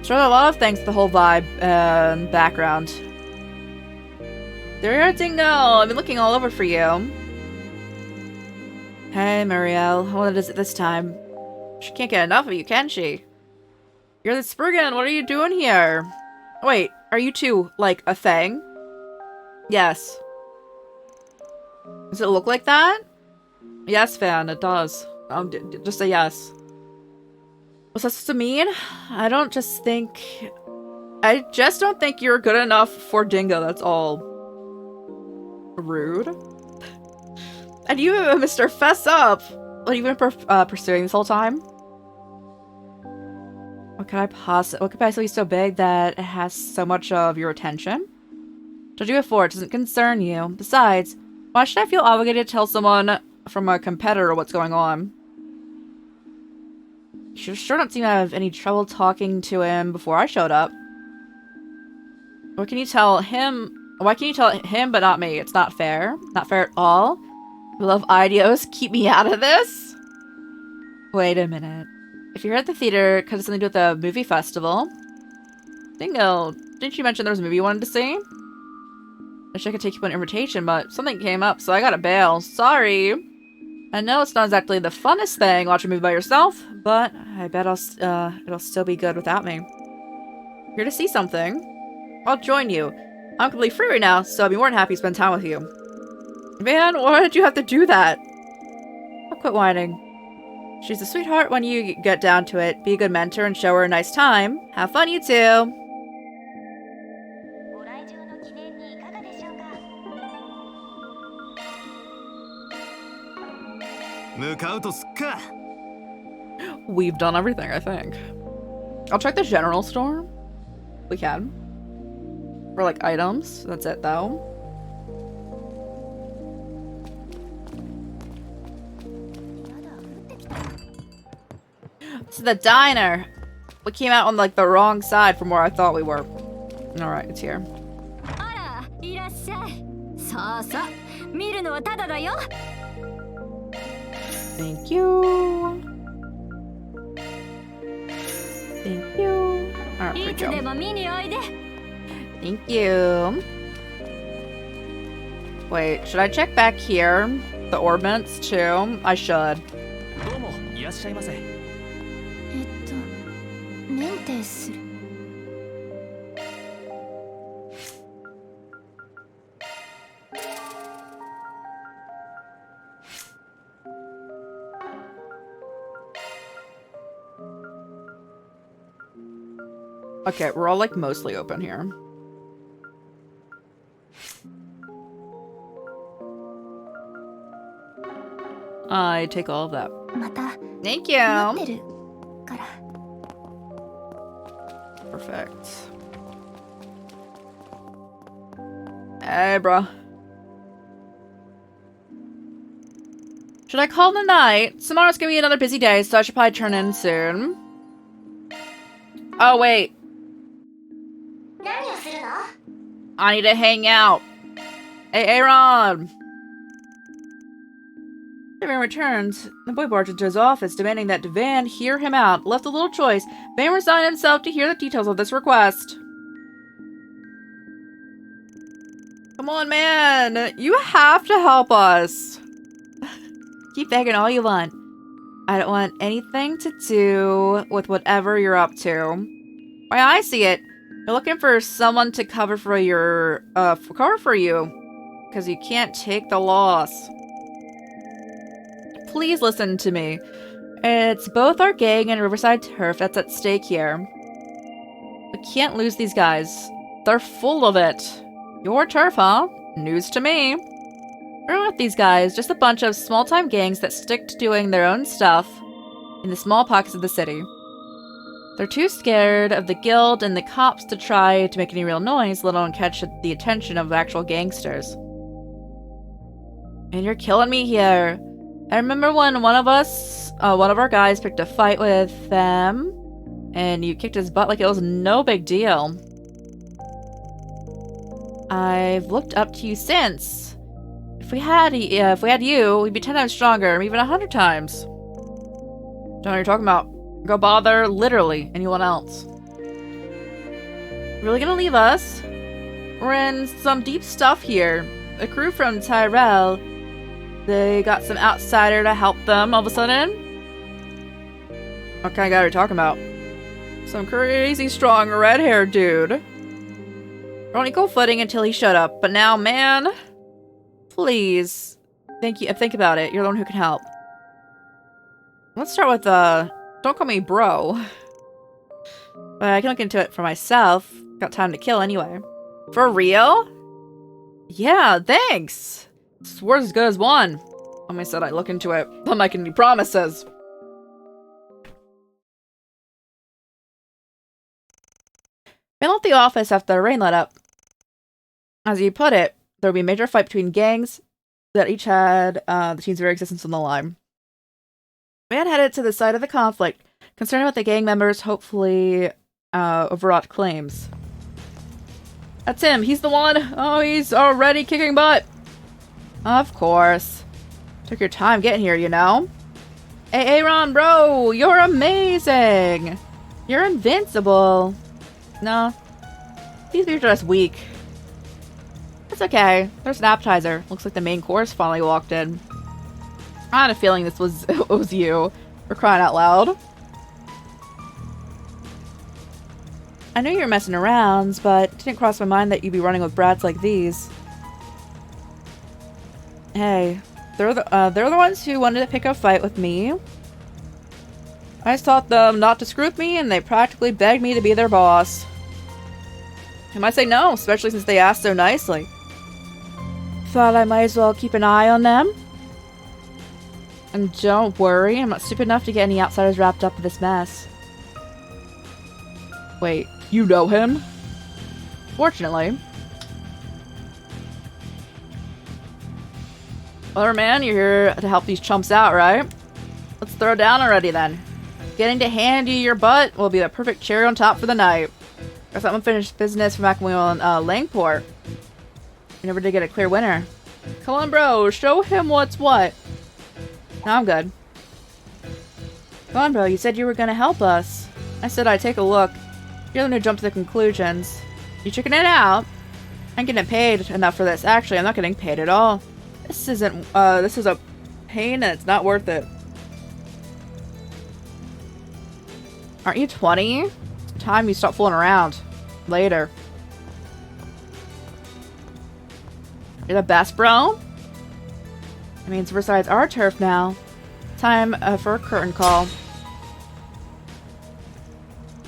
Sure, a lot of thanks to the whole vibe and background. There you are, Dingo. I've been looking all over for you. Hey, Marielle. What is it this time? She can't get enough of you, can she? You're the Spriggan. What are you doing here? Wait, are you two, like, a thing? Yes. Does it look like that? Yes, Fan, it does. Just say yes. What's that supposed to mean? I just don't think you're good enough for Dingo, that's all. Rude. And you, Mr. Fess Up! What have you been pursuing this whole time? What could possibly be so big that it has so much of your attention? Told you before, it doesn't concern you. Besides, why should I feel obligated to tell someone from a competitor what's going on? You sure don't seem to have any trouble talking to him before I showed up. What can you tell him? Why can you tell him but not me? It's not fair. Not fair at all. We love ideos. Keep me out of this. Wait a minute. If you're at the theater, could have something to do with the movie festival. Dingo, didn't you mention there was a movie you wanted to see? I wish I could take you on an invitation, but something came up, so I gotta bail. Sorry. I know it's not exactly the funnest thing watching a movie by yourself, but I bet it'll still be good without me. Here to see something. I'll join you. I'm completely free right now, so I'd be more than happy to spend time with you. Man, why did you have to do that? I'll quit whining. She's a sweetheart when you get down to it. Be a good mentor and show her a nice time. Have fun, you two. We've done everything, I think. I'll check the general store. We can. For like items. That's it though. This is the diner. We came out on like the wrong side from where I thought we were. Alright, it's here. Thank you. Thank you. Alright, here we go. Thank you. Wait, should I check back here? The ordnance too? I should. Okay, we're all like mostly open here. I take all of that. Thank you. Perfect. Hey, bro. Should I call it a night? Tomorrow's gonna be another busy day, so I should probably turn in soon. Oh, wait. I need to hang out. Hey, Aaron. Van returns. The boy barged into his office, demanding that Van hear him out. Left a little choice. Van resigned himself to hear the details of this request. Come on, man. You have to help us. Keep begging all you want. I don't want anything to do with whatever you're up to. Why, I see it. You're looking for someone to cover for your, cover for you. Because you can't take the loss. Please listen to me. It's both our gang and Riverside Turf that's at stake here. We can't lose these guys. They're full of it. Your turf, huh? News to me. We're not these guys, just a bunch of small-time gangs that stick to doing their own stuff in the small pockets of the city. They're too scared of the guild and the cops to try to make any real noise, let alone catch the attention of actual gangsters. And you're killing me here. I remember when one of our guys picked a fight with them, and you kicked his butt like it was no big deal. I've looked up to you since. If we had you, we'd be 10 times stronger, or even 100 times. Don't know what you're talking about. Go bother literally anyone else. Really gonna leave us? We're in some deep stuff here. A crew from Tyrell. They got some outsider to help them all of a sudden. What kind of guy are you talking about? Some crazy strong red-haired dude. We're on equal footing until he showed up, but now, man, please, think about it. You're the one who can help. Let's start with, don't call me bro. But I can look into it for myself. Got time to kill anyway. For real? Yeah, thanks. This word's as good as one. I said I'd look into it. I'm making any promises. We left the office after the rain let up. As you put it, there would be a major fight between gangs that each had the team's very existence on the line. We had headed to the site of the conflict, concerned about the gang members' hopefully overwrought claims. That's him. He's the one. Oh, he's already kicking butt. Of course. Took your time getting here, you know? Hey, Aaron, bro, you're amazing. You're invincible. No. These are just weak. It's okay. There's an appetizer. Looks like the main course finally walked in. I had a feeling this was it was you. For crying out loud. I knew you were messing around, but it didn't cross my mind that you'd be running with brats like these. Hey, they're the ones who wanted to pick a fight with me. I just taught them not to screw with me, and they practically begged me to be their boss. I might say no, especially since they asked so nicely. Thought I might as well keep an eye on them. And don't worry, I'm not stupid enough to get any outsiders wrapped up in this mess. Wait, you know him? Fortunately. Well, man, you're here to help these chumps out, right? Let's throw down already then. Getting to hand you your butt will be the perfect cherry on top for the night. Guess I'm unfinished business from back when we were on Langport. We never did get a clear winner. Come on, bro, show him what's what. No, I'm good. Come on, bro, you said you were gonna help us. I said I'd take a look. You're the one who jumped to the conclusions. You chickened it out. I'm getting paid enough for this. Actually, I'm not getting paid at all. This is a pain and it's not worth it. Aren't you 20? It's time you stop fooling around. Later. You're the best, bro? I mean, it's besides our turf now. Time for a curtain call.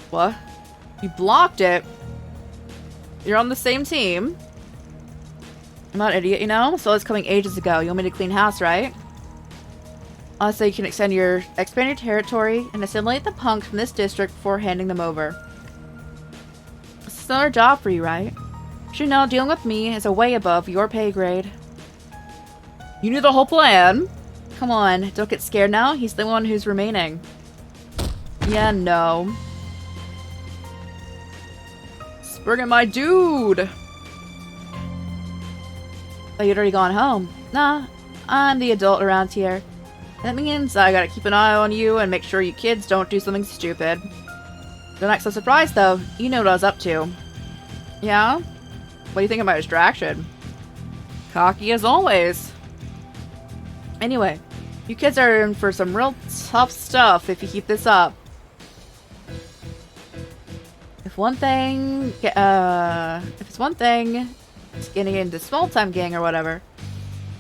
What? You blocked it? You're on the same team? I'm not an idiot, you know? So it's coming ages ago. You want me to clean house, right? Also, you can expand your territory and assimilate the punks from this district before handing them over. This is another job for you, right? You know, dealing with me is a way above your pay grade. You knew the whole plan. Come on, don't get scared now. He's the one who's remaining. Yeah, no. Spurging my dude. But you'd already gone home. Nah, I'm the adult around here. That means I gotta keep an eye on you and make sure you kids don't do something stupid. Don't act so surprised though. You know what I was up to. Yeah? What do you think of my distraction? Cocky as always. Anyway, You kids are in for some real tough stuff if you keep this up. If it's one thing, it's getting into small-time gang or whatever.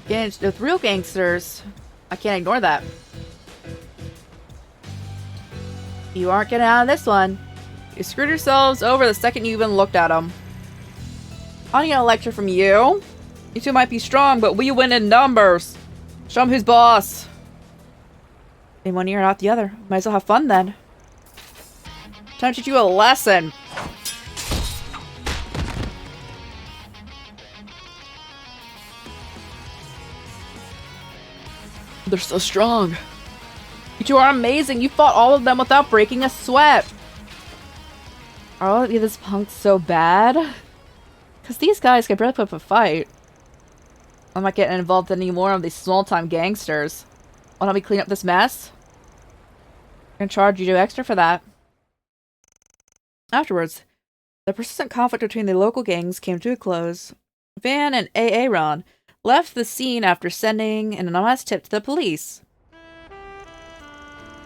Getting into with real gangsters, I can't ignore that. You aren't getting out of this one. You screwed yourselves over the second you even looked at them. I don't get a lecture from you. You two might be strong, but we win in numbers. Show them who's boss. In one ear and out the other. Might as well have fun then. Time to teach you a lesson. They're so strong. You two are amazing. You fought all of them without breaking a sweat. Are all of you this punks so bad? Because these guys can barely put up a fight. I'm not getting involved in any more of these small-time gangsters. Why don't we clean up this mess? I'm gonna charge you extra for that. Afterwards, the persistent conflict between the local gangs came to a close. Van and Aaron left the scene after sending an anonymous tip to the police.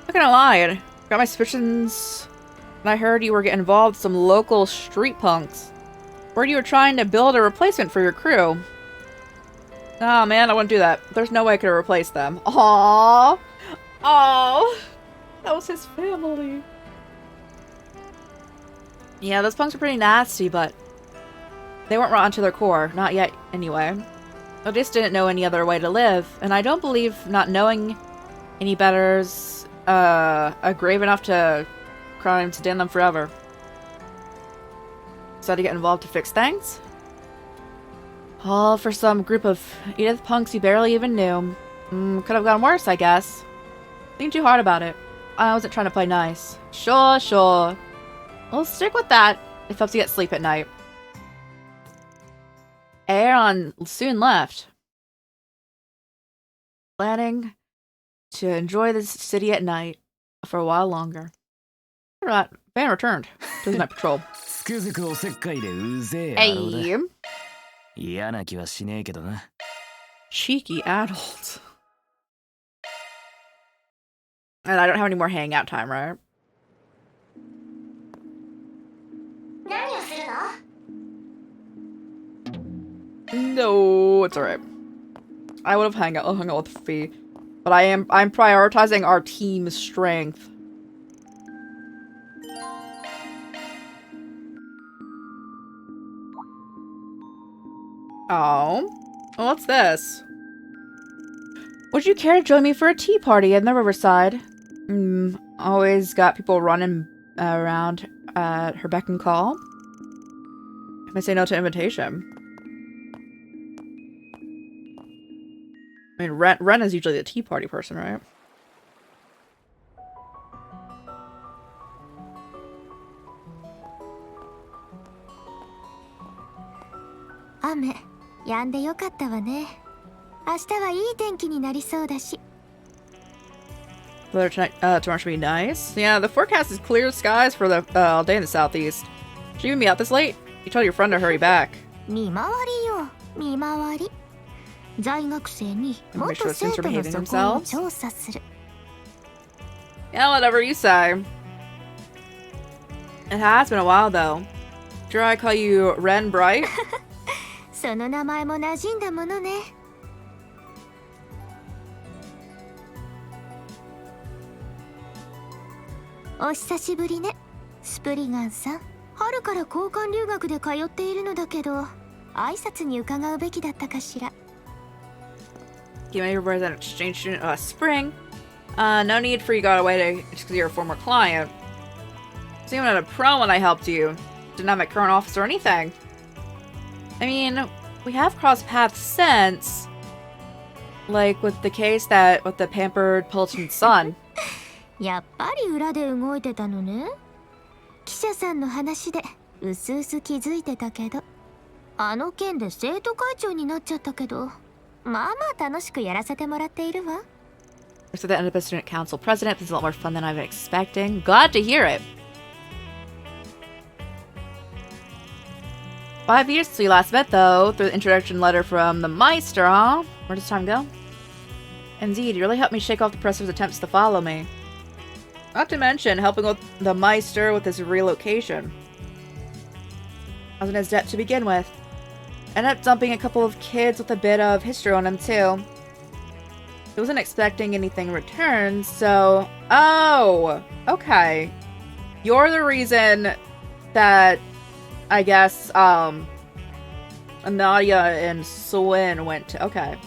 Not gonna lie, I got my suspicions when I heard you were getting involved with some local street punks. Where you were trying to build a replacement for your crew. Oh man, I wouldn't do that. There's no way I could replace them. Aww! Oh, that was his family. Yeah, those punks are pretty nasty, but they weren't rotten to their core. Not yet, anyway. I just didn't know any other way to live, and I don't believe not knowing any better's a grave enough to crime to damn them forever. So to get involved to fix things? All for some group of Edith punks you barely even knew. Could have gone worse, I guess. Think too hard about it. I wasn't trying to play nice. Sure. We'll stick with that. It helps you get sleep at night. Aaron soon left. Planning to enjoy this city at night for a while longer. Van returned to his night patrol. Hey. Cheeky adult. And I don't have any more hangout time, right? No, it's alright. I would have hung out with Fee. But I'm prioritizing our team's strength. Oh. What's this? Would you care to join me for a tea party in the riverside? Always got people running around at her beck and call. If I say no to invitation. I mean, Ren is usually the tea party person, right? Ame, yande yokatta wa ne. Ashita wa ii tenki ni narisou dashi. Weather tonight, tomorrow should be nice. Yeah, the forecast is clear skies for the all day in the southeast. Should you even be out this late? You told your friend to hurry back. Mimawari yo, mimawari. Make sure students are behaving themselves. Yeah, whatever you say. It has been a while, though. Sure, I call you Ren Bright? その名前も馴染んだものね。お久しぶりね、スプリガンさん。春から交換留学で通っているのだけど、挨拶に伺うべきだったかしら。You may represent an exchange student, Spring. No need for you got away to, just because you're a former client. So even at a pro when I helped you. Didn't have my current office or anything. I mean, we have crossed paths since. Like with the case that, with the pampered Pulchin's son. やっぱり裏で動いてたのね。記者さんの話でうすうす気づいてたけど、あの件で生徒会長になっちゃったけど、まあまあ楽しくやらせてもらっているわ。So the end of the student council president. This is a lot more fun than I've been expecting. Glad to hear it. 5 years since we last met, though, through the introduction letter from the Meister, huh? Where does time go? Indeed, you really helped me shake off the Professor's attempts to follow me. Not to mention helping with the Meister with his relocation. I was in his debt to begin with. Ended up dumping a couple of kids with a bit of history on him too. He wasn't expecting anything in return, so... Oh! Okay. You're the reason that, I guess, Nadia and Swin went to... Okay.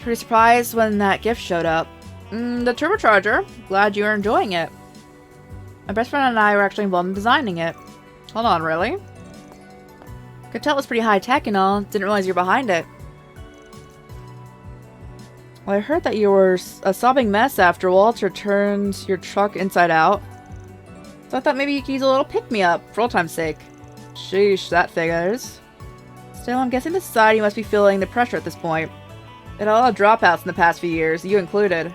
Pretty surprised when that gift showed up. The turbocharger. Glad you're enjoying it. My best friend and I were actually involved in designing it. Hold on, really? Could tell it was pretty high-tech and all. Didn't realize you're behind it. Well, I heard that you were a sobbing mess after Walter turned your truck inside out. So I thought maybe you could use a little pick-me-up, for old time's sake. Sheesh, that figures. Still, I'm guessing the society must be feeling the pressure at this point. They had a lot of dropouts in the past few years, you included.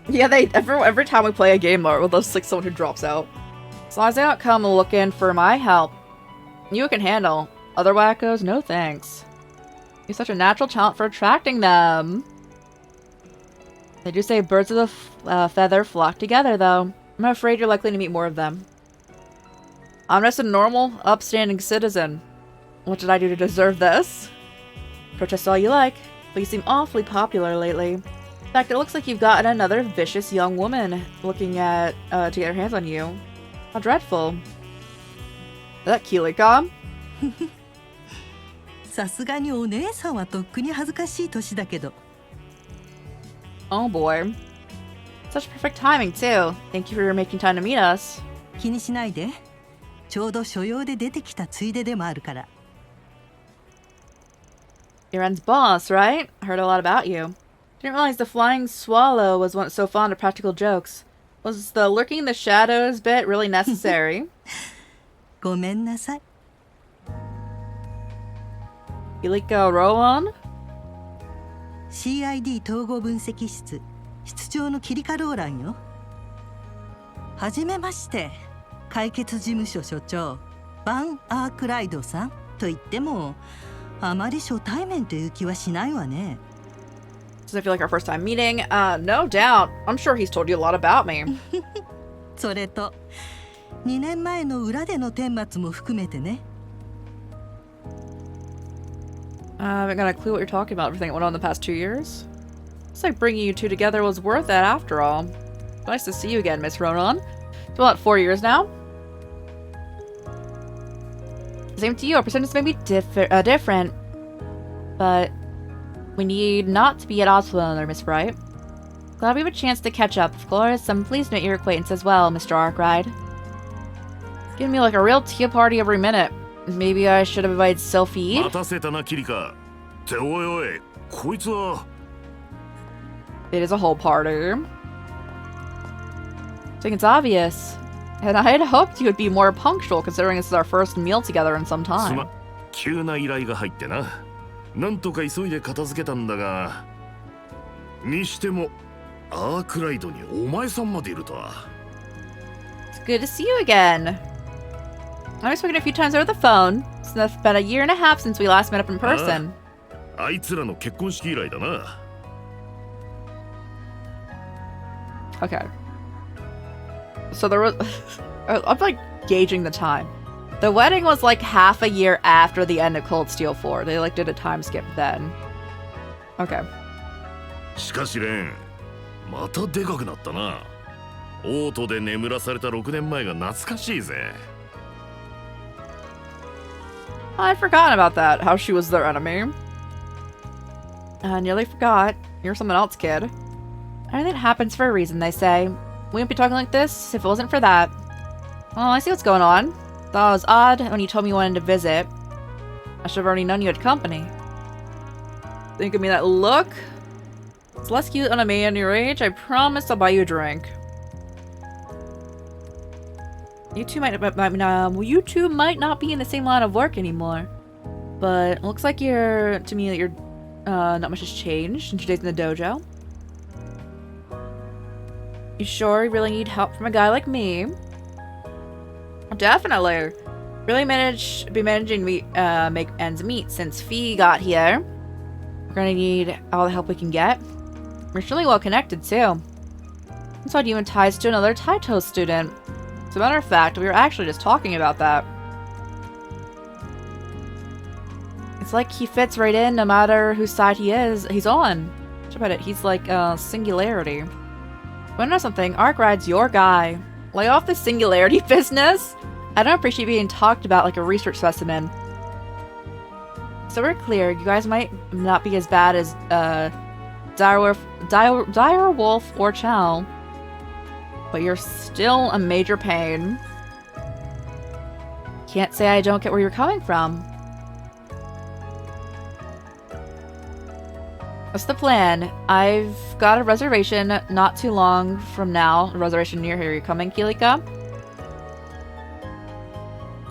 Yeah, every time we play a game, Lord, there's like someone who drops out. As long as they don't come looking for my help, you can handle. Other wackos, no thanks. You're such a natural talent for attracting them. They do say birds of the feather flock together, though. I'm afraid you're likely to meet more of them. I'm just a normal, upstanding citizen. What did I do to deserve this? Protest all you like, but you seem awfully popular lately. In fact, it looks like you've gotten another vicious young woman looking at to get her hands on you. How dreadful. Is that Kilikam? さすがにお姉さんはとっくに恥ずかしい年だけど。Oh boy. Such perfect timing too. Thank you for making time to meet us. 気にしないで。ちょうど所用で出てきたついででもあるから。Your friend's boss, right? I heard a lot about you. Didn't realize the flying swallow was once so fond of practical jokes. Was the lurking in the shadows bit really necessary? ごめんなさい。Iliko Rowan? CID 統合分析室室長のキリカローランよ。はじめまして。解決事務所所長バン・アークライドさんと言ってもあまり初対面という気はしないわね。Does it feel like our first time meeting? No doubt. I'm sure he's told you a lot about me. それと2年前の裏での顛末も含めてね。I haven't got a clue what you're talking about. Everything that went on in the past 2 years. Looks like bringing you two together was worth it after all. Nice to see you again, Miss Ronan. It's about 4 years now. Same to you. Our percentages may be different, but we need not to be at odds with one another, Miss Bright. Glad we have a chance to catch up. Of course, I'm pleased to meet your acquaintance as well, Mr. Arkwright. Giving me like a real tea party every minute. Maybe I should have invited Sophie. It is a whole party. I think it's obvious. And I had hoped you would be more punctual considering this is our first meal together in some time. 急な依頼が入ってな。なんとか急いで片付けたんだが。にしても、アークライドにお前さんまでいるとは。It's good to see you again. I've spoken a few times over the phone. It's been a year and a half since we last met up in person. あいつらの結婚式以来だな。Okay. So there was... I'm like gauging the time. The wedding was like half a year after the end of Cold Steel 4. They like did a time skip then. Okay. しかしレン、またでかくなったな。オートで眠らされた6年前が懐かしいぜ。I'd forgotten about that, how she was their enemy. I nearly forgot. You're someone else, kid. Everything happens for a reason, they say. We wouldn't be talking like this if it wasn't for that. Oh, I see what's going on. Thought it was odd when you told me you wanted to visit. I should have already known you had company. Think of me that look? It's less cute on a man your age. I promise I'll buy you a drink. You two might not be in the same line of work anymore. But it looks like to me that you're not much has changed since your days in the dojo. You sure you really need help from a guy like me? Definitely. Really managing to make ends meet since Fee got here. We're gonna need all the help we can get. We're extremely well connected, too. That's why even ties to another Taito student. As a matter of fact, we were actually just talking about that. It's like he fits right in no matter whose side he's on. Think about it, he's like a singularity. Wanna know something? Arkwright's your guy. Lay off the singularity business. I don't appreciate being talked about like a research specimen. So we're clear, you guys might not be as bad as Dire Wolf or Chow, but you're still a major pain. Can't say I don't get where you're coming from. What's the plan? I've got a reservation not too long from now. A reservation near here. You coming, Kilika?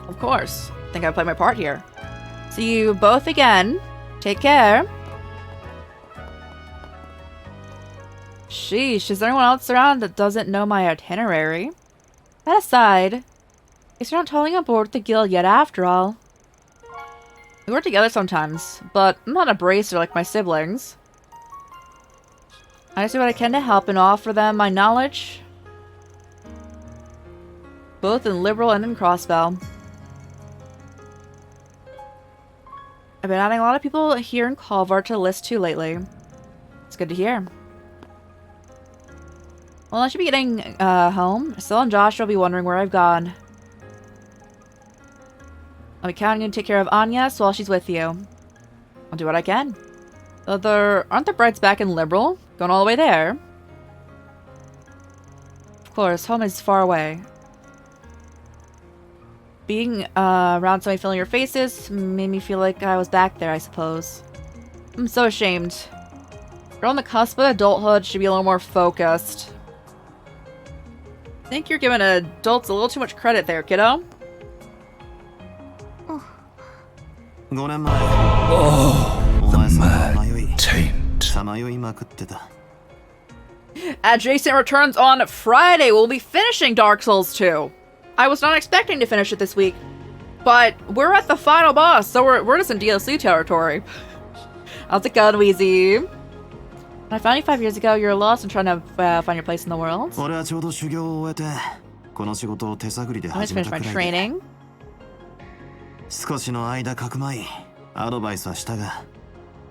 Of course. Think I played my part here. See you both again. Take care. Sheesh, is there anyone else around that doesn't know my itinerary? That aside, guess you're not totally on board with the guild yet after all. We work together sometimes, but I'm not a bracer like my siblings. I just do what I can to help and offer them my knowledge, both in Liberal and in Crossbell. I've been adding a lot of people here in Culver to the list too lately. It's good to hear. Well, I should be getting home. Syl and Josh will be wondering where I've gone. I'll be counting on you to take care of Anya while she's with you. I'll do what I can. Aren't the brides back in Liberal? Going all the way there? Of course, home is far away. Being around so many familiar faces made me feel like I was back there, I suppose. I'm so ashamed. You're on the cusp of adulthood, should be a little more focused. I think you're giving adults a little too much credit there, kiddo. Oh, the mad taint. Adjacent returns on Friday. We'll be finishing Dark Souls 2. I was not expecting to finish it this week, but we're at the final boss, so we're just in DLC territory. How's it going, Wheezy? When I found you 5 years ago, you were lost and trying to find your place in the world. I just finished my training.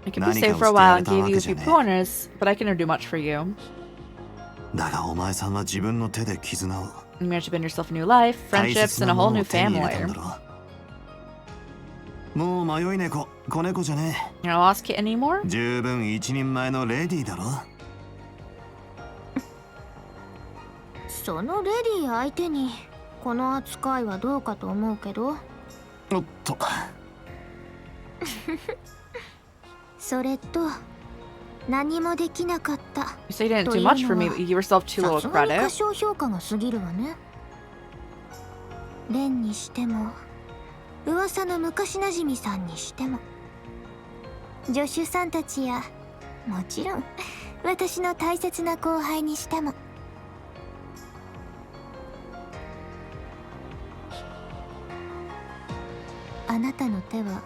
I can be safe for a while and gave you a few pointers, but I can't do much for you. You managed to build yourself a new life, friendships, and a whole new family. You're not a lost kid anymore? 十分一人前のレディーだろ。そのレディー相手にこの扱いはどうかと思うけど。おっと。それと何もできなかった。You say you didn't do much for me, but you give yourself too little credit. 過小評価が過ぎるわね。レンにしても、噂の昔なじみさんにしても、助手さんたちや、もちろん私の大切な後輩にしても。あなたの手は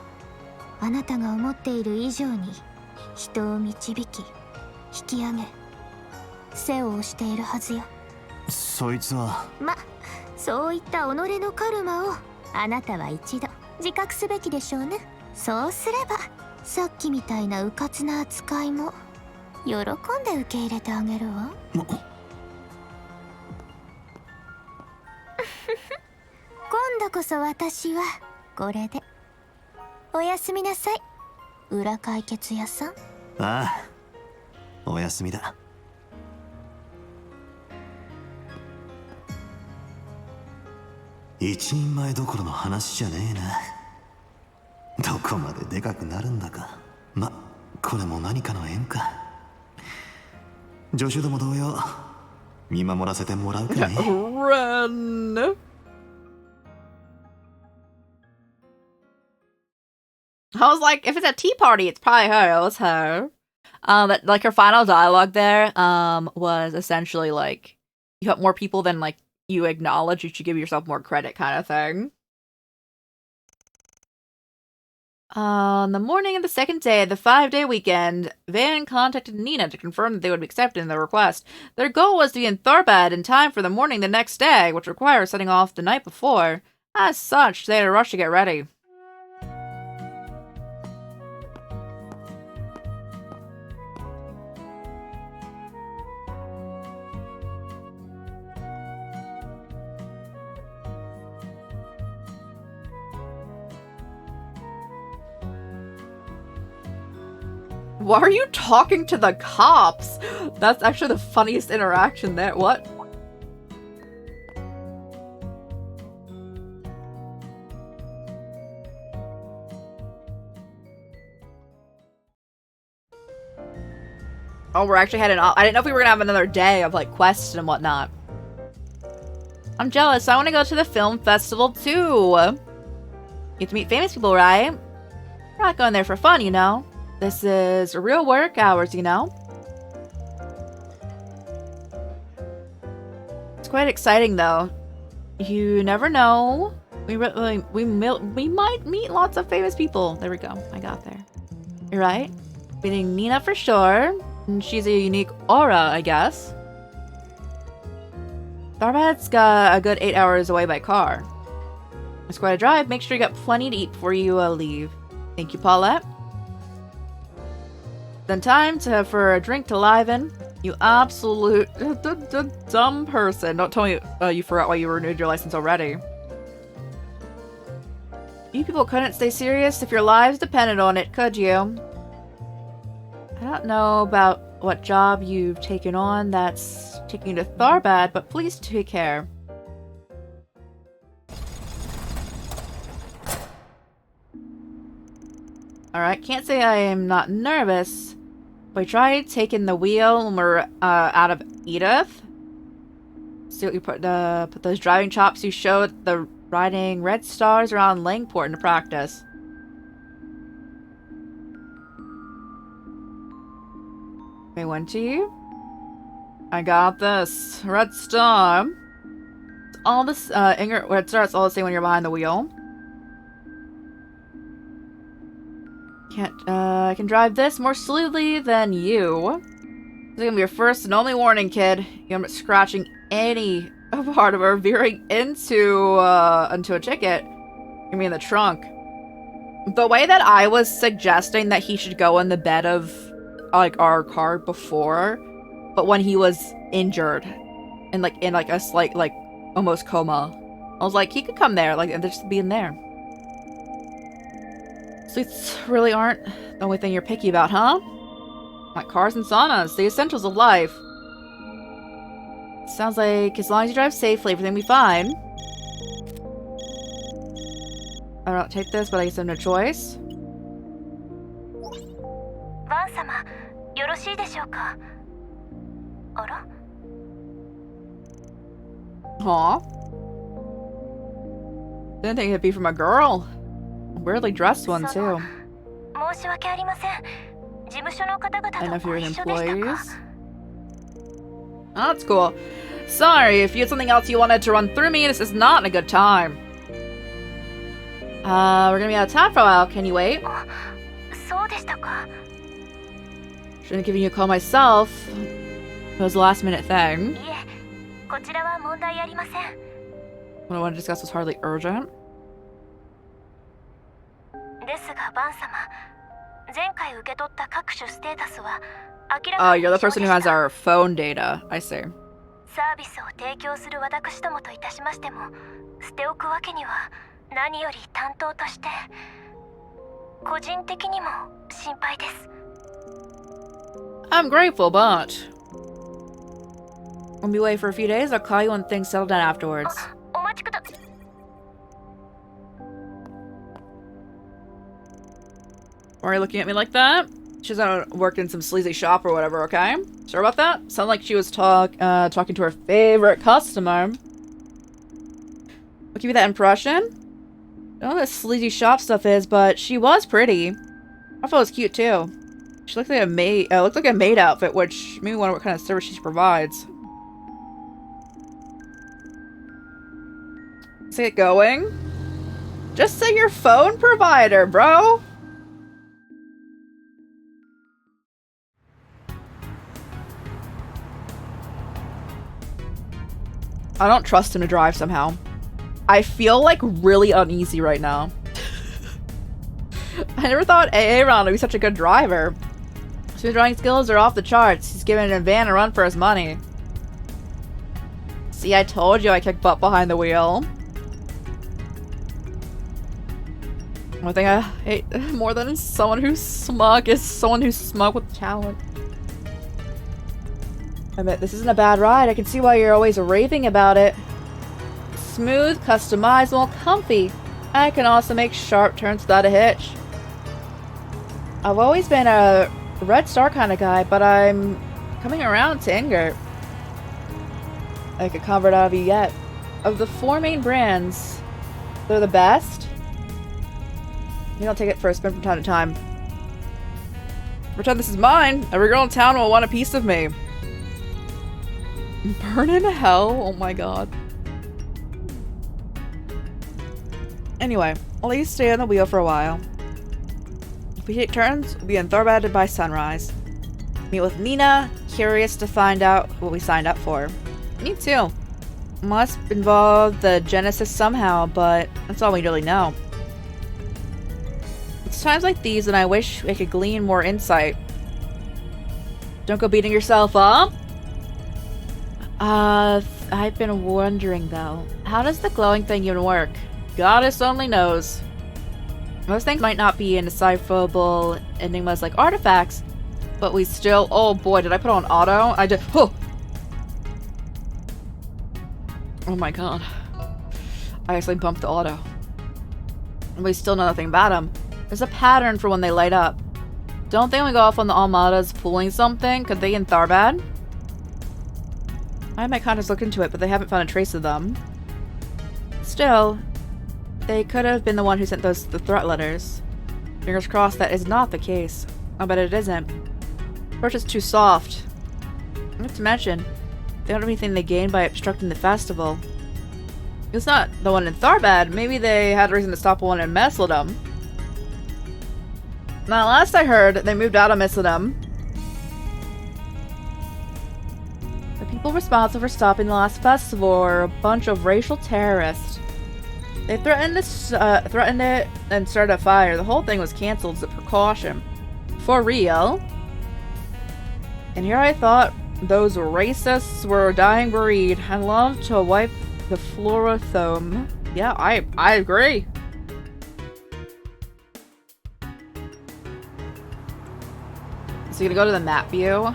あなたが思っている以上に人を導き引き上げ背を押しているはずよ。そいつはそういった己のカルマをあなたは一度自覚すべきでしょうね。そうすればさっきみたいな迂闊な扱いも喜んで受け入れてあげるわ。今度こそ私はこれで。おやすみなさい、裏解決屋さん。ああ、おやすみだ。一人前どころの話じゃねえな。どこまででかくなるんだか。これも何かの縁か。助手ども同様見守らせてもらうかね。Run. I was like, if it's a tea party, it's probably her. It was her. But like her final dialogue there, was essentially like, you have more people than like you acknowledge. You should give yourself more credit, kind of thing. On the morning of the second day of the 5-day weekend, Van contacted Nina to confirm that they would be accepting the request. Their goal was to be in Tharbad in time for the morning the next day, which requires setting off the night before. As such, they had to rush to get ready. Why are you talking to the cops? That's actually the funniest interaction there. What? Oh, we're actually heading off. I didn't know if we were gonna have another day of like quests and whatnot. I'm jealous. I want to go to the film festival too. You get to meet famous people, right? We're not going there for fun, you know. This is real work hours, you know? It's quite exciting, though. You never know. We might meet lots of famous people. There we go. I got there. You're right. Meeting Nina for sure. And she's a unique aura, I guess. Tharbad's got a good 8 hours away by car. It's quite a drive. Make sure you got plenty to eat before you leave. Thank you, Paulette. Then time for a drink to liven. You absolute dumb person. Don't tell me you forgot why you renewed your license already. You people couldn't stay serious if your lives depended on it, could you? I don't know about what job you've taken on that's taking you to Tharbad, but please take care. Alright, can't say I am not nervous. We tried taking the wheel when we're out of Edith. See what you put those driving chops you showed the riding red stars around Langport into practice. Okay, one to you. I got this. Red star. All this red star, it's all the same when you're behind the wheel. I can drive this more smoothly than you. This is gonna be your first and only warning, kid. You're not scratching any part of her veering into a ticket. You're gonna be in the trunk. The way that I was suggesting that he should go in the bed of like our car before, but when he was injured and in a slight almost coma, I was like, he could come there, and just be in there. Sleeps really aren't the only thing you're picky about, huh? Like cars and saunas, the essentials of life. Sounds like as long as you drive safely, everything will be fine. I don't take this, but I guess I have no choice. Van-sama, よろしいでしょうか? Ara? Aw. Didn't think it'd be from a girl. Weirdly dressed one, too. I don't know if you're employees. Oh, that's cool. Sorry, if you had something else you wanted to run through me, this is not a good time. We're gonna be out of town for a while. Can you wait? Shouldn't have given you a call myself. It was a last minute thing. What I want to discuss was hardly urgent. Oh, you're the person who has our phone data. I see. I'm grateful, but I'll be away for a few days. I'll call you when things settle down afterwards. Why are you looking at me like that? She's out working in some sleazy shop or whatever, okay? Sure about that? Sounded like she was talking to her favorite customer. What give you that impression? I don't know what that sleazy shop stuff is, but she was pretty. I thought it was cute too. She looked like a maid. Looked like a maid outfit, which made me wonder what kind of service she provides. Let's get going. Just say your phone provider, bro. I don't trust him to drive somehow. I feel like really uneasy right now. I never thought Aaron would be such a good driver. His driving skills are off the charts. He's giving a van a run for his money. See, I told you I kick butt behind the wheel. One thing I hate more than someone who's smug is someone who's smug with talent. I admit, this isn't a bad ride. I can see why you're always raving about it. Smooth, customizable, comfy. I can also make sharp turns without a hitch. I've always been a Red Star kind of guy, but I'm coming around to Ingert. I could convert out of you yet. Of the 4 main brands, they're the best. You don't take it for a spin from time to time. Pretend this is mine. Every girl in town will want a piece of me. Burn in hell? Oh my god. Anyway, I'll let you stay on the wheel for a while. If we take turns, we'll be in Thorbad by sunrise. Meet with Nina, curious to find out what we signed up for. Me too. Must involve the Genesis somehow, but that's all we really know. It's times like these when I wish I could glean more insight. Don't go beating yourself up. I've been wondering though, how does the glowing thing even work? Goddess only knows. Most things might not be indecipherable enigmas like artifacts, but we still— oh boy, did I put on auto? I did— oh! Oh my god. I actually bumped the auto. And we still know nothing about them. There's a pattern for when they light up. Don't think we go off on the Almada's pulling something? Could they in Tharbad? I had my contacts look into it, but they haven't found a trace of them. Still, they could have been the one who sent the threat letters. Fingers crossed that is not the case. I bet it isn't. Approach is too soft. Not to mention, they don't have anything they gain by obstructing the festival. It's not the one in Tharbad. Maybe they had a reason to stop one in Mesledum. Now, last I heard, they moved out of Mesledum. The people responsible for stopping the last festival are a bunch of racial terrorists. They threatened it and started a fire. The whole thing was cancelled as a precaution. For real? And here I thought those racists were a dying breed and loved to wipe the Florithome. Yeah, I agree. So you're gonna go to the map view?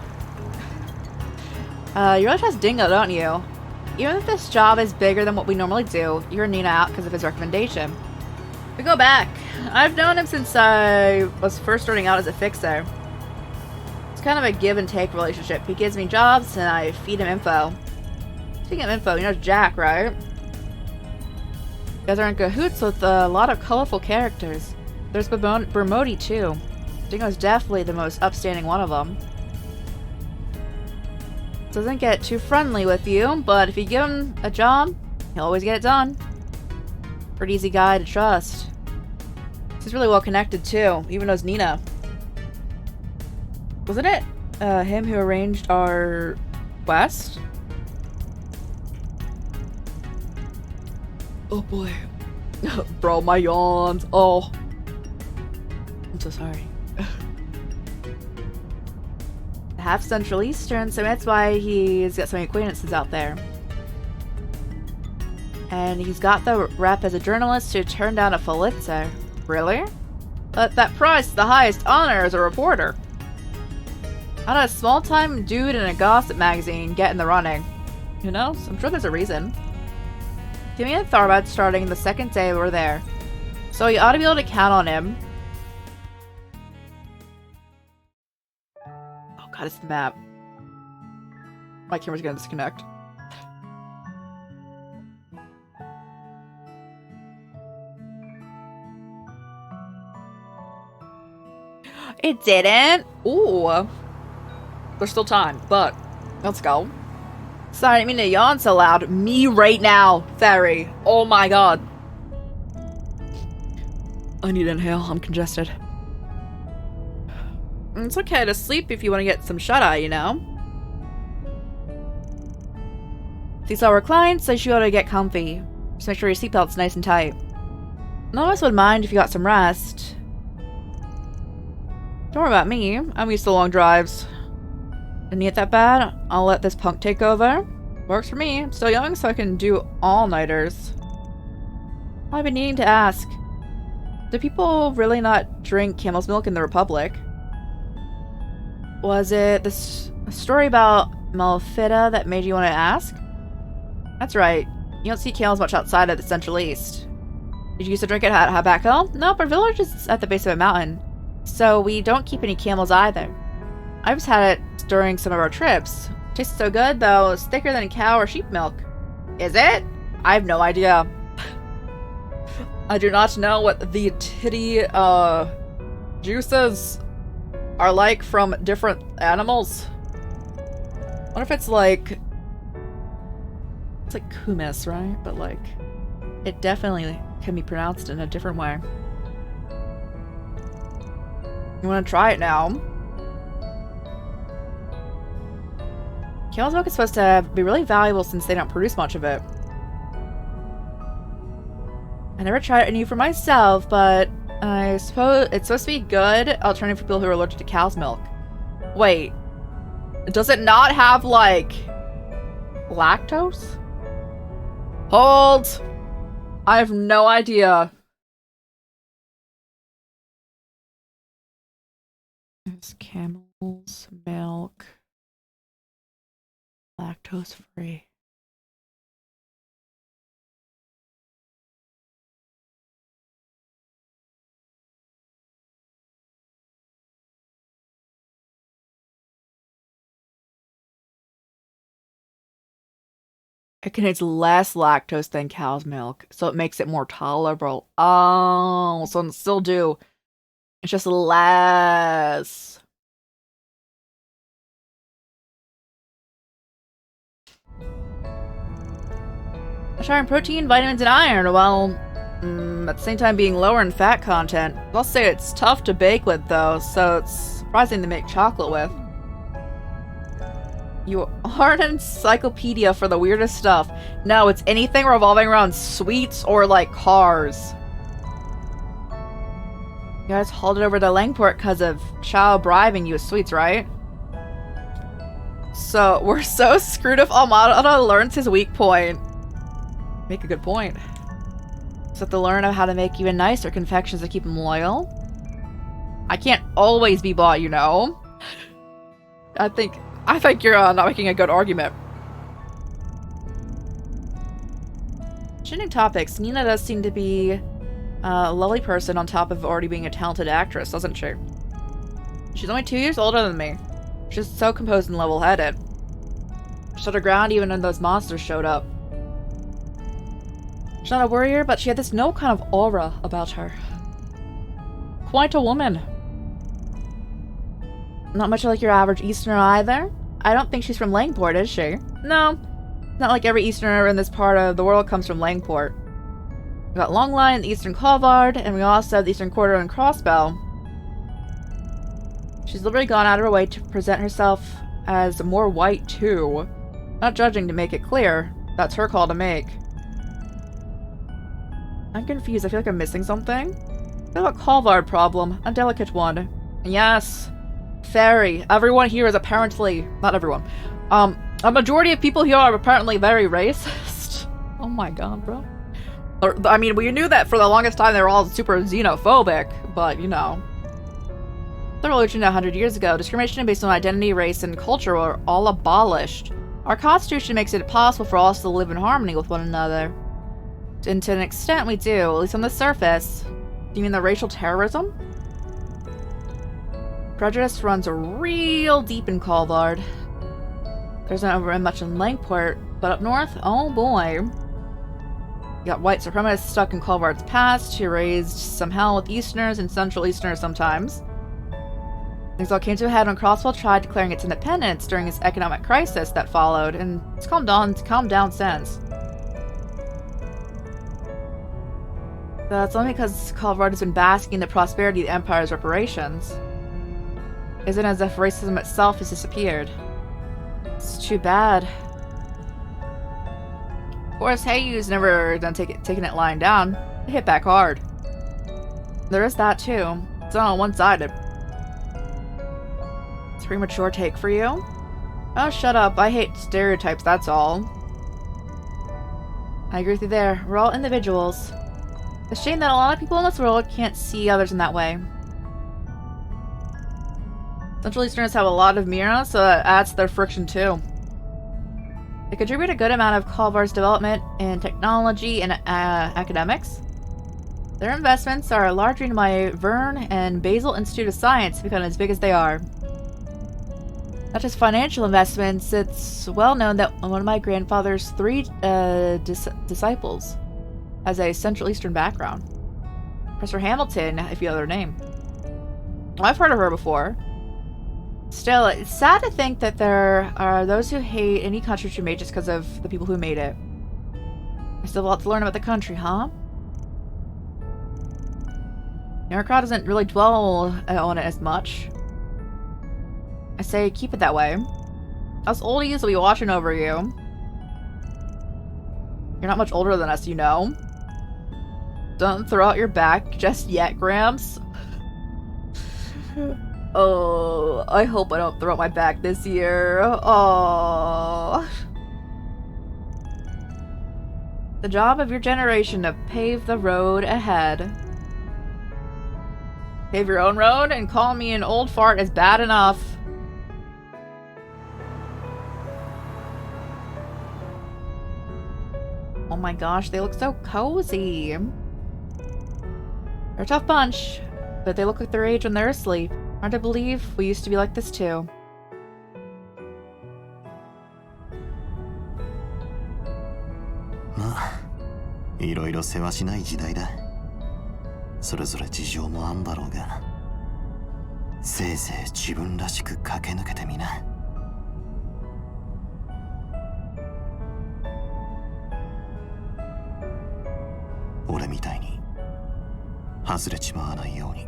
You really trust Dingo, don't you? Even if this job is bigger than what we normally do, you're Nina out because of his recommendation. We go back. I've known him since I was first starting out as a fixer. It's kind of a give and take relationship. He gives me jobs and I feed him info. Speaking of info, you know Jack, right? You guys are in cahoots with a lot of colorful characters. There's Bermodi too. Dingo's definitely the most upstanding one of them. Doesn't get too friendly with you, but if you give him a job, he'll always get it done. Pretty easy guy to trust. He's really well connected too, even knows Nina. Wasn't it him who arranged our quest? Oh boy. Bro, my yawns. Oh. I'm so sorry. Half Central Eastern, so that's why he's got so many acquaintances out there. And he's got the rep as a journalist who turned down a Pulitzer. Really? But that prize is the highest honor as a reporter. How did a small-time dude in a gossip magazine get in the running? Who knows? I'm sure there's a reason. Timmy and Tharbad starting the second day we're there. So you ought to be able to count on him. Oh god, it's the map. My camera's gonna disconnect. It didn't? Ooh. There's still time, but let's go. Sorry, I didn't mean to yawn so loud. Me right now, Ferry. Oh my god. I need to inhale. I'm congested. It's okay to sleep if you want to get some shut-eye, you know? These are reclined, so you should be able to get comfy. Just make sure your seatbelt's nice and tight. None of us would mind if you got some rest. Don't worry about me. I'm used to long drives. Didn't need it that bad. I'll let this punk take over. Works for me. I'm still young, so I can do all-nighters. I've been needing to ask. Do people really not drink camel's milk in the Republic? Was it this story about Malfida that made you want to ask? That's right. You don't see camels much outside of the Central East. Did you used to drink it at back home? Nope, our village is at the base of a mountain. So we don't keep any camels either. I've just had it during some of our trips. Tastes so good, though. It's thicker than cow or sheep milk. Is it? I have no idea. I do not know what the titty, juices are like from different animals. I wonder if it's like... It's like kumis, right? But like... It definitely can be pronounced in a different way. You want to try it now? Camel's milk is supposed to be really valuable since they don't produce much of it. I never tried any for myself, but I suppose it's supposed to be good alternative for people who are allergic to cow's milk. Wait, does it not have like lactose? Hold! I have no idea. It's camel's milk. Lactose free. It contains less lactose than cow's milk, so it makes it more tolerable. Oh, so it still do. It's just less. Higher in protein, vitamins, and iron, while at the same time being lower in fat content. I'll say it's tough to bake with, though, so it's surprising to make chocolate with. You are an encyclopedia for the weirdest stuff. No, it's anything revolving around sweets or, like, cars. You guys hauled it over to Langport because of Chow bribing you with sweets, right? So, we're so screwed if Almada learns his weak point. Make a good point. So have to learn how to make even nicer confections to keep him loyal. I can't always be bought, you know. I think you're not making a good argument. Changing topics, Nina does seem to be a lovely person on top of already being a talented actress, doesn't she? She's only 2 years older than me. She's so composed and level-headed. She stood her ground even when those monsters showed up. She's not a warrior, but she had this no kind of aura about her. Quite a woman. Not much like your average Easterner either. I don't think she's from Langport, is she? No. Not like every Easterner in this part of the world comes from Langport. We got Longline, the Eastern Colvard, and we also have the Eastern Quarter and Crossbow. She's literally gone out of her way to present herself as more white, too. Not judging, to make it clear. That's her call to make. I'm confused. I feel like I'm missing something. I have a Colvard problem. A delicate one. Yes. Very. Everyone here is apparently... Not everyone. A majority of people here are apparently very racist. Oh my god, bro. I mean, we knew that for the longest time they were all super xenophobic, but, you know. The religion 100 years ago, discrimination based on identity, race, and culture were all abolished. Our constitution makes it possible for us to live in harmony with one another. And to an extent we do, at least on the surface. Do you mean the racial terrorism? Prejudice runs real deep in Colvard. There's not very much in Langport, but up north, oh boy. You got white supremacists stuck in Colvard's past, who raised some hell with Easterners and Central Easterners sometimes. Things all came to a head when Crosswell tried declaring its independence during its economic crisis that followed, and it's calmed down since. That's only because Colvard has been basking in the prosperity of the Empire's reparations. Isn't as if racism itself has disappeared. It's too bad. course, Heiyu's never done taking it lying down. They hit back hard. There is that too. It's not one-sided. It's a premature take for you? Oh, shut up. I hate stereotypes, that's all. I agree with you there. We're all individuals. It's a shame that a lot of people in this world can't see others in that way. Central Easterners have a lot of Mira, so that adds to their friction too. They contribute a good amount of Kalvar's development in technology and academics. Their investments are a large reason why Vern and Basel Institute of Science become as big as they are. Not just financial investments, it's well known that one of my grandfather's 3 disciples has a Central Eastern background. Professor Hamilton, if you know their name. Well, I've heard of her before. Still, it's sad to think that there are those who hate any country she made just because of the people who made it. I still have a lot to learn about the country, huh? Yarkra doesn't really dwell on it as much. I say keep it that way. Us oldies will be watching over you. You're not much older than us, you know. Don't throw out your back just yet, Gramps. Oh, I hope I don't throw out my back this year. Oh. The job of your generation to pave the road ahead. Pave your own road and call me an old fart is bad enough. Oh my gosh, they look so cozy. They're a tough bunch, but they look like their age when they're asleep. Hard to believe we used to be like this too. Ma, いろいろ世話しない時代だ。それぞれ事情もあんだろうが、せいぜい自分らしく駆け抜けてみな。俺みたいに外れちまわないように。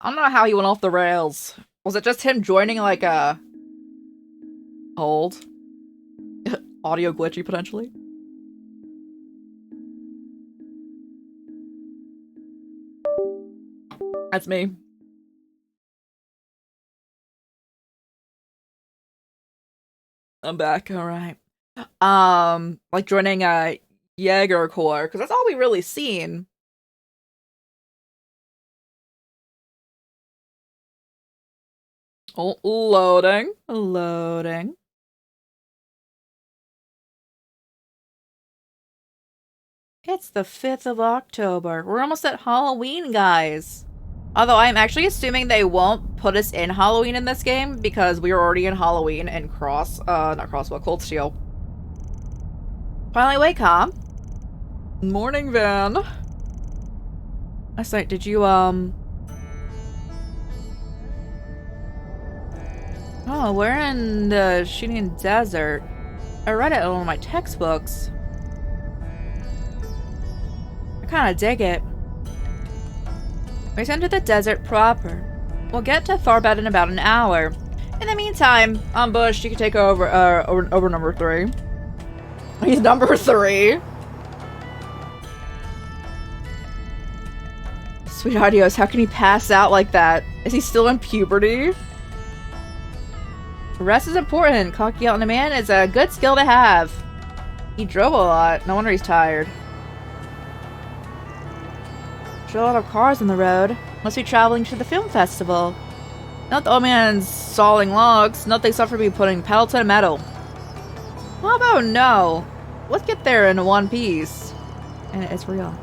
I don't know how he went off the rails. Was it just him joining like a hold? Audio glitchy potentially? That's me. I'm back, alright. Like joining a Jaeger Corps, because that's all we really seen. Oh, loading. Loading. It's the 5th of October. We're almost at Halloween, guys. Although I'm actually assuming they won't put us in Halloween in this game because we are already in Halloween in Cold Steel. Finally awake, huh? Morning, Van. I say, did you, Oh, we're in the Shinian Desert. I read it in one of my textbooks. I kinda dig it. We enter the desert proper. We'll get to Tharbad in about an hour. In the meantime, Bush, you can take over number 3. He's number 3. Sweet audios, how can he pass out like that? Is he still in puberty? Rest is important. Cocky out in a man is a good skill to have. He drove a lot. No wonder he's tired. There's a lot of cars on the road. Must be traveling to the film festival. Not the old man's sawing logs. Not they suffer be putting pedal to the metal. How about no? Let's get there in one piece. And it's real.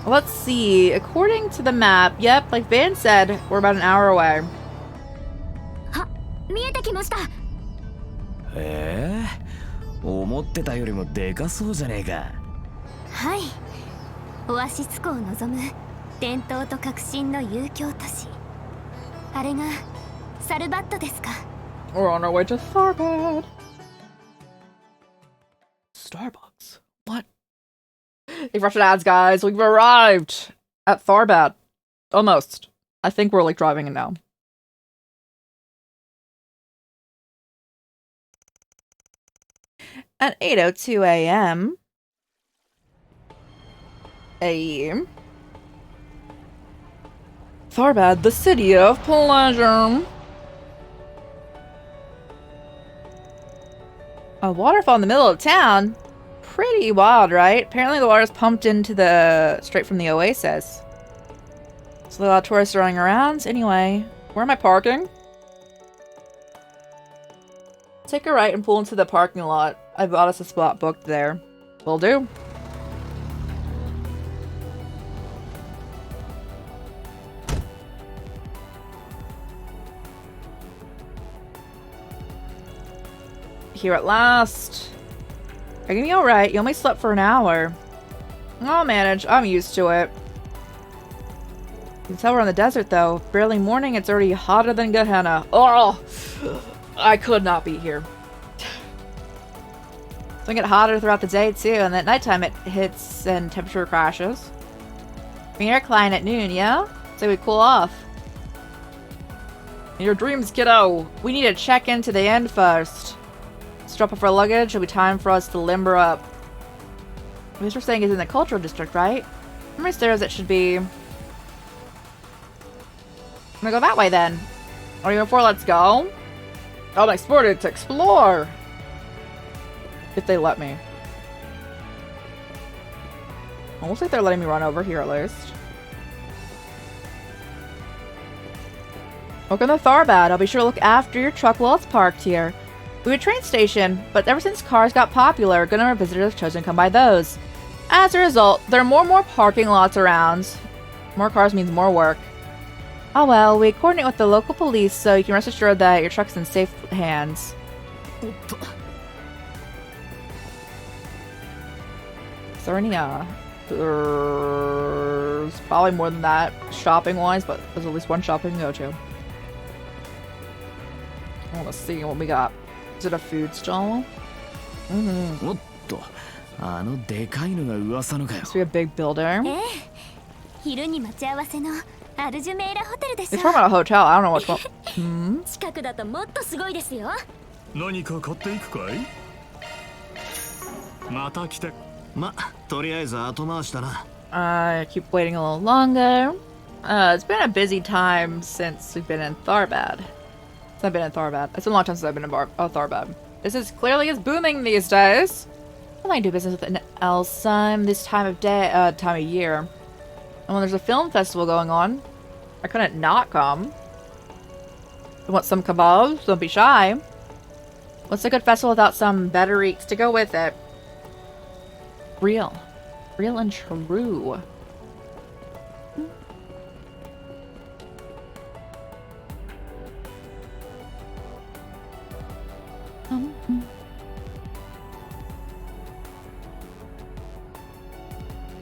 Let's see. According to the map, yep, like Van said, we're about an hour away. 見えてきました。思ってたよりもでかそうじゃねえか。はい。オアシス湖を望む伝統と革新の遊興都市。あれがサルバットですか。We're on our way to Tharbad. Starbucks. What? Hey, Russian ads, guys. We've arrived at Tharbad. Almost. I think we're like driving it now. At 8:02 a.m. Tharbad, the city of pleasure. A waterfall in the middle of town? Pretty wild, right? Apparently the water is pumped into straight from the oasis. So a lot of tourists running around. Anyway, where am I parking? Take a right and pull into the parking lot. I bought us a spot booked there. Will do. Here at last. Are you gonna be alright? You only slept for an hour. I'll manage. I'm used to it. You can tell we're in the desert, though. Barely morning, it's already hotter than Gehenna. Oh! I could not be here. It's gonna get hotter throughout the day, too, and at nighttime it hits and temperature crashes. We air climb at noon, yeah? So we cool off. In your dreams, kiddo. We need to check into the inn first. Let's drop off our luggage. It'll be time for us to limber up. This we're saying is in the cultural district, right? How many stairs it should be? I'm gonna go that way then. Are you before? Let's go. I'm exported to explore. If they let me. Well, looks like they're letting me run over here at least. Welcome to Tharbad. I'll be sure to look after your truck while it's parked here. We have a train station, but ever since cars got popular, a good number of visitors have chosen to come by those. As a result, there are more and more parking lots around. More cars means more work. Oh well, we coordinate with the local police, so you can rest assured that your truck's in safe hands. Is there any, there's probably more than that shopping-wise, but there's at least one shop we can go to. I want to see what we got. Is it a food stall? Mm-hmm. Must be a big builder. They're talking about a hotel. I don't know which one. Hmm? I keep waiting a little longer. It's been a busy time since we've been in Tharbad. I've been in Tharbad. It's been a long time since I've been in Tharbad. This is clearly booming these days. I like to do business with Elsheim this time of year. And when there's a film festival going on, I couldn't not come. You want some kebabs? Don't be shy. What's a good festival without some better eats to go with it? Real and true.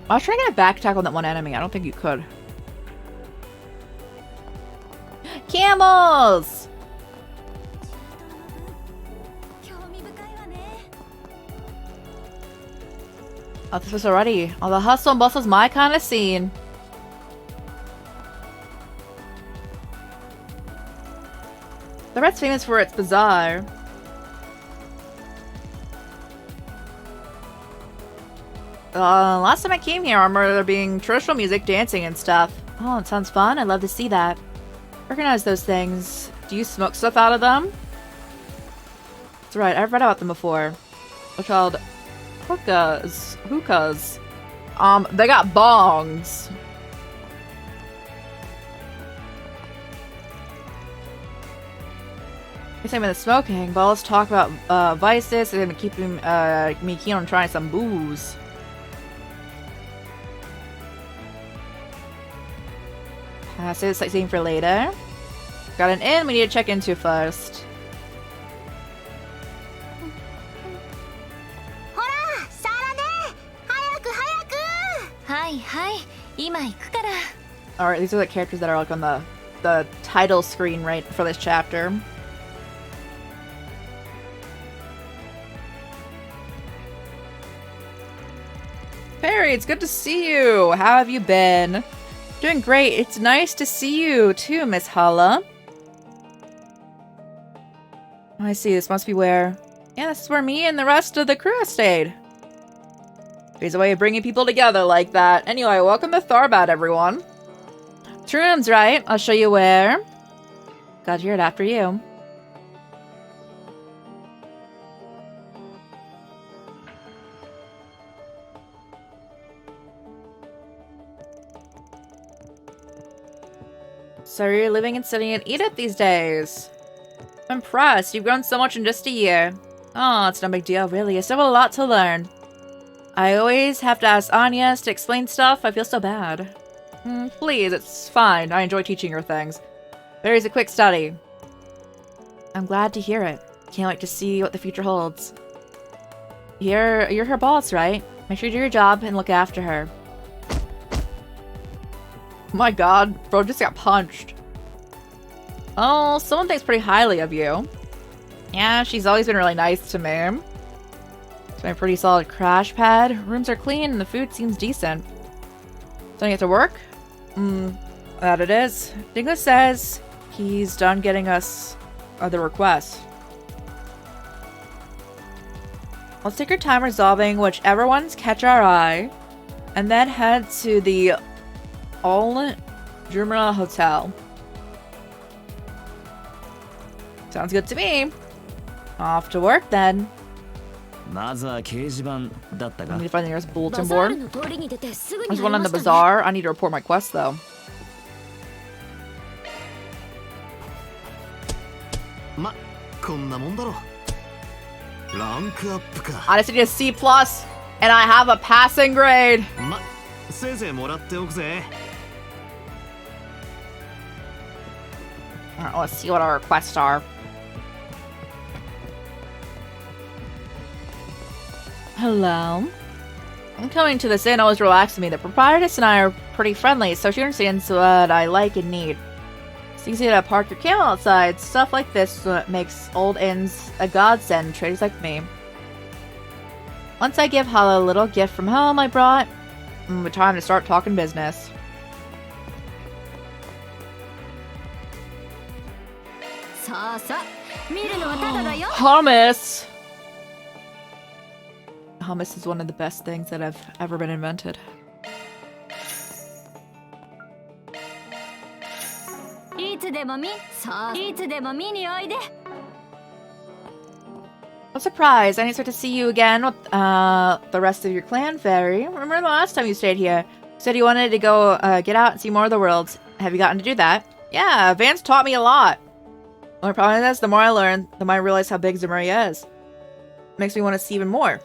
I was trying to get a back attack on that one enemy. I don't think you could. Camels! Oh, this was already. Oh, the hustle and bustle's my kind of scene. The red's famous for its bazaar. Last time I came here, I remember there being traditional music, dancing, and stuff. Oh, it sounds fun. I'd love to see that. Recognize those things. Do you smoke stuff out of them? That's right, I've read about them before. They're called hookahs. Hookahs. They got bongs. Guess I'm into smoking, but let's talk about vices and keeping me keen on trying some booze. Save the sightseeing for later. Got an inn we need to check into first. Alright, these are the characters that are like on the title screen right for this chapter. Perry, it's good to see you. How have you been? Doing great. It's nice to see you too, Miss Hala. I see. This must be where Yeah, this is where me and the rest of the crew stayed. There's a way of bringing people together like that. Anyway, welcome to Tharbad, everyone. 2 rooms, right? I'll show you where. Glad to hear it after you. So you're living and studying in Edith these days. I'm impressed. You've grown so much in just a year. Oh, it's no big deal, really. I still have a lot to learn. I always have to ask Anya to explain stuff. I feel so bad. Please, it's fine. I enjoy teaching her things. There's a quick study. I'm glad to hear it. Can't wait to see what the future holds. You're her boss, right? Make sure you do your job and look after her. Oh my god, bro just got punched. Oh, someone thinks pretty highly of you. Yeah, she's always been really nice to me. It's my pretty solid crash pad. Rooms are clean and the food seems decent. Don't get to work? That it is. Dingo says he's done getting us the requests. Let's take our time resolving whichever ones catch our eye, and then head to the All Jumra Hotel. Sounds good to me. Off to work then. I need to find the nearest bulletin board. There's one on the bazaar. I need to report my quest though. I just need a C+, and I have a passing grade. Alright, let's see what our requests are. Hello. I'm coming to this inn always relaxes me. The proprietress and I are pretty friendly, so she understands what I like and need. It's easy to park your camel outside. Stuff like this makes old inns a godsend to traders like me. Once I give Hala a little gift from home I brought, it's time to start talking business. Hummus! Hummus is one of the best things that have ever been invented. I'm surprised. I didn't expect to see you again with the rest of your clan, Fairy. Remember the last time you stayed here? You said you wanted to go get out and see more of the world. Have you gotten to do that? Yeah, Vance taught me a lot. The only problem is, the more I learn, the more I realize how big Zemuria is. Makes me want to see even more.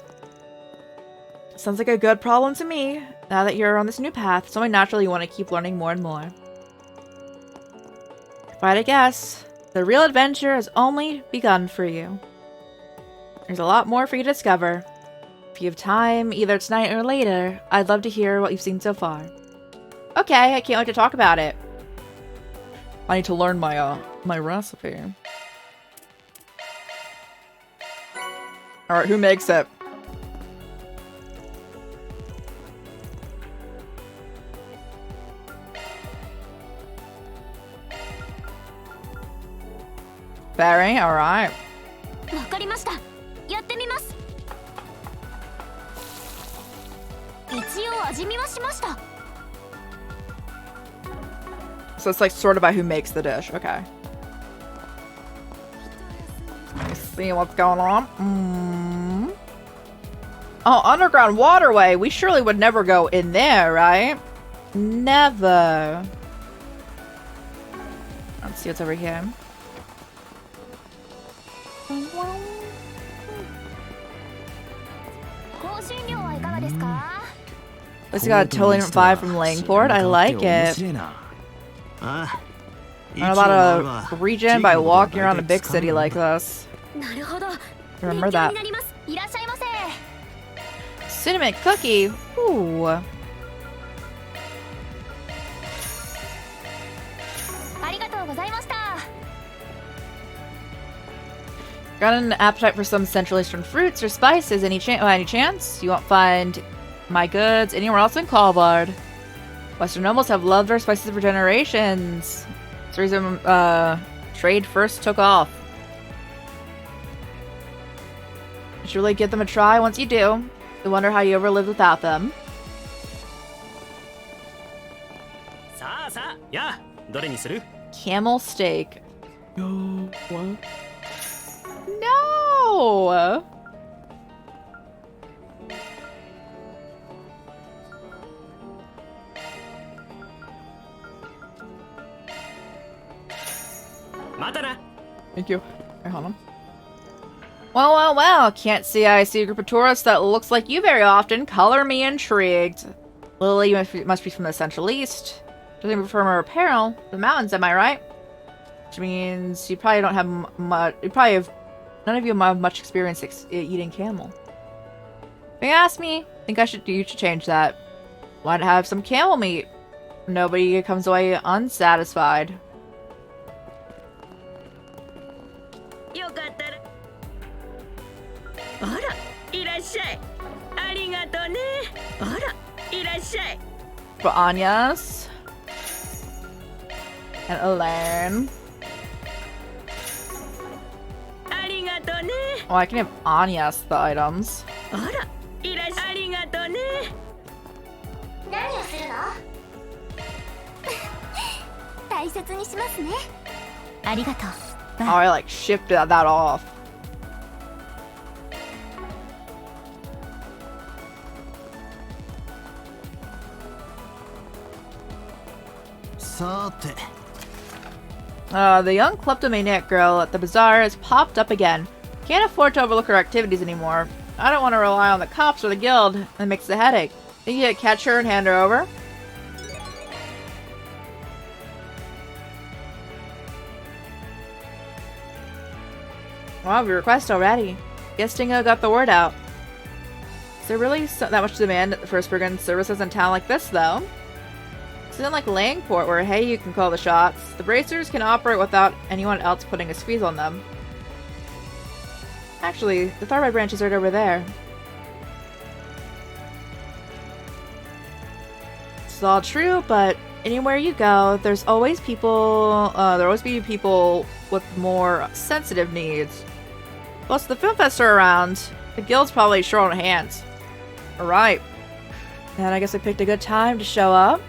Sounds like a good problem to me. Now that you're on this new path, it's only natural you want to keep learning more and more. If I had to guess, the real adventure has only begun for you. There's a lot more for you to discover. If you have time, either tonight or later, I'd love to hear what you've seen so far. Okay, I can't wait to talk about it. I need to learn my my recipe. Alright, who makes it? Barry, alright. So it's like sort of by who makes the dish. Okay. Let me see what's going on. Oh, underground waterway. We surely would never go in there, right? Never. Let's see what's over here. This got a totally different vibe from Langport. I like it. Not about a region by walking around a big city like this. Remember that. Cinnamon cookie. Ooh. Got an appetite for some Central Eastern fruits or spices? Any chance? You won't find my goods anywhere else in Kalbard. Western nobles have loved our spices for generations. That's the reason trade first took off. should really give them a try once you do. I wonder how you ever lived without them. Camel steak. No. What? No! Thank you. Right, hold on. Well. Can't see I see a group of tourists that looks like you very often. Color me intrigued. Lily must be from the Central East. Doesn't from her apparel. The mountains, am I right? Which means you probably don't have much. You probably have. None of you have much experience eating camel. If you ask me, I think you should change that. Why not have some camel meat? Nobody comes away unsatisfied. For Anya's and Elaine. Oh, I can have Anya's the items. Oh, I like shipped that off. The young kleptomaniac girl at the bazaar has popped up again. Can't afford to overlook her activities anymore. I don't want to rely on the cops or the guild. It makes a headache. Think you could catch her and hand her over? Wow, we request already. Guess Dingo got the word out. Is there really that much demand for brigand services in town like this, though? This isn't like Langport, where hey, you can call the shots. The bracers can operate without anyone else putting a squeeze on them. Actually, the Tharbite branch is right over there. It's all true, but anywhere you go, there's always people. There always be people with more sensitive needs. Plus, the film fests are around. The guild's probably short on hands. Alright. And I guess I picked a good time to show up.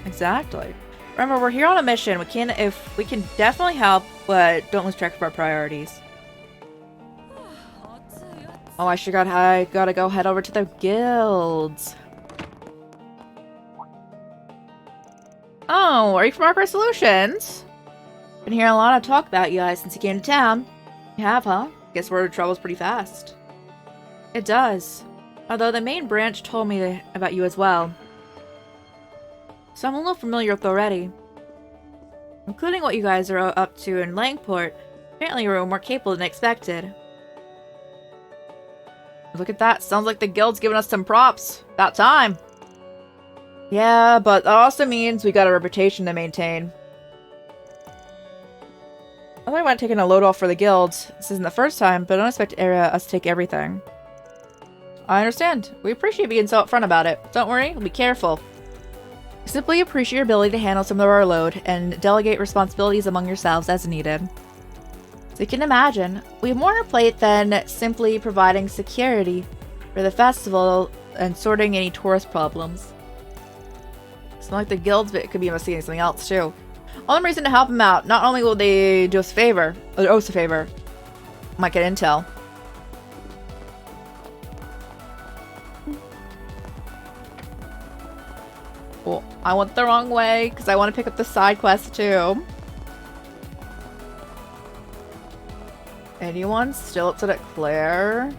Exactly. Remember, we're here on a mission. We can definitely help, but don't lose track of our priorities. Oh, I gotta go head over to the guilds. Oh, are you from Arkwright Solutions? Been hearing a lot of talk about you guys since you came to town. You have, huh? Guess word travels pretty fast. It does. Although the main branch told me about you as well. So I'm a little familiar with already. Including what you guys are up to in Langport. Apparently you were more capable than expected. Look at that. Sounds like the guild's giving us some props. About time. Yeah, but that also means we got a reputation to maintain. I thought I went taking a load off for the guild. This isn't the first time, but I don't expect us to take everything. I understand. We appreciate being so upfront about it. Don't worry, we'll be careful. We simply appreciate your ability to handle some of our load and delegate responsibilities among yourselves as needed. So you can imagine, we have more on our plate than simply providing security for the festival and sorting any tourist problems. It's not like the guilds could be investigating something else too. Only reason to help them out. Not only will they do us a favor, might get intel. Well, I went the wrong way because I want to pick up the side quest too. Anyone still upset at Claire?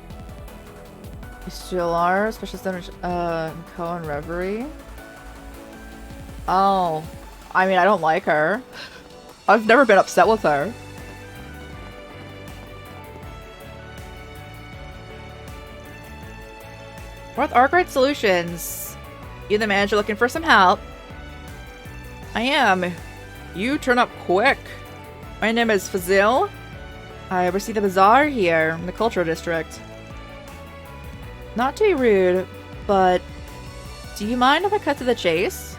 You still are, especially Cohen Reverie. Oh, I mean, I don't like her. I've never been upset with her. We're with Arkwright Solutions. You the manager looking for some help? I am. You turn up quick. My name is Fazil. I oversee the bazaar here in the Cultural District. Not to be rude, but do you mind if I cut to the chase?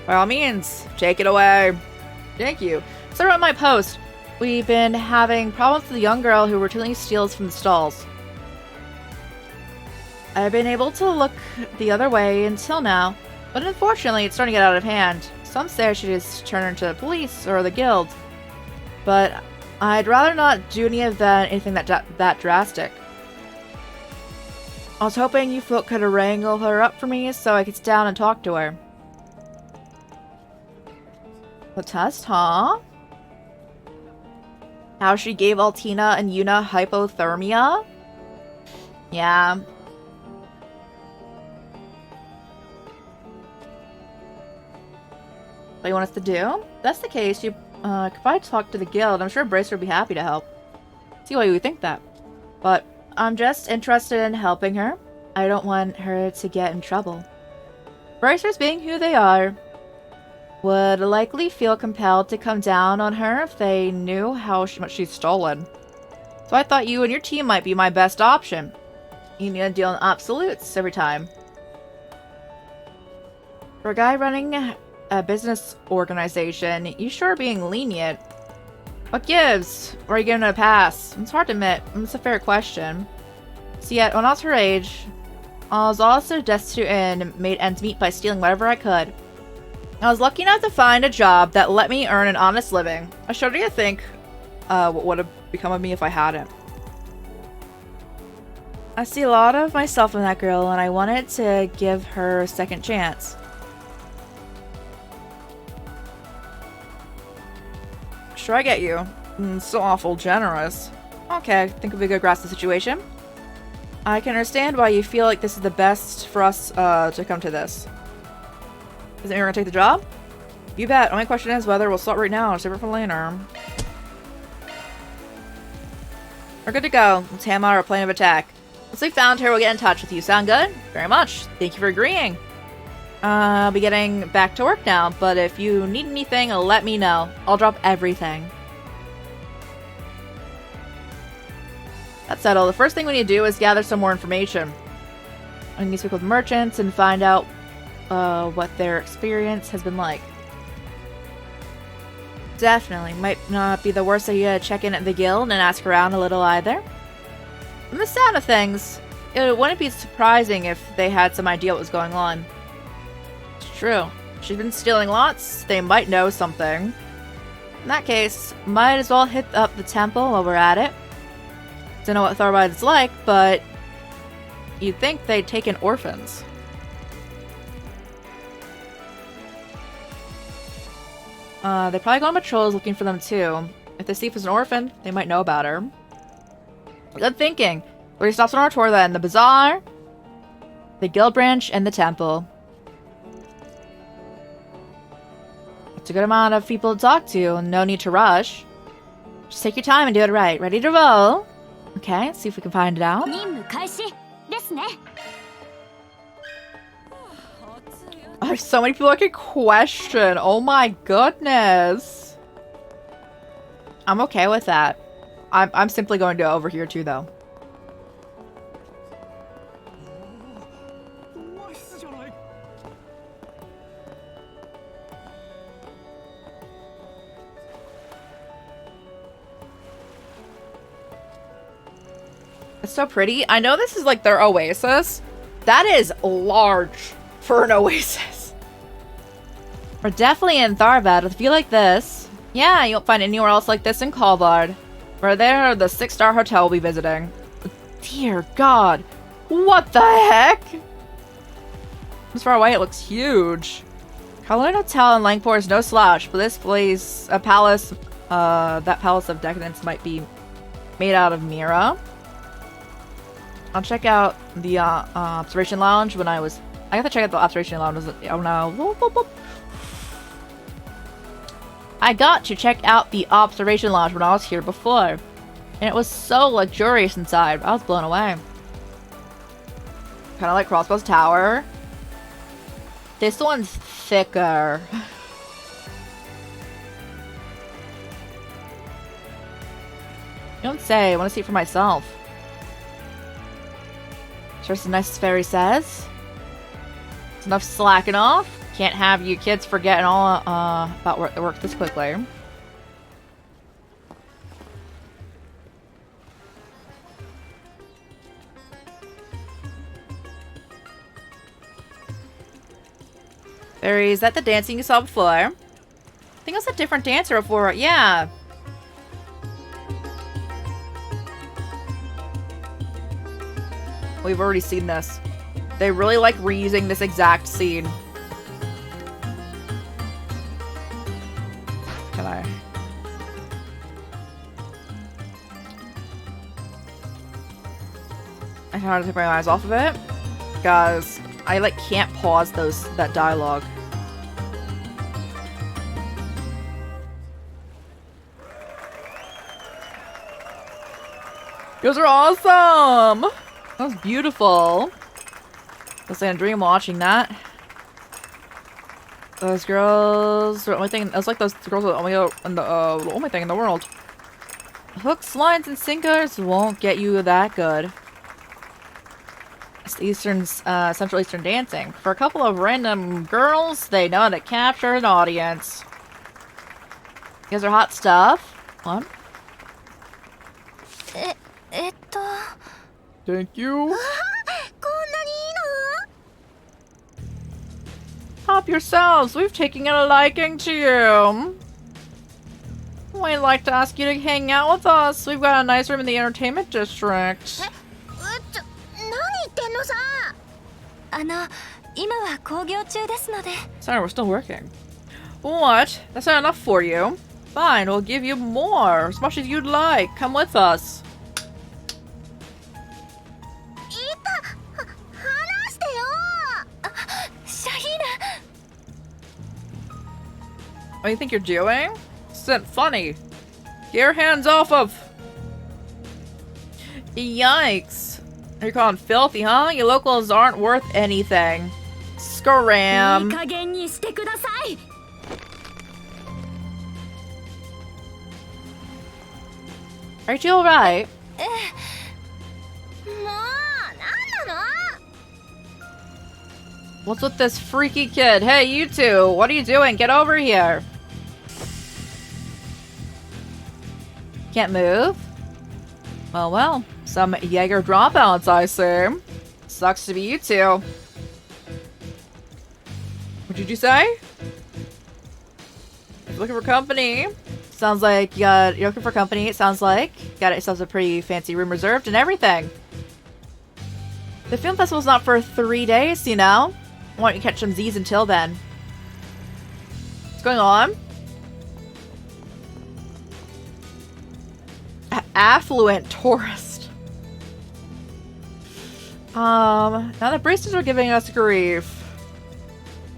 By all means, take it away. Thank you. So at my post, we've been having problems with the young girl who routinely steals from the stalls. I've been able to look the other way until now, but unfortunately it's starting to get out of hand. Some say I should just turn her to the police or the guild, but I'd rather not do anything that drastic. I was hoping you folk could wrangle her up for me so I could sit down and talk to her. The test, huh? How she gave Altina and Yuna hypothermia? Yeah. What you want us to do? If that's the case, you could probably talk to the guild. I'm sure Bracer would be happy to help. See why you would think that. But I'm just interested in helping her. I don't want her to get in trouble. Bracers, being who they are, would likely feel compelled to come down on her if they knew how much she's stolen. So I thought you and your team might be my best option. You need to deal in absolutes every time. For a guy running a business organization, you sure are being lenient. What gives? Or are you giving it a pass? It's hard to admit. It's a fair question. See, yet when I was her age, I was also destitute and made ends meet by stealing whatever I could. I was lucky enough to find a job that let me earn an honest living. I shudder to think what would have become of me if I hadn't. I see a lot of myself in that girl, and I wanted to give her a second chance. Sure, I get you. So awful generous. Okay, I think we could grasp the situation. I can understand why you feel like this is the best for us to come to this. Isn't you're gonna take the job? You bet. Only question is whether we'll start right now or save it for later. We're good to go. Let's hammer our plan of attack. Once we found her, we'll get in touch with you. Sound good? Very much. Thank you for agreeing. I'll be getting back to work now, but if you need anything, let me know. I'll drop everything. That's settled. The first thing we need to do is gather some more information. I need to speak with merchants and find out what their experience has been like. Definitely. Might not be the worst idea to check in at the guild and ask around a little either. From the sound of things, it wouldn't be surprising if they had some idea what was going on. It's true. She's been stealing lots. They might know something. In that case, might as well hit up the temple while we're at it. Don't know what Tharbide is like, but you'd think they'd take in orphans. They probably go on patrols looking for them too. If the thief is an orphan, they might know about her. Good thinking. Where he stops on our tour then? The bazaar, the guild branch, and the temple. It's a good amount of people to talk to, and no need to rush. Just take your time and do it right. Ready to roll? Okay, let's see if we can find it out. Oh, there's so many people I could question. Oh my goodness. I'm okay with that. I'm simply going to over here too, though. It's so pretty. I know this is like their oasis. That is large for an oasis. We're definitely in Tharbad with a view like this. Yeah, you won't find anywhere else like this in Kalvard. We're there, the 6-star hotel we'll be visiting. Dear God. What the heck? As far away, it looks huge. Kowloon Hotel in Langport is no slouch, but this place, a palace, that palace of decadence might be made out of Mira. I'll check out the observation lounge when I got to check out the observation lounge. Oh no. I got to check out the observation lounge when I was here before. And it was so luxurious inside. I was blown away. Kind of like Crossbow's Tower. This one's thicker. You don't say. I want to see it for myself. Just as nice as Fairy says. It's enough slacking off. Can't have you kids forgetting all about work this quickly. Is that the dancing you saw before? I think it was a different dancer before. Yeah. We've already seen this. They really like reusing this exact scene. Can I? I kind of take my eyes off of it. Guys, I like can't pause that dialogue. Those are awesome! That was beautiful. I was like a dream watching that. Those girls, the only thing. It was like those girls are the only thing in the world. Hooks, lines, and sinkers won't get you that good. It's Central Eastern dancing. For a couple of random girls, they know how to capture an audience. You guys are hot stuff. What? Thank you. Help yourselves. We've taken a liking to you. We'd like to ask you to hang out with us. We've got a nice room in the entertainment district. Sorry, we're still working. What? That's not enough for you? Fine, we'll give you more. As much as you'd like. Come with us. What do you think you're doing? This isn't funny. Get your hands off of. Yikes. You're calling filthy, huh? You locals aren't worth anything. Scram. Aren't you alright? What's with this freaky kid? Hey, you two! What are you doing? Get over here! Can't move? Well. Some Jaeger dropouts, I say. Sucks to be you two. What did you say? Looking for company. Sounds like you're looking for company. It sounds like got yourselves a pretty fancy room reserved and everything. The film festival's not for 3 days, you know. I want you to catch some Z's until then. What's going on? Affluent tourist. Now the braces are giving us grief.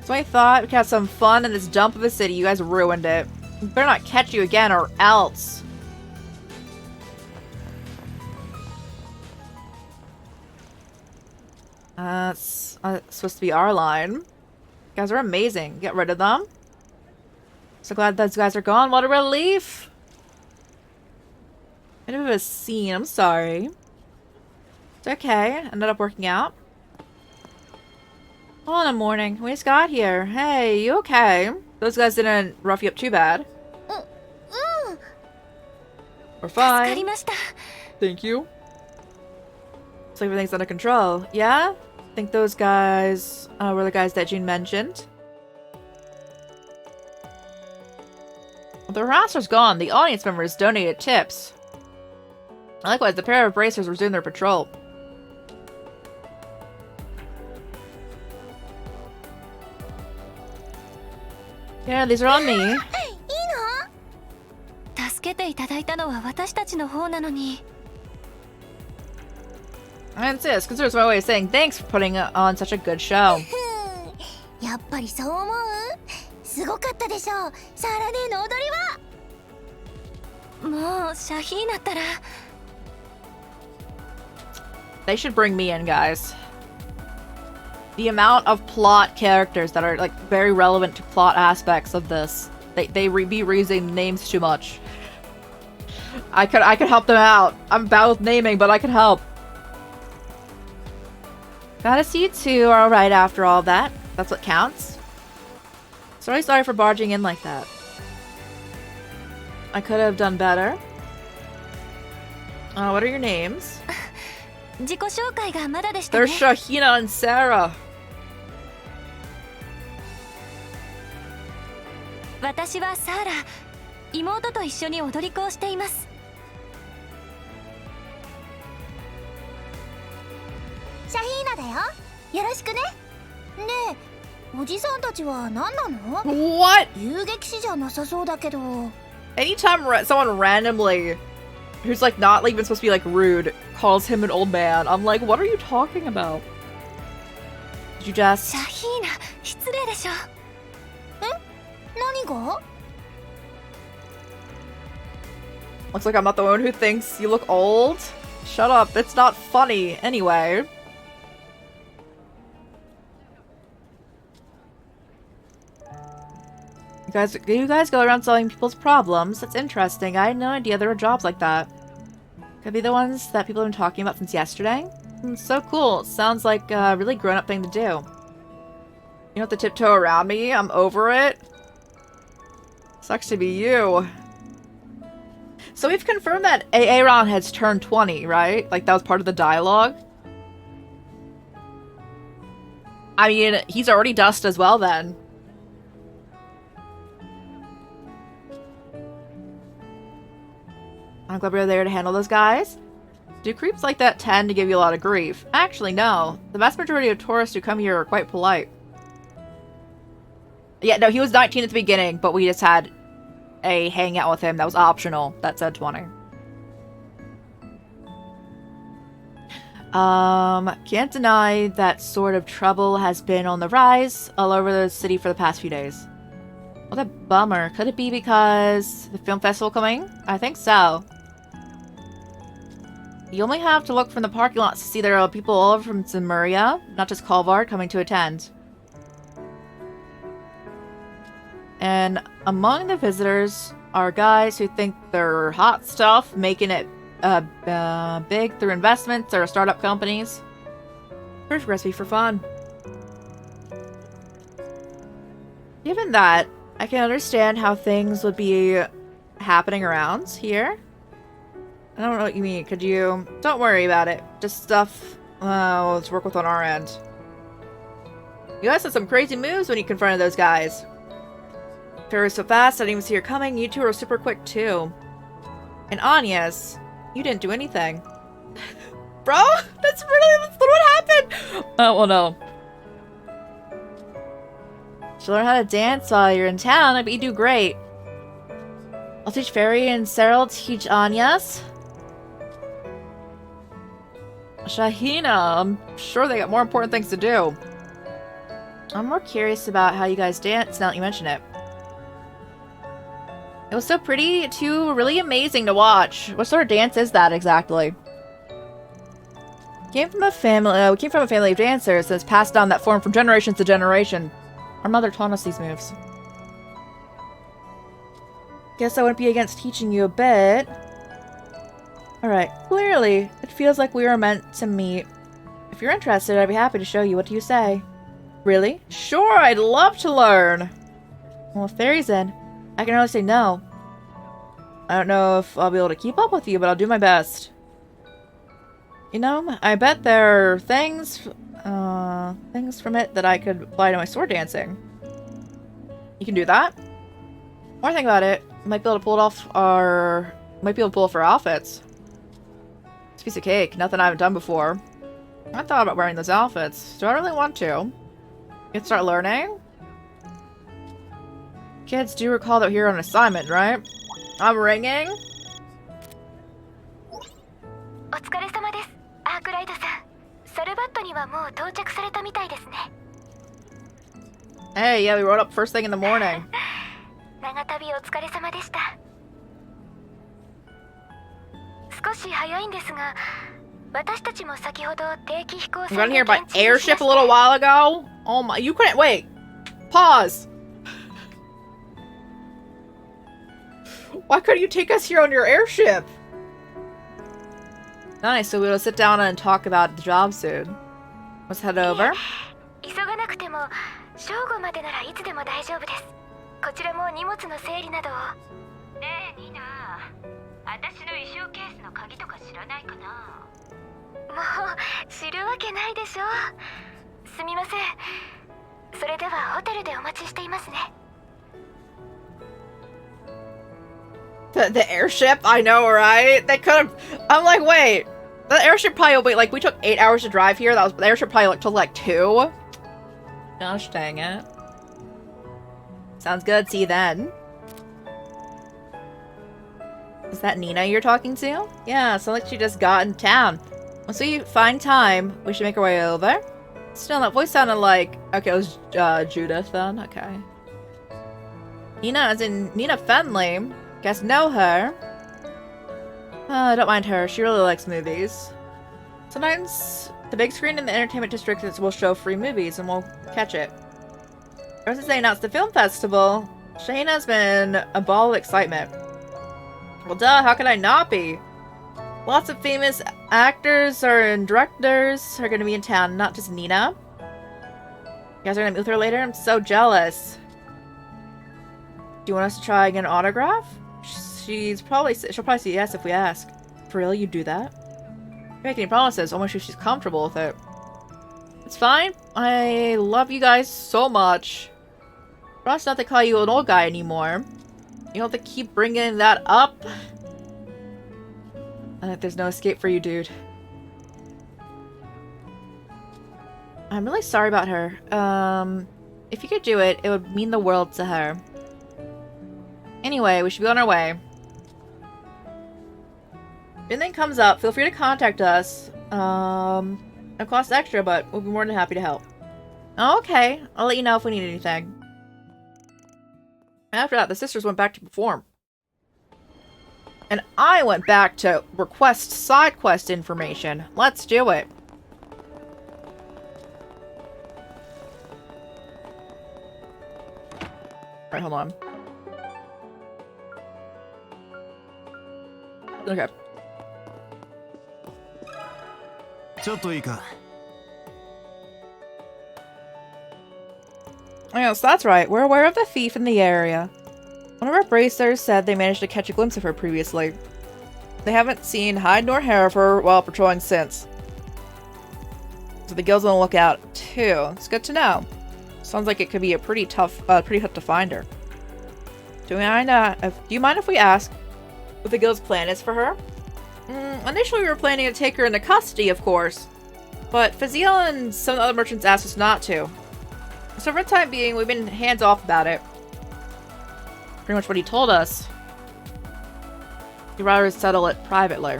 So I thought we could have some fun in this dump of a city. You guys ruined it. We better not catch you again or else. It's supposed to be our line. You guys are amazing. Get rid of them. So glad those guys are gone. What a relief. Bit of a scene. I'm sorry. It's okay. Ended up working out. Oh, in the morning. We just got here. Hey, you okay? Those guys didn't rough you up too bad. We're fine. Thank you. So everything's under control. Yeah? I think those guys were the guys that June mentioned. The harasser's gone. The audience members donated tips. Likewise, the pair of bracers resumed their patrol. Yeah, these are on me. I insist. Consider my way of saying thanks for putting on such a good show. They should bring me in, guys. The amount of plot characters that are like very relevant to plot aspects of this. They be reusing names too much. I could help them out. I'm bad with naming, but I could help. Gotta see you two are alright after all that. That's what counts. Sorry for barging in like that. I could have done better. What are your names? They're Shahina and Sarah. 私はサーラ、妹と一緒に踊り子をしています。シャヒーナだよ。よろしくね。ねえ、おじさんたちは何なの？ What? 遊撃士じゃなさそうだけど。Anytime someone randomly, who's like not even supposed to be like rude, calls him an old man, I'm like, what are you talking about? Did you just... シャヒーナ、失礼でしょ。何が？ Looks like I'm not the one who thinks you look old. Shut up, it's not funny anyway. You guys go around solving people's problems. That's interesting. I had no idea there were jobs like that. Could be the ones that people have been talking about since yesterday? So cool. Sounds like a really grown-up thing to do. You don't have to tiptoe around me. I'm over it. Sucks to be you. So we've confirmed that Aaron has turned 20, right? Like that was part of the dialogue? I mean, he's already dust as well then. I'm glad we're there to handle those guys. Do creeps like that tend to give you a lot of grief? Actually, no. The vast majority of tourists who come here are quite polite. Yeah, no, he was 19 at the beginning, but we just had a hangout with him that was optional that said 20. Can't deny that sort of trouble has been on the rise all over the city for the past few days. What a bummer. Could it be because the film festival coming? I think so. You only have to look from the parking lots to see there are people all over from Zemuria, not just Kalvar, coming to attend. And among the visitors are guys who think they're hot stuff, making it big through investments or startup companies. First recipe for fun. Given that, I can understand how things would be happening around here. I don't know what you mean. Could you... Don't worry about it. Just stuff let's work with on our end. You guys had some crazy moves when you confronted those guys. They were so fast, I didn't even see her coming. You two were super quick, too. And Anya's, you didn't do anything. Bro, that's what happened! Oh, well, no. Should learn how to dance while you're in town. I bet you do great. I'll teach Fairy and Sarah'll teach Anya's. Shahina, I'm sure they got more important things to do. I'm more curious about how you guys dance now that you mention it. It was so pretty, too, really amazing to watch. What sort of dance is that exactly? We came from a family of dancers that's passed down that form from generation to generation. Our mother taught us these moves. Guess I wouldn't be against teaching you a bit. Alright, clearly, it feels like we were meant to meet. If you're interested, I'd be happy to show you. What do you say? Really? Sure, I'd love to learn! Well, if Fairy's in, I can only say no. I don't know if I'll be able to keep up with you, but I'll do my best. You know, I bet there are things from it that I could apply to my sword dancing. You can do that? More think about it, might be able to pull it off our outfits. It's a piece of cake, nothing I haven't done before. I thought about wearing those outfits. Do I really want to? You can start learning? Kids do recall that we're here on assignment, right? I'm ringing? お疲れ様です、アークライドさん。サルバットにはもう到着されたみたいですね。Hey, yeah, we rode up first thing in the morning. 長旅お疲れ様でした。少し早いんですが、私たちも先ほど定期飛行船 We got here by airship a little while ago? Oh my, you couldn't, wait. Pause. Why couldn't you take us here on your airship? Nice, so we'll sit down and talk about the job soon. Let's head over. 急がなくても正午までならいつでも大丈夫です。こちらも荷物の整理などを。ねえニナ、私の衣装ケースの鍵とか知らないかな。もう知るわけないでしょ。すみません。それではホテルでお待ちしていますね。The airship? I know, right? They could have... I'm like, wait. The airship probably... Wait, like, we took 8 hours to drive here. The airship probably like, took like 2. Gosh dang it. Sounds good. See you then. Is that Nina you're talking to? Yeah, sounds like she just got in town. Once we find time, we should make our way over. Still, that voice sounded like... Okay, it was Judith then. Okay. Nina, as in Nina Fenley. Guess know her. I don't mind her. She really likes movies. Sometimes the big screen in the entertainment district will show free movies and we'll catch it. Ever since they announced the film festival, Shayna's been a ball of excitement. Well, duh, how could I not be? Lots of famous actors and directors are going to be in town, not just Nina. You guys are going to meet with her later? I'm so jealous. Do you want us to try and get an autograph? She'll probably say yes if we ask. For real, you do that? You're making any promises. I'll make sure she's comfortable with it. It's fine. I love you guys so much. Promise not to call you an old guy anymore. You don't have to keep bringing that up. I think there's no escape for you, dude. I'm really sorry about her. If you could do it, it would mean the world to her. Anyway, we should be on our way. If anything comes up, feel free to contact us. It costs extra, but we'll be more than happy to help. Okay, I'll let you know if we need anything. After that, the sisters went back to perform. And I went back to request side quest information. Let's do it. Alright, hold on. Okay. Yes, that's right. We're aware of the thief in the area. One of our bracers said they managed to catch a glimpse of her previously. They haven't seen hide nor hair of her while patrolling since. So the guild's on the lookout too. It's good to know. Sounds like it could be a pretty tough to find her. Do you mind if we ask what the guild's plan is for her? Initially we were planning to take her into custody, of course. But Faziel and some other merchants asked us not to. So for the time being, we've been hands off about it. Pretty much what he told us. He'd rather settle it privately.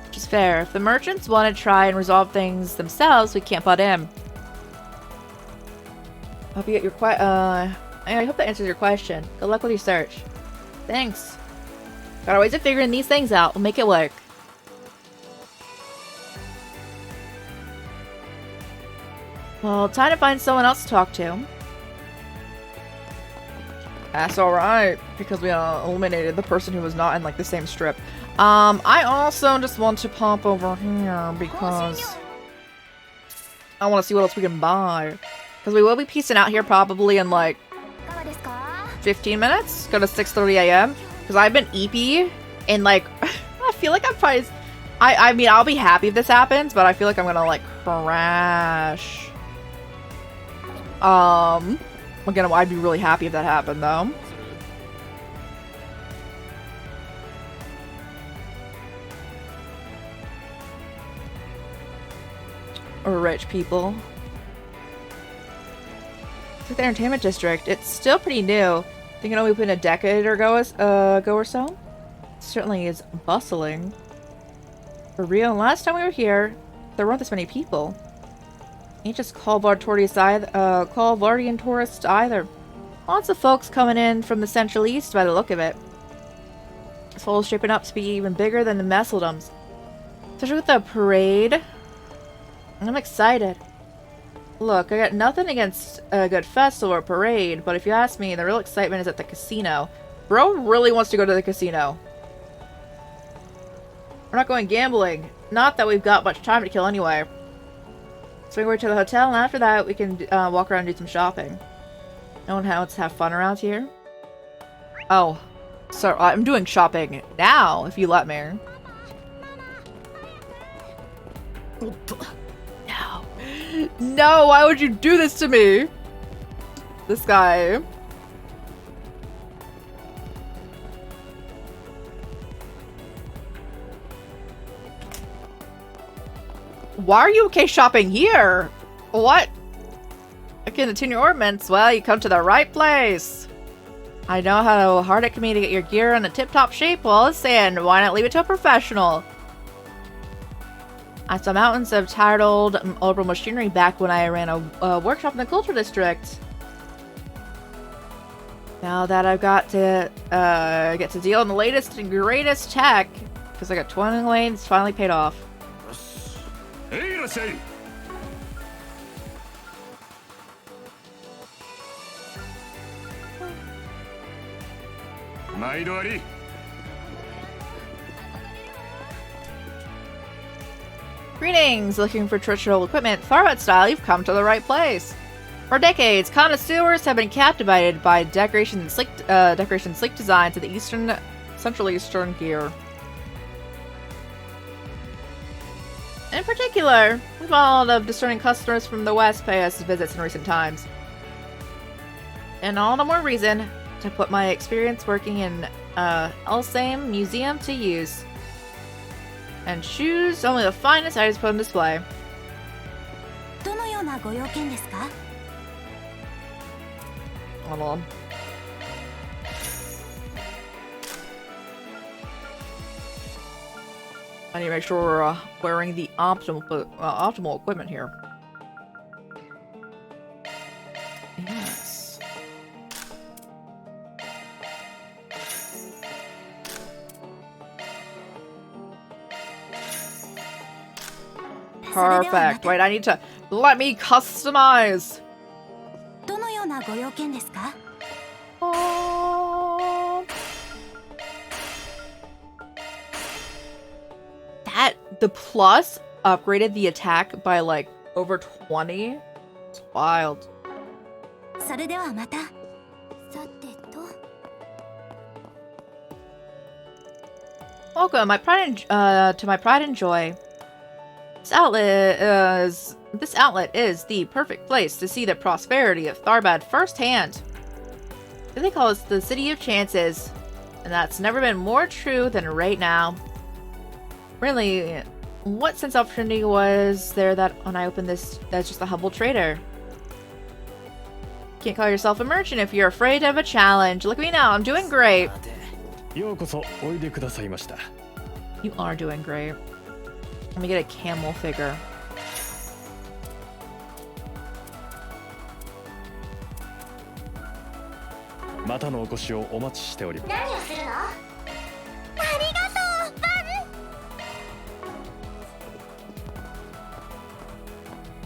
Which is fair. If the merchants want to try and resolve things themselves, we can't butt in. I hope you get your I hope that answers your question. Good luck with your search. Thanks. Got ways of figuring these things out. We'll make it work. Well, time to find someone else to talk to. That's alright, because we eliminated the person who was not in like the same strip. I also just want to pop over here because I want to see what else we can buy. Because we will be piecing out here probably in like 15 minutes. Go to 6:30 a.m. Because I've been EP and like I feel like I'm probably I mean I'll be happy if this happens, but I feel like I'm gonna like crash. Again, I'd be really happy if that happened though. Or rich people. It's like the entertainment district. It's still pretty new. I think it only opened a decade ago or so. It certainly is bustling. For real, last time we were here, there weren't this many people. Ain't just Calvardian tourists either. Lots of folks coming in from the Central East by the look of it. This hole is shaping up to be even bigger than the Messeldums. Especially with the parade. I'm excited. Look, I got nothing against a good festival or parade, but if you ask me, the real excitement is at the casino. Bro really wants to go to the casino. We're not going gambling. Not that we've got much time to kill anyway. So we go to the hotel, and after that, we can walk around and do some shopping. No one wants to have fun around here? Oh. So, I'm doing shopping now, if you let me. No. No, why would you do this to me? This guy. Why are you okay shopping here? What? Looking to tune your ornaments? Well, you come to the right place. I know how hard it can be to get your gear in a tip-top shape. Well, listen, why not leave it to a professional? I saw mountains of tired old machinery back when I ran a workshop in the Culture District. Now that I've got to get to deal in the latest and greatest tech, because I got 20 lanes, finally paid off. Hey, let's say. Greetings! Looking for traditional equipment, Farhat style, you've come to the right place. For decades, connoisseurs have been captivated by decoration and sleek designs of the Central Eastern gear. In particular, we've had a lot of discerning customers from the West pay us visits in recent times. And all the more reason to put my experience working in Elsame Museum to use. And choose only the finest items put on display. Hold on. I need to make sure we're wearing the optimal equipment here. Yes. Perfect. Wait, I need to let me customize. The plus upgraded the attack by like over 20. It's wild. Welcome, to my pride and joy. This outlet is the perfect place to see the prosperity of Tharbad firsthand. They call us the City of Chances, and that's never been more true than right now. Really, what sense of opportunity was there that when I opened this, that's just a humble trader? Can't call yourself a merchant if you're afraid of a challenge. Look at me now, I'm doing great. You are doing great. Let me get a camel figure.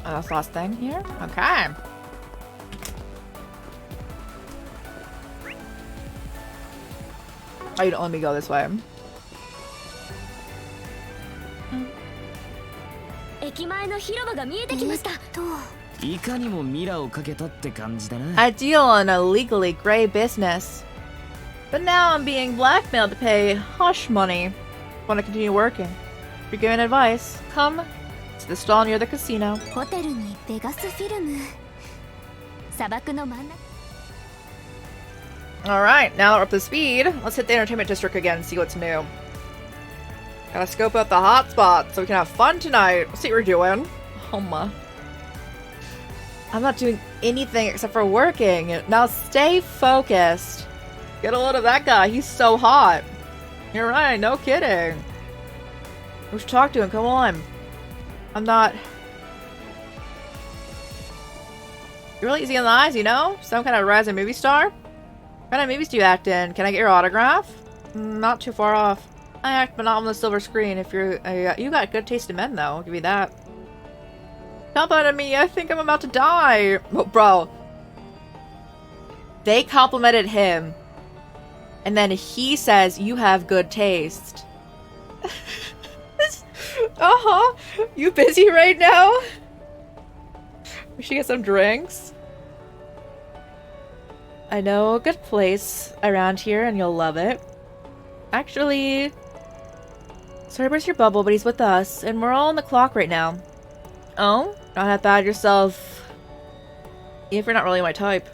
Oh, that's the last thing here? Okay. Oh, you don't let me go this way. I deal in a legally gray business. But now I'm being blackmailed to pay hush money. Want to continue working? If you're giving advice, come to the stall near the casino. Alright, now we're up to speed. Let's hit the entertainment district again and see what's new. Gotta scope out the hotspots so we can have fun tonight. Let's see what we're doing. Oh my. I'm not doing anything except for working. Now stay focused. Get a load of that guy. He's so hot. You're right, no kidding. We should talk to him. Come on. I'm not... You're really easy on the eyes, you know? Some kind of rising movie star? What kind of movies do you act in? Can I get your autograph? Not too far off. I act, but not on the silver screen. If you're... you got good taste in men, though. I'll give you that. Compliment me. I think I'm about to die. Oh, bro. They complimented him. And then he says, you have good taste. Uh-huh. You busy right now? We should get some drinks. I know a good place around here and you'll love it. Actually, sorry to burst your bubble, but he's with us and we're all on the clock right now. Oh? Not that bad yourself. If you're not really my type.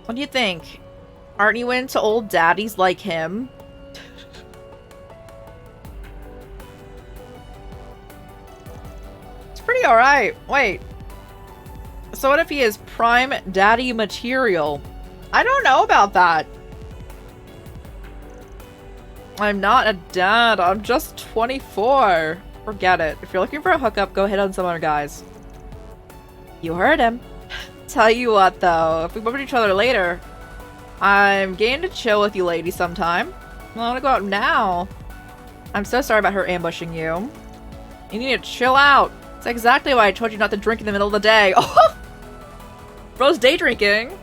What do you think? Aren't you into old daddies like him? be alright. Wait. So what if he is prime daddy material? I don't know about that. I'm not a dad. I'm just 24. Forget it. If you're looking for a hookup, go hit on some other guys. You heard him. Tell you what, though. If we bump into each other later, I'm game to chill with you ladies sometime. I want to go out now. I'm so sorry about her ambushing you. You need to chill out. It's exactly why I told you not to drink in the middle of the day. Oh! Bro's day drinking.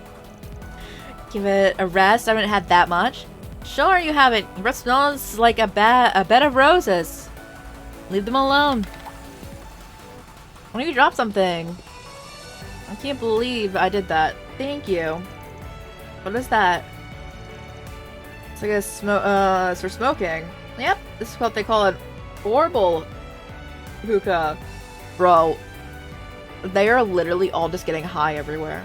Give it a rest. I haven't had that much. Sure you haven't. Your breath smells like a bed of roses. Leave them alone. Why don't you drop something? I can't believe I did that. Thank you. What is that? It's like a it's for smoking. Yep, this is what they call an orbital hookah. Bro, they are literally all just getting high everywhere.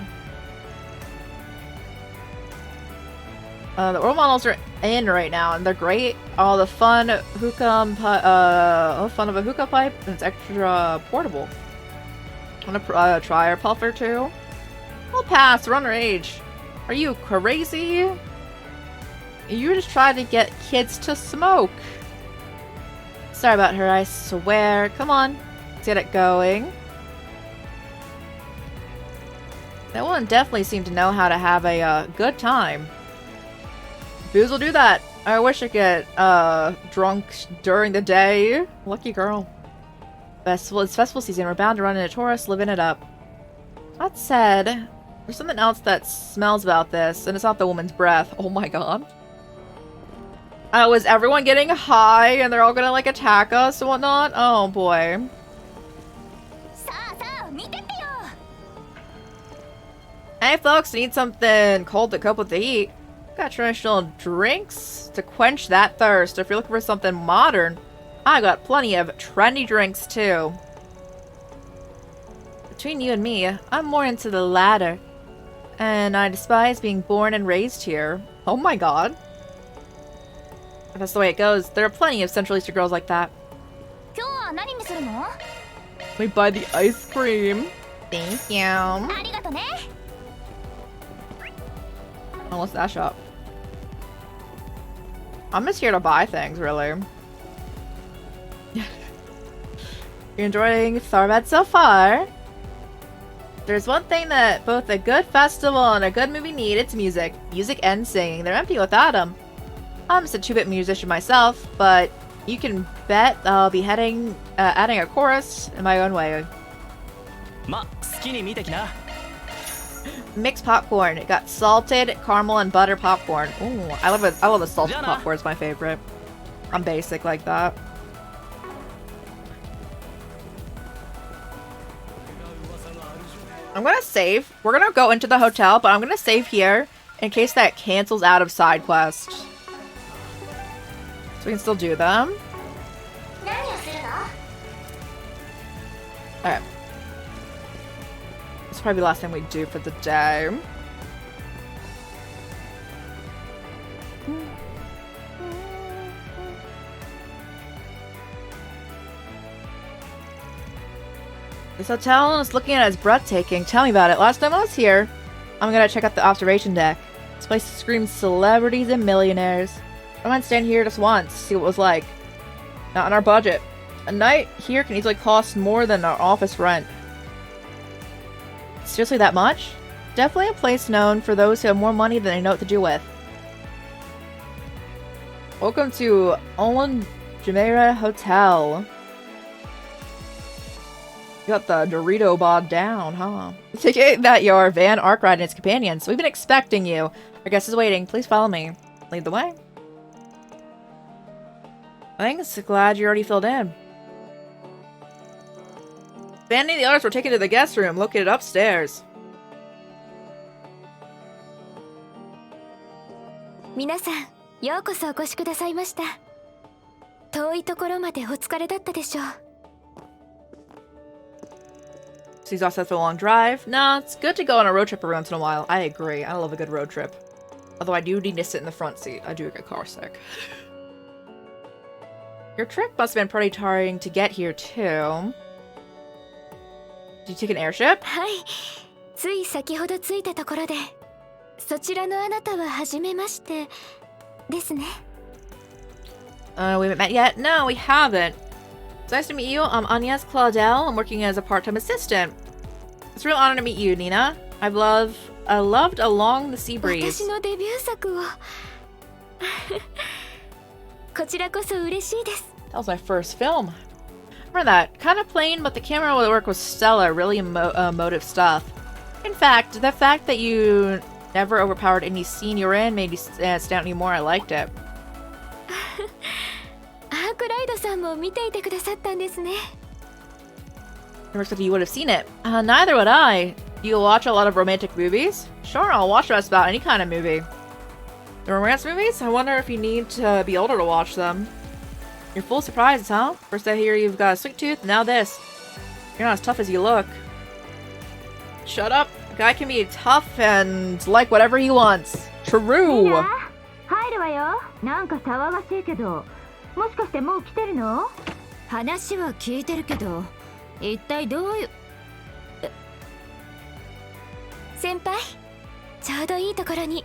The oral models are in right now, and they're great. All the fun hookah, fun of a hookah pipe, and it's extra portable. Wanna try our puffer too? I'll pass. We're underage. Are you crazy? You just try to get kids to smoke. Sorry about her, I swear. Come on, let's get it going. That one definitely seemed to know how to have a good time. Booze will do that. I wish I could drunk during the day. Lucky girl. It's festival season. We're bound to run into tourists living it up. That said, there's something else that smells about this, and it's not the woman's breath. Oh my god. Was everyone getting high and they're all gonna like attack us and whatnot? Oh boy. Hey folks, need something cold to cope with the heat. Got traditional drinks to quench that thirst. If you're looking for something modern, I got plenty of trendy drinks too. Between you and me, I'm more into the latter. And I despise being born and raised here. Oh my god. If that's the way it goes, there are plenty of Central Eastern girls like that. We buy the ice cream. Thank you. Oh, what's that shop? I'm just here to buy things, really. You're enjoying Tharbad so far? There's one thing that both a good festival and a good movie need, it's music. Music and singing. They're empty without them. I'm just a 2-bit musician myself, but you can bet I'll be adding a chorus in my own way. Mixed popcorn. It got salted, caramel, and butter popcorn. Ooh, I love it. I love the salted popcorn. It's my favorite. I'm basic like that. I'm gonna save. We're gonna go into the hotel, but I'm gonna save here in case that cancels out of side quest. So we can still do them. Alright. This will probably be the last thing we do for the day. This hotel is looking at it as breathtaking. Tell me about it. Last time I was here, I'm gonna check out the observation deck. This place screams celebrities and millionaires. I might stand here just once, see what it was like. Not on our budget. A night here can easily cost more than our office rent. Seriously that much? Definitely a place known for those who have more money than they know what to do with. Welcome to Olan Jumeirah Hotel. You got the Dorito bod down, huh? Take it that you're Van Arkwright and his companions. We've been expecting you. Our guest is waiting. Please follow me. Lead the way. Thanks. Glad you already filled in. Vanny and the others were taken to the guest room, located upstairs. 皆さん、ようこそお越しくださいました。遠いところまでお疲れだったでしょう。Seems also for a long drive. No, it's good to go on a road trip every once in a while. I agree. I love a good road trip. Although I do need to sit in the front seat. I do get car sick. Your trip must have been pretty tiring to get here, too. Did you take an airship? はい、つい先ほど着いたところで、そちらのあなたは初めましてですね。We haven't met yet? No, we haven't. It's nice to meet you. I'm Agnes Claudel. I'm working as a part-time assistant. It's a real honor to meet you, Nina. I loved Along the Sea Breeze. 私のデビュー作をこちらこそ嬉しいです。 That was my first film. Remember that. Kind of plain, but the camera work was stellar. Really emotive stuff. In fact, the fact that you never overpowered any scene you were in made me stand out anymore. I liked it. アークライドさんも見ていてくださったんですね。 Never expected you would have seen it. Neither would I. Do you watch a lot of romantic movies? Sure, I'll watch just about any kind of movie. The romance movies? I wonder if you need to be older to watch them. You're full of surprises, huh? First I hear you've got a sweet tooth, now this. You're not as tough as you look. Shut up. A guy can be tough and like whatever he wants. True. 入るわよ。なんか騒がしいけど、もしかしてもう来てるの？話は聞いてるけど、一体どういう…先輩、ちょうどいいところに。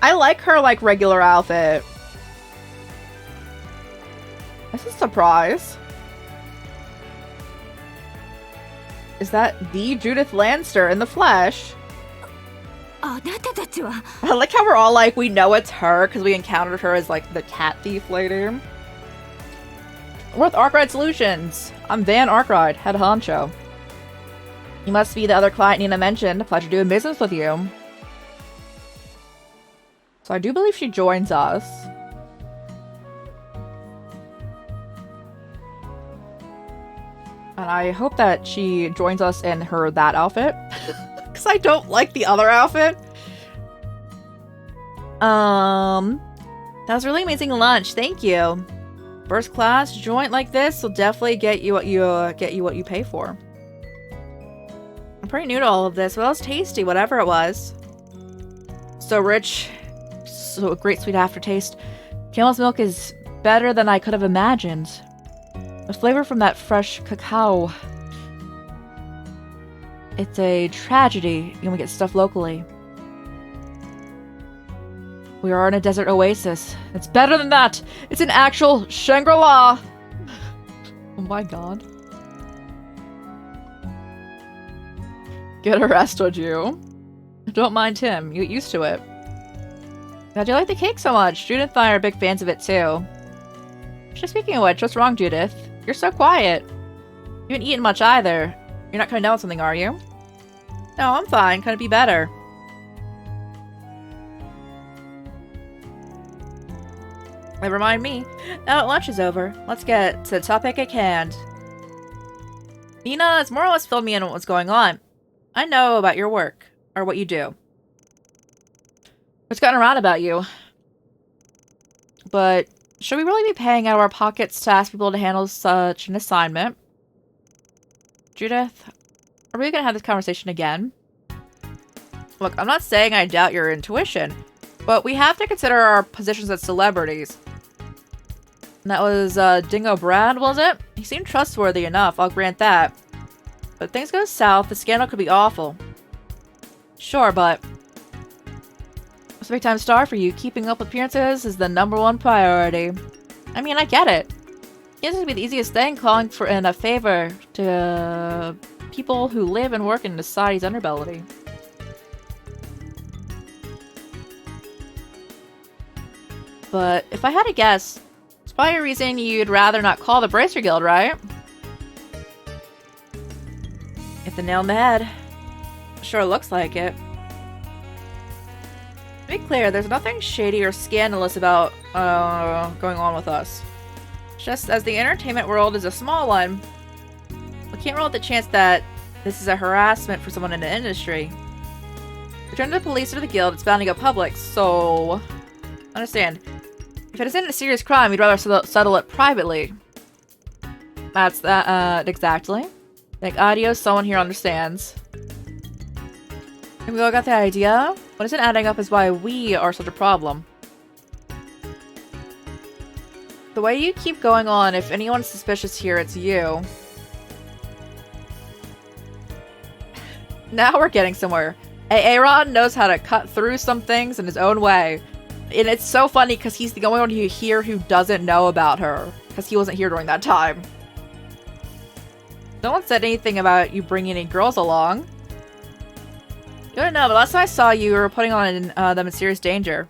I like her like regular outfit. That's a surprise. Is that the Judith Lanster in the flesh? あなたたちは。 I like how we're all like, we know it's her because we encountered her as like the cat thief lady. We're with Arkride Solutions. I'm Van Arkride, head honcho. You must be the other client Nina mentioned. Pleasure doing business with you. So I do believe she joins us. And I hope that she joins us in that outfit. Because I don't like the other outfit. That was really amazing lunch. Thank you. First class joint like this will definitely get you what you pay for. I'm pretty new to all of this, but it was tasty, whatever it was. So rich, so a great sweet aftertaste. Camel's milk is better than I could have imagined. The flavor from that fresh cacao. It's a tragedy when we get stuff locally. We are in a desert oasis. It's better than that! It's an actual Shangri-La! Oh my god. Get arrested, you. Don't mind him. You get used to it. How'd you like the cake so much? Judith and I are big fans of it too. Just speaking of which, what's wrong, Judith? You're so quiet. You haven't eaten much either. You're not coming down with something, are you? No, I'm fine. Couldn't be better. Never mind me. Now that lunch is over, let's get to the topic at hand. Nina has more or less filled me in on what's going on. I know about your work, or what you do. What's gotten around about you? But should we really be paying out of our pockets to ask people to handle such an assignment? Judith, are we gonna have this conversation again? Look, I'm not saying I doubt your intuition, but we have to consider our positions as celebrities. And that was, Dingo Brad, was it? He seemed trustworthy enough, I'll grant that. But if things go south, the scandal could be awful. Sure, but as a big-time star for you, keeping up with appearances is the #1 priority. I mean, I get it. It used to be the easiest thing, calling for in a favor to people who live and work in society's underbelly. But if I had to guess, it's probably a reason you'd rather not call the Bracer Guild, right? Hit the nail on the head. Sure looks like it. To be clear, there's nothing shady or scandalous about going on with us. Just as the entertainment world is a small one, we can't rule out the chance that this is a harassment for someone in the industry. Return to the police or the guild, it's bound to go public, so understand. If it isn't a serious crime, we'd rather settle it privately. That's that, exactly. Like, adios, someone here understands. And we all got the idea? What isn't adding up is why we are such a problem. The way you keep going on, if anyone's suspicious here, it's you. Now we're getting somewhere. Aaron knows how to cut through some things in his own way. And it's so funny because he's the only one here who doesn't know about her. Because he wasn't here during that time. No one said anything about you bringing any girls along. You don't know, but last time I saw you, you were putting on them in serious danger.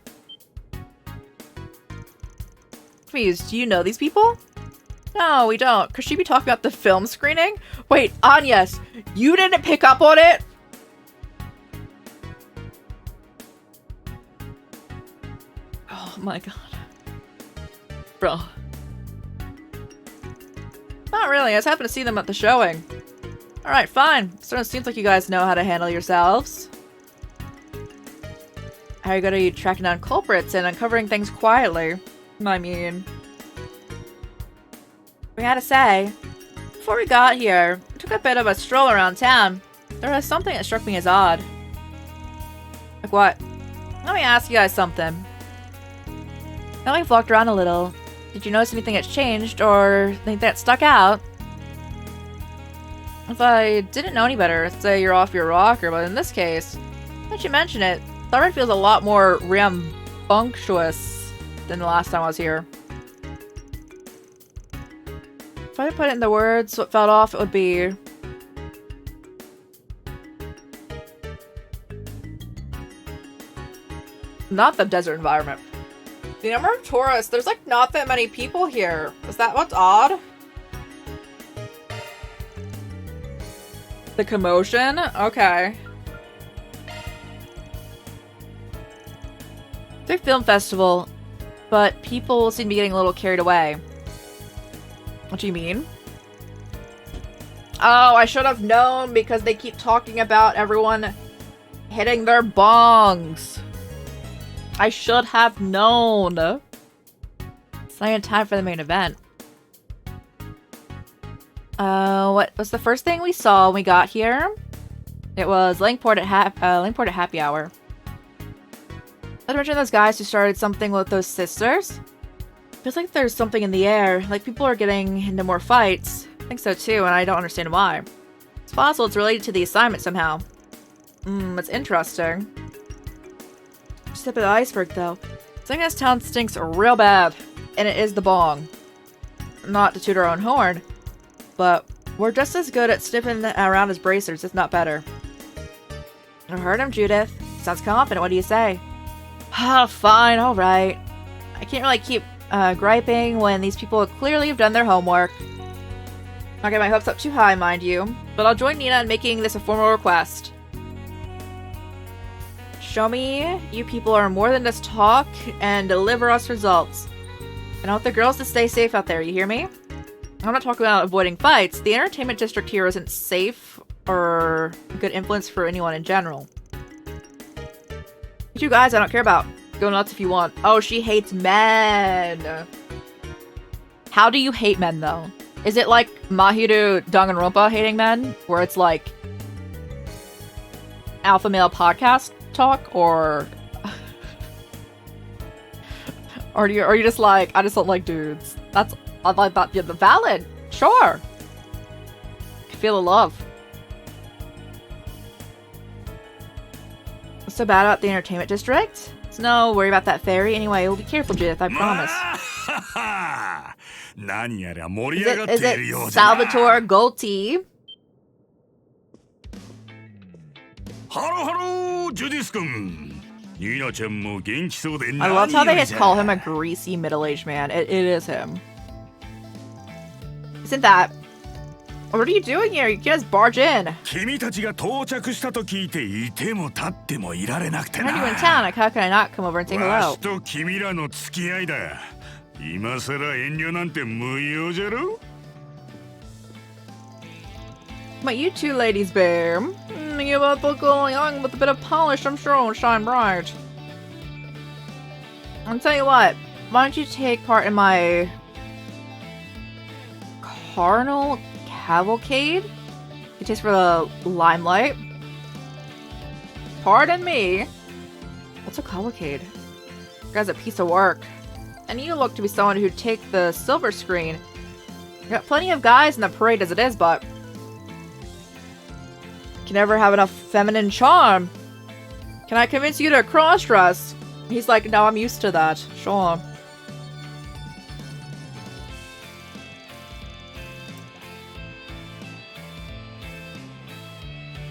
Please, do you know these people? No, we don't. Could she be talking about the film screening? Wait, Agnes, you didn't pick up on it? Oh my god. Bro. Not really, I just happened to see them at the showing. Alright, fine. So it seems like you guys know how to handle yourselves. How are you gonna be tracking down culprits and uncovering things quietly? I mean... We had to say, before we got here, we took a bit of a stroll around town. There was something that struck me as odd. Like what? Let me ask you guys something. Now we've walked around a little. Did you notice anything that's changed, or anything that stuck out? If I didn't know any better, I'd say you're off your rocker, but in this case, since you mention it, the art feels a lot more rambunctious than the last time I was here. If I put it in the words, what felt off, it would be... Not the desert environment. The number of tourists, there's like not that many people here. Is that what's odd? The commotion? Okay. It's a film festival, but people seem to be getting a little carried away. What do you mean? Oh, I should have known because they keep talking about everyone hitting their bongs. I should have known. It's not even time for the main event. What was the first thing we saw when we got here? It was Langport at happy hour. I mentioned those guys who started something with those sisters. Feels like there's something in the air, like people are getting into more fights. I think so too, and I don't understand why. It's possible it's related to the assignment somehow. It's interesting. Just tip of the iceberg though. Saying this town stinks real bad, and it is the bong. Not to toot our own horn, but we're just as good at sniffing around as bracers, if not better. I heard him, Judith. Sounds confident, what do you say? Ah, fine, alright. I can't really keep griping when these people clearly have done their homework. Not get my hopes up too high, mind you, but I'll join Nina in making this a formal request. Show me you people are more than just talk and deliver us results. And I want the girls to stay safe out there, you hear me? I'm not talking about avoiding fights. The entertainment district here isn't safe or a good influence for anyone in general. You two guys I don't care about. Go nuts if you want. Oh, she hates men. How do you hate men, though? Is it like Mahiru Danganronpa hating men? Where it's like alpha male podcast talk? Or are you just like, I just don't like dudes? That's, I like that. Yeah, valid. Sure. I can feel the love. What's so bad about the entertainment district? No, worry about that fairy. Anyway, we'll be careful, Judith, I promise. Is it Salvatore Golti? Hello, Judith-kun. I love how they just call him a greasy middle-aged man. It is him. Isn't that... What are you doing here? You can't just barge in. Are you in town? Like, how can I not come over and say hello? But you two ladies, babe. You both look young with a bit of polish, I'm sure will shine bright. I'll tell you what, why don't you take part in my carnal cavalcade? It is for the limelight. Pardon me. What's a cavalcade? You guys a piece of work. And you look to be someone who'd take the silver screen. You got plenty of guys in the parade as it is, but Can never have enough feminine charm. Can I convince you to cross-dress? He's like, no, I'm used to that. Sure.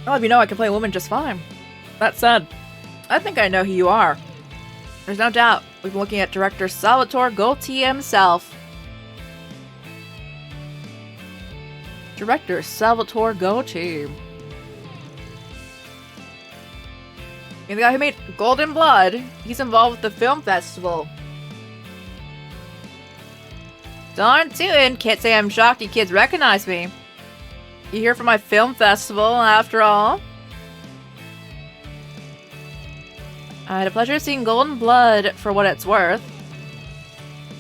Well, if you know, I can play a woman just fine. That said, I think I know who you are. There's no doubt. We've been looking at director Salvatore Golti himself. Director Salvatore Golti. You're the guy who made Golden Blood. He's involved with the film festival. Darn tootin'. Can't say I'm shocked you kids recognize me. You here for my film festival, after all? I had a pleasure seeing Golden Blood for what it's worth.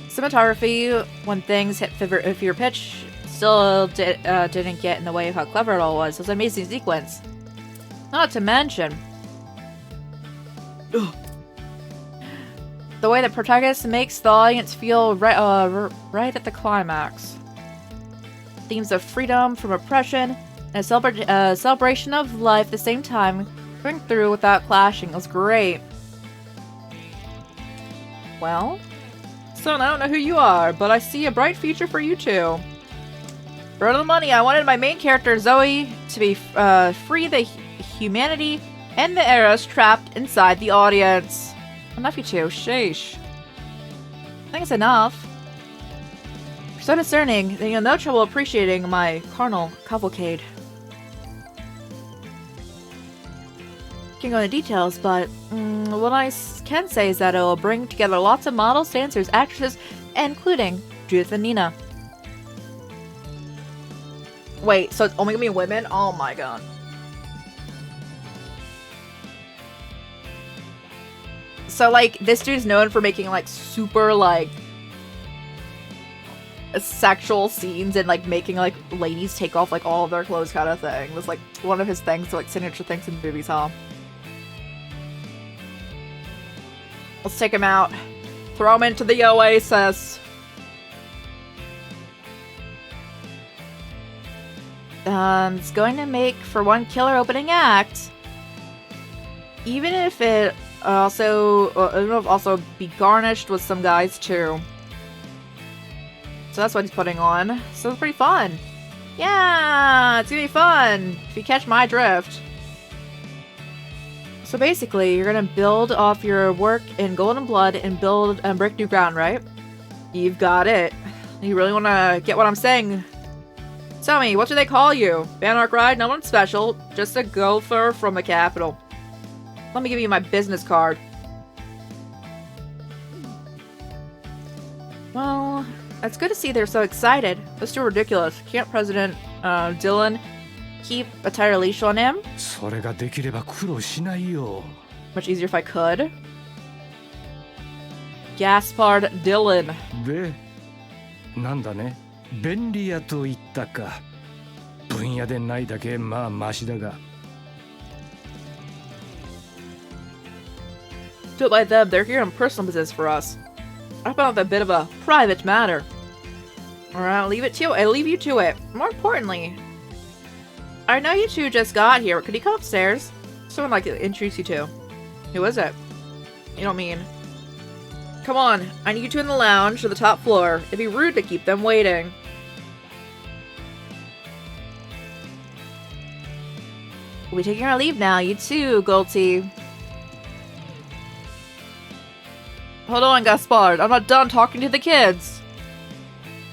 Cinematography, when things hit fever pitch, still didn't get in the way of how clever it all was. It was an amazing sequence. Not to mention the way the protagonist makes the audience feel right at the climax. Themes of freedom from oppression and a celebration of life at the same time, going through without clashing. It was great. Well, son, I don't know who you are, but I see a bright future for you too. For the money, I wanted my main character, Zoe, to be free the humanity and the eras trapped inside the audience. Enough, you two. Sheesh. I think it's enough. You're so discerning that you'll have no trouble appreciating my carnal cavalcade. Can't go into details, but what I can say is that it'll bring together lots of models, dancers, actresses, including Judith and Nina. Wait, so it's only gonna be women? Oh my god. So, like, this dude's known for making, like, super, like, sexual scenes and, like, making, like, ladies take off, like, all of their clothes kind of thing. It was, like, one of his things, like, signature things in movies, huh? Let's take him out. Throw him into the Oasis. It's going to make for one killer opening act. Even if it it'll also be garnished with some guys too. So that's what he's putting on. So it's pretty fun. Yeah, it's gonna be fun if you catch my drift. So basically, you're gonna build off your work in Golden Blood and build and break new ground, right? You've got it. You really wanna get what I'm saying? Tell me, what do they call you? Banark Ride? No one special. Just a gopher from the capital. Let me give you my business card. Well, it's good to see they're so excited. That's too ridiculous. Can't President Dylan keep a tighter leash on him? Much easier if I could. Gaspard Dylan. なんだね、便利屋と言ったか。分野でないだけまあマシだが。Do it by them. They're here on personal business for us. I found a bit of a private matter. Alright, I'll leave you to it. More importantly, I know you two just got here. Could you come upstairs? Someone like to introduce you to. Who is it? You don't mean. Come on, I need you two in the lounge to the top floor. It'd be rude to keep them waiting. We'll be taking our leave now. You too, Golti. Hold on, Gaspard. I'm not done talking to the kids.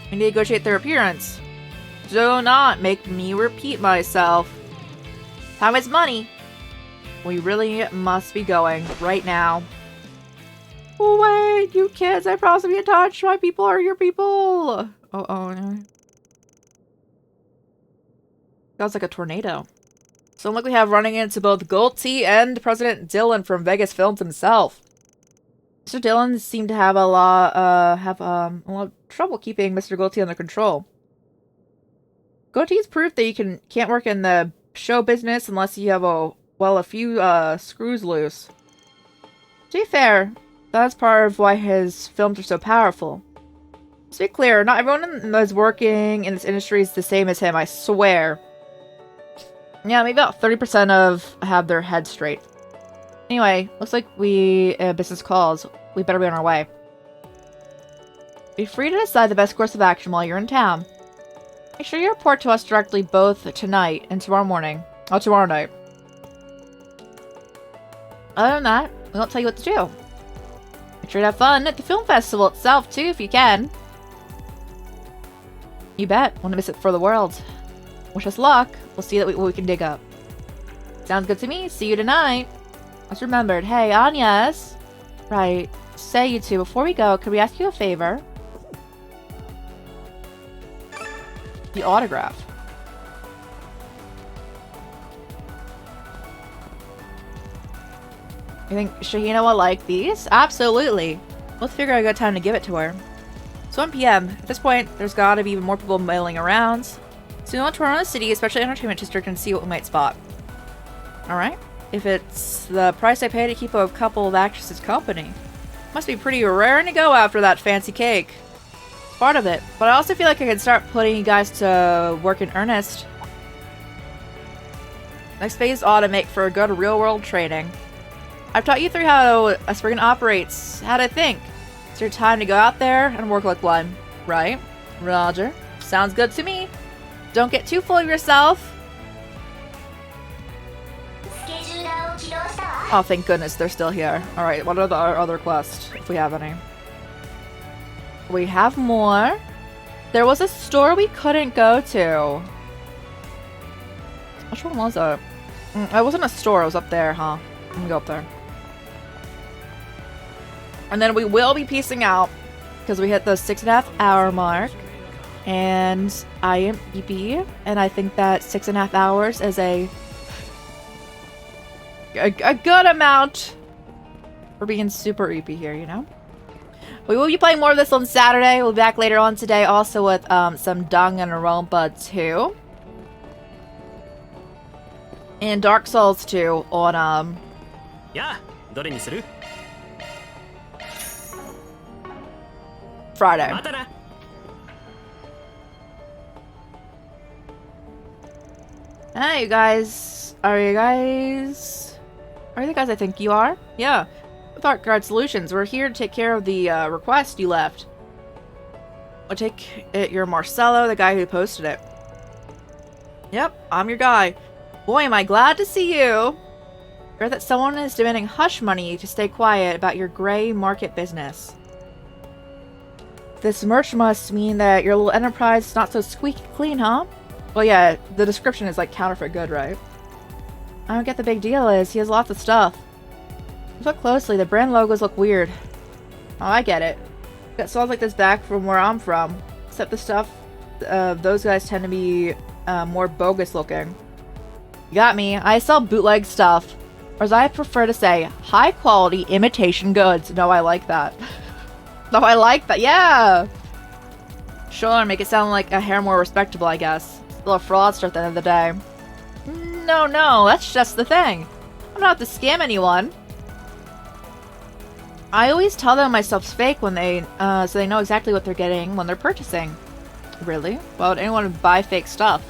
We need to negotiate their appearance. Do not make me repeat myself. Time is money. We really must be going right now. Wait, you kids, I promise to be in touch. My people are your people. Oh. That was like a tornado. So look, we have running into both Golti and President Dylan from Vegas Films himself. Mr. Dylan seemed to have a lot of trouble keeping Mr. Golti under control. Golti's proof that you can't work in the show business unless you have a few screws loose. To be fair, that's part of why his films are so powerful. Let's be clear, not everyone that's working in this industry is the same as him, I swear. Yeah, maybe about 30% of have their head straight. Anyway, looks like we business calls. We better be on our way. Be free to decide the best course of action while you're in town. Make sure you report to us directly both tonight and tomorrow morning. Oh, tomorrow night. Other than that, we won't tell you what to do. Make sure to have fun at the film festival itself, too, if you can. You bet. Want to miss it for the world. Wish us luck. We'll see what we can dig up. Sounds good to me. See you tonight. Just remembered. Hey, Agnes. Right. Say, you two, before we go, could we ask you a favor? The autograph. You think Shahina will like these? Absolutely. We'll figure out a good time to give it to her. It's 1 p.m. At this point, there's gotta be even more people milling around. So we want to tour around the city, especially entertainment district, and see what we might spot. Alright. If it's the price I pay to keep a couple of actresses company. Must be pretty raring to go after that fancy cake. It's part of it. But I also feel like I can start putting you guys to work in earnest. Next phase ought to make for a good real-world training. I've taught you through how a Spriggan operates, how to think. It's your time to go out there and work like one. Right? Roger. Sounds good to me. Don't get too full of yourself. Oh, thank goodness they're still here. Alright, what are the other quests, if we have any? We have more. There was a store we couldn't go to. Which one was it? It wasn't a store, it was up there, huh? Let me go up there. And then we will be piecing out, because we hit the 6.5 hour mark. And I am EP, and I think that 6.5 hours is a good amount for being super EP here, you know? We will be playing more of this on Saturday. We'll be back later on today also with some Danganronpa 2. And Dark Souls 2 on Friday. Hey, you guys. Are you the guys I think you are? Yeah. With Art Guard Solutions, we're here to take care of the request you left. I'll take it you're Marcelo, the guy who posted it. Yep, I'm your guy. Boy, am I glad to see you. Heard that someone is demanding hush money to stay quiet about your gray market business. This merch must mean that your little enterprise is not so squeaky clean, huh? Well, yeah, the description is like counterfeit good, right? I don't get the big deal is he has lots of stuff. Look closely, the brand logos look weird. Oh, I get it. Got stalls like this back from where I'm from. Except the stuff those guys tend to be more bogus looking. You got me. I sell bootleg stuff. Or as I prefer to say, high quality imitation goods. No, I like that. No, I like that. Yeah! Sure, make it sound like a hair more respectable, I guess. Still a fraudster at the end of the day. No, that's just the thing. I'm not out to scam anyone. I always tell them my stuff's fake when they, so they know exactly what they're getting when they're purchasing. Really? Why would anyone buy fake stuff?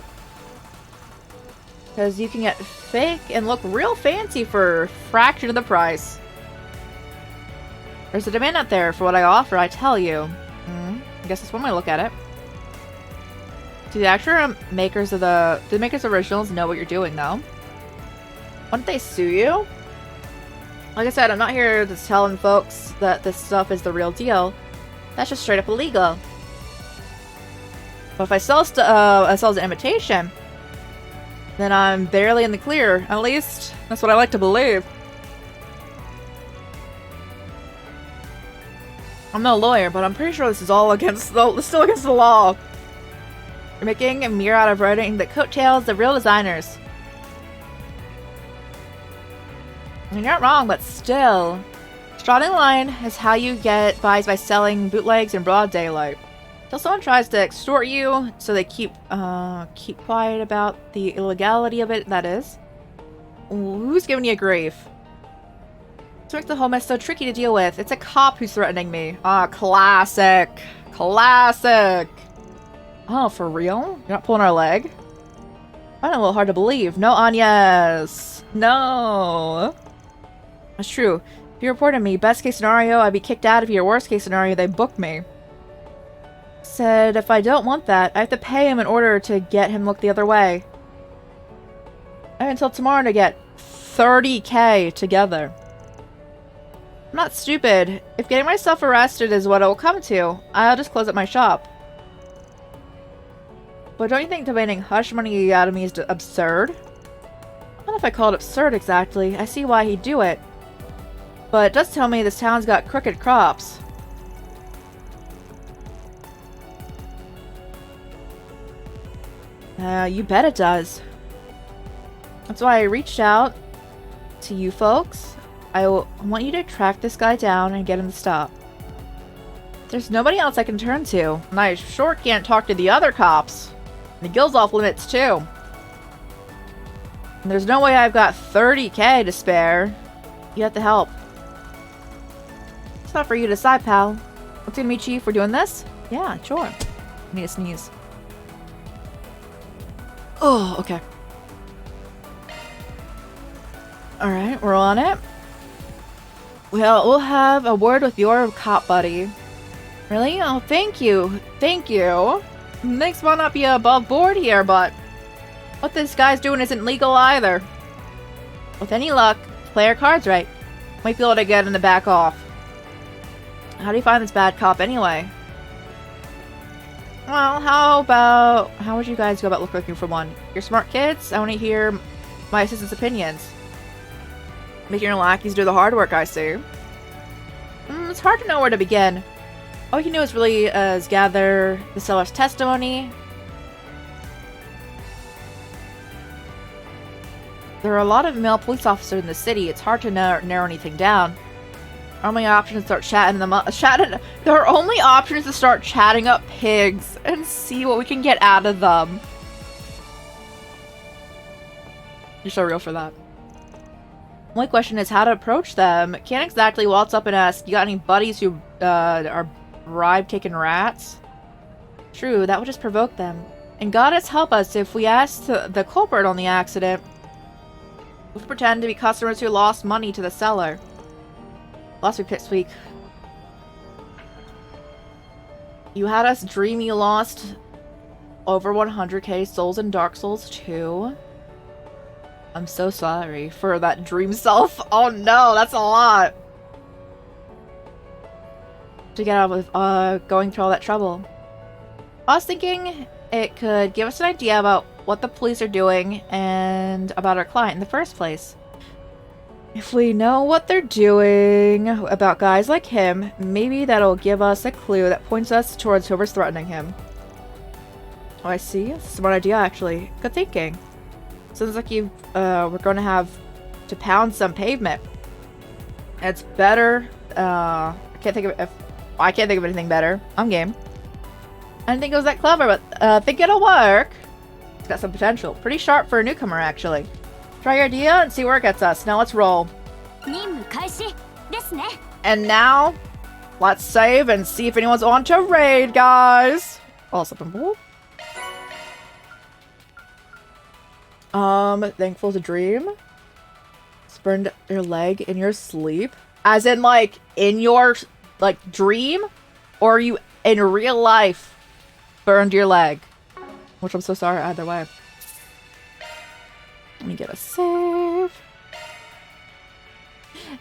Because you can get fake and look real fancy for a fraction of the price. There's a demand out there for what I offer, I tell you. I guess that's one way to look at it. Do the actual makers of the makers of originals know what you're doing, though? Wouldn't they sue you? Like I said, I'm not here to telling folks that this stuff is the real deal. That's just straight up illegal. But if I sell as an imitation, then I'm barely in the clear. At least, that's what I like to believe. I'm no lawyer, but I'm pretty sure this is all still against the law. You're making a mirror out of writing the coattails of real designers. I mean, you're not wrong, but still. Drawing the line is how you get buys by selling bootlegs in broad daylight. Till someone tries to extort you, so they keep quiet about the illegality of it, that is. Who's giving you grief? This makes the whole mess so tricky to deal with. It's a cop who's threatening me. Ah, classic. Classic. Oh, for real? You're not pulling our leg? find it a little hard to believe. No Anyas! No! That's true. If you reported me, best case scenario, I'd be kicked out of here. Worst case scenario, they book me. Said if I don't want that, I have to pay him in order to get him look the other way. I have until tomorrow to get 30K together. I'm not stupid. If getting myself arrested is what it will come to, I'll just close up my shop. But don't you think demanding hush money out of me is absurd? I don't know if I call it absurd exactly. I see why he'd do it. But it does tell me this town's got crooked crops. You bet it does. That's why I reached out to you folks. I want you to track this guy down and get him to stop. There's nobody else I can turn to, and I sure can't talk to the other cops. The guild's off limits too. And there's no way I've got 30K to spare. You have to help. It's not for you to decide, pal. What's gonna be, Chief? We're doing this? Yeah, sure. I need to sneeze. Oh, okay. Alright, we're on it. Well, we'll have a word with your cop buddy. Really? Oh, thank you. Thank you. Things might not be above board here, but what this guy's doing isn't legal either. With any luck, play our cards right. Might be able to get in the back off. How do you find this bad cop anyway? Well, how would you guys go about looking for one? You're smart kids. I want to hear my assistant's opinions. Making your lackeys do the hard work, I see. It's hard to know where to begin. All you can do is really gather the seller's testimony. There are a lot of male police officers in the city. It's hard to narrow anything down. Our only option is to start chatting them up. There are only options to start chatting up pigs and see what we can get out of them. You're so real for that. Only question is how to approach them. Can't exactly waltz up and ask, you got any buddies who are bribe-taking rats? True, that would just provoke them. And goddess help us if we ask the culprit on the accident. We'll pretend to be customers who lost money to the seller. Last week, you had us dream you lost over 100k souls in Dark Souls 2. I'm so sorry for that dream self. Oh no, that's a lot. To get out of going through all that trouble. I was thinking it could give us an idea about what the police are doing and about our client in the first place. If we know what they're doing about guys like him, maybe that'll give us a clue that points us towards whoever's threatening him. Oh, I see. That's a smart idea, actually. Good thinking. Sounds like we're going to have to pound some pavement. It's better. I can't think of anything better. I'm game. I didn't think it was that clever, but I think it'll work. It's got some potential. Pretty sharp for a newcomer, actually. Try your idea and see where it gets us. Now let's roll. And now, let's save and see if anyone's on to raid, guys. Also, thankful to dream. Spurned your leg in your sleep. As in, like, in your, like, dream? Or you, in real life, burned your leg? Which I'm so sorry either way. Let me get a save.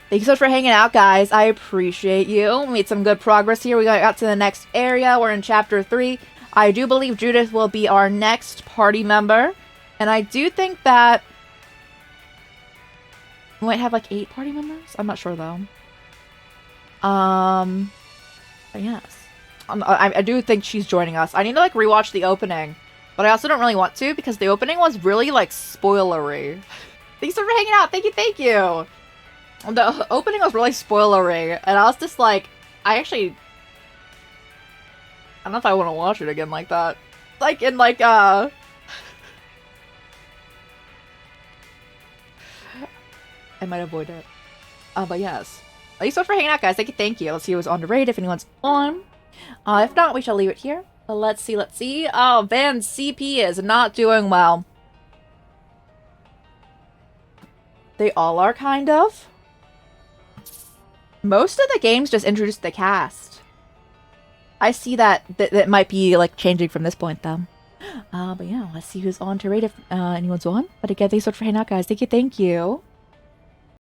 Thank you so much for hanging out, guys. I appreciate you. We made some good progress here. We got to the next area. We're in Chapter 3. I do believe Judith will be our next party member. And I do think that we might have like 8 party members. I'm not sure, though. But yes. I do think she's joining us. I need to like rewatch the opening. But I also don't really want to because the opening was really, like, spoilery. Thanks for hanging out. Thank you. The opening was really spoilery. And I was just like, I don't know if I want to watch it again like that. Like, in, like, I might avoid it. But yes. Thanks so much for hanging out, guys. Thank you. Let's see who's on the raid, if anyone's on. If not, we shall leave it here. Let's see. Oh, Van CP is not doing well. They all are, kind of. Most of the games just introduce the cast. I see that might be like changing from this point though. But yeah, let's see who's on to rate if anyone's on. But again, thanks so much for hanging out, guys. Thank you.